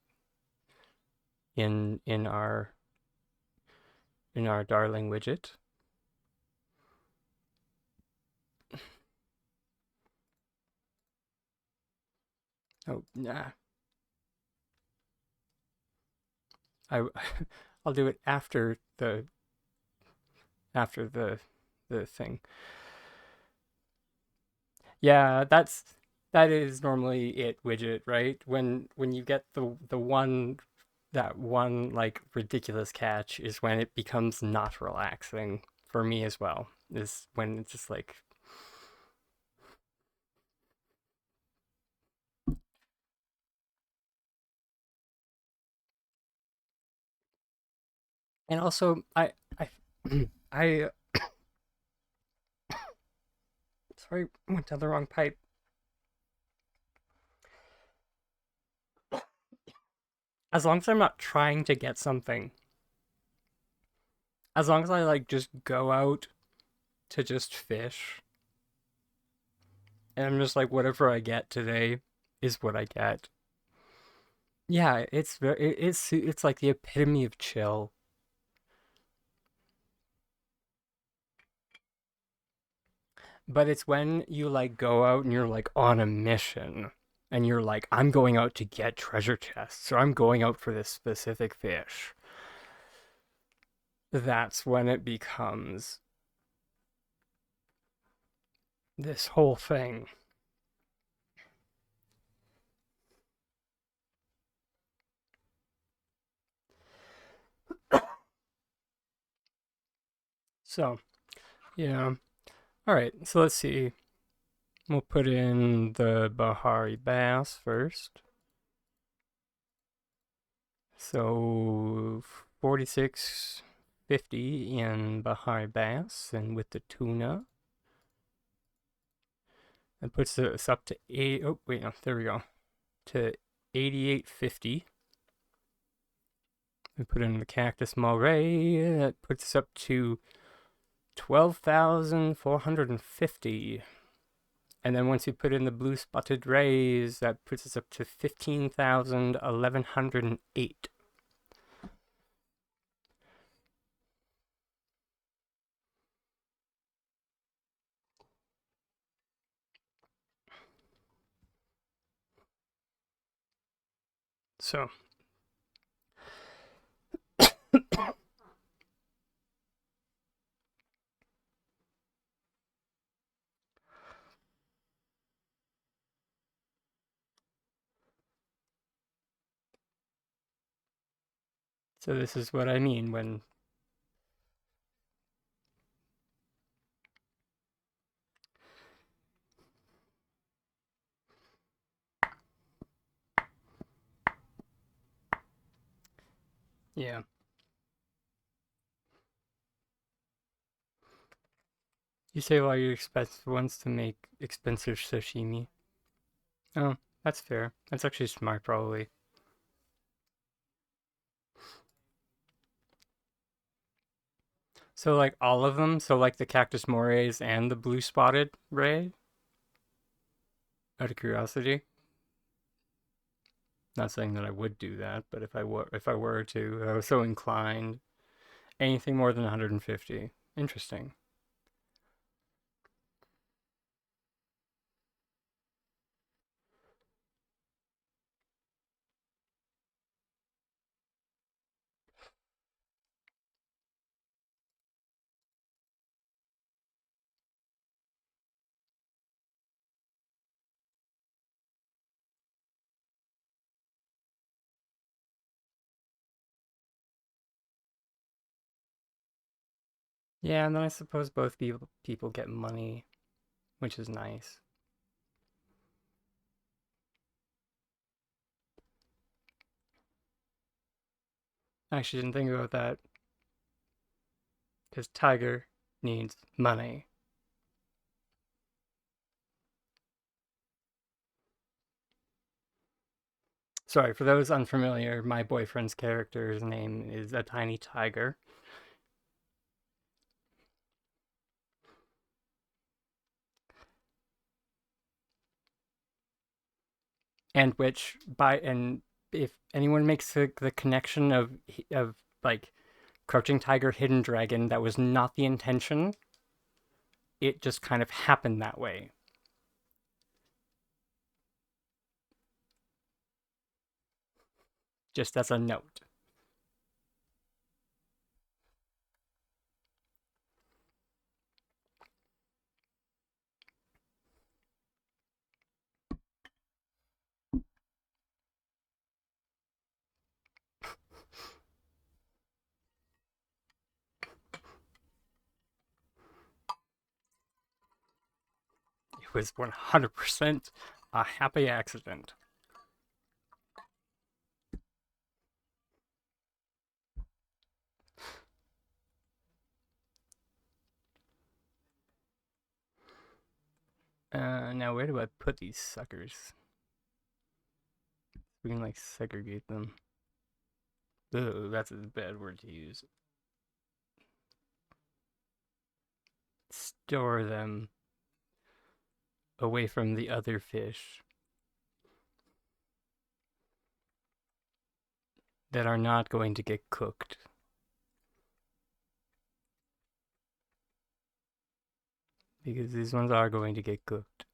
in our darling widget. Oh, nah. I'll do it after the thing. Yeah, that is normally it, widget, right? When you get the one that one like ridiculous catch is when it becomes not relaxing for me as well. Is when it's just like and also I I sorry, went down the wrong pipe. As long as I'm not trying to get something, as long as I like just go out to just fish, and I'm just like whatever I get today is what I get. Yeah, it's like the epitome of chill. But it's when you like go out and you're like on a mission and you're like, I'm going out to get treasure chests or I'm going out for this specific fish. That's when it becomes this whole thing. So, yeah. All right, so let's see. We'll put in the Bahari bass first. So 46.50 in Bahari bass, and with the tuna, that puts us up to 8. Oh wait, no, there we go. To 88.50. We put in the cactus moray. That puts us up to 12,450. And then once you put in the blue spotted rays, that puts us up to 15,108. So so this is what I mean when yeah. You save all your expensive ones to make expensive sashimi. Oh, that's fair. That's actually smart, probably. So, like, all of them? So, like, the cactus morays and the blue spotted ray? Out of curiosity? Not saying that I would do that, but if I were to, if I was so inclined, anything more than 150. Interesting. Yeah, and then I suppose both people get money, which is nice. I actually didn't think about that because Tiger needs money. Sorry, for those unfamiliar, my boyfriend's character's name is a tiny tiger, and if anyone makes the connection of like Crouching Tiger, Hidden Dragon, that was not the intention. It just kind of happened that way. Just as a note. It was 100% a happy accident. Now where do I put these suckers? We can like segregate them. Ugh, that's a bad word to use. Store them away from the other fish that are not going to get cooked. Because these ones are going to get cooked.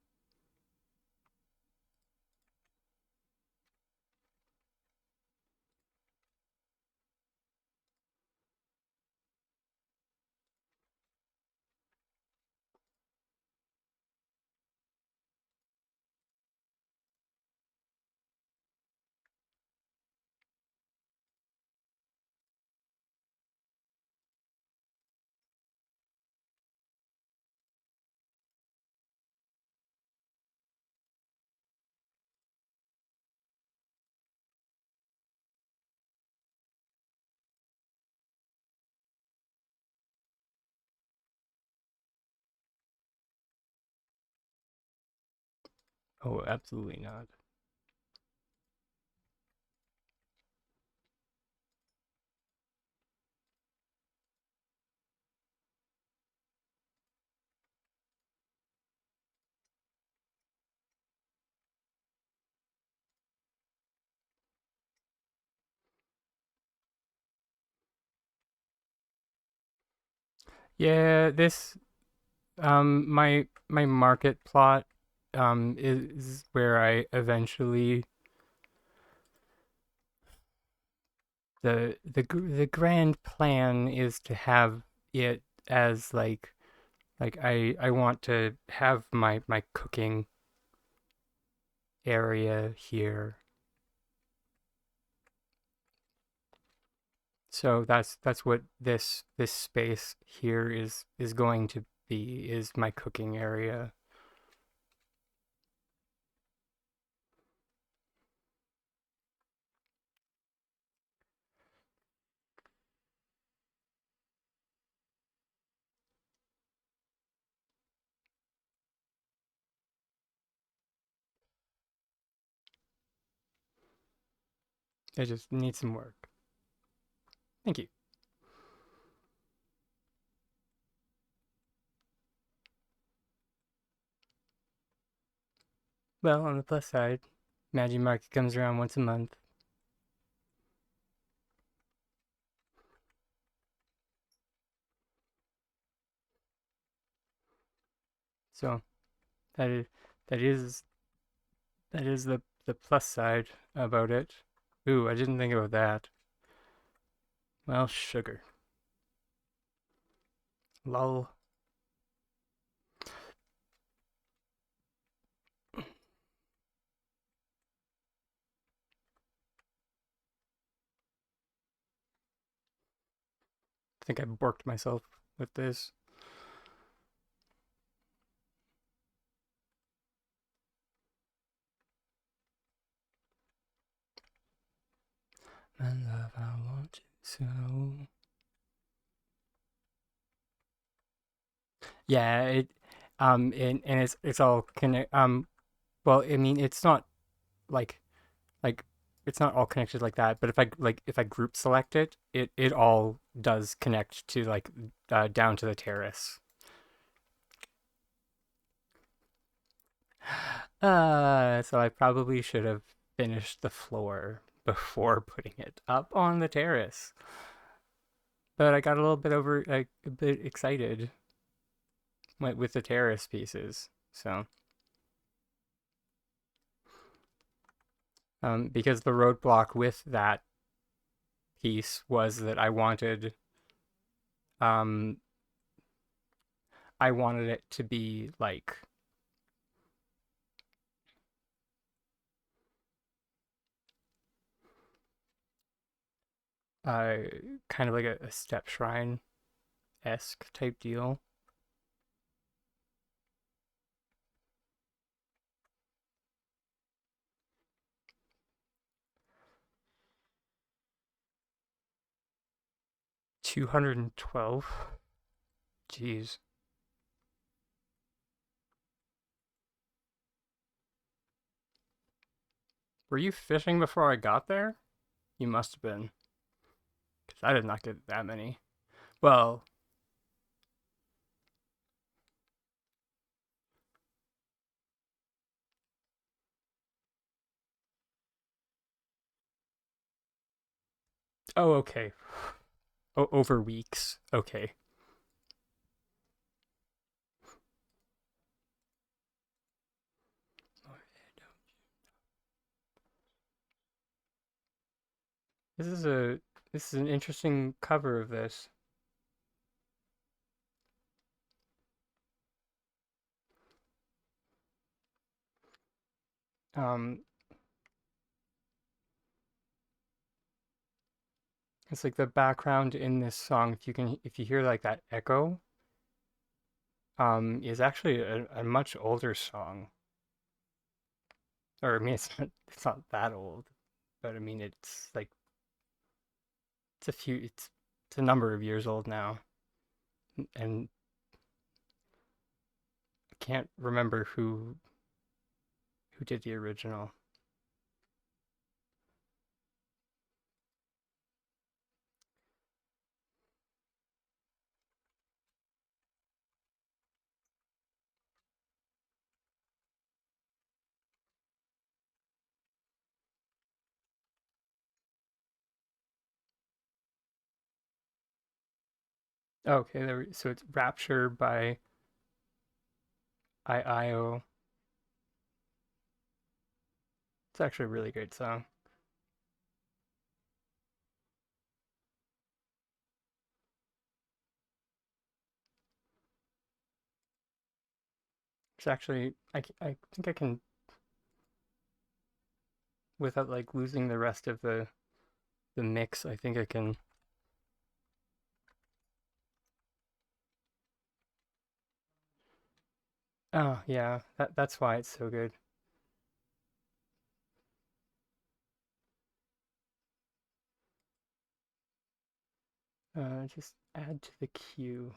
Oh, absolutely not. Yeah, this my market plot is where I eventually the grand plan is to have it as like I want to have my cooking area here. So that's what this space here is going to be, is my cooking area. It just needs some work. Thank you. Well, on the plus side, Magic Market comes around once a month. So that is that is that is the plus side about it. Ooh, I didn't think about that. Well, sugar. Lol. I think I borked myself with this. My love, I want you so. Yeah, and it's all connect. Well, I mean, it's not like like it's not all connected like that. But if I group select it, it all does connect to like down to the terrace. So I probably should have finished the floor before putting it up on the terrace. But I got a little bit a bit excited with the terrace pieces. So, because the roadblock with that piece was that um, I wanted it to be like, uh, kind of like a step shrine esque type deal. $212. Jeez. Were you fishing before I got there? You must have been, because I did not get that many. Well, oh, okay. Over weeks. Okay. This is a this is an interesting cover of this. Um, it's like the background in this song. If you hear like that echo, is actually a much older song. Or I mean, it's not that old, but I mean, it's a number of years old now, and I can't remember who did the original. Okay, so it's Rapture by IIO. It's actually a really great song. It's actually I think I can, without like losing the rest of the mix. I think I can. Oh yeah, that's why it's so good. Just add to the queue.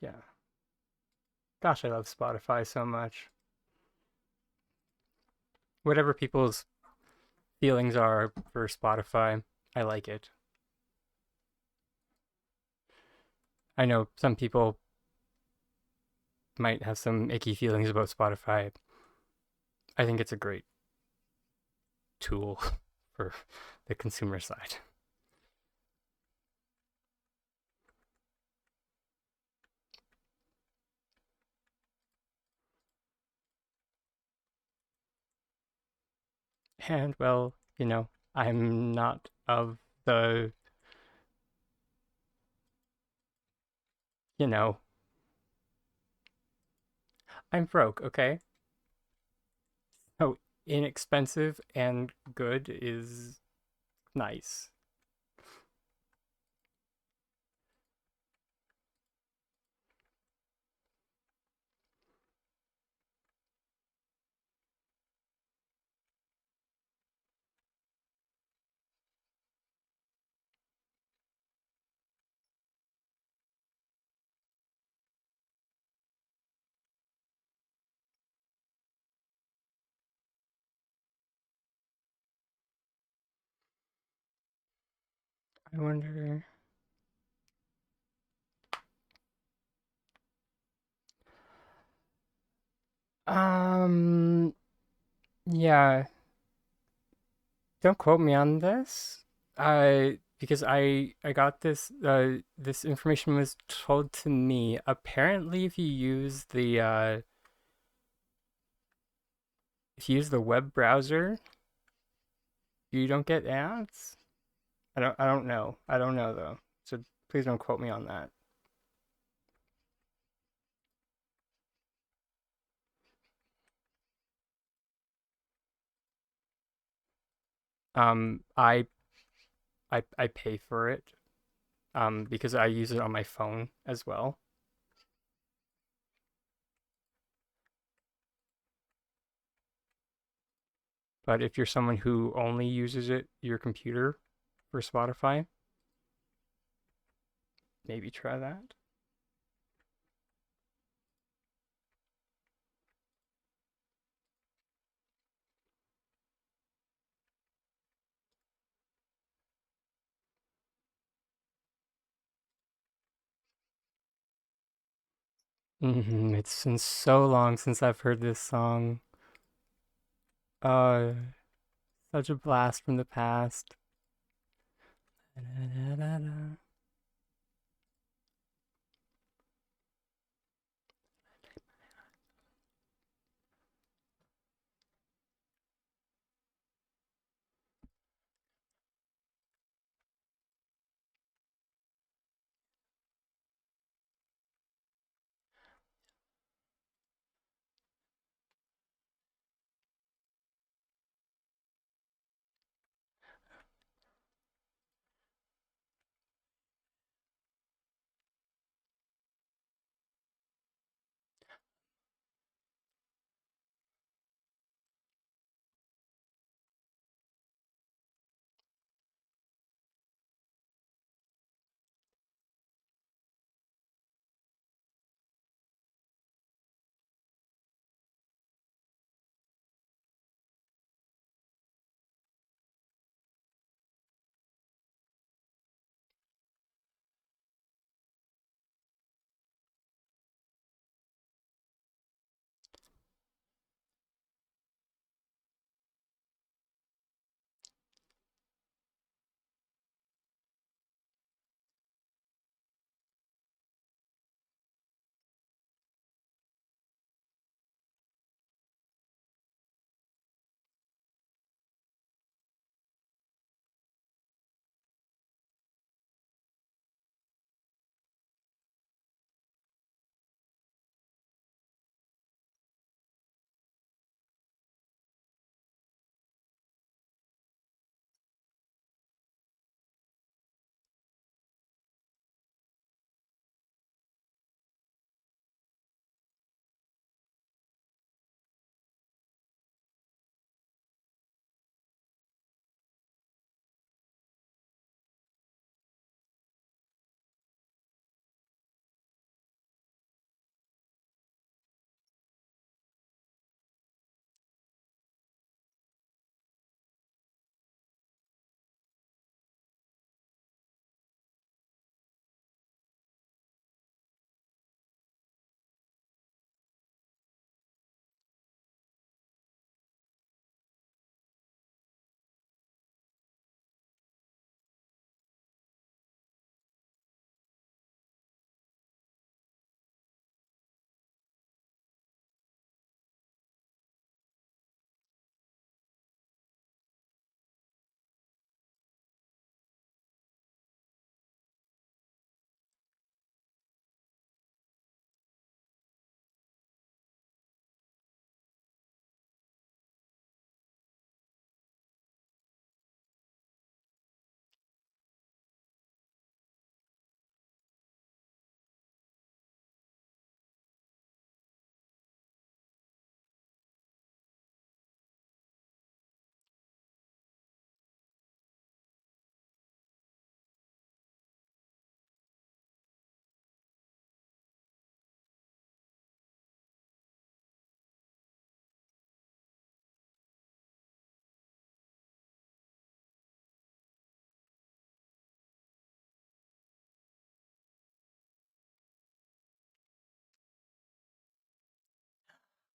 Yeah. Gosh, I love Spotify so much. Whatever people's feelings are for Spotify, I like it. I know some people might have some icky feelings about Spotify. I think it's a great tool for the consumer side. And well, I'm not of the, you know, I'm broke, okay? So inexpensive and good is nice. I wonder. Um, yeah, don't quote me on this. Because I got this information was told to me. Apparently, if you use the web browser, you don't get ads. I don't know. I don't know though. So please don't quote me on that. Um, I I pay for it because I use it on my phone as well. But if you're someone who only uses your computer for Spotify, maybe try that. It's been so long since I've heard this song. Uh, Such a blast from the past.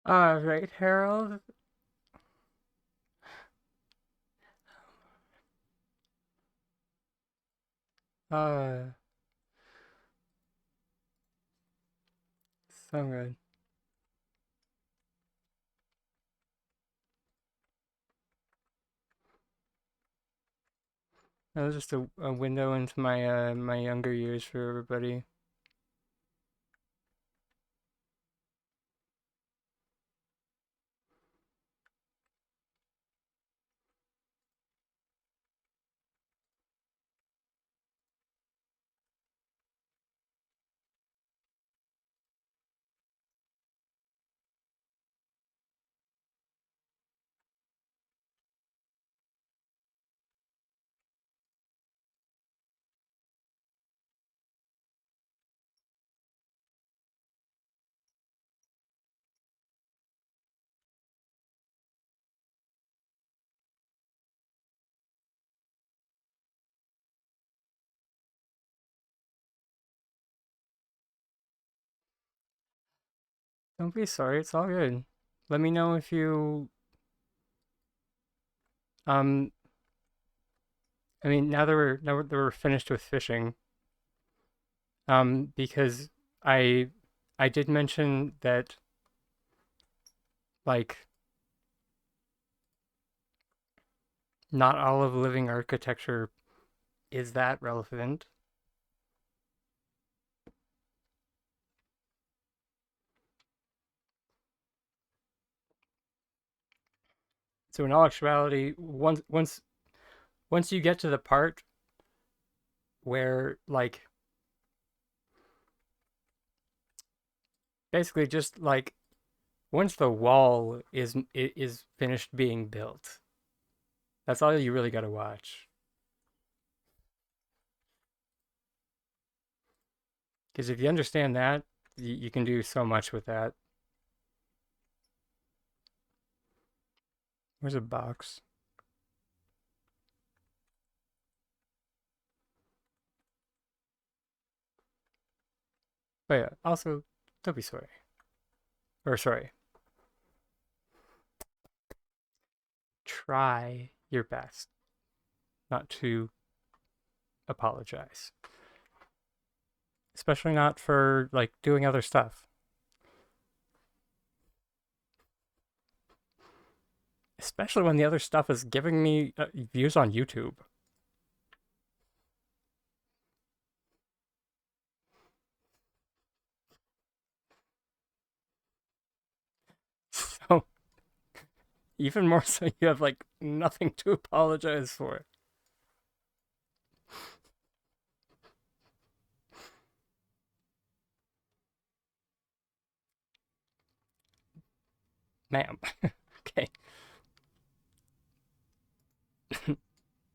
Right, Harold. Uh, so good. That was just a window into my younger years for everybody. Don't be sorry, it's all good. Let me know if you um I mean now that we're finished with fishing, because I I did mention that like not all of living architecture is that relevant. So in all actuality, once you get to the part where like basically just like once the wall is finished being built, that's all you really got to watch. Because if you understand that, you can do so much with that. Where's a box? Oh yeah. Also, don't be sorry. Or sorry. Try your best not to apologize. Especially not for like doing other stuff. Especially when the other stuff is giving me views on YouTube. So even more so, you have like nothing to apologize for. Ma'am. Okay.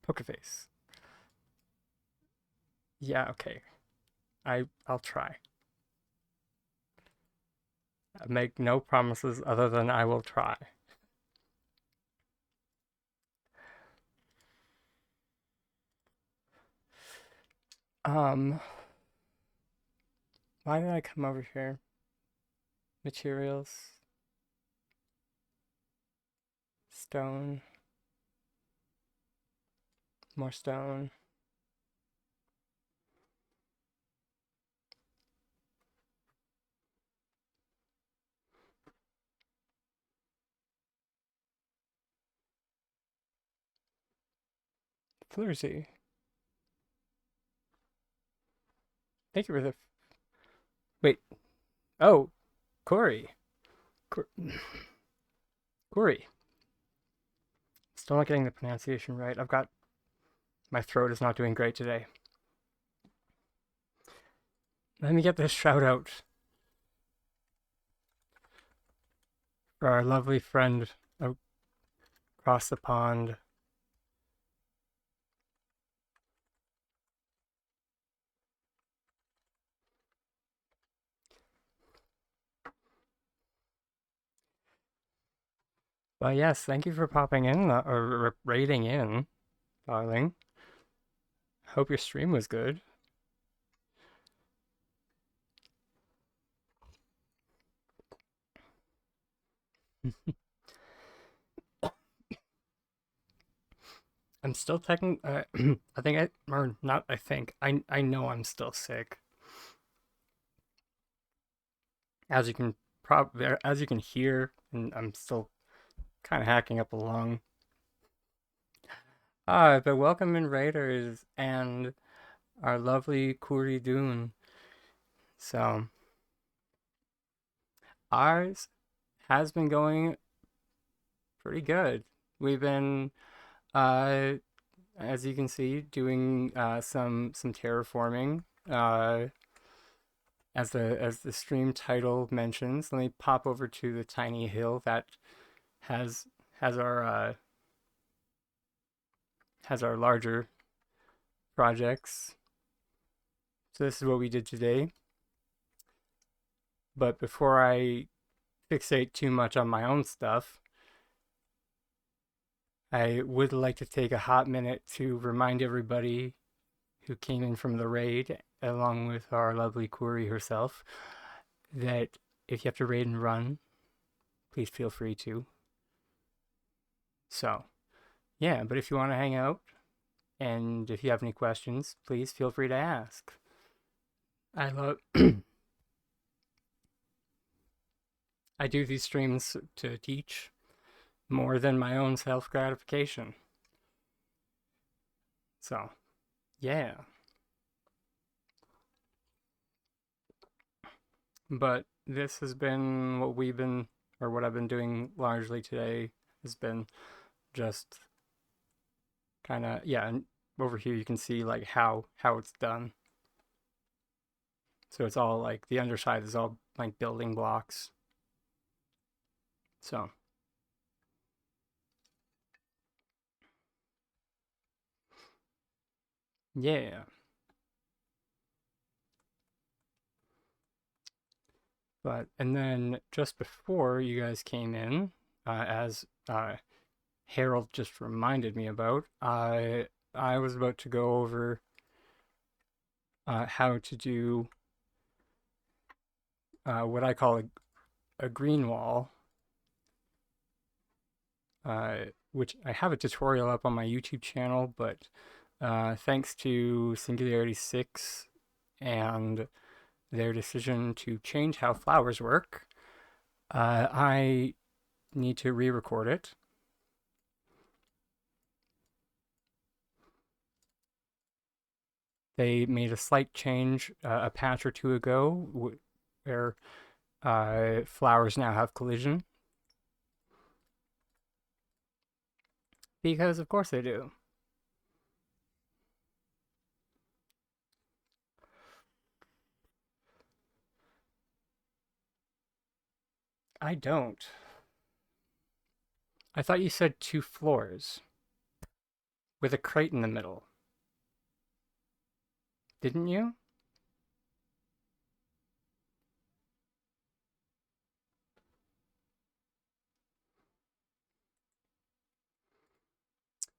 Poker face. Yeah, okay. I'll try. I make no promises other than I will try. Um, why did I come over here? Materials, stone, more stone. Floorsy. Thank you for the. Wait. Oh, Corey. Cor- Corey. Still not getting the pronunciation right. I've got. My throat is not doing great today. Let me get this shout out for our lovely friend across the pond. Well, yes, thank you for popping in or raiding in, darling. Hope your stream was good. I'm still taking. I think or not. I think I know I'm still sick. As you can as you can hear, and I'm still kind of hacking up a lung. But welcome in Raiders and our lovely Kuri Dune. So ours has been going pretty good. We've been, uh, as you can see, doing some terraforming. As the stream title mentions, let me pop over to the tiny hill that has has our uh, has our larger projects. So this is what we did today. But before I fixate too much on my own stuff, I would like to take a hot minute to remind everybody who came in from the raid, along with our lovely Kuri herself, that if you have to raid and run, please feel free to. So, yeah, but if you want to hang out, and if you have any questions, please feel free to ask. I love. I do these streams to teach more than my own self gratification. So, yeah. But this has been what we've been, or what I've been doing largely today, has been just kind of, yeah. And over here you can see like how it's done. So it's all like the underside is all like building blocks. So yeah. But and then just before you guys came in, as Harold just reminded me about, I was about to go over how to do what I call a green wall, which I have a tutorial up on my YouTube channel, but thanks to Singularity 6 and their decision to change how flowers work, I need to re-record it. They made a slight change a patch or two ago where flowers now have collision. Because of course they do. I don't. I thought you said 2 floors with a crate in the middle. Didn't you?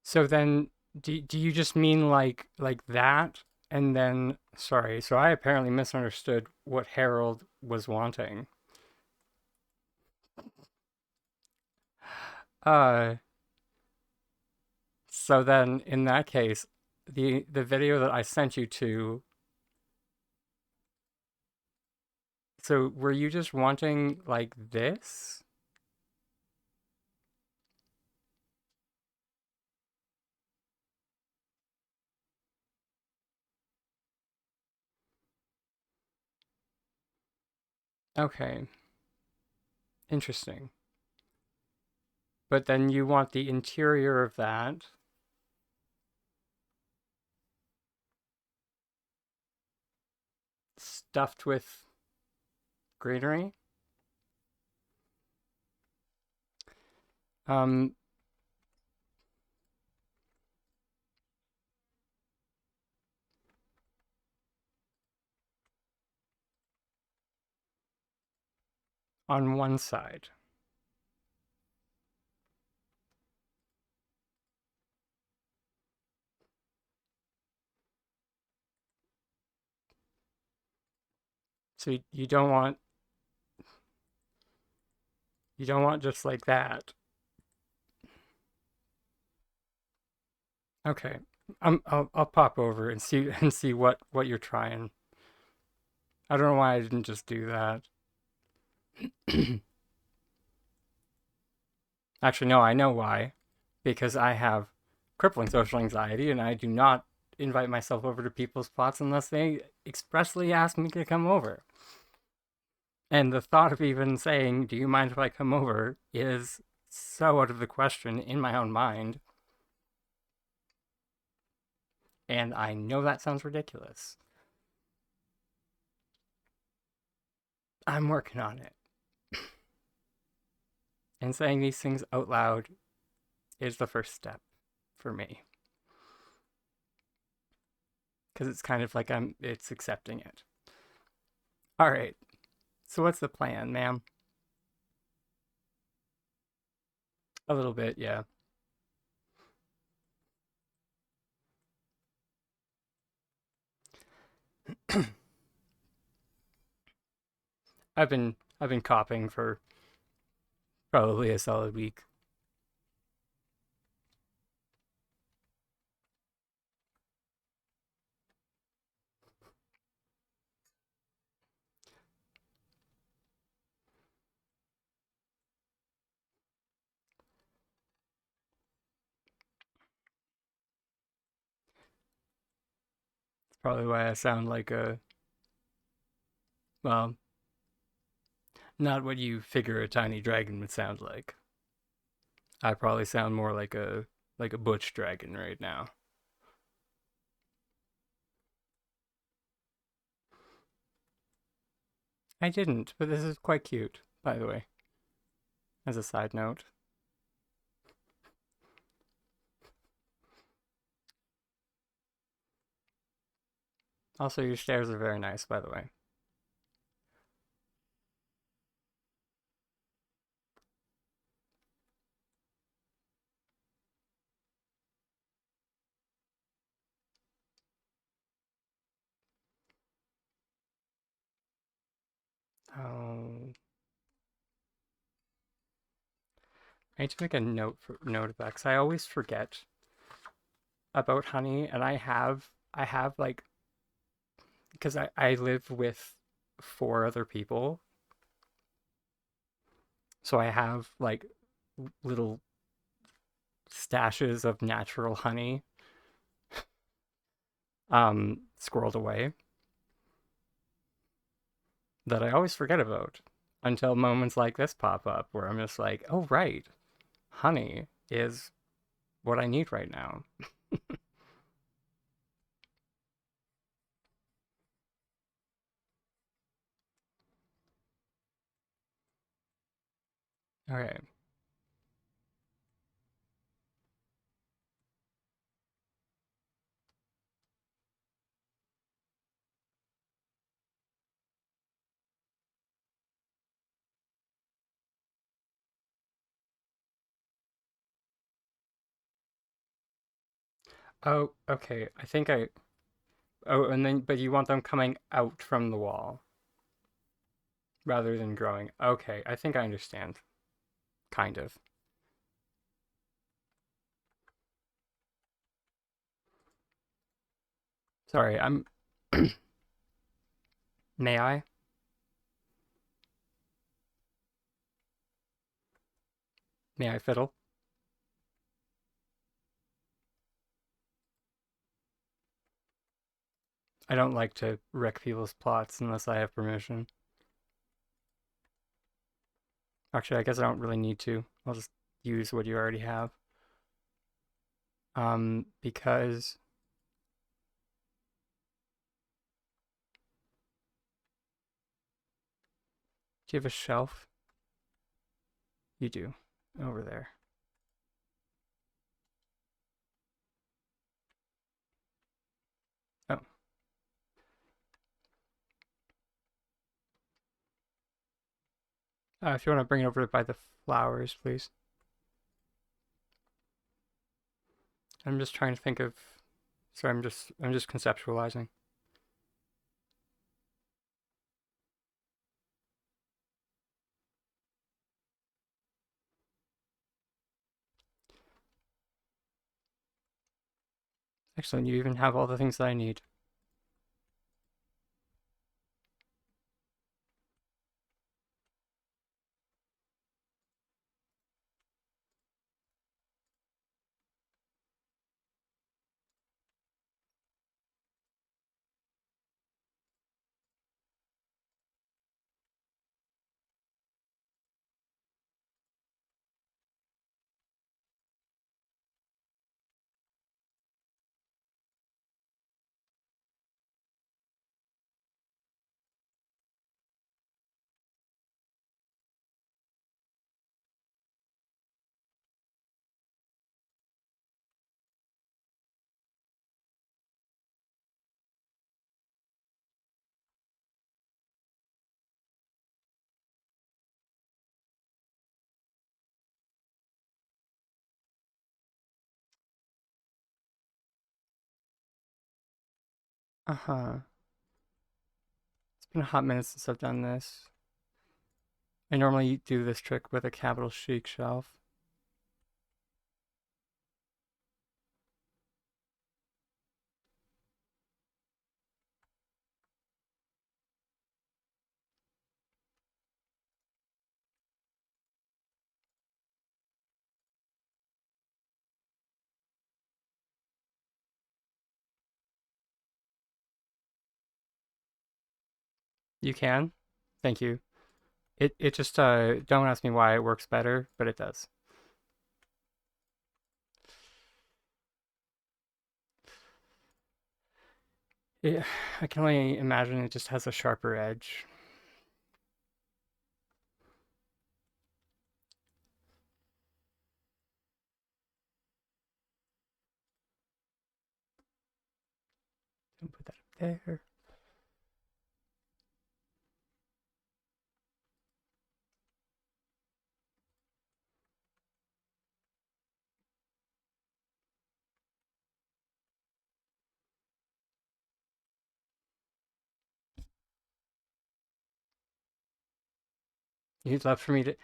So then, do you just mean like that? And then, sorry, so I apparently misunderstood what Harold was wanting. Uh, so then in that case, the video that I sent you to, so were you just wanting like this? Okay, interesting. But then you want the interior of that stuffed with greenery? Um, on one side. So you don't want You don't want just like that. Okay. I'll pop over and see what you're trying. I don't know why I didn't just do that. Actually, no, I know why. Because I have crippling social anxiety and I do not invite myself over to people's plots unless they expressly ask me to come over. And the thought of even saying, "Do you mind if I come over?" is so out of the question in my own mind. And I know that sounds ridiculous. I'm working on it. And saying these things out loud is the first step for me. Because it's kind of like it's accepting it. All right. So what's the plan, ma'am? A little bit, yeah. I've been copying for probably a solid week. It's probably why I sound like a, well, not what you figure a tiny dragon would sound like. I probably sound more like a butch dragon right now. I didn't, but this is quite cute, by the way, as a side note. Also, your stairs are very nice, by the way. Oh, I need to make a note of that because I always forget about honey, and I have like because I live with four other people, so I have like little stashes of natural honey squirreled away that I always forget about until moments like this pop up where I'm just like, oh right, honey is what I need right now. Okay. Oh, okay. I think I. Oh, and then, but you want them coming out from the wall rather than growing. Okay, I think I understand. Kind of. Sorry, I'm. May I? May I fiddle? I don't like to wreck people's plots unless I have permission. Actually, I guess I don't really need to. I'll just use what you already have. Because do you have a shelf? You do. Over there. Oh. If you want to bring it over by the flowers, please. I'm just trying to think of. Sorry, I'm just conceptualizing. Excellent, you even have all the things that I need. Uh-huh. It's been a hot minute since I've done this. I normally do this trick with a capital chic shelf. You can? Thank you. It just don't ask me why it works better, but it does. It, I can only imagine it just has a sharper edge. Don't put that up there. You'd love for me to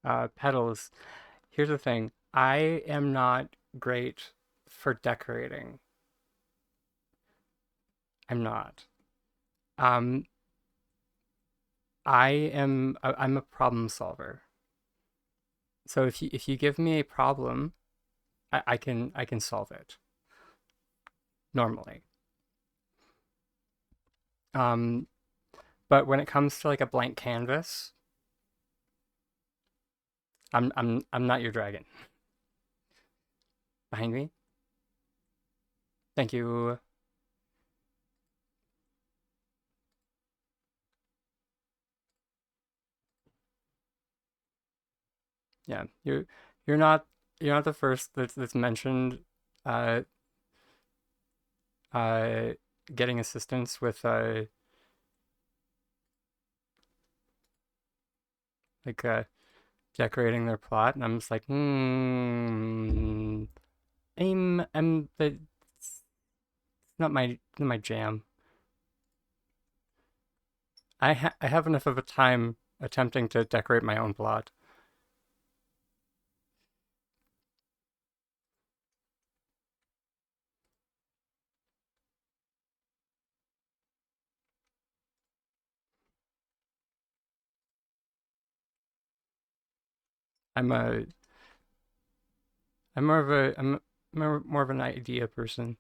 uh petals. Here's the thing. I am not great for decorating. I'm not. Um I'm a problem solver. So if you give me a problem, I can solve it normally. Um but when it comes to like a blank canvas, I'm not your dragon. Behind me. Thank you. Yeah, you're not you're not the first that's mentioned uh uh getting assistance with like decorating their plot, and I'm just like, I'm the it's not my jam. I have enough of a time attempting to decorate my own plot. I'm a I'm more of a I'm more of an idea person.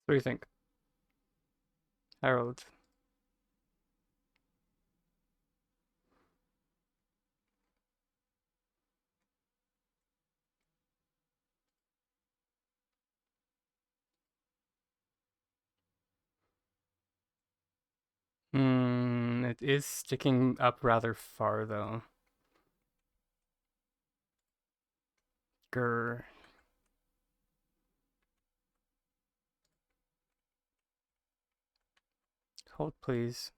What do you think, Harold? It is sticking up rather far though. Grr. Hold please.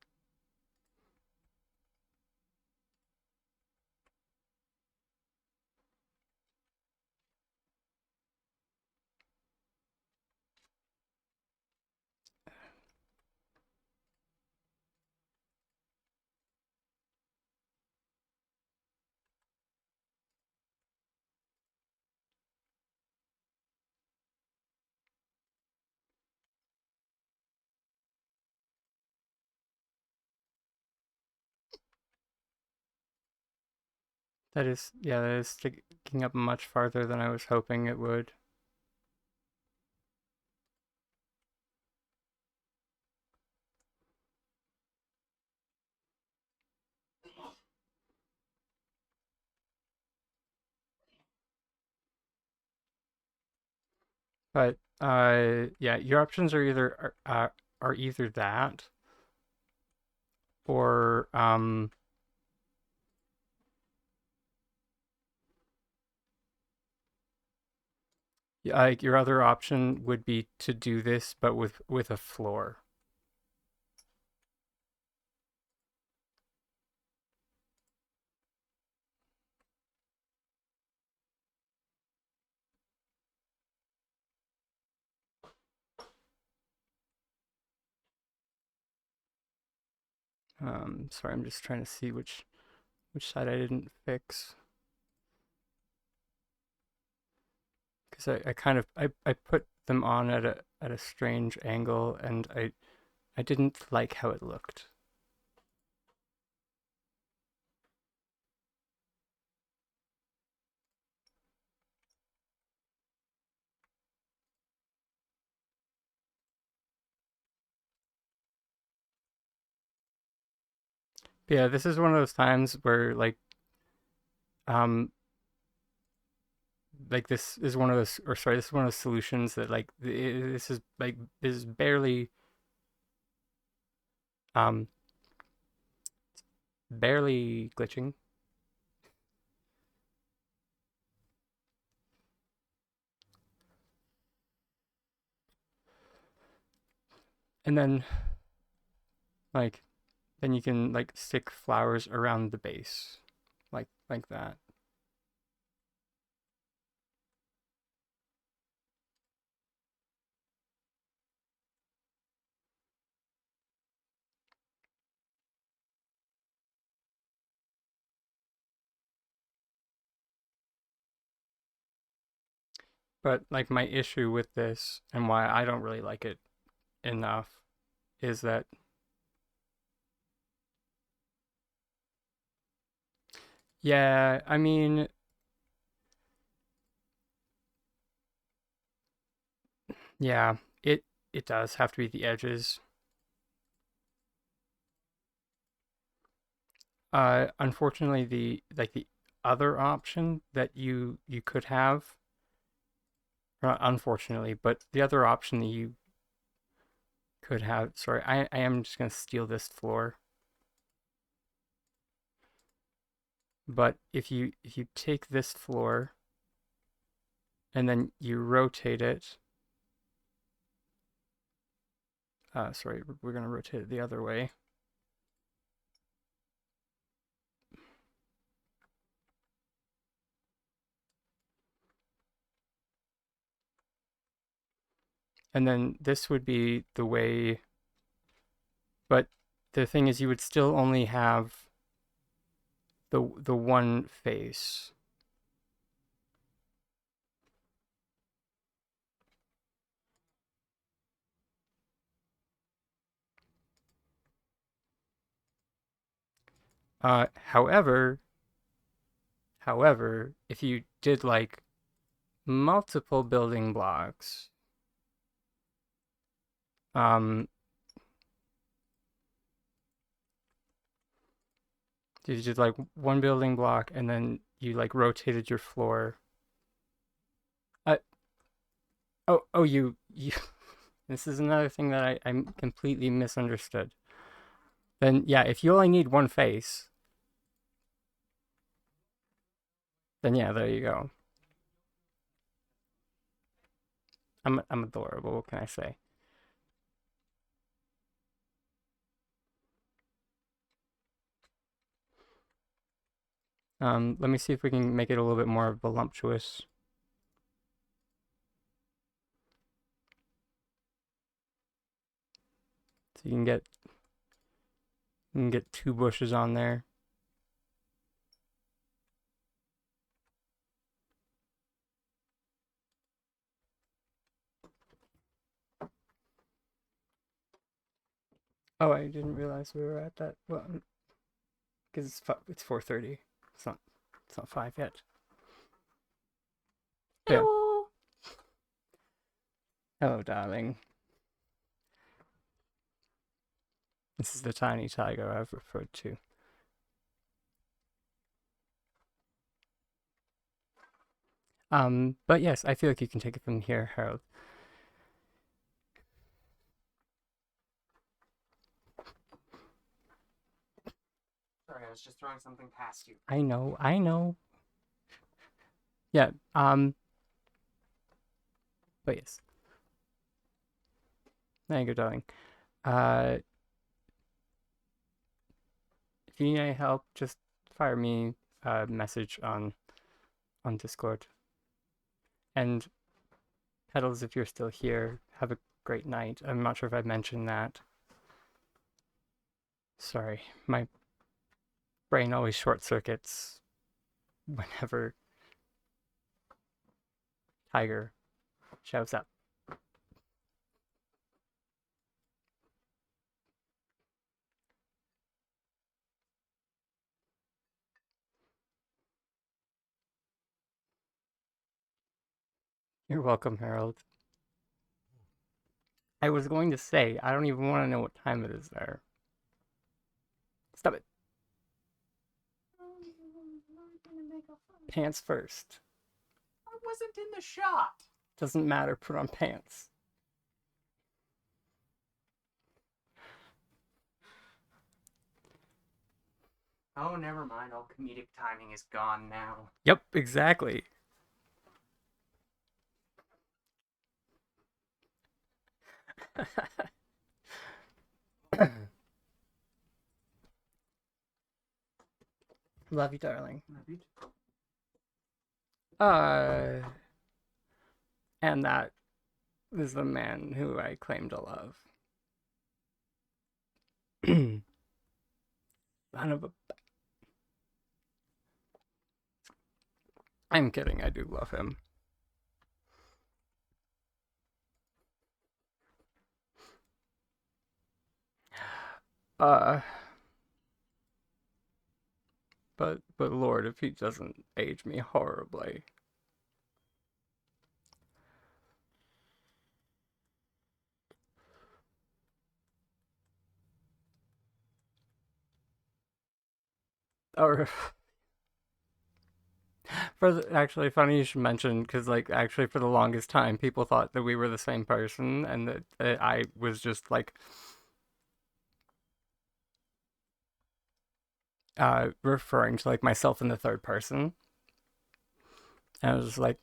That is, yeah, that is sticking up much farther than I was hoping it would. But yeah, your options are either that or yeah, like your other option would be to do this, but with a floor. Sorry, I'm just trying to see which side I didn't fix. Because I kind of I put them on at a strange angle and I didn't like how it looked. But yeah, this is one of those times where um like this is one of those or sorry, this is one of those solutions that this is um barely glitching. And then like then you can like stick flowers around the base. Like that. But like my issue with this and why I don't really like it enough is that yeah, I mean, yeah, it does have to be the edges. Unfortunately, the other option that you could have, or not unfortunately, but the other option that you could have. Sorry, I am just gonna steal this floor. But if you take this floor and then you rotate it, sorry, we're gonna rotate it the other way. And then this would be the way, but the thing is you would still only have the one face. However, if you did like multiple building blocks, um, you did like one building block and then you like rotated your floor. Uh, oh, you. This is another thing that I completely misunderstood. Then yeah, if you only need one face, then yeah, there you go. I'm adorable. What can I say? Let me see if we can make it a little bit more voluptuous. So you can get 2 bushes on there. Oh, I didn't realize we were at that. Well, because it's 4:30. It's not 5 yet. Hello. Yeah. Hello, darling. This is the tiny tiger I've referred to. But yes, I feel like you can take it from here, Harold. Sorry, I was just throwing something past you. I know. Yeah, but yes. There you go, darling. If you need any help, just fire me a message on Discord. And Petals, if you're still here, have a great night. I'm not sure if I mentioned that. Sorry, my brain always short circuits whenever Tiger shows up. You're welcome, Harold. I was going to say, I don't even want to know what time it is there. Stop it. Pants first. I wasn't in the shot. Doesn't matter, put on pants. Oh, never mind. All comedic timing is gone now. Yep, exactly. Love you, darling. Love you. And that is the man who I claim to love. Son of a. I'm kidding, I do love him. But Lord, if he doesn't age me horribly. Or actually funny you should mention, because like actually for the longest time people thought that we were the same person and that I was just like referring to like myself in the third person. And I was just like,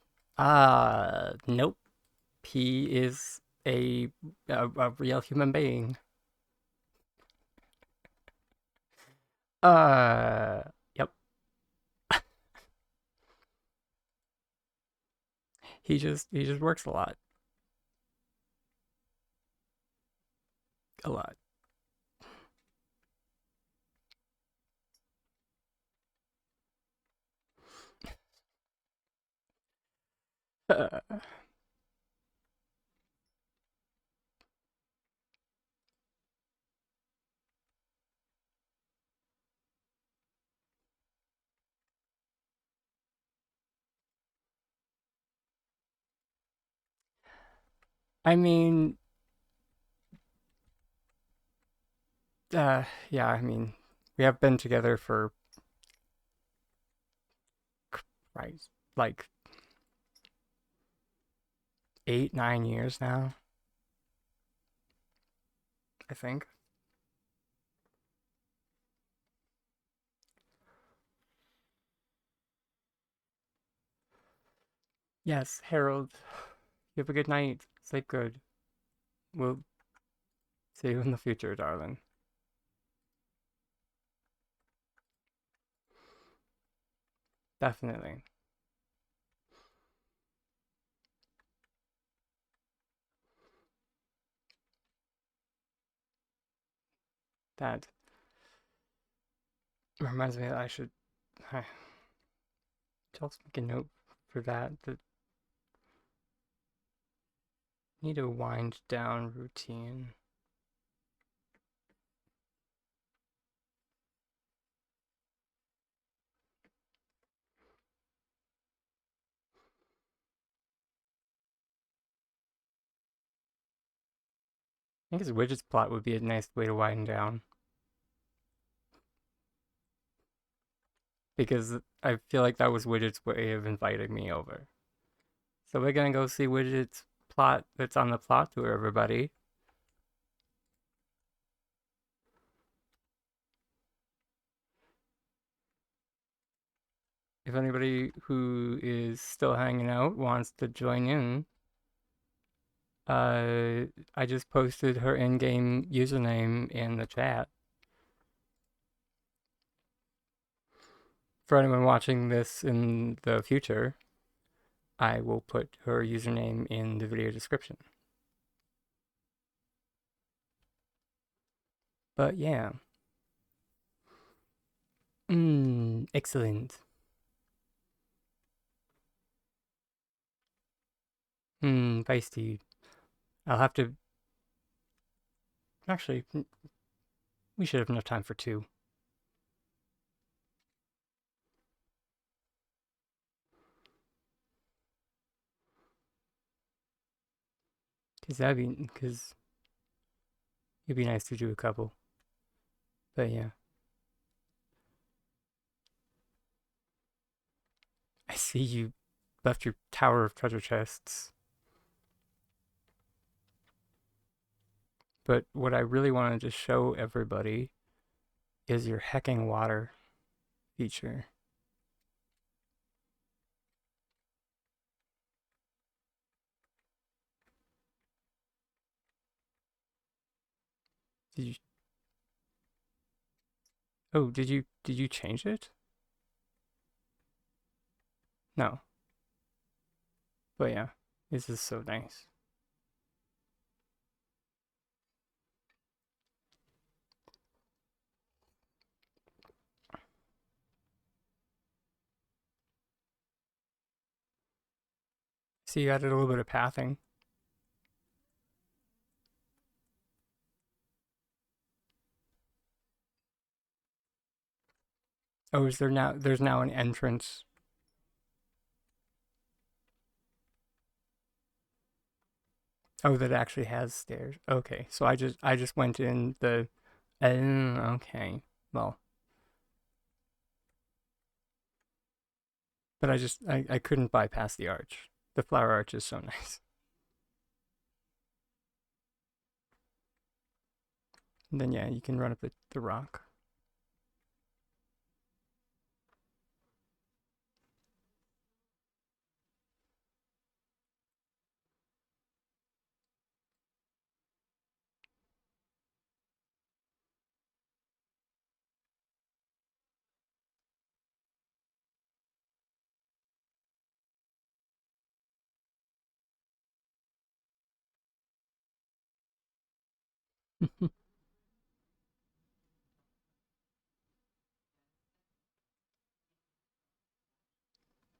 nope. He is a real human being. Yep. He just works a lot. A lot. I mean, yeah, I mean, we have been together for right, like 8, 9 years now, I think. Yes, Harold. You have a good night. Sleep good. We'll see you in the future, darling. Definitely. That reminds me that I should just make a note for that. That need a wind down routine. I think his widgets plot would be a nice way to wind down. Because I feel like that was Widget's way of inviting me over. So we're gonna go see Widget's plot that's on the plot tour, everybody. If anybody who is still hanging out wants to join in, I just posted her in-game username in the chat. For anyone watching this in the future, I will put her username in the video description. But yeah. Excellent. Feisty. I'll have to... Actually, we should have enough time for two. Because it'd be nice to do a couple. But yeah. I see you left your tower of treasure chests. But what I really wanted to show everybody is your hecking water feature. Did you... Oh, did you change it? No. But yeah, this is so nice. See, you added a little bit of pathing. Oh, is there now? There's now an entrance. Oh, that actually has stairs. Okay, so I just went in the. Okay, well, but I couldn't bypass the arch. The flower arch is so nice. And then yeah, you can run up the rock.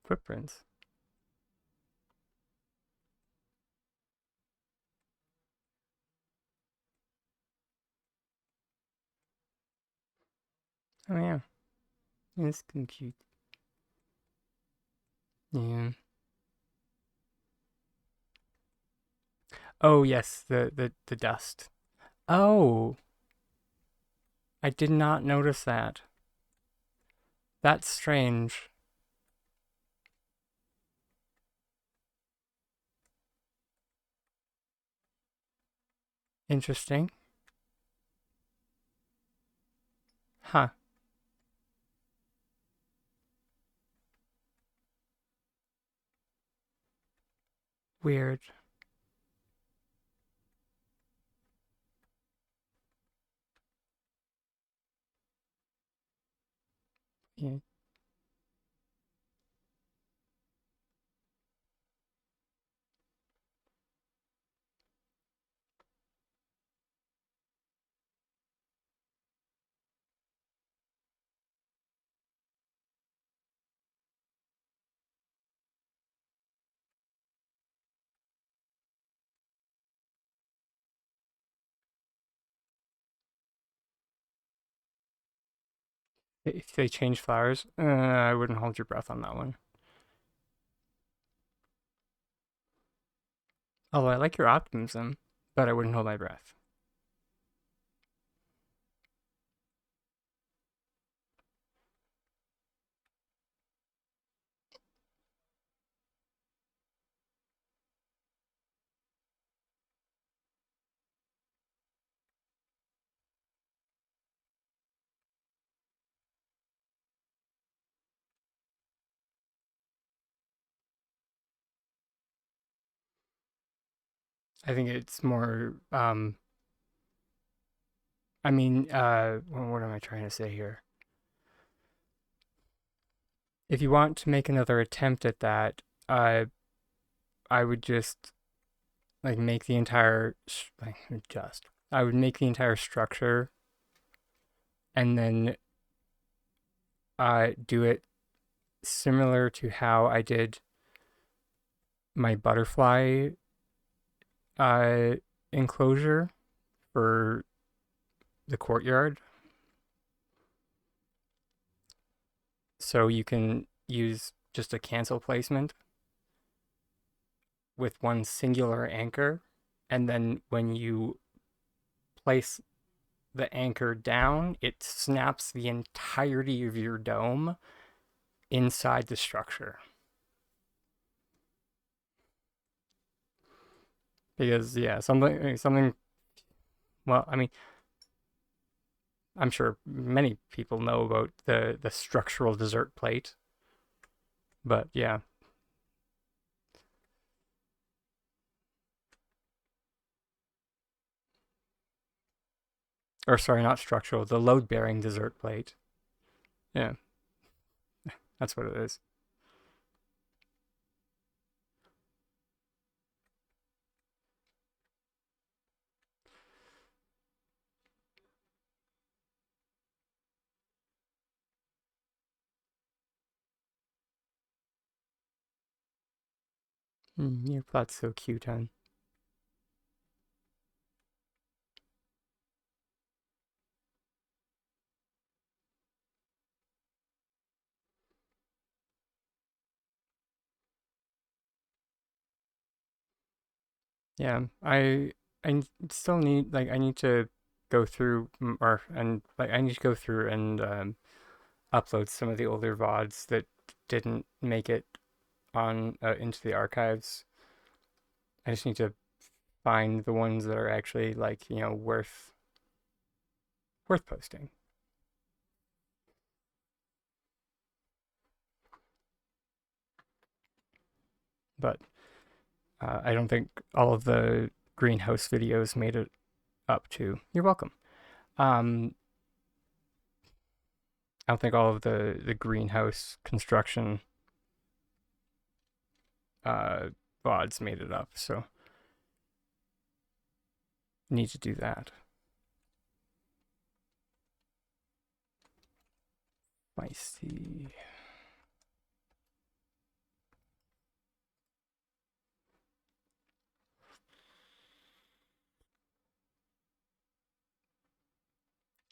Footprints. Oh yeah, it's cute. Yeah. Oh yes, the dust. Oh, I did not notice that. That's strange. Interesting. Huh. Weird. Yeah. If they change flowers, I wouldn't hold your breath on that one. Although I like your optimism, but I wouldn't hold my breath. I think it's more, I mean, what am I trying to say here? If you want to make another attempt at that, I would just like make the entire I would make the entire structure and then do it similar to how I did my butterfly uh enclosure for the courtyard. So you can use just a cancel placement with one singular anchor, and then when you place the anchor down, it snaps the entirety of your dome inside the structure. Because yeah, something. Well, I mean, I'm sure many people know about the structural dessert plate, but yeah. Or sorry, not structural, the load-bearing dessert plate. Yeah, that's what it is. Your plot's so cute, hon. Yeah, I still need like I need to go through or and like I need to go through and upload some of the older VODs that didn't make it on into the archives. I just need to find the ones that are actually like, worth posting. But I don't think all of the greenhouse videos made it up to. You're welcome. I don't think all of the greenhouse construction uh, VODs made it up, so need to do that. Fiesty.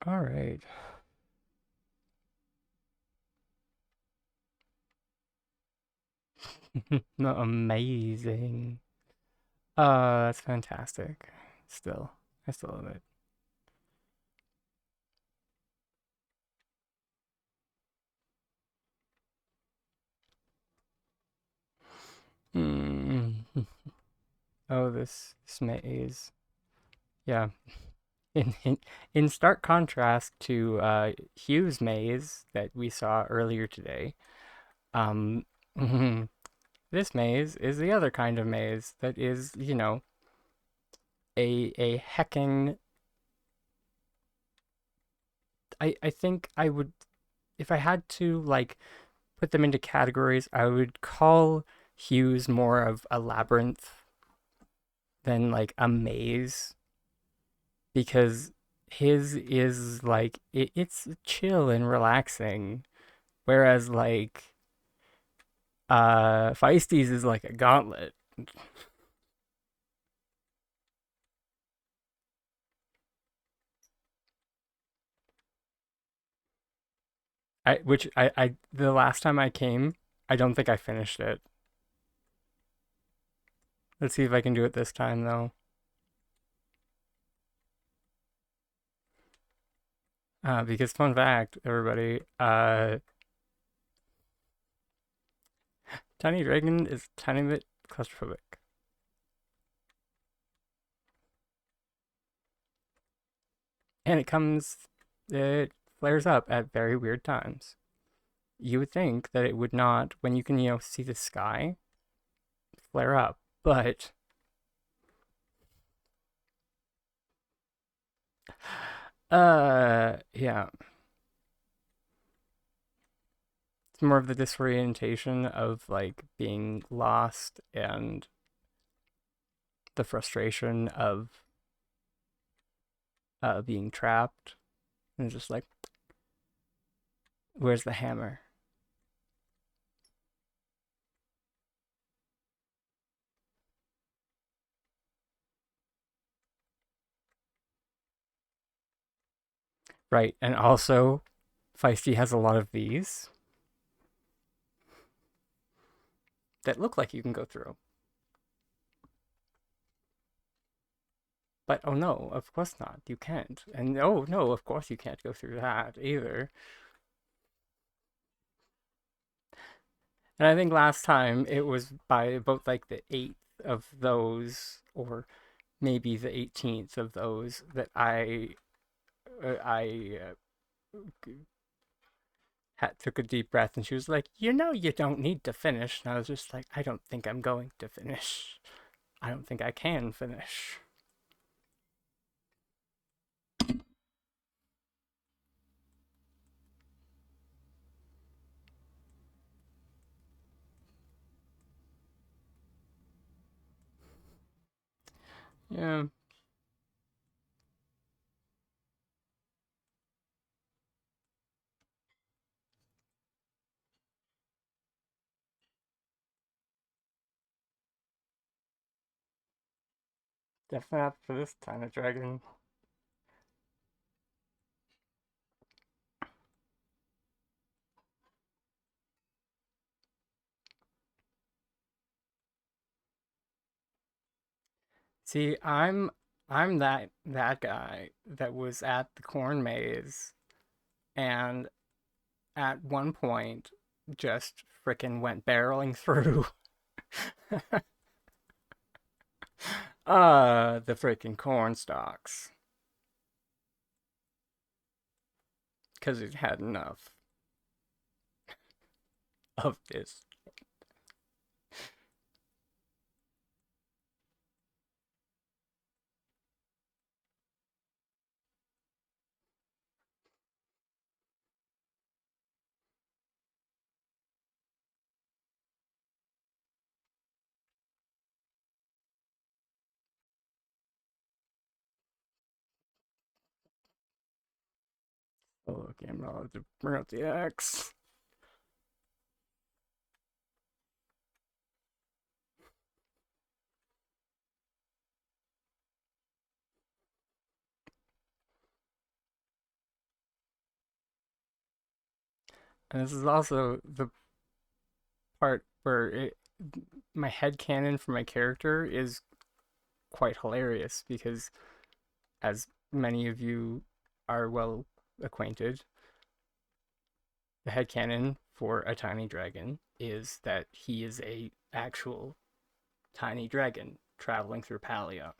All right. No, amazing. That's fantastic. Still, I still love it. Mm. Oh, this maze. Yeah. In stark contrast to Hugh's maze that we saw earlier today, um, This maze is the other kind of maze that is, you know, a hecking. I think I would, if I had to like put them into categories, I would call Hughazz more of a labyrinth than like a maze, because his is like it's chill and relaxing, whereas like Fiesty's is like a gauntlet. I the last time I came, I don't think I finished it. Let's see if I can do it this time though. Because fun fact, everybody, Tiny Dragon is a tiny bit claustrophobic. And it flares up at very weird times. You would think that it would not, when you can, you know, see the sky flare up, but yeah, it's more of the disorientation of like being lost and the frustration of being trapped, and just like, where's the hammer? Right, and also Feisty has a lot of these that look like you can go through. But oh no, of course not. You can't. And oh no, of course you can't go through that either. And I think last time it was by about like the 8th of those, or maybe the 18th of those, that I took a deep breath, and she was like, "You know, you don't need to finish." And I was just like, "I don't think I'm going to finish. I don't think I can finish." Yeah, definitely not for this time of dragon. See, I'm that guy that was at the corn maze, and at one point just frickin' went barreling through the frickin' corn stalks because it had enough of this. Oh, okay, I'm not allowed to bring out the axe. And this is also the part where my headcanon for my character is quite hilarious, because as many of you are well acquainted, the headcanon for a tiny dragon is that he is a actual tiny dragon traveling through Palia.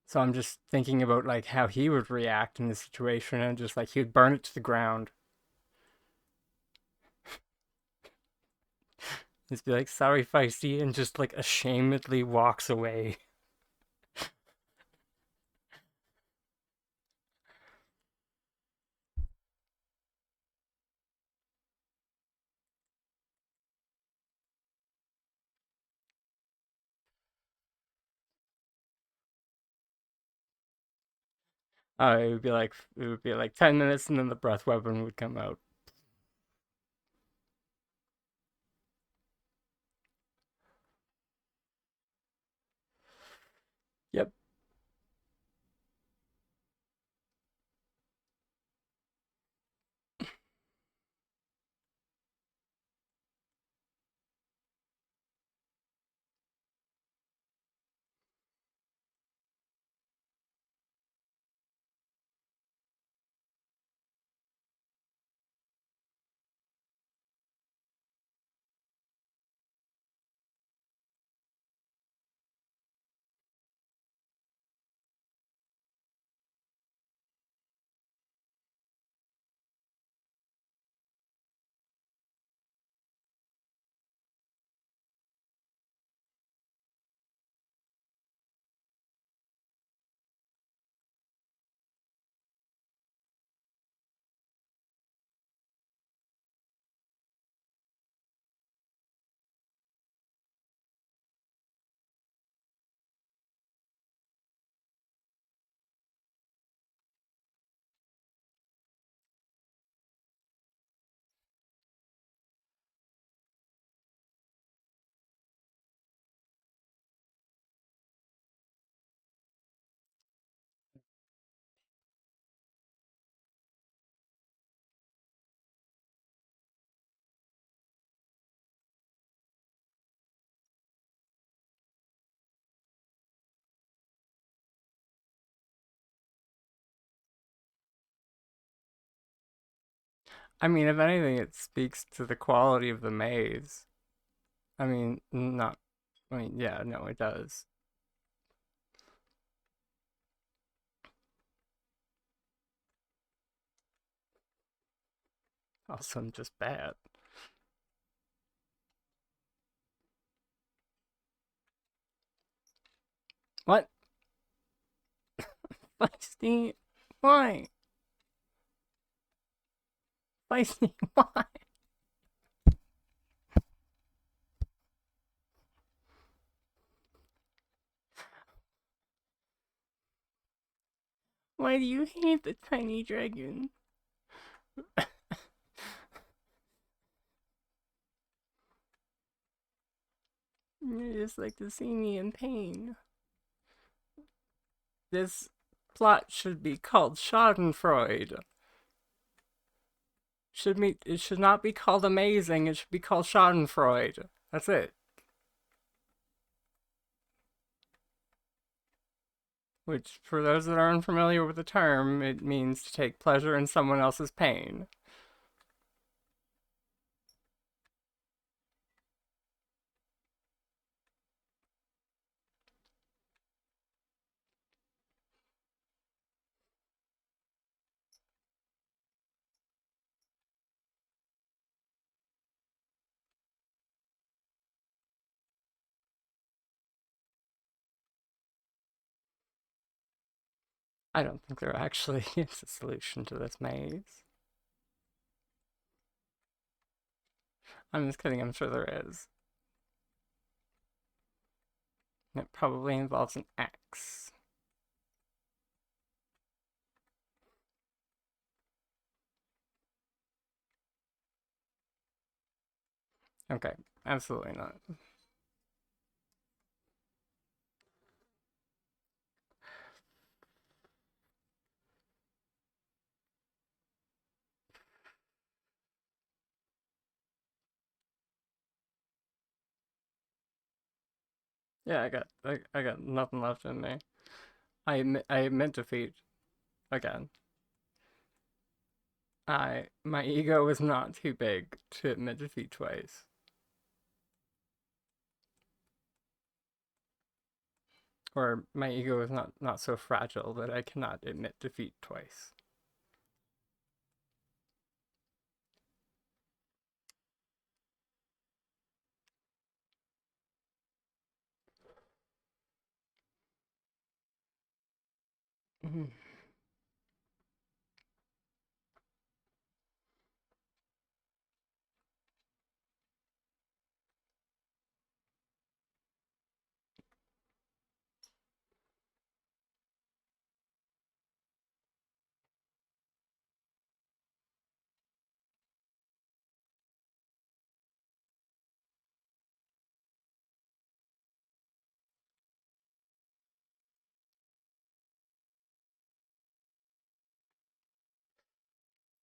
So I'm just thinking about like how he would react in this situation, and just like he would burn it to the ground. Just be like, sorry, Feisty, and just like ashamedly walks away. It would be like 10 minutes, and then the breath weapon would come out. Yep. I mean, if anything, it speaks to the quality of the maze. I mean, not. I mean, yeah, no, it does. Also, I'm just bad. What? Feisty? Why? Feisty? Why? Why do you hate the tiny dragon? You just like to see me in pain. This plot should be called Schadenfreude. It should not be called amazing, it should be called Schadenfreude. That's it. Which, for those that are unfamiliar with the term, it means to take pleasure in someone else's pain. I don't think there actually is a solution to this maze. I'm just kidding, I'm sure there is. It probably involves an X. Okay, absolutely not. Yeah, I got nothing left in me. I admit defeat again. My ego is not too big to admit defeat twice. Or my ego is not so fragile that I cannot admit defeat twice. Mhm.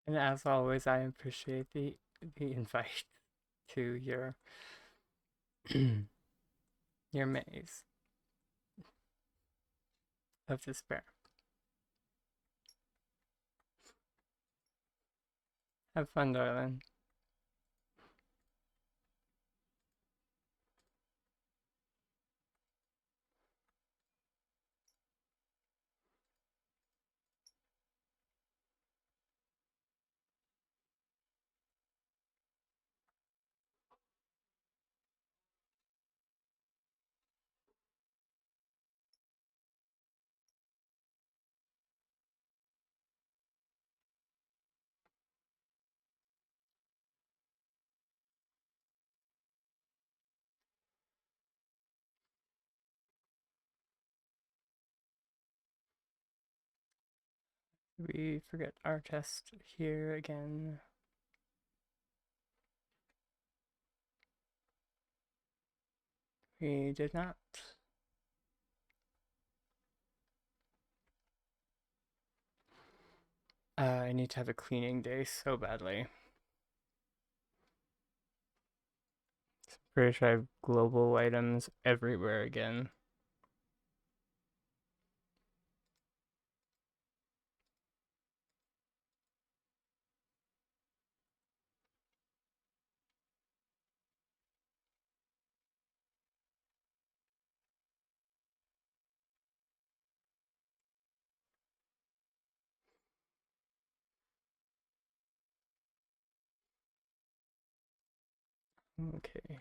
And as always, I appreciate the invite to your maze of despair. Have fun, darling. We forget our test here again. We did not. I need to have a cleaning day so badly. Pretty sure I have global items everywhere again. Okay.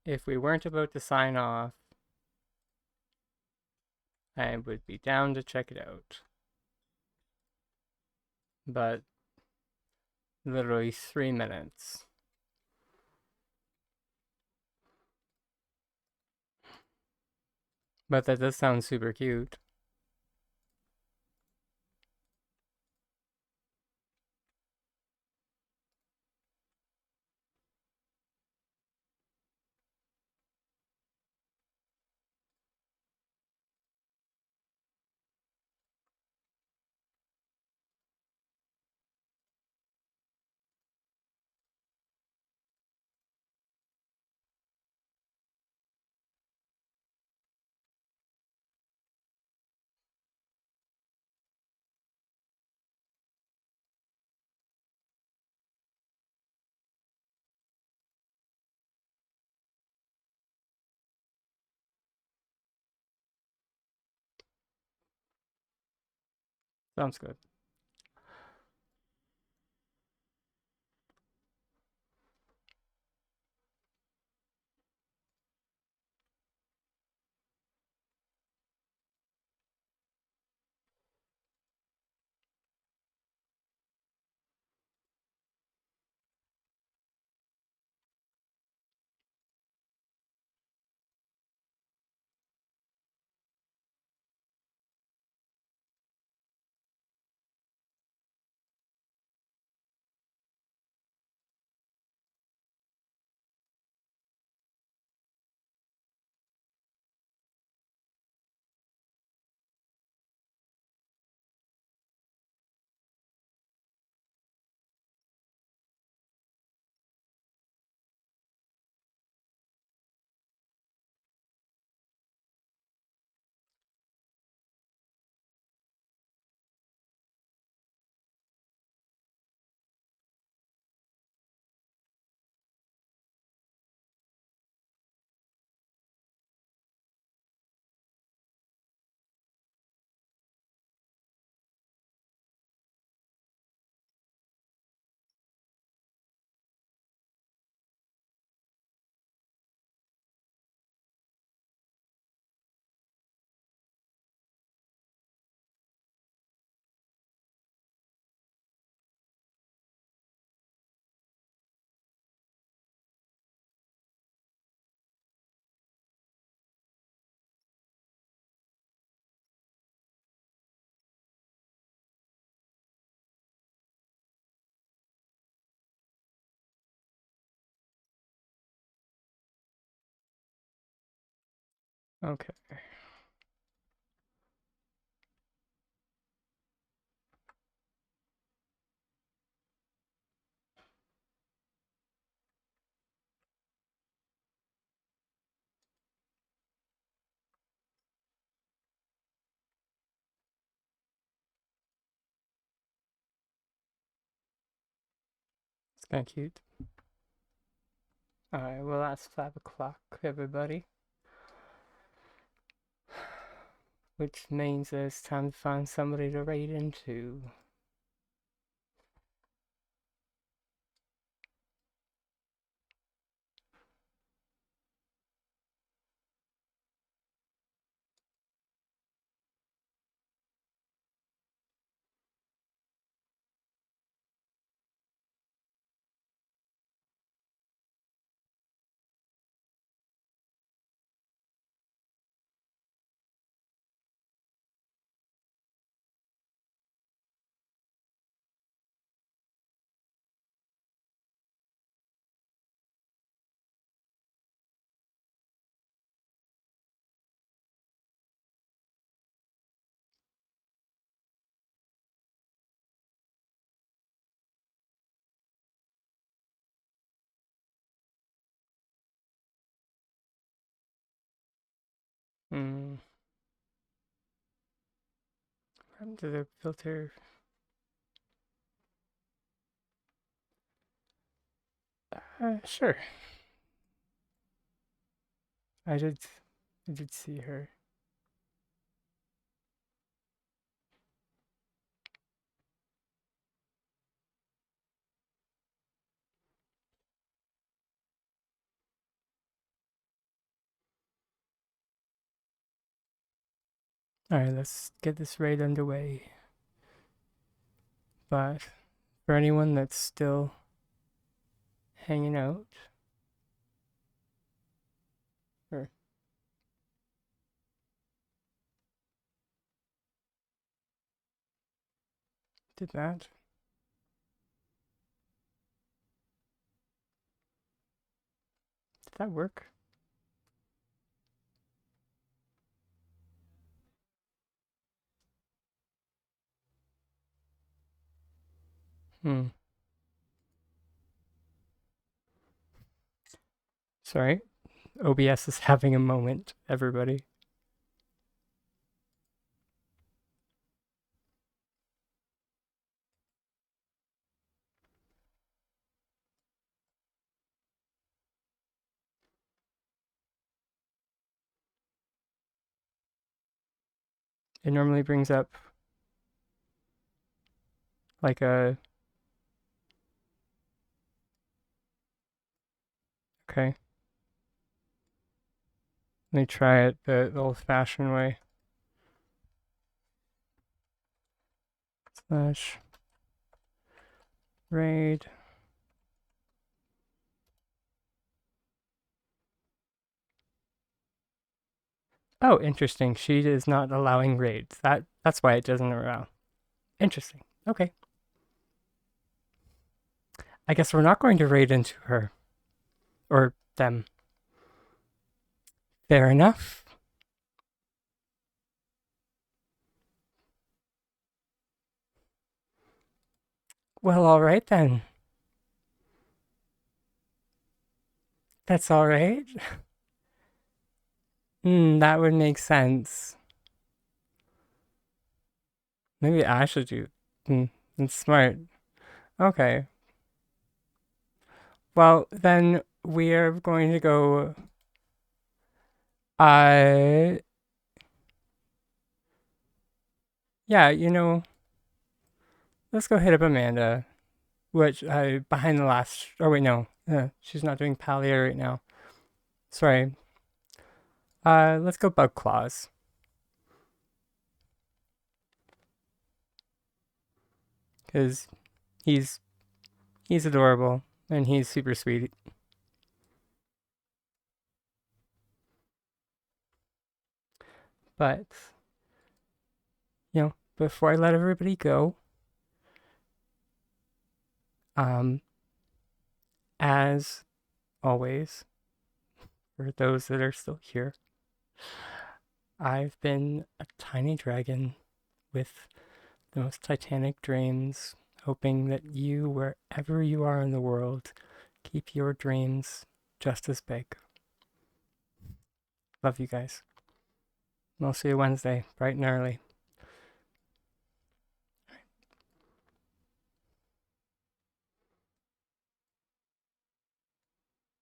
If we weren't about to sign off, I would be down to check it out. But literally 3 minutes. But that does sound super cute. Sounds good. Okay. It's kind of cute. Alright, well that's 5 o'clock, everybody. Which means it's time to find somebody to raid into. To the filter. Sure. I did see her. Alright, let's get this raid underway. But for anyone that's still hanging out, or did that? Did that work? Sorry. OBS is having a moment, everybody. It normally brings up like a... Okay. Let me try it the old-fashioned way. Slash raid. Oh, interesting. She is not allowing raids. That's why it doesn't allow. Interesting. Okay. I guess we're not going to raid into her. Or them. Fair enough. Well, alright then. That's alright. That would make sense. Maybe I should do... That's smart. Okay. Well, then we are going to go... Yeah, you know... Let's go hit up Amanda. Which, behind the last... Oh, wait, no. She's not doing Palia right now. Sorry. Let's go Bug Claws. Because he's adorable. And he's super sweet. But... You know, before I let everybody go... As always... For those that are still here... I've been a tiny dragon with the most titanic dreams, hoping that you, wherever you are in the world, keep your dreams just as big. Love you guys. I'll see you Wednesday, bright and early.